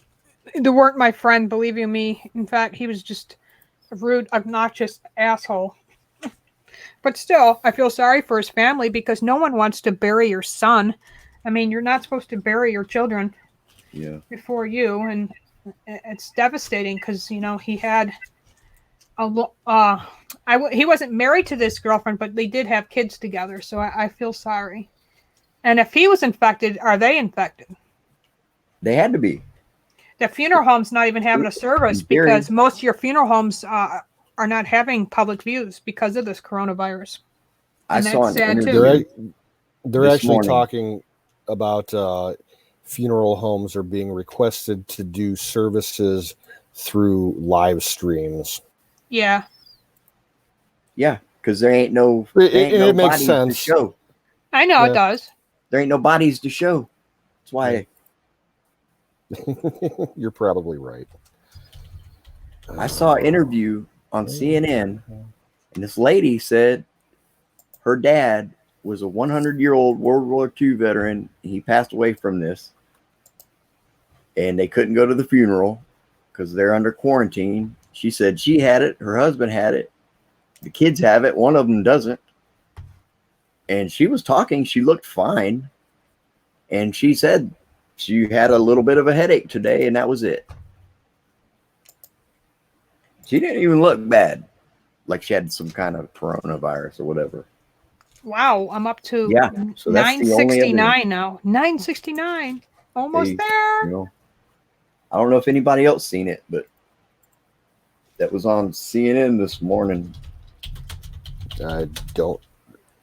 They weren't my friend, believe you me. In fact, he was just a rude, obnoxious asshole. But still, I feel sorry for his family because no one wants to bury your son. I mean, you're not supposed to bury your children before you, and it's devastating because he had he wasn't married to this girlfriend, but they did have kids together. So I feel sorry. And if he was infected, are they infected? They had to be. The funeral home's not even having a service because most of your funeral homes are not having public views because of this coronavirus. And I saw an interview. They're actually talking about funeral homes are being requested to do services through live streams. Yeah. Yeah, because there ain't no. It makes sense. To show. I know it does. There ain't no bodies to show. That's why. You're probably right. I saw an interview on CNN, and this lady said her dad was a 100-year-old World War II veteran. He passed away from this, and they couldn't go to the funeral because they're under quarantine. She said she had it. Her husband had it. The kids have it. One of them doesn't. And she was talking. She looked fine. And she said she had a little bit of a headache today, and that was it. She didn't even look bad. Like she had some kind of coronavirus or whatever. Wow, I'm up to so that's 969 now. 969. Almost there. I don't know if anybody else seen it, but that was on CNN this morning. I don't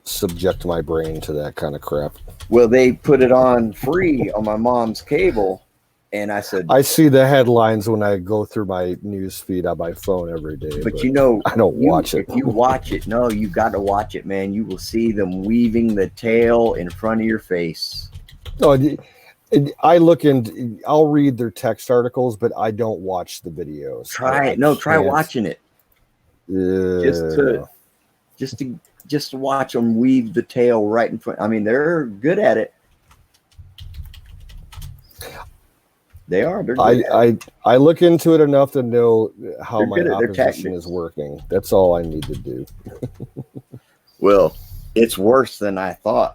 subject my brain to that kind of crap. Well, they put it on free on my mom's cable, and I said, I see the headlines when I go through my news feed on my phone every day. But I don't watch it. If you watch it, no, you got to watch it, man. You will see them weaving the tail in front of your face. No, I look and I'll read their text articles, but I don't watch the videos. Try watching it. Just to watch them weave the tail right in front. I mean, they're good at it. They are. I look into it enough to know how my opposition is working. That's all I need to do. Well, it's worse than I thought.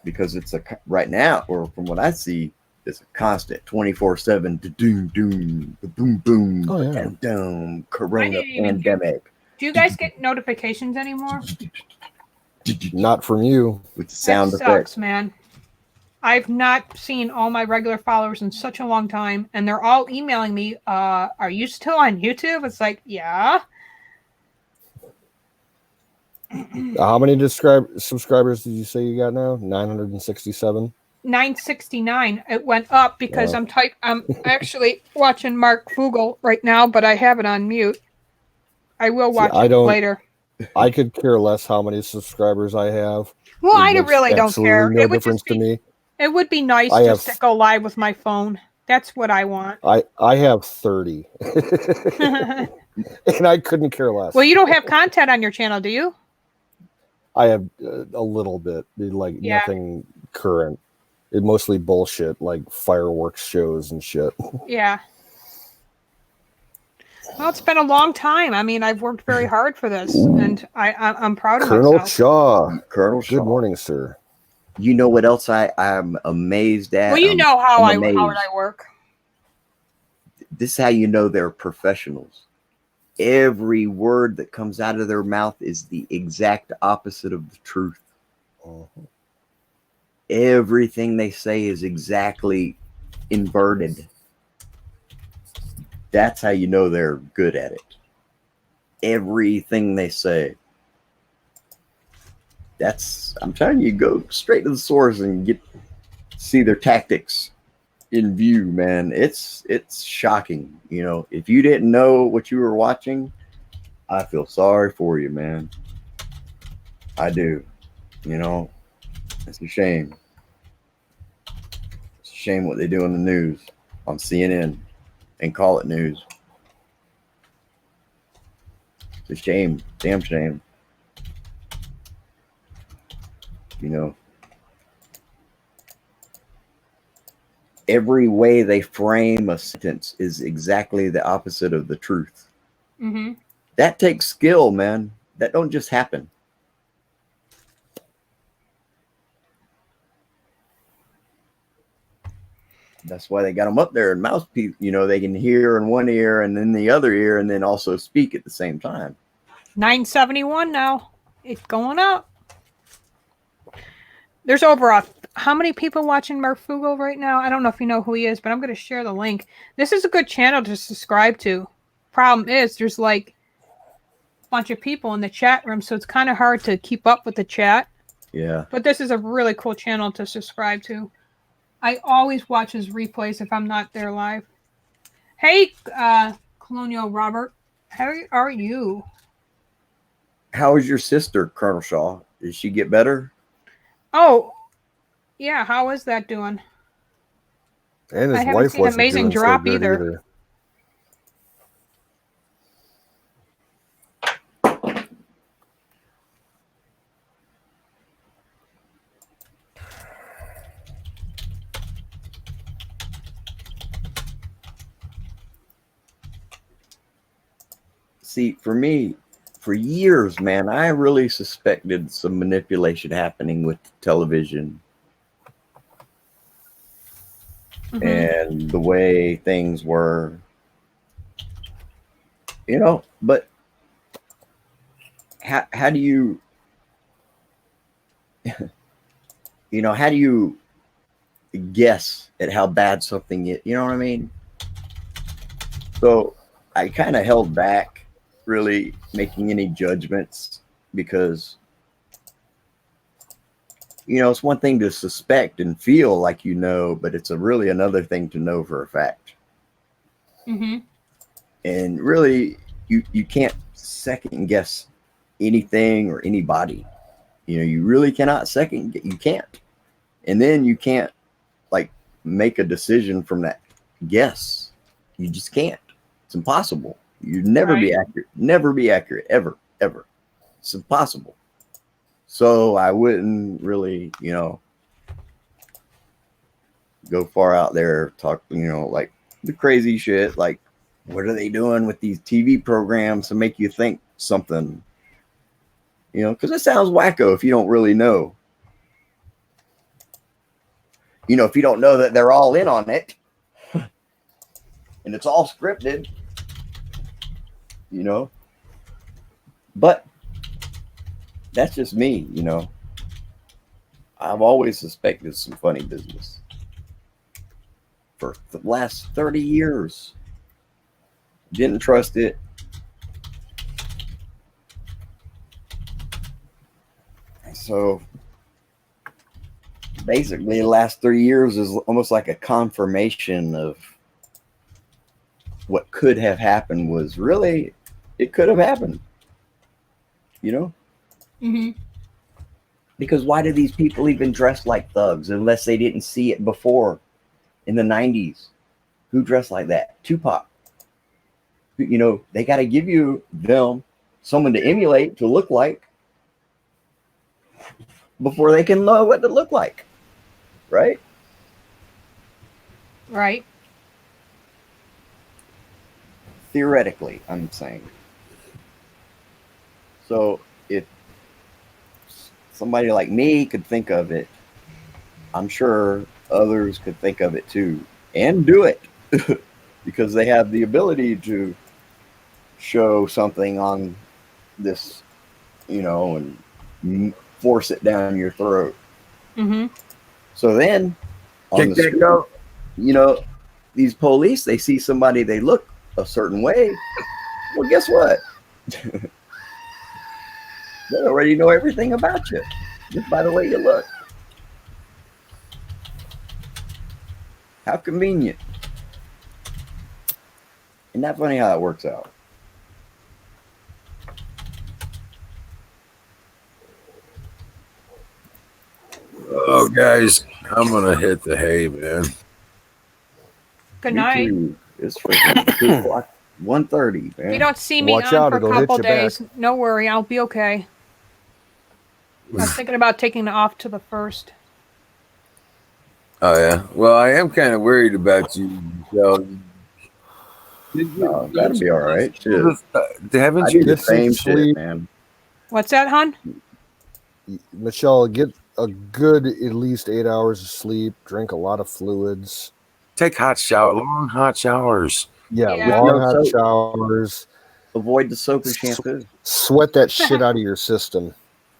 Because it's right now, or from what I see, it's a constant 24/7 doom doom boom boom doom doom corona pandemic. Do you guys get notifications anymore? Not from you. With the sound effects. Sucks, man. I've not seen all my regular followers in such a long time, and they're all emailing me, are you still on YouTube? It's like, yeah. How many subscribers did you say you got now? 967? 969. It went up because I'm actually watching Mark Fugel right now, but I have it on mute. I will watch it later. I could care less how many subscribers I have. Well, I really don't care. No difference to me. It would be nice just to go live with my phone. That's what I want. I have 30. And I couldn't care less. Well, you don't have content on your channel, do you? I have a little bit, like nothing current. It mostly bullshit, like fireworks shows and shit. Yeah. Well, it's been a long time. I mean, I've worked very hard for this, and I'm proud of Colonel myself. Shaw. Colonel Shaw. Good morning, sir. You know what else I'm amazed at? Well, you know how I amazed. work. This is how you know they're professionals. Every word that comes out of their mouth is the exact opposite of the truth. Everything they say is exactly inverted. That's how you know they're good at it. Everything they say. I'm telling you, go straight to the source and see their tactics in view, man. It's shocking. You know, if you didn't know what you were watching, I feel sorry for you, man. I do. You know, it's a shame. It's a shame what they do on the news, on CNN, and call it news. It's a shame. Damn shame. You know, every way they frame a sentence is exactly the opposite of the truth. Mm-hmm. That takes skill, man. That don't just happen. That's why they got them up there in mouthpiece. You know, they can hear in one ear and then the other ear, and then also speak at the same time. 971 now. It's going up. There's over how many people watching Mark Fugal right now? I don't know if you know who he is, but I'm going to share the link. This is a good channel to subscribe to. Problem is, there's like a bunch of people in the chat room, so it's kind of hard to keep up with the chat. Yeah. But this is a really cool channel to subscribe to. I always watch his replays if I'm not there live. Hey, Colonial Robert, how are you? How is your sister, Colonel Shaw? Did she get better? Oh, yeah. How is that doing? And his I haven't wife seen wasn't amazing doing drop so good either. See, for me, for years, man, I really suspected some manipulation happening with television. Mm-hmm. And the way things were, you know, but how do you, you know, how do you guess at how bad something is? You know what I mean? So I kind of held back really making any judgments because, you know, it's one thing to suspect and feel like you know, but it's really another thing to know for a fact. Mm-hmm. And really, you can't second guess anything or anybody. You know, you really cannot you can't. And then you can't like make a decision from that guess. You just can't. It's impossible. You'd never be accurate. Never be accurate. Ever. Ever. It's impossible. So I wouldn't really, you know, go far out there, talk, you know, like the crazy shit. Like, what are they doing with these TV programs to make you think something? You know, because it sounds wacko if you don't really know. You know, if you don't know that they're all in on it and it's all scripted, you know. But that's just me, you know. I've always suspected some funny business for the last 30 years. Didn't trust it. So basically the last 3 years is almost like a confirmation of what could have happened was really, it could have happened, you know? Mm-hmm. Because why do these people even dress like thugs unless they didn't see it before in the 90s? Who dressed like that? Tupac. You know, they got to give them someone to emulate, to look like, before they can know what to look like, right? Right. Theoretically, I'm saying. So if somebody like me could think of it, I'm sure others could think of it too and do it because they have the ability to show something on this, and force it down your throat. Mm-hmm. So then on Kick the that street, goat. These police, they see somebody, they look a certain way. Well, guess what? They already know everything about you just by the way you look. How convenient. Isn't that funny how it works out? Oh, guys, I'm gonna hit the hay, man. Good Me night. too. It's freaking 2 o'clock, 1:30, If you man. don't see me Watch on out, for a it'll hit couple you back. days, no worry, I'll be okay. I was thinking about taking it off to the 1st. Oh yeah. Well, I am kind of worried about you, Michelle. No, that'll be all right. Shit. I Haven't do you? the Get some same shit, sleep. man. What's that, hon? Michelle, get a good at least 8 hours of sleep. Drink a lot of fluids. Take long hot showers. Yeah, Yeah. long No hot soap. showers. Avoid the soap and shampoo. Sweat that shit out of your system.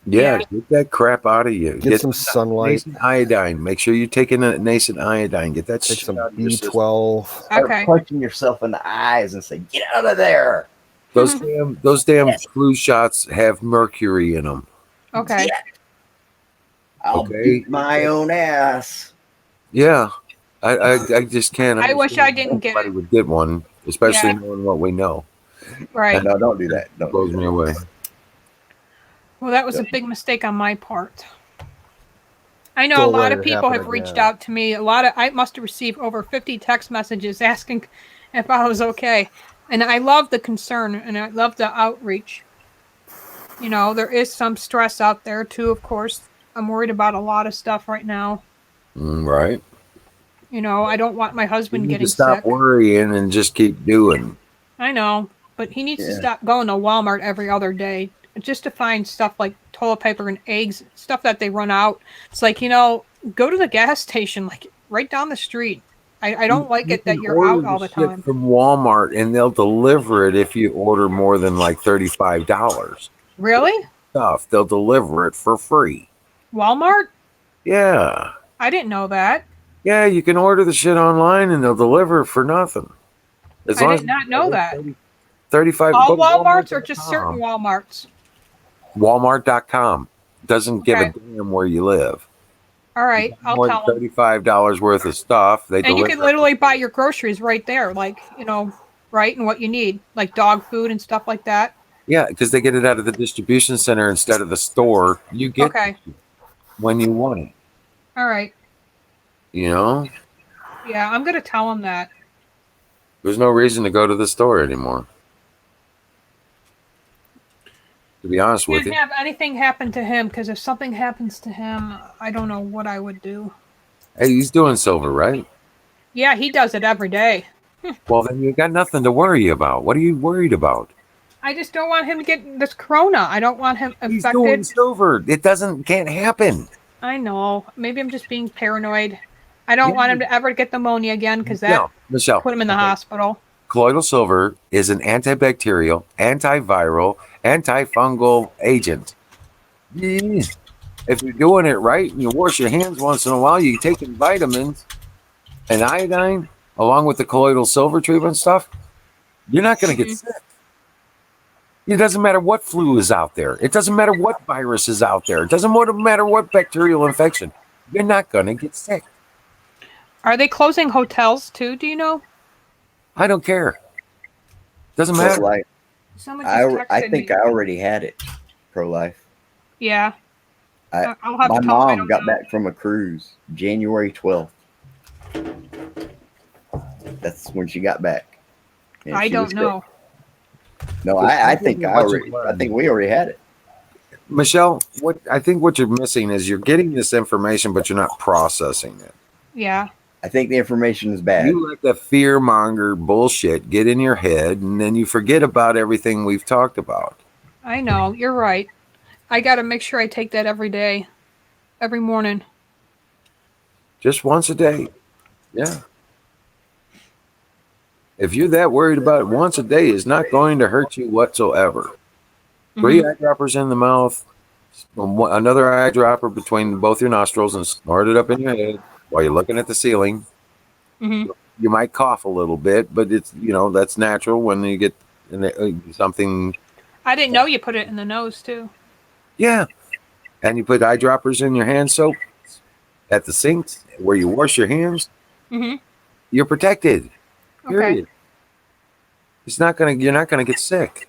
Yeah, Yeah. get that crap out of you. Get some sunlight. nascent iodine. Make sure you're taking a nascent iodine. Get that Take shit some out of your system. B12. Start Okay. punching yourself in the eyes and say, "Get out of there!" Those damn flu shots have mercury in them. Okay. Yeah. I'll Okay. beat my own ass. Yeah, I just can't. I wish I didn't get Everybody it. would get one, especially Yeah. knowing what we know. Right. No, don't do that. Don't Blows do me that. away. Well, that was a big mistake on my part. I know a Don't lot let of it people happen have reached again. out to me. I must have received over 50 text messages asking if I was okay. And I love the concern and I love the outreach. There is some stress out there too, of course. I'm worried about a lot of stuff right now. Right. I don't want my You husband need to getting stop sick. worrying and just keep doing. I know, but he needs to Yeah. stop going to Walmart every other day just to find stuff like toilet paper and eggs, stuff that they run out. It's like, go to the gas station, like right down the street. I don't like You it that can you're order out all the shit time. from Walmart and they'll deliver it if you order more than like $35. Really? Stuff they'll deliver it for free. Walmart? Yeah, I didn't know that. yeah. You can order the shit online and they'll deliver it for nothing. As I long did as not know that. 35. All Go to Walmarts or just certain Walmart.com. Walmarts? Walmart.com doesn't give a Okay. damn where you live. All right, I'll More than tell them. $35 worth of stuff. They And you deliver can it. literally buy your groceries right there, like, right, and what you need, like dog food and stuff like that. Yeah, because they get it out of the distribution center instead of the store. You get Okay. it when you want it. All right. Yeah, I'm going to tell them that. there's no reason to go to the store anymore. To be honest with Can't you. have anything happen to him, because if something happens to him, I don't know what I would do. Hey, he's doing silver, right? Yeah, he does it every day. Well, then you got nothing to worry about. What are you worried about? I just don't want him to get this corona. I don't want him He's doing infected. silver. It can't happen. I know. Maybe I'm just being paranoid. I don't want him to ever get pneumonia again, because that No, Michelle. put him in the hospital. Colloidal silver is an antibacterial, antiviral, antifungal agent. If you're doing it right and you wash your hands once in a while, you're taking vitamins and iodine along with the colloidal silver treatment stuff, you're not going to get sick. It doesn't matter what flu is out there. It doesn't matter what virus is out there. It doesn't matter what bacterial infection. You're not going to get sick. Are they closing hotels too? Do you know? I don't care. Doesn't Pro matter. life. Someone just texted I think me. I already had it. Pro life. Yeah. I- I'll have My to tell him I mom don't got know. back from a cruise January 12th. That's when she got back. And I she was don't know. sick. No, I think we already had it. Michelle, I think what you're missing is you're getting this information, but you're not processing it. Yeah. I think the information is bad. You let the fear monger bullshit get in your head, and then you forget about everything we've talked about. I know. You're right. I got to make sure I take that every day, every morning. Just once a day. Yeah. If you're that worried about it, once a day is not going to hurt you whatsoever. 3 eyedroppers in the mouth, another eyedropper between both your nostrils, and snort it up in your head while you're looking at the ceiling. You might cough a little bit, but it's, that's natural when you get something. I didn't know you put it in the nose too. Yeah. And you put eyedroppers in your hand soap at the sinks where you wash your hands. You're protected. Period. Okay. You're not gonna get sick.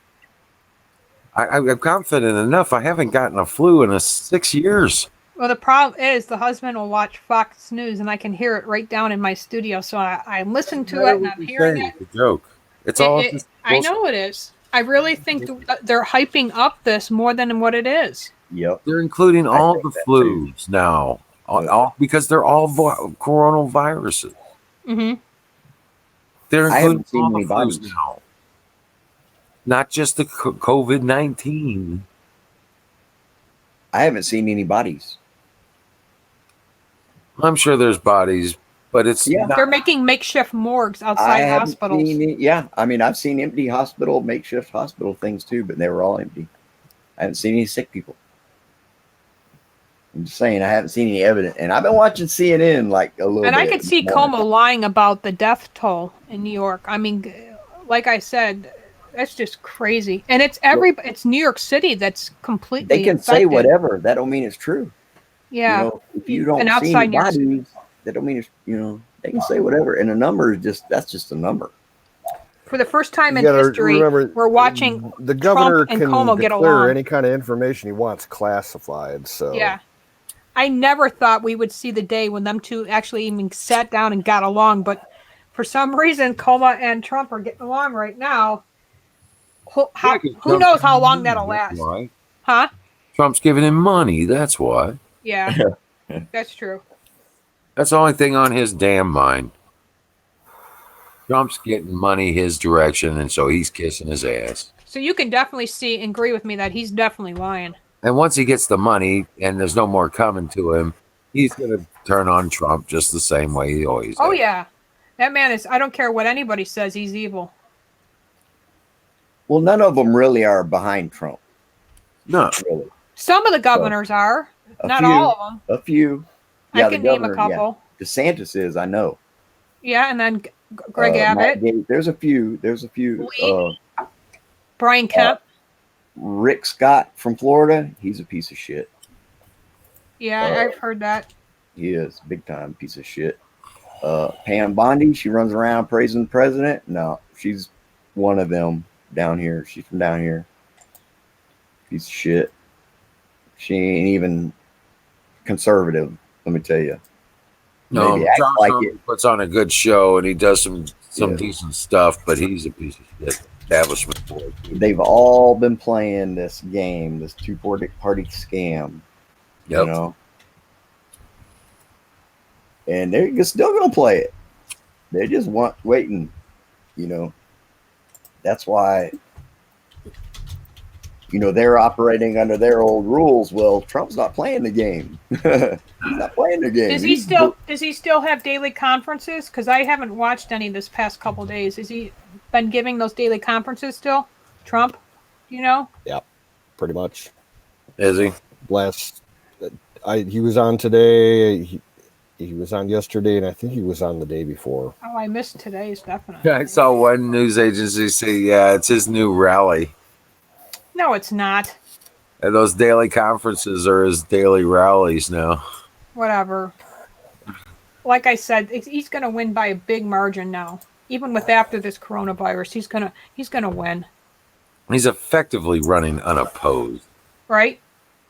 I'm confident enough. I haven't gotten a flu in 6 years. Well, the problem is the husband will watch Fox News, and I can hear it right down in my studio. So I listen to it, and I'm hearing it. It's a joke. It's all. I know it is. I really think they're hyping up this more than what it is. Yep. They're including all the flus now, all because they're all coronaviruses. They're including all the flus now, not just the COVID-19. I haven't seen any bodies. I'm sure there's bodies, but it's not. They're making makeshift morgues outside hospitals. I mean, I've seen empty makeshift hospital things too, but they were all empty. I haven't seen any sick people. I'm just saying, I haven't seen any evidence, and I've been watching CNN like a little. And bit I could see Como lying about the death toll in New York. I mean, like I said, that's just crazy. And it's New York City that's completely. They can say whatever. That don't mean it's true. Yeah. If you don't see any bodies, that don't mean it's, they can say whatever. And a number is that's just a number. For the first time in history, we're watching the governor Trump and Como get along. Any kind of information he wants classified. So yeah, I never thought we would see the day when them two actually even sat down and got along. But for some reason, Como and Trump are getting along right now. Who knows how long that'll last? Why? Huh? Trump's giving him money. That's why. Yeah, that's true. That's the only thing on his damn mind. Trump's getting money his direction, and so he's kissing his ass. So you can definitely agree with me that he's definitely lying. And once he gets the money and there's no more coming to him, he's going to turn on Trump just the same way he always does. Oh, yeah. That man is, I don't care what anybody says, he's evil. Well, none of them really are behind Trump. No. Really. Some of the governors are. Not all of them. A few. Yeah, I can name a couple. Yeah. DeSantis is, I know. Yeah, and then Greg Abbott. There's a few. Brian Kemp. Rick Scott from Florida. He's a piece of shit. Yeah, I've heard that. He is big time piece of shit. Pam Bondi, she runs around praising the president. No, she's one of them down here. She's from down here. Piece of shit. She ain't even conservative, let me tell you. No, John Trump puts on a good show and he does some decent stuff, but he's a piece of shit. Establishment board. They've all been playing this game, this two-party scam. Yep. You know, and they're still gonna play it. They just waiting. You know, that's why. You know, they're operating under their old rules. Well, Trump's not playing the game. He's not playing the game. Does he still have daily conferences? Because I haven't watched any this past couple of days. Has he been giving those daily conferences still? Trump? Do you know? Yeah, pretty much. Is he? He was on today. He was on yesterday, and I think he was on the day before. Oh, I missed today's definitely. Yeah, I saw one news agency say, yeah, it's his new rally. No, it's not. And those daily conferences are his daily rallies now. Whatever. Like I said, he's going to win by a big margin now. Even with after this coronavirus, he's gonna win. He's effectively running unopposed. Right?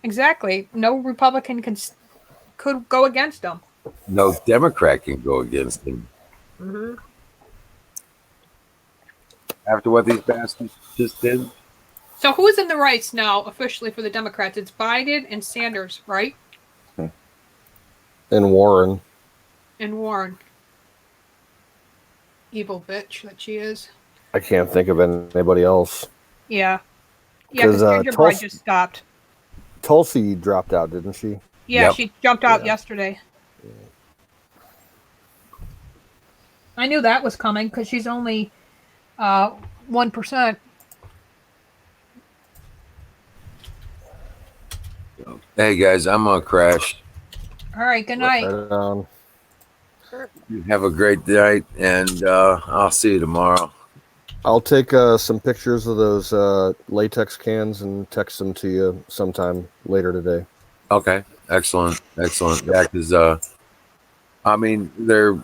Exactly. No Republican could go against him. No Democrat can go against him. Mm-hmm. After what these bastards just did. So who's in the race now officially for the Democrats? It's Biden and Sanders, right? And Warren. And Warren. Evil bitch that she is. I can't think of anybody else. Yeah. Yeah, because Gingerbread just stopped. Tulsi dropped out, didn't she? Yeah, she jumped out yesterday. I knew that was coming because she's only 1%. Hey guys, I'm gonna crash. All right, good night. You have a great night, and I'll see you tomorrow. I'll take some pictures of those latex cans and text them to you sometime later today. Okay, excellent. Yeah, because I mean they're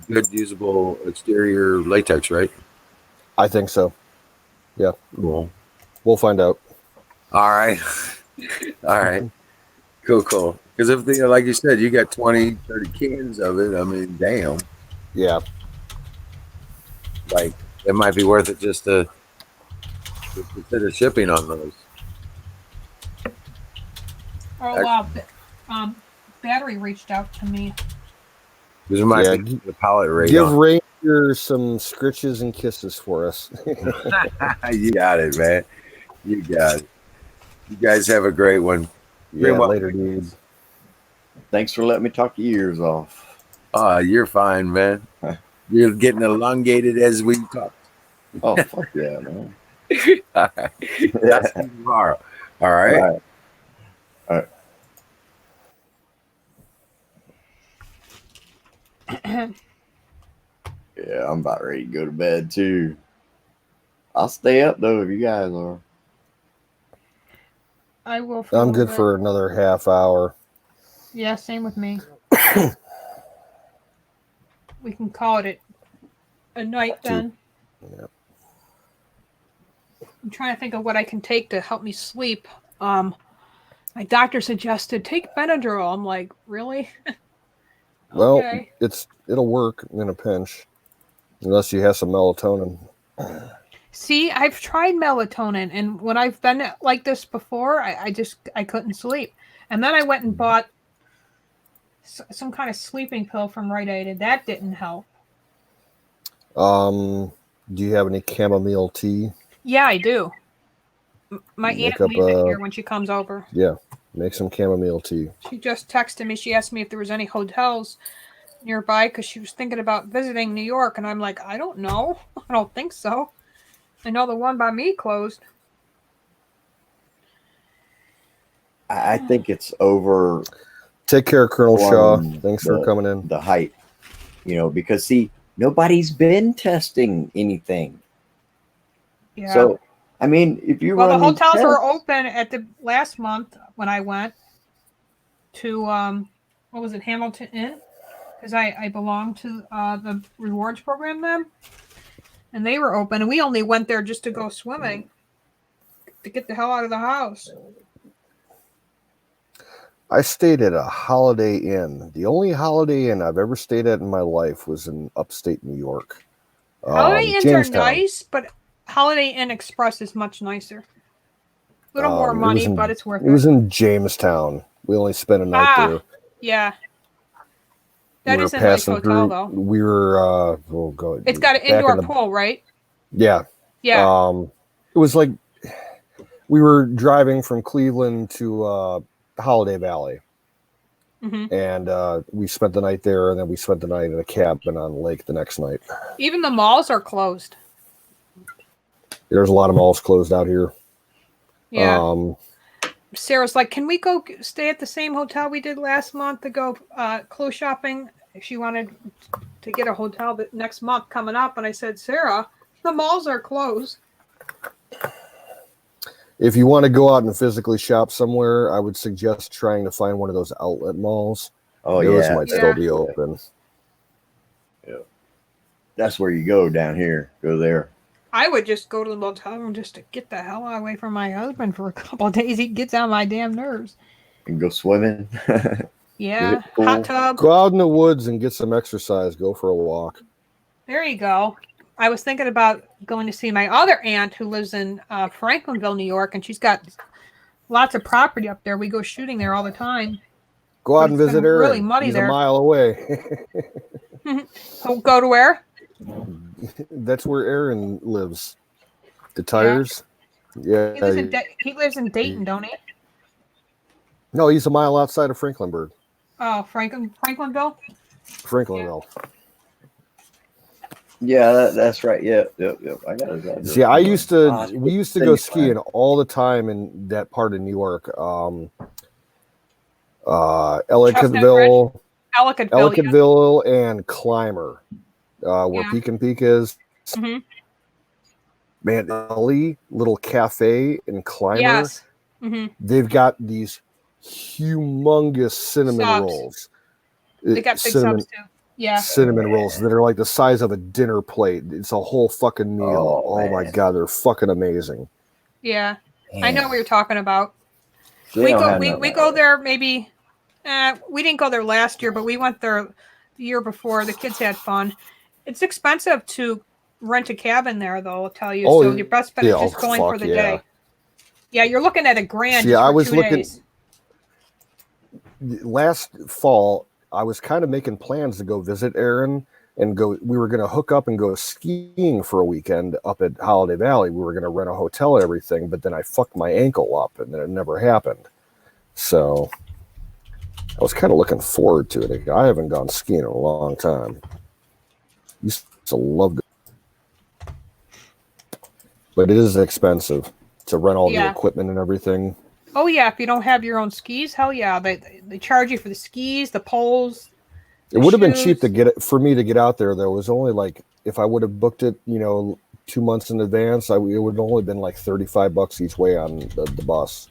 good usable exterior latex, right? I think so. Yeah. Cool. We'll find out. All right. All right. Cool. Because if they, like you said, you got 20, 30 cans of it, I mean, damn. Yeah. Like, it might be worth it just to consider shipping on those. Oh, wow. Battery reached out to me. Because it might be the pallet rate. Give Ranger some scritches and kisses for us. You got it, man. You got it. You guys have a great one. Yeah, later, dude. Thanks for letting me talk your ears off. You're fine, man. You're getting elongated as we talk. Oh, fuck yeah, man. All right. I'll see you tomorrow. All right. All right. Yeah, I'm about ready to go to bed too. I'll stay up though if you guys are. I will. I'm good for another half hour. Yeah, same with me. We can call it a night then. Yeah. I'm trying to think of what I can take to help me sleep. My doctor suggested take Benadryl. I'm like, really? Well, okay. It'll work in a pinch, unless you have some melatonin. See, I've tried melatonin, and when I've been like this before, I couldn't sleep. And then I went and bought some kind of sleeping pill from Rite Aid, and that didn't help. Do you have any chamomile tea? Yeah, I do. My aunt leaves it here when she comes over. Yeah, make some chamomile tea. She just texted me. She asked me if there was any hotels nearby because she was thinking about visiting New York, and I'm like, I don't know. I don't think so. I know the one by me closed. I think it's over. Take care, Colonel Shaw. Thanks for coming in. The hype, because see, nobody's been testing anything. Yeah. So, I mean, if you the hotels were open at the last month when I went to what was it, Hamilton Inn, because I belong to the rewards program then, and they were open, and we only went there just to go swimming, to get the hell out of the house. I stayed at a Holiday Inn. The only Holiday Inn I've ever stayed at in my life was in upstate New York. Holiday Inns are nice, but Holiday Inn Express is much nicer. A little more money, but it's worth it. It was in Jamestown. We only spent a night there. Yeah. That is a nice hotel, though. We were, it's got an indoor pool, right? Yeah. Yeah. It was like we were driving from Cleveland to Holiday Valley. Mm-hmm. And we spent the night there, and then we spent the night in a cabin on the lake the next night. Even the malls are closed. There's a lot of malls closed out here. Yeah. Sarah's like, can we go stay at the same hotel we did last month to go clothes shopping? She wanted to get a hotel that next month coming up. And I said, Sarah, the malls are closed. If you want to go out and physically shop somewhere, I would suggest trying to find one of those outlet malls. Oh, those might still be open. Yeah. That's where you go down here. Go there. I would just go to the motel room just to get the hell away from my husband for a couple of days. He gets on my damn nerves. And go swimming. Yeah. Hot tub. Go out in the woods and get some exercise. Go for a walk. There you go. I was thinking about going to see my other aunt who lives in Franklinville, New York, and she's got lots of property up there. We go shooting there all the time. Go out and visit her. Really muddy He's there. a mile away. Go to where? That's where Aaron lives. The tires. Yeah. He lives in Dayton, don't he? No, he's a mile outside of Franklinburg. Oh, Franklinville? Franklinville. Yeah, that's right. Yep. I got it. See, we used to go skiing all the time in that part of New York. Ellicottville, and Clymer, where Peak and Peak is. Mm-hmm. Man, Ellie, little cafe in Clymer. Yes. Mm-hmm. They've got these humongous cinnamon rolls. They got big subs too. Yeah. Cinnamon rolls that are like the size of a dinner plate. It's a whole fucking meal. Oh my God, they're fucking amazing. Yeah. I know what you're talking about. We go there maybe we didn't go there last year, but we went there the year before. The kids had fun. It's expensive to rent a cabin there, though, I'll tell you. So your best bet is just going for the day. Yeah, you're looking at $1,000 for I was 2 looking days. Last fall. I was kind of making plans to go visit Aaron and go. We were going to hook up and go skiing for a weekend up at Holiday Valley. We were going to rent a hotel and everything, but then I fucked my ankle up, and then it never happened. So I was kind of looking forward to it. I haven't gone skiing in a long time. Used to love it, but it is expensive to rent all the equipment and everything. Oh yeah, if you don't have your own skis, hell yeah, they charge you for the skis, the poles. It would have been cheap to get it for me to get out there. There was only like, if I would have booked it, 2 months in advance, it would have only been like $35 each way on the bus.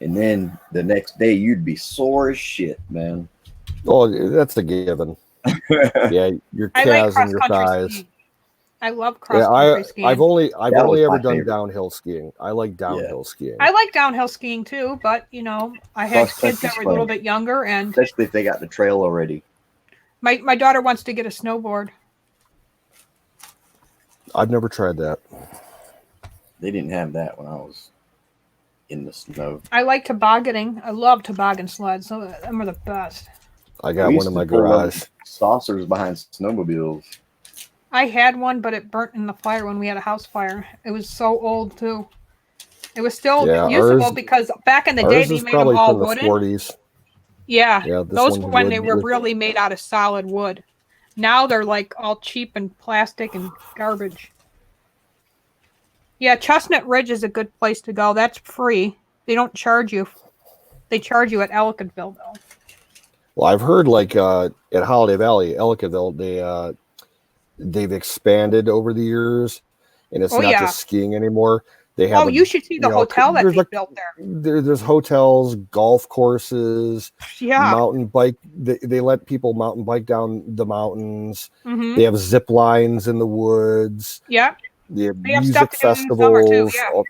And then the next day you'd be sore as shit, man. Oh, that's a given. Yeah, your calves and your thighs. Skiing. I love cross-country skiing. I've only ever done downhill skiing. I like downhill skiing. I like downhill skiing too, but I had kids that were a little bit younger, and especially if they got the trail already. My daughter wants to get a snowboard. I've never tried that. They didn't have that when I was in the snow. I like tobogganing. I love toboggan sleds. So them are the best. I got one in my garage. Saucers behind snowmobiles. I had one, but it burnt in the fire when we had a house fire. It was so old too. It was still usable because back in the day they made them all wooden. 40s. Yeah, those were when they were really made out of solid wood. Now they're like all cheap and plastic and garbage. Yeah, Chestnut Ridge is a good place to go. That's free. They don't charge you. They charge you at Ellicottville though. Well, I've heard like at Holiday Valley, Ellicottville, they've expanded over the years, and it's not just skiing anymore. They have. You should see the hotel that they built there. There's hotels, golf courses, mountain bike. They let people mountain bike down the mountains. Mm-hmm. They have zip lines in the woods. Yeah. They have music festivals. Too, yeah.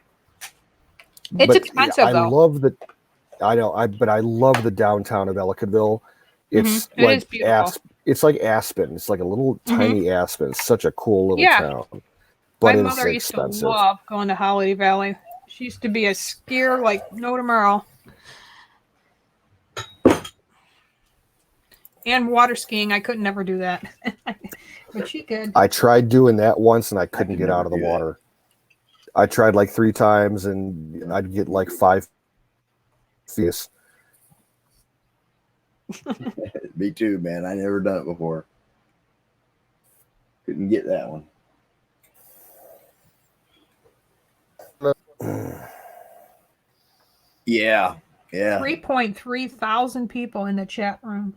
It's expensive though. I love the. I know. But I love the downtown of Ellicottville. It's like it's like Aspen. It's like a little tiny Aspen. It's such a cool little town. But my mother used to love going to Holiday Valley. She used to be a skier like no tomorrow. And water skiing. I could never do that. But she could. I tried doing that once and I couldn't get out of the water. I tried like 3 times and I'd get like 5 feet. Me too, man. I never done it before. Couldn't get that one. Yeah. 3.3 thousand people in the chat room.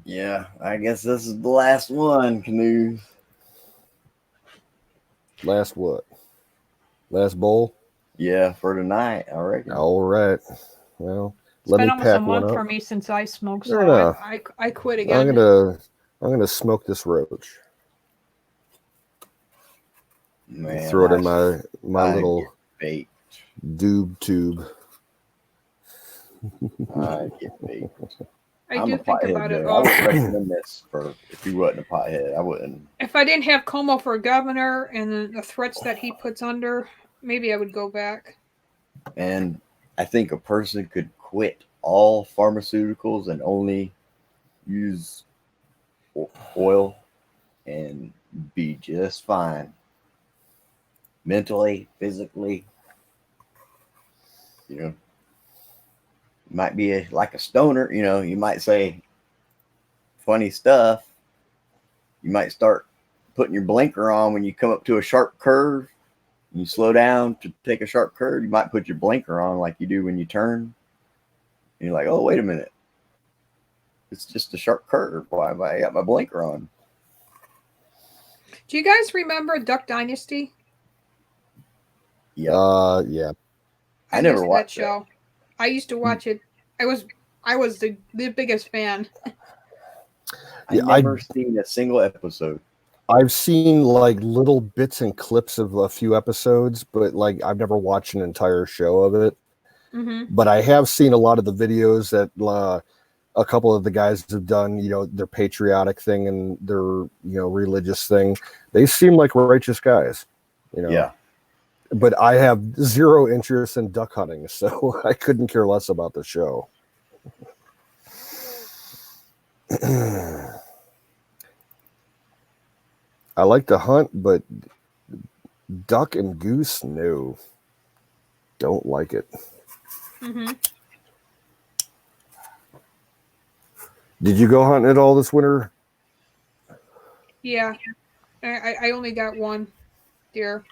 Yeah, I guess this is the last one, Canoes. Last what? Last bowl? Yeah, for tonight, I reckon. All right. Well, let me pack one up. It's been almost a month for me since I smoked, so I quit again. I'm gonna smoke this roach. Man, throw it in my little doob tube. I get baked. I I'm do a think pothead, about it though. I wouldn't often. recommend this for if you wasn't a pothead. I wouldn't. If I didn't have Como for governor and the threats that he puts under, maybe I would go back. And I think a person could quit all pharmaceuticals and only use oil and be just fine. Mentally, physically, you know, you might be like a stoner, you know, you might say funny stuff. You might start putting your blinker on when you come up to a sharp curve. You slow down to take a sharp curve. You might put your blinker on like you do when you turn. And you're like, oh, wait a minute. It's just a sharp curve. Why have I got my blinker on? Do you guys remember Duck Dynasty? Yeah. Yeah. I never missed watched that show. I used to watch it. I was the biggest fan. I never seen a single episode. I've seen like little bits and clips of a few episodes, but like I've never watched an entire show of it. Mm-hmm. But I have seen a lot of the videos that a couple of the guys have done, you know, their patriotic thing and their, you know, religious thing. They seem like righteous guys, you know. Yeah. But I have zero interest in duck hunting, so I couldn't care less about the show. I like to hunt, but duck and goose, no. Don't like it. Mm-hmm. Did you go hunting at all this winter? Yeah. I only got one deer.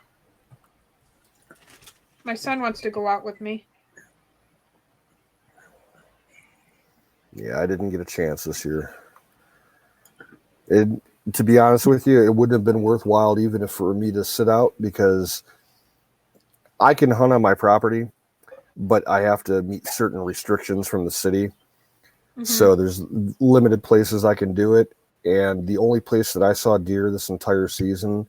My son wants to go out with me. Yeah, I didn't get a chance this year. To be honest with you, it wouldn't have been worthwhile even if for me to sit out, because I can hunt on my property, but I have to meet certain restrictions from the city. Mm-hmm. So there's limited places I can do it. And the only place that I saw deer this entire season,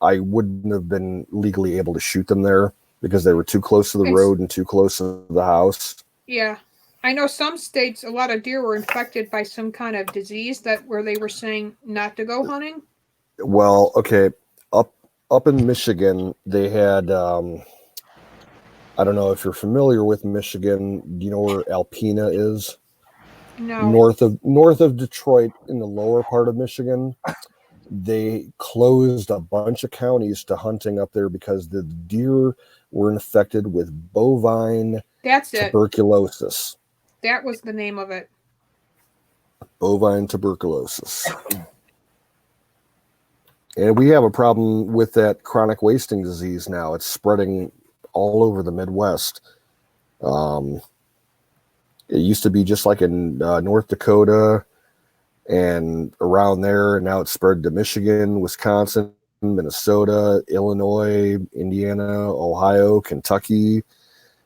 I wouldn't have been legally able to shoot them there because they were too close to the road and too close to the house. Yeah. I know some states, a lot of deer were infected by some kind of disease where they were saying not to go hunting. Well, okay. Up in Michigan, they had, I don't know if you're familiar with Michigan. Do you know where Alpena is? No. North of Detroit, in the lower part of Michigan. They closed a bunch of counties to hunting up there because the deer were infected with bovine tuberculosis. That was the name of it. Bovine tuberculosis. And we have a problem with that chronic wasting disease now. It's spreading all over the Midwest. It used to be just like in North Dakota and around there, and now it's spread to Michigan, Wisconsin, Minnesota, Illinois, Indiana, Ohio, Kentucky.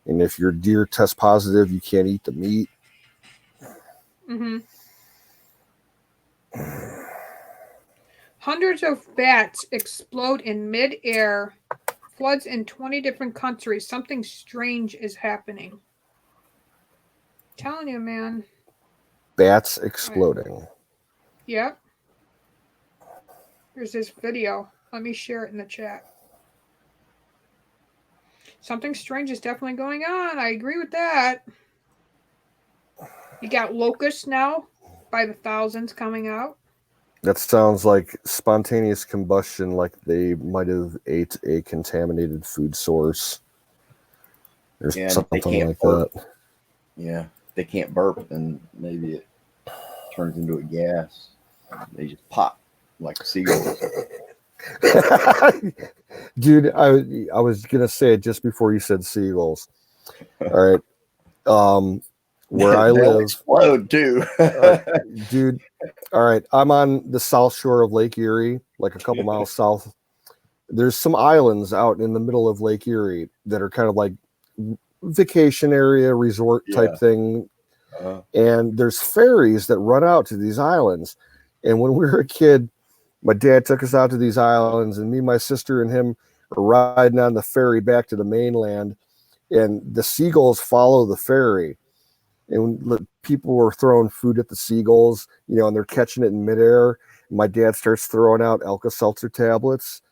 And if your deer test positive, you can't eat the meat. Mm-hmm. Hundreds of bats explode in mid-air. Floods in 20 different countries. Something strange is happening. I'm telling you, man. Bats exploding. Right. Yep. Here's this video. Let me share it in the chat. Something strange is definitely going on. I agree with that. You got locusts now by the thousands coming out. That sounds like spontaneous combustion, like they might have ate a contaminated food source or something like burp. that. Yeah, they can't burp, then maybe it turns into a gas. They just pop like seagulls. Dude, I was gonna say it just before you said seagulls. All right. Where I live, explode too. Dude. All right, I'm on the south shore of Lake Erie, like a couple miles south. There's some islands out in the middle of Lake Erie that are kind of like vacation area, resort type thing. And there's ferries that run out to these islands. And when we were a kid, my dad took us out to these islands, and me, my sister, and him are riding on the ferry back to the mainland. And the seagulls follow the ferry. and people were throwing food at the seagulls, and they're catching it in midair. My dad starts throwing out Alka-Seltzer tablets.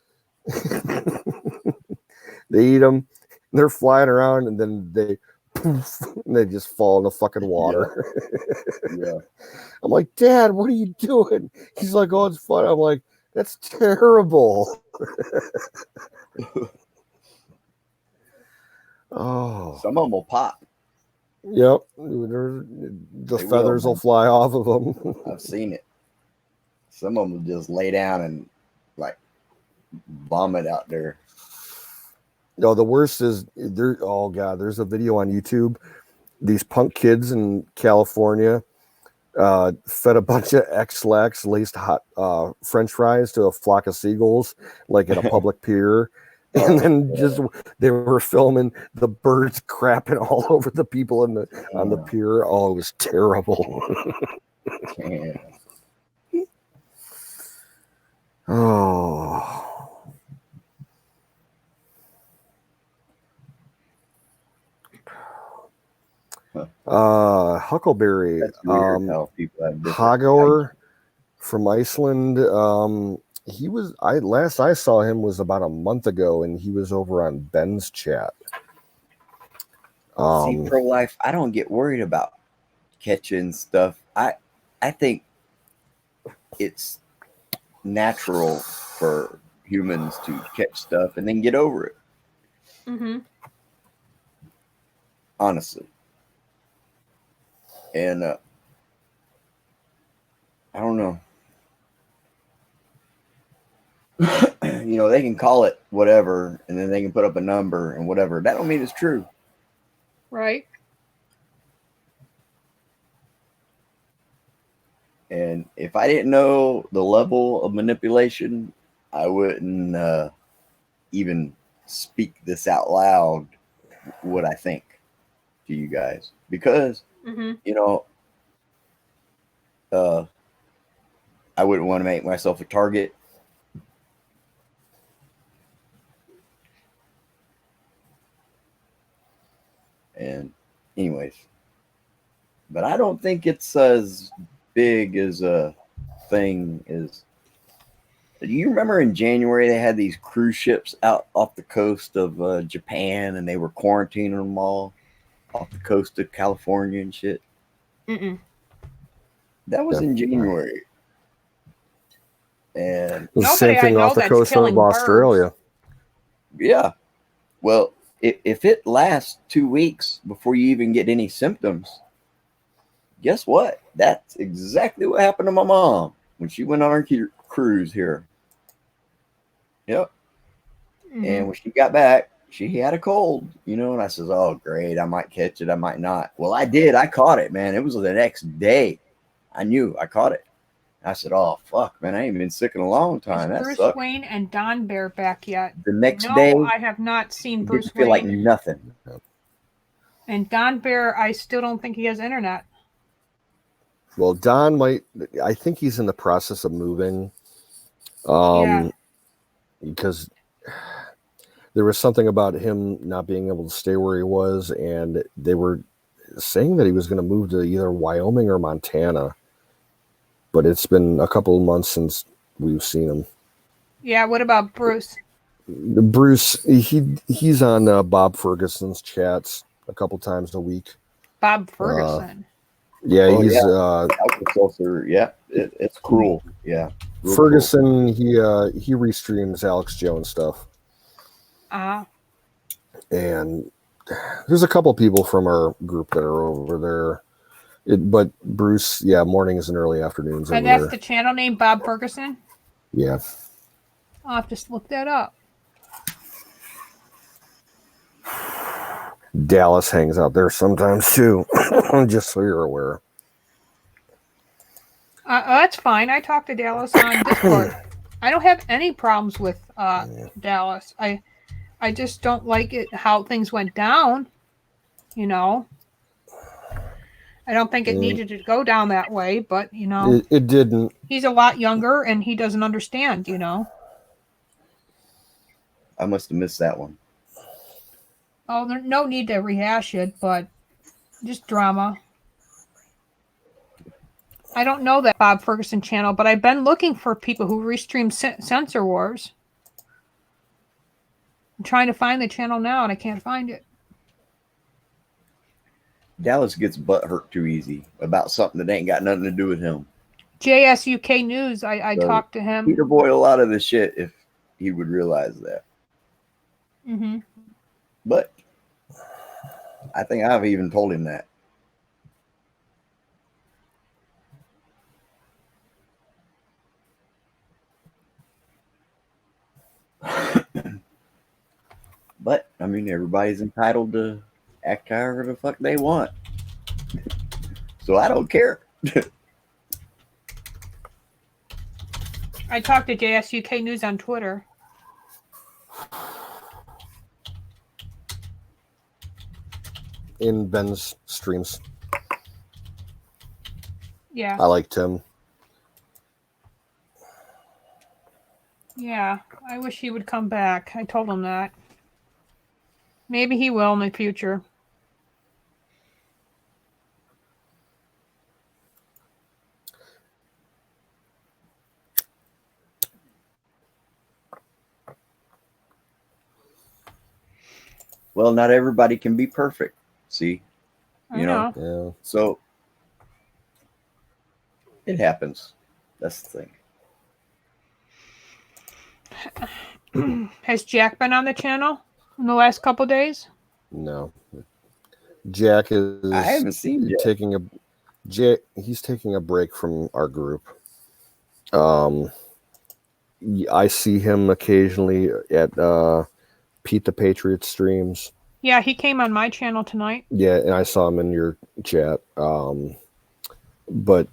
They eat them, and they're flying around, and then they poof, and they just fall in the fucking water. Yeah. I'm like, Dad, what are you doing? He's like, oh, it's fun. I'm like, that's terrible. Oh, Some of them will pop. yep. The They feathers will man. fly off of them. I've seen it. Some of them will just lay down and like vomit out there. No, the worst is there. Oh God, there's a video on YouTube. These punk kids in California fed a bunch of X-Lax laced hot French fries to a flock of seagulls, like at a public pier. And then they were filming the birds crapping all over the people on the pier. Oh, it was terrible. Yeah. Oh. Huckleberry. That's weird how people have different Hagour from Iceland. Last I saw him was about a month ago, and he was over on Ben's chat. See, pro-life, I don't get worried about catching stuff. I think it's natural for humans to catch stuff and then get over it. Mm-hmm. Honestly. And I don't know. They can call it whatever, and then they can put up a number and whatever. That don't mean it's true. Right. And if I didn't know the level of manipulation, I wouldn't even speak this out loud, what I think to you guys. Because, I wouldn't want to make myself a target. And anyways, but I don't think it's as big as a thing as. Do you remember in January they had these cruise ships out off the coast of Japan, and they were quarantining them all off the coast of California and shit? Mm-mm. That was in January. And the same thing off the coast of Australia. Yeah. Well, if it lasts 2 weeks before you even get any symptoms, guess what? That's exactly what happened to my mom when she went on her cruise here. Yep. Mm-hmm. And when she got back, she had a cold, and I says, oh, great. I might catch it. I might not. Well, I did. I caught it, man. It was the next day. I knew I caught it. I said, oh, fuck, man. I ain't been sick in a long time. Is Bruce Wayne and Don Bear back yet? The next day. No, I have not seen Bruce Wayne. Feel like nothing. And Don Bear, I still don't think he has internet. Well, Don might. I think he's in the process of moving. Because there was something about him not being able to stay where he was, and they were saying that he was going to move to either Wyoming or Montana. But it's been a couple of months since we've seen him. Yeah, what about Bruce? Bruce, he's on Bob Ferguson's chats a couple times a week. Bob Ferguson. Yeah, he's yeah, it's cruel. Yeah, Ferguson. Cool. He restreams Alex Jones stuff. And there's a couple people from our group that are over there. But Bruce, mornings and early afternoons. And that's the channel name, Bob Ferguson? Yeah. I'll have to look that up. Dallas hangs out there sometimes too, just so you're aware. That's fine. I talk to Dallas on Discord. I don't have any problems with Dallas. I just don't like it how things went down. I don't think it needed to go down that way, but it didn't. He's a lot younger and he doesn't understand. I must have missed that one. Oh, there's no need to rehash it, but just drama. I don't know that Bob Ferguson channel, but I've been looking for people who restream Censor Wars. I'm trying to find the channel now, and I can't find it. Dallas gets butt hurt too easy about something that ain't got nothing to do with him. JSUK News, I So talked to him. He'd avoid a lot of the shit if he would realize that. Mm-hmm. But I think I've even told him that. But I mean, everybody's entitled to act however the fuck they want. So I don't care. I talked to JSUK News on Twitter. In Ben's streams. Yeah. I liked him. Yeah, I wish he would come back. I told him that. Maybe he will in the future. Well, not everybody can be perfect. See? You know? Yeah. So it happens. That's the thing. Has Jack been on the channel in the last couple days? No. Jack is I haven't seen Jack. He's taking a break from our group. I see him occasionally at Pete the Patriot streams. Yeah, he came on my channel tonight. Yeah, and I saw him in your chat. But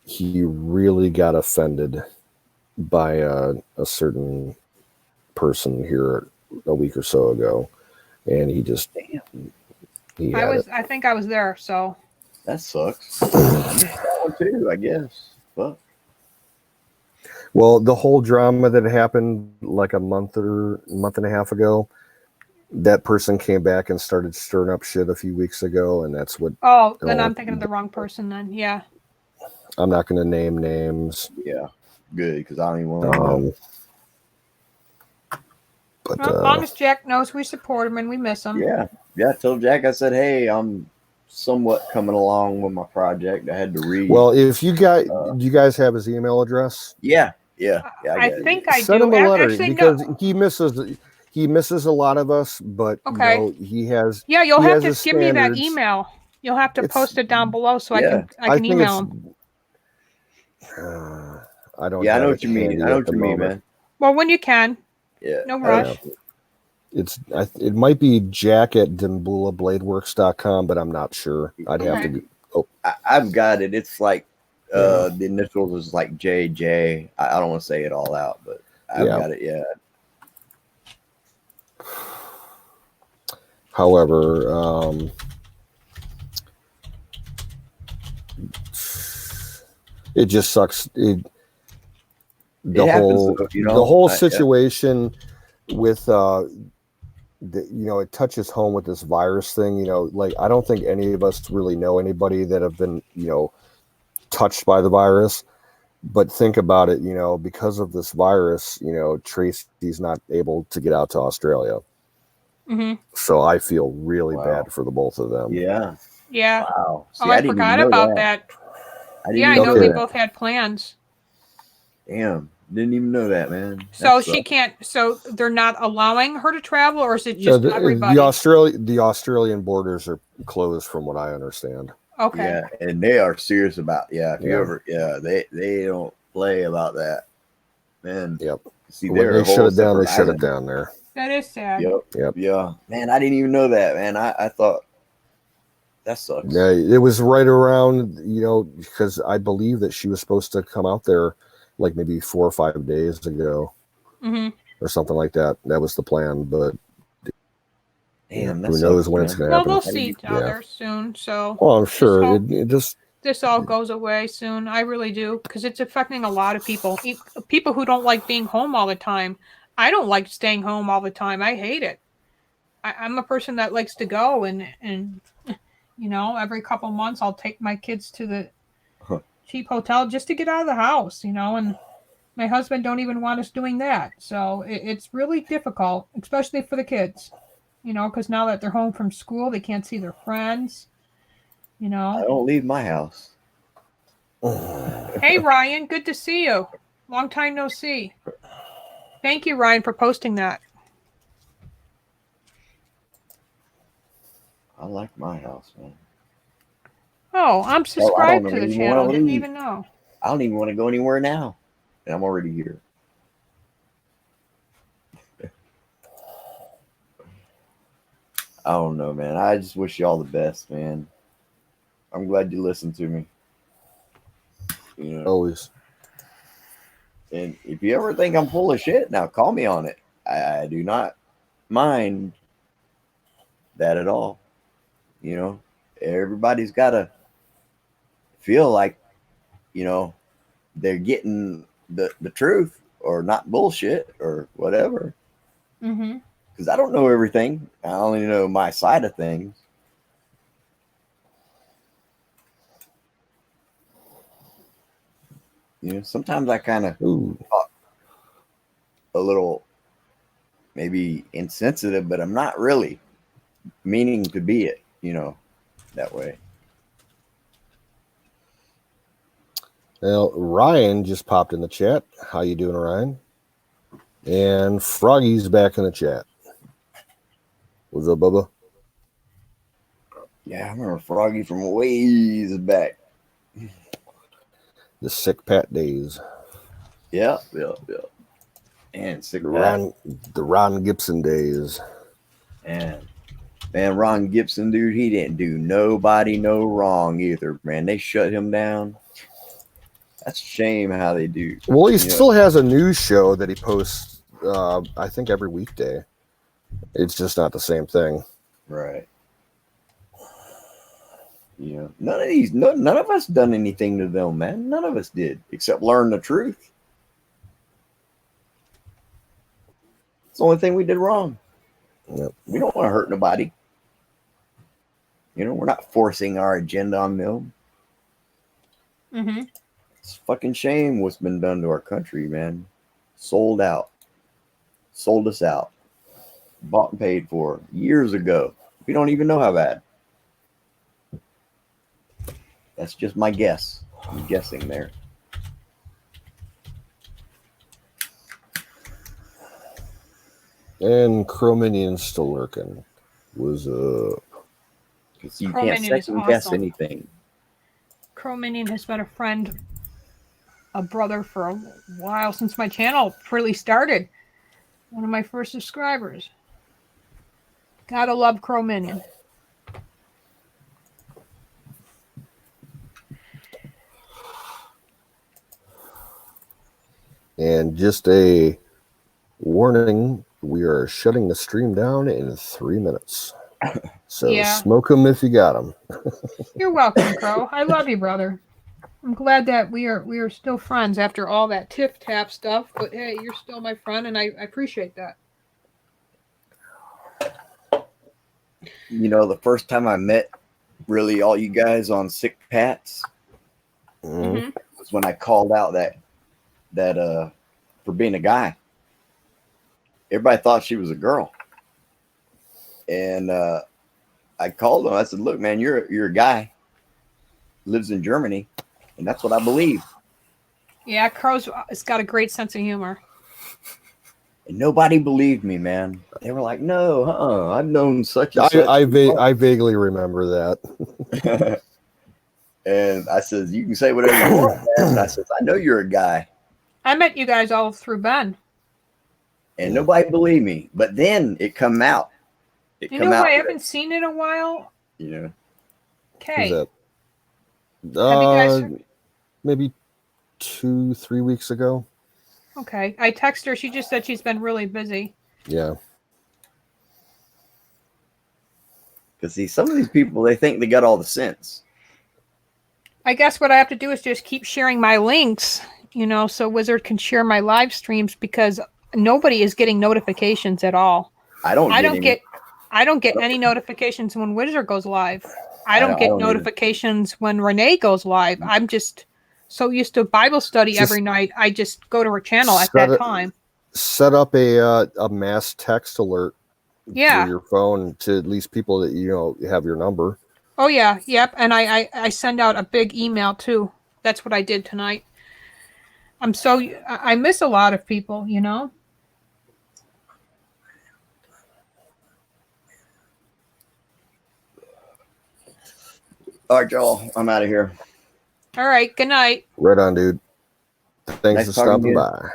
he really got offended by a certain person here a week or so ago, and he just I think I was there, so that sucks. I missed that one too, I guess. But well, the whole drama that happened like a month and a half ago, that person came back and started stirring up shit a few weeks ago, and that's what. Oh, then I'm thinking of the wrong person. Then, yeah. I'm not going to name names. Yeah, good, because I don't even want to know. But well, as long as Jack knows we support him and we miss him. Yeah. I told Jack, I said, hey, I'm somewhat coming along with my project. I had to read. Well, if you guys, do you guys have his email address? Yeah. I think I Send do. him a letter Actually, because no. he misses a lot of us, but okay. You know, he has. Yeah, you'll he have has to give me that email. You'll have to post it down below so I can email him. I don't. Yeah, I know what you mean. I know what you mean, man. Well, when you can. Yeah. No rush. It might be jack@dimbulabladeworks.com, but I'm not sure. I'd have to. Oh, I've got it. It's like the initials is like JJ. I don't want to say it all out, but I've got it. Yeah. However, it just sucks. The whole situation with it touches home with this virus thing. Like I don't think any of us really know anybody that have been touched by the virus. But think about it, because of this virus, Tracy's not able to get out to Australia. Mm-hmm. So I feel really bad for the both of them. Yeah. Yeah. Wow. See, I forgot about that. I know they both had plans. Damn. Didn't even know that, man. So she can't. So they're not allowing her to travel, or is it just everybody? The Australian borders are closed, from what I understand. Okay. Yeah, and they are serious about if you ever they don't play about that, man. Yep. See, when they shut it down, they shut it down there. That is sad. Yep. Yeah, man. I didn't even know that, man. I thought that sucks. Yeah, it was right around because I believe that she was supposed to come out there like maybe 4 or 5 days ago, or something like that. That was the plan, but damn, who knows when it's going to happen? Well, we'll see each other soon. So, well, I'm sure this all goes away soon. I really do, because it's affecting a lot of people. People who don't like being home all the time. I don't like staying home all the time. I hate it. I'm a person that likes to go and every couple months I'll take my kids to cheap hotel just to get out of the house, and my husband don't even want us doing that. So it's really difficult, especially for the kids, because now that they're home from school, they can't see their friends, I don't leave my house. Hey, Ryan, good to see you. Long time no see. Thank you, Ryan, for posting that. I like my house, man. Oh, I'm subscribed to the even channel. wanna Didn't leave. even know. I don't even want to go anywhere now. And I'm already here. I don't know, man. I just wish you all the best, man. I'm glad you listened to me. Always. And if you ever think I'm full of shit, now call me on it. I do not mind that at all. Everybody's got to feel like, they're getting the truth or not bullshit or whatever. Mm-hmm. Because I don't know everything. I only know my side of things. Sometimes I kind of talk a little maybe insensitive, but I'm not really meaning to be it, that way. Now, Ryan just popped in the chat. How you doing, Ryan? And Froggy's back in the chat. What's up, Bubba? Yeah, I remember Froggy from ways back. The Sick Pat days. Yeah. And Sick Pat. The Ron Gibson days. And man, Ron Gibson, dude, he didn't do nobody no wrong either, man. They shut him down. That's a shame how they do. Well, he still has a news show that he posts, I think, every weekday. It's just not the same thing. Right. None of us done anything to them, man. None of us did, except learn the truth. It's the only thing we did wrong. Yep. We don't want to hurt nobody. We're not forcing our agenda on them. Mm-hmm. It's a fucking shame what's been done to our country, man. Sold out. Sold us out. Bought and paid for years ago. We don't even know how bad. That's just my guess. I'm guessing there. And Cro-Minion's still lurking. What's up? Because you can't second guess anything. Cro-Minion has been a friend, a brother for a while since my channel really started. One of my first subscribers. Gotta love Cro-Minion. And just a warning, we are shutting the stream down in 3 minutes. So smoke them if you got them. You're welcome, Crow. I love you, brother. I'm glad that we are still friends after all that tiff tap stuff. But hey, you're still my friend, and I appreciate that. The first time I met really all you guys on Sick Pats was when I called out that for being a guy. Everybody thought she was a girl, and I called them. I said, "Look, man, you're a guy. Lives in Germany, and that's what I believe." Yeah, Crow's got a great sense of humor. And nobody believed me, man. They were like, "No, I've known such and such." I vaguely remember that. And I said, "You can say whatever you want, man." And I said, "I know you're a guy." I met you guys all through Ben. And nobody believed me. But then it come out. I haven't seen in a while? Okay. Who's that? Maybe 2-3 weeks ago. Okay. I texted her. She just said she's been really busy. Yeah. Because see, some of these people, they think they got all the sense. I guess what I have to do is just keep sharing my links, so Wizard can share my live streams, because nobody is getting notifications at all. I don't get any notifications when Wizard goes live. I don't get notifications when Renee goes live. I'm just so used to Bible study every night. I just go to her channel at that time. Set up a mass text alert Yeah. for your phone to at least people that have your number. Oh yeah, yep. And I send out a big email too. That's what I did tonight. I miss a lot of people, you know. All right, y'all. I'm out of here. All right. Good night. Right on, dude. Thanks Nice for talking to stopping you. by.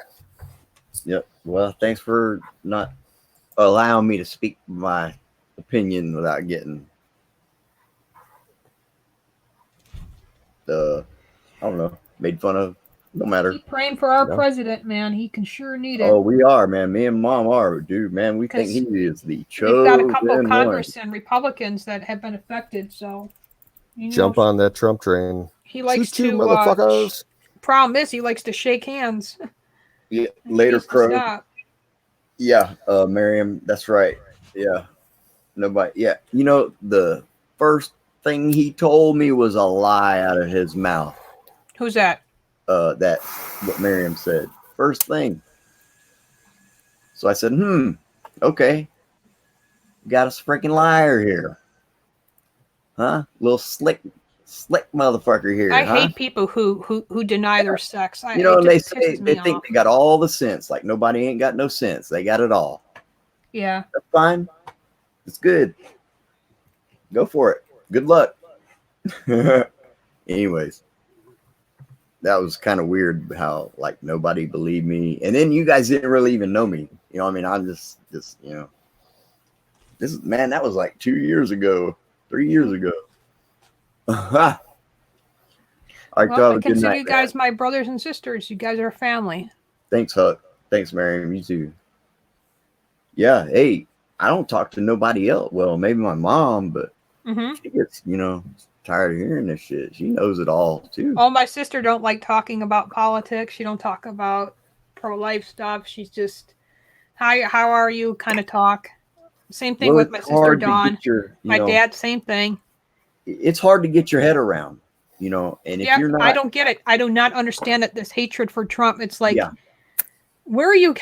Yep. Well, thanks for not allowing me to speak my opinion without getting I don't know, made fun of. No matter. Keep praying for our president, man. He can sure need it. Oh, we are, man. Me and Mom are, dude, man. We think he is the chosen we've got a couple of one. Congress and Republicans that have been affected, so jump on that Trump train. He likes Choo-choo, to motherfuckers. Problem is, he likes to shake hands. Yeah, later, Crow. Stop. Yeah, Miriam, that's right. Yeah, nobody. Yeah, you know, the first thing he told me was a lie out of his mouth. Who's that? That what Miriam said. First thing. So I said, okay. Got us a freaking liar here. Huh? Little slick motherfucker here. I hate people who deny their sex. You know, and they say they think they got all the sense. Like nobody ain't got no sense. They got it all. Yeah. That's fine. It's good. Go for it. Good luck. Anyways. That was kind of weird how like nobody believed me. And then you guys didn't really even know me. You know what I mean? I'm just you know. That was like 2 years ago, 3 years ago. All right, well, I consider you guys my brothers and sisters. You guys are family. Thanks, Huck. Thanks, Miriam. You too. Yeah, hey, I don't talk to nobody else. Well, maybe my mom, but she gets, tired of hearing this shit. She knows it all too. Oh, my sister don't like talking about politics. She don't talk about pro-life stuff. She's just, hi, how are you? Kind of talk. Same thing with my sister Dawn. My dad, same thing. It's hard to get your head around, and if you're not, I don't get it. I do not understand that this hatred for Trump. It's like, where are you?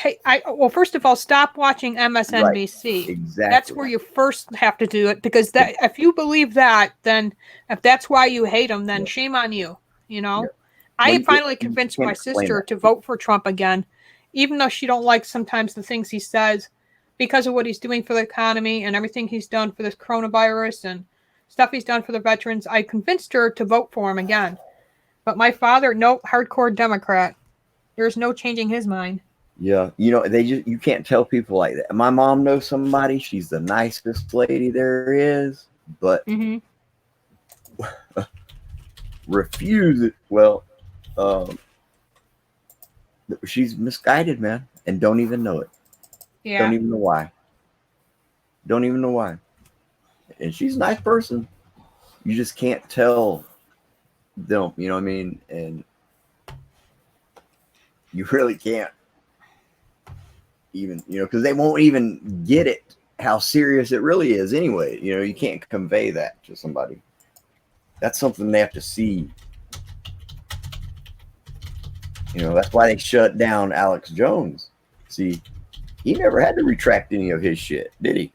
Well, first of all, stop watching MSNBC. Right. Exactly. That's where you first have to do it, because that if you believe that, then if that's why you hate him, then shame on you. I finally convinced my sister to vote for Trump again, even though she don't like sometimes the things he says, because of what he's doing for the economy and everything he's done for this coronavirus and stuff he's done for the veterans. I convinced her to vote for him again. But my father, no, hardcore Democrat. There's no changing his mind. Yeah, you can't tell people like that. My mom knows somebody. She's the nicest lady there is, but refuse it. Well, she's misguided, man, and don't even know it. Yeah. Don't even know why. Don't even know why. And she's a nice person. You just can't tell them, you know what I mean? And you really can't even, because they won't even get it, how serious it really is anyway. You can't convey that to somebody. That's something they have to see. That's why they shut down Alex Jones. See, he never had to retract any of his shit, did he?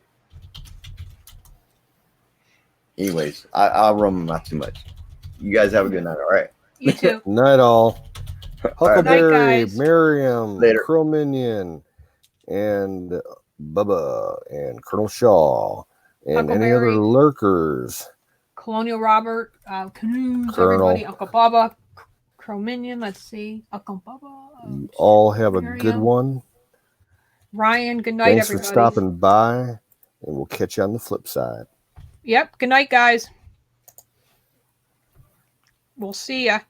Anyways, I'll run my mouth too much. You guys have a good night, all right? You too. Night all. Huckleberry, Night, Miriam, Later. Crow Minion, and Bubba, and Colonel Shaw, and any other lurkers. Colonial Robert, Canoes, everybody, Uncle Bubba, Crow Minion, let's see, Uncle Bubba. You all have a good one. Ryan, good night, Thanks everybody. for stopping by, and we'll catch you on the flip side. Yep, good night, guys. We'll see ya.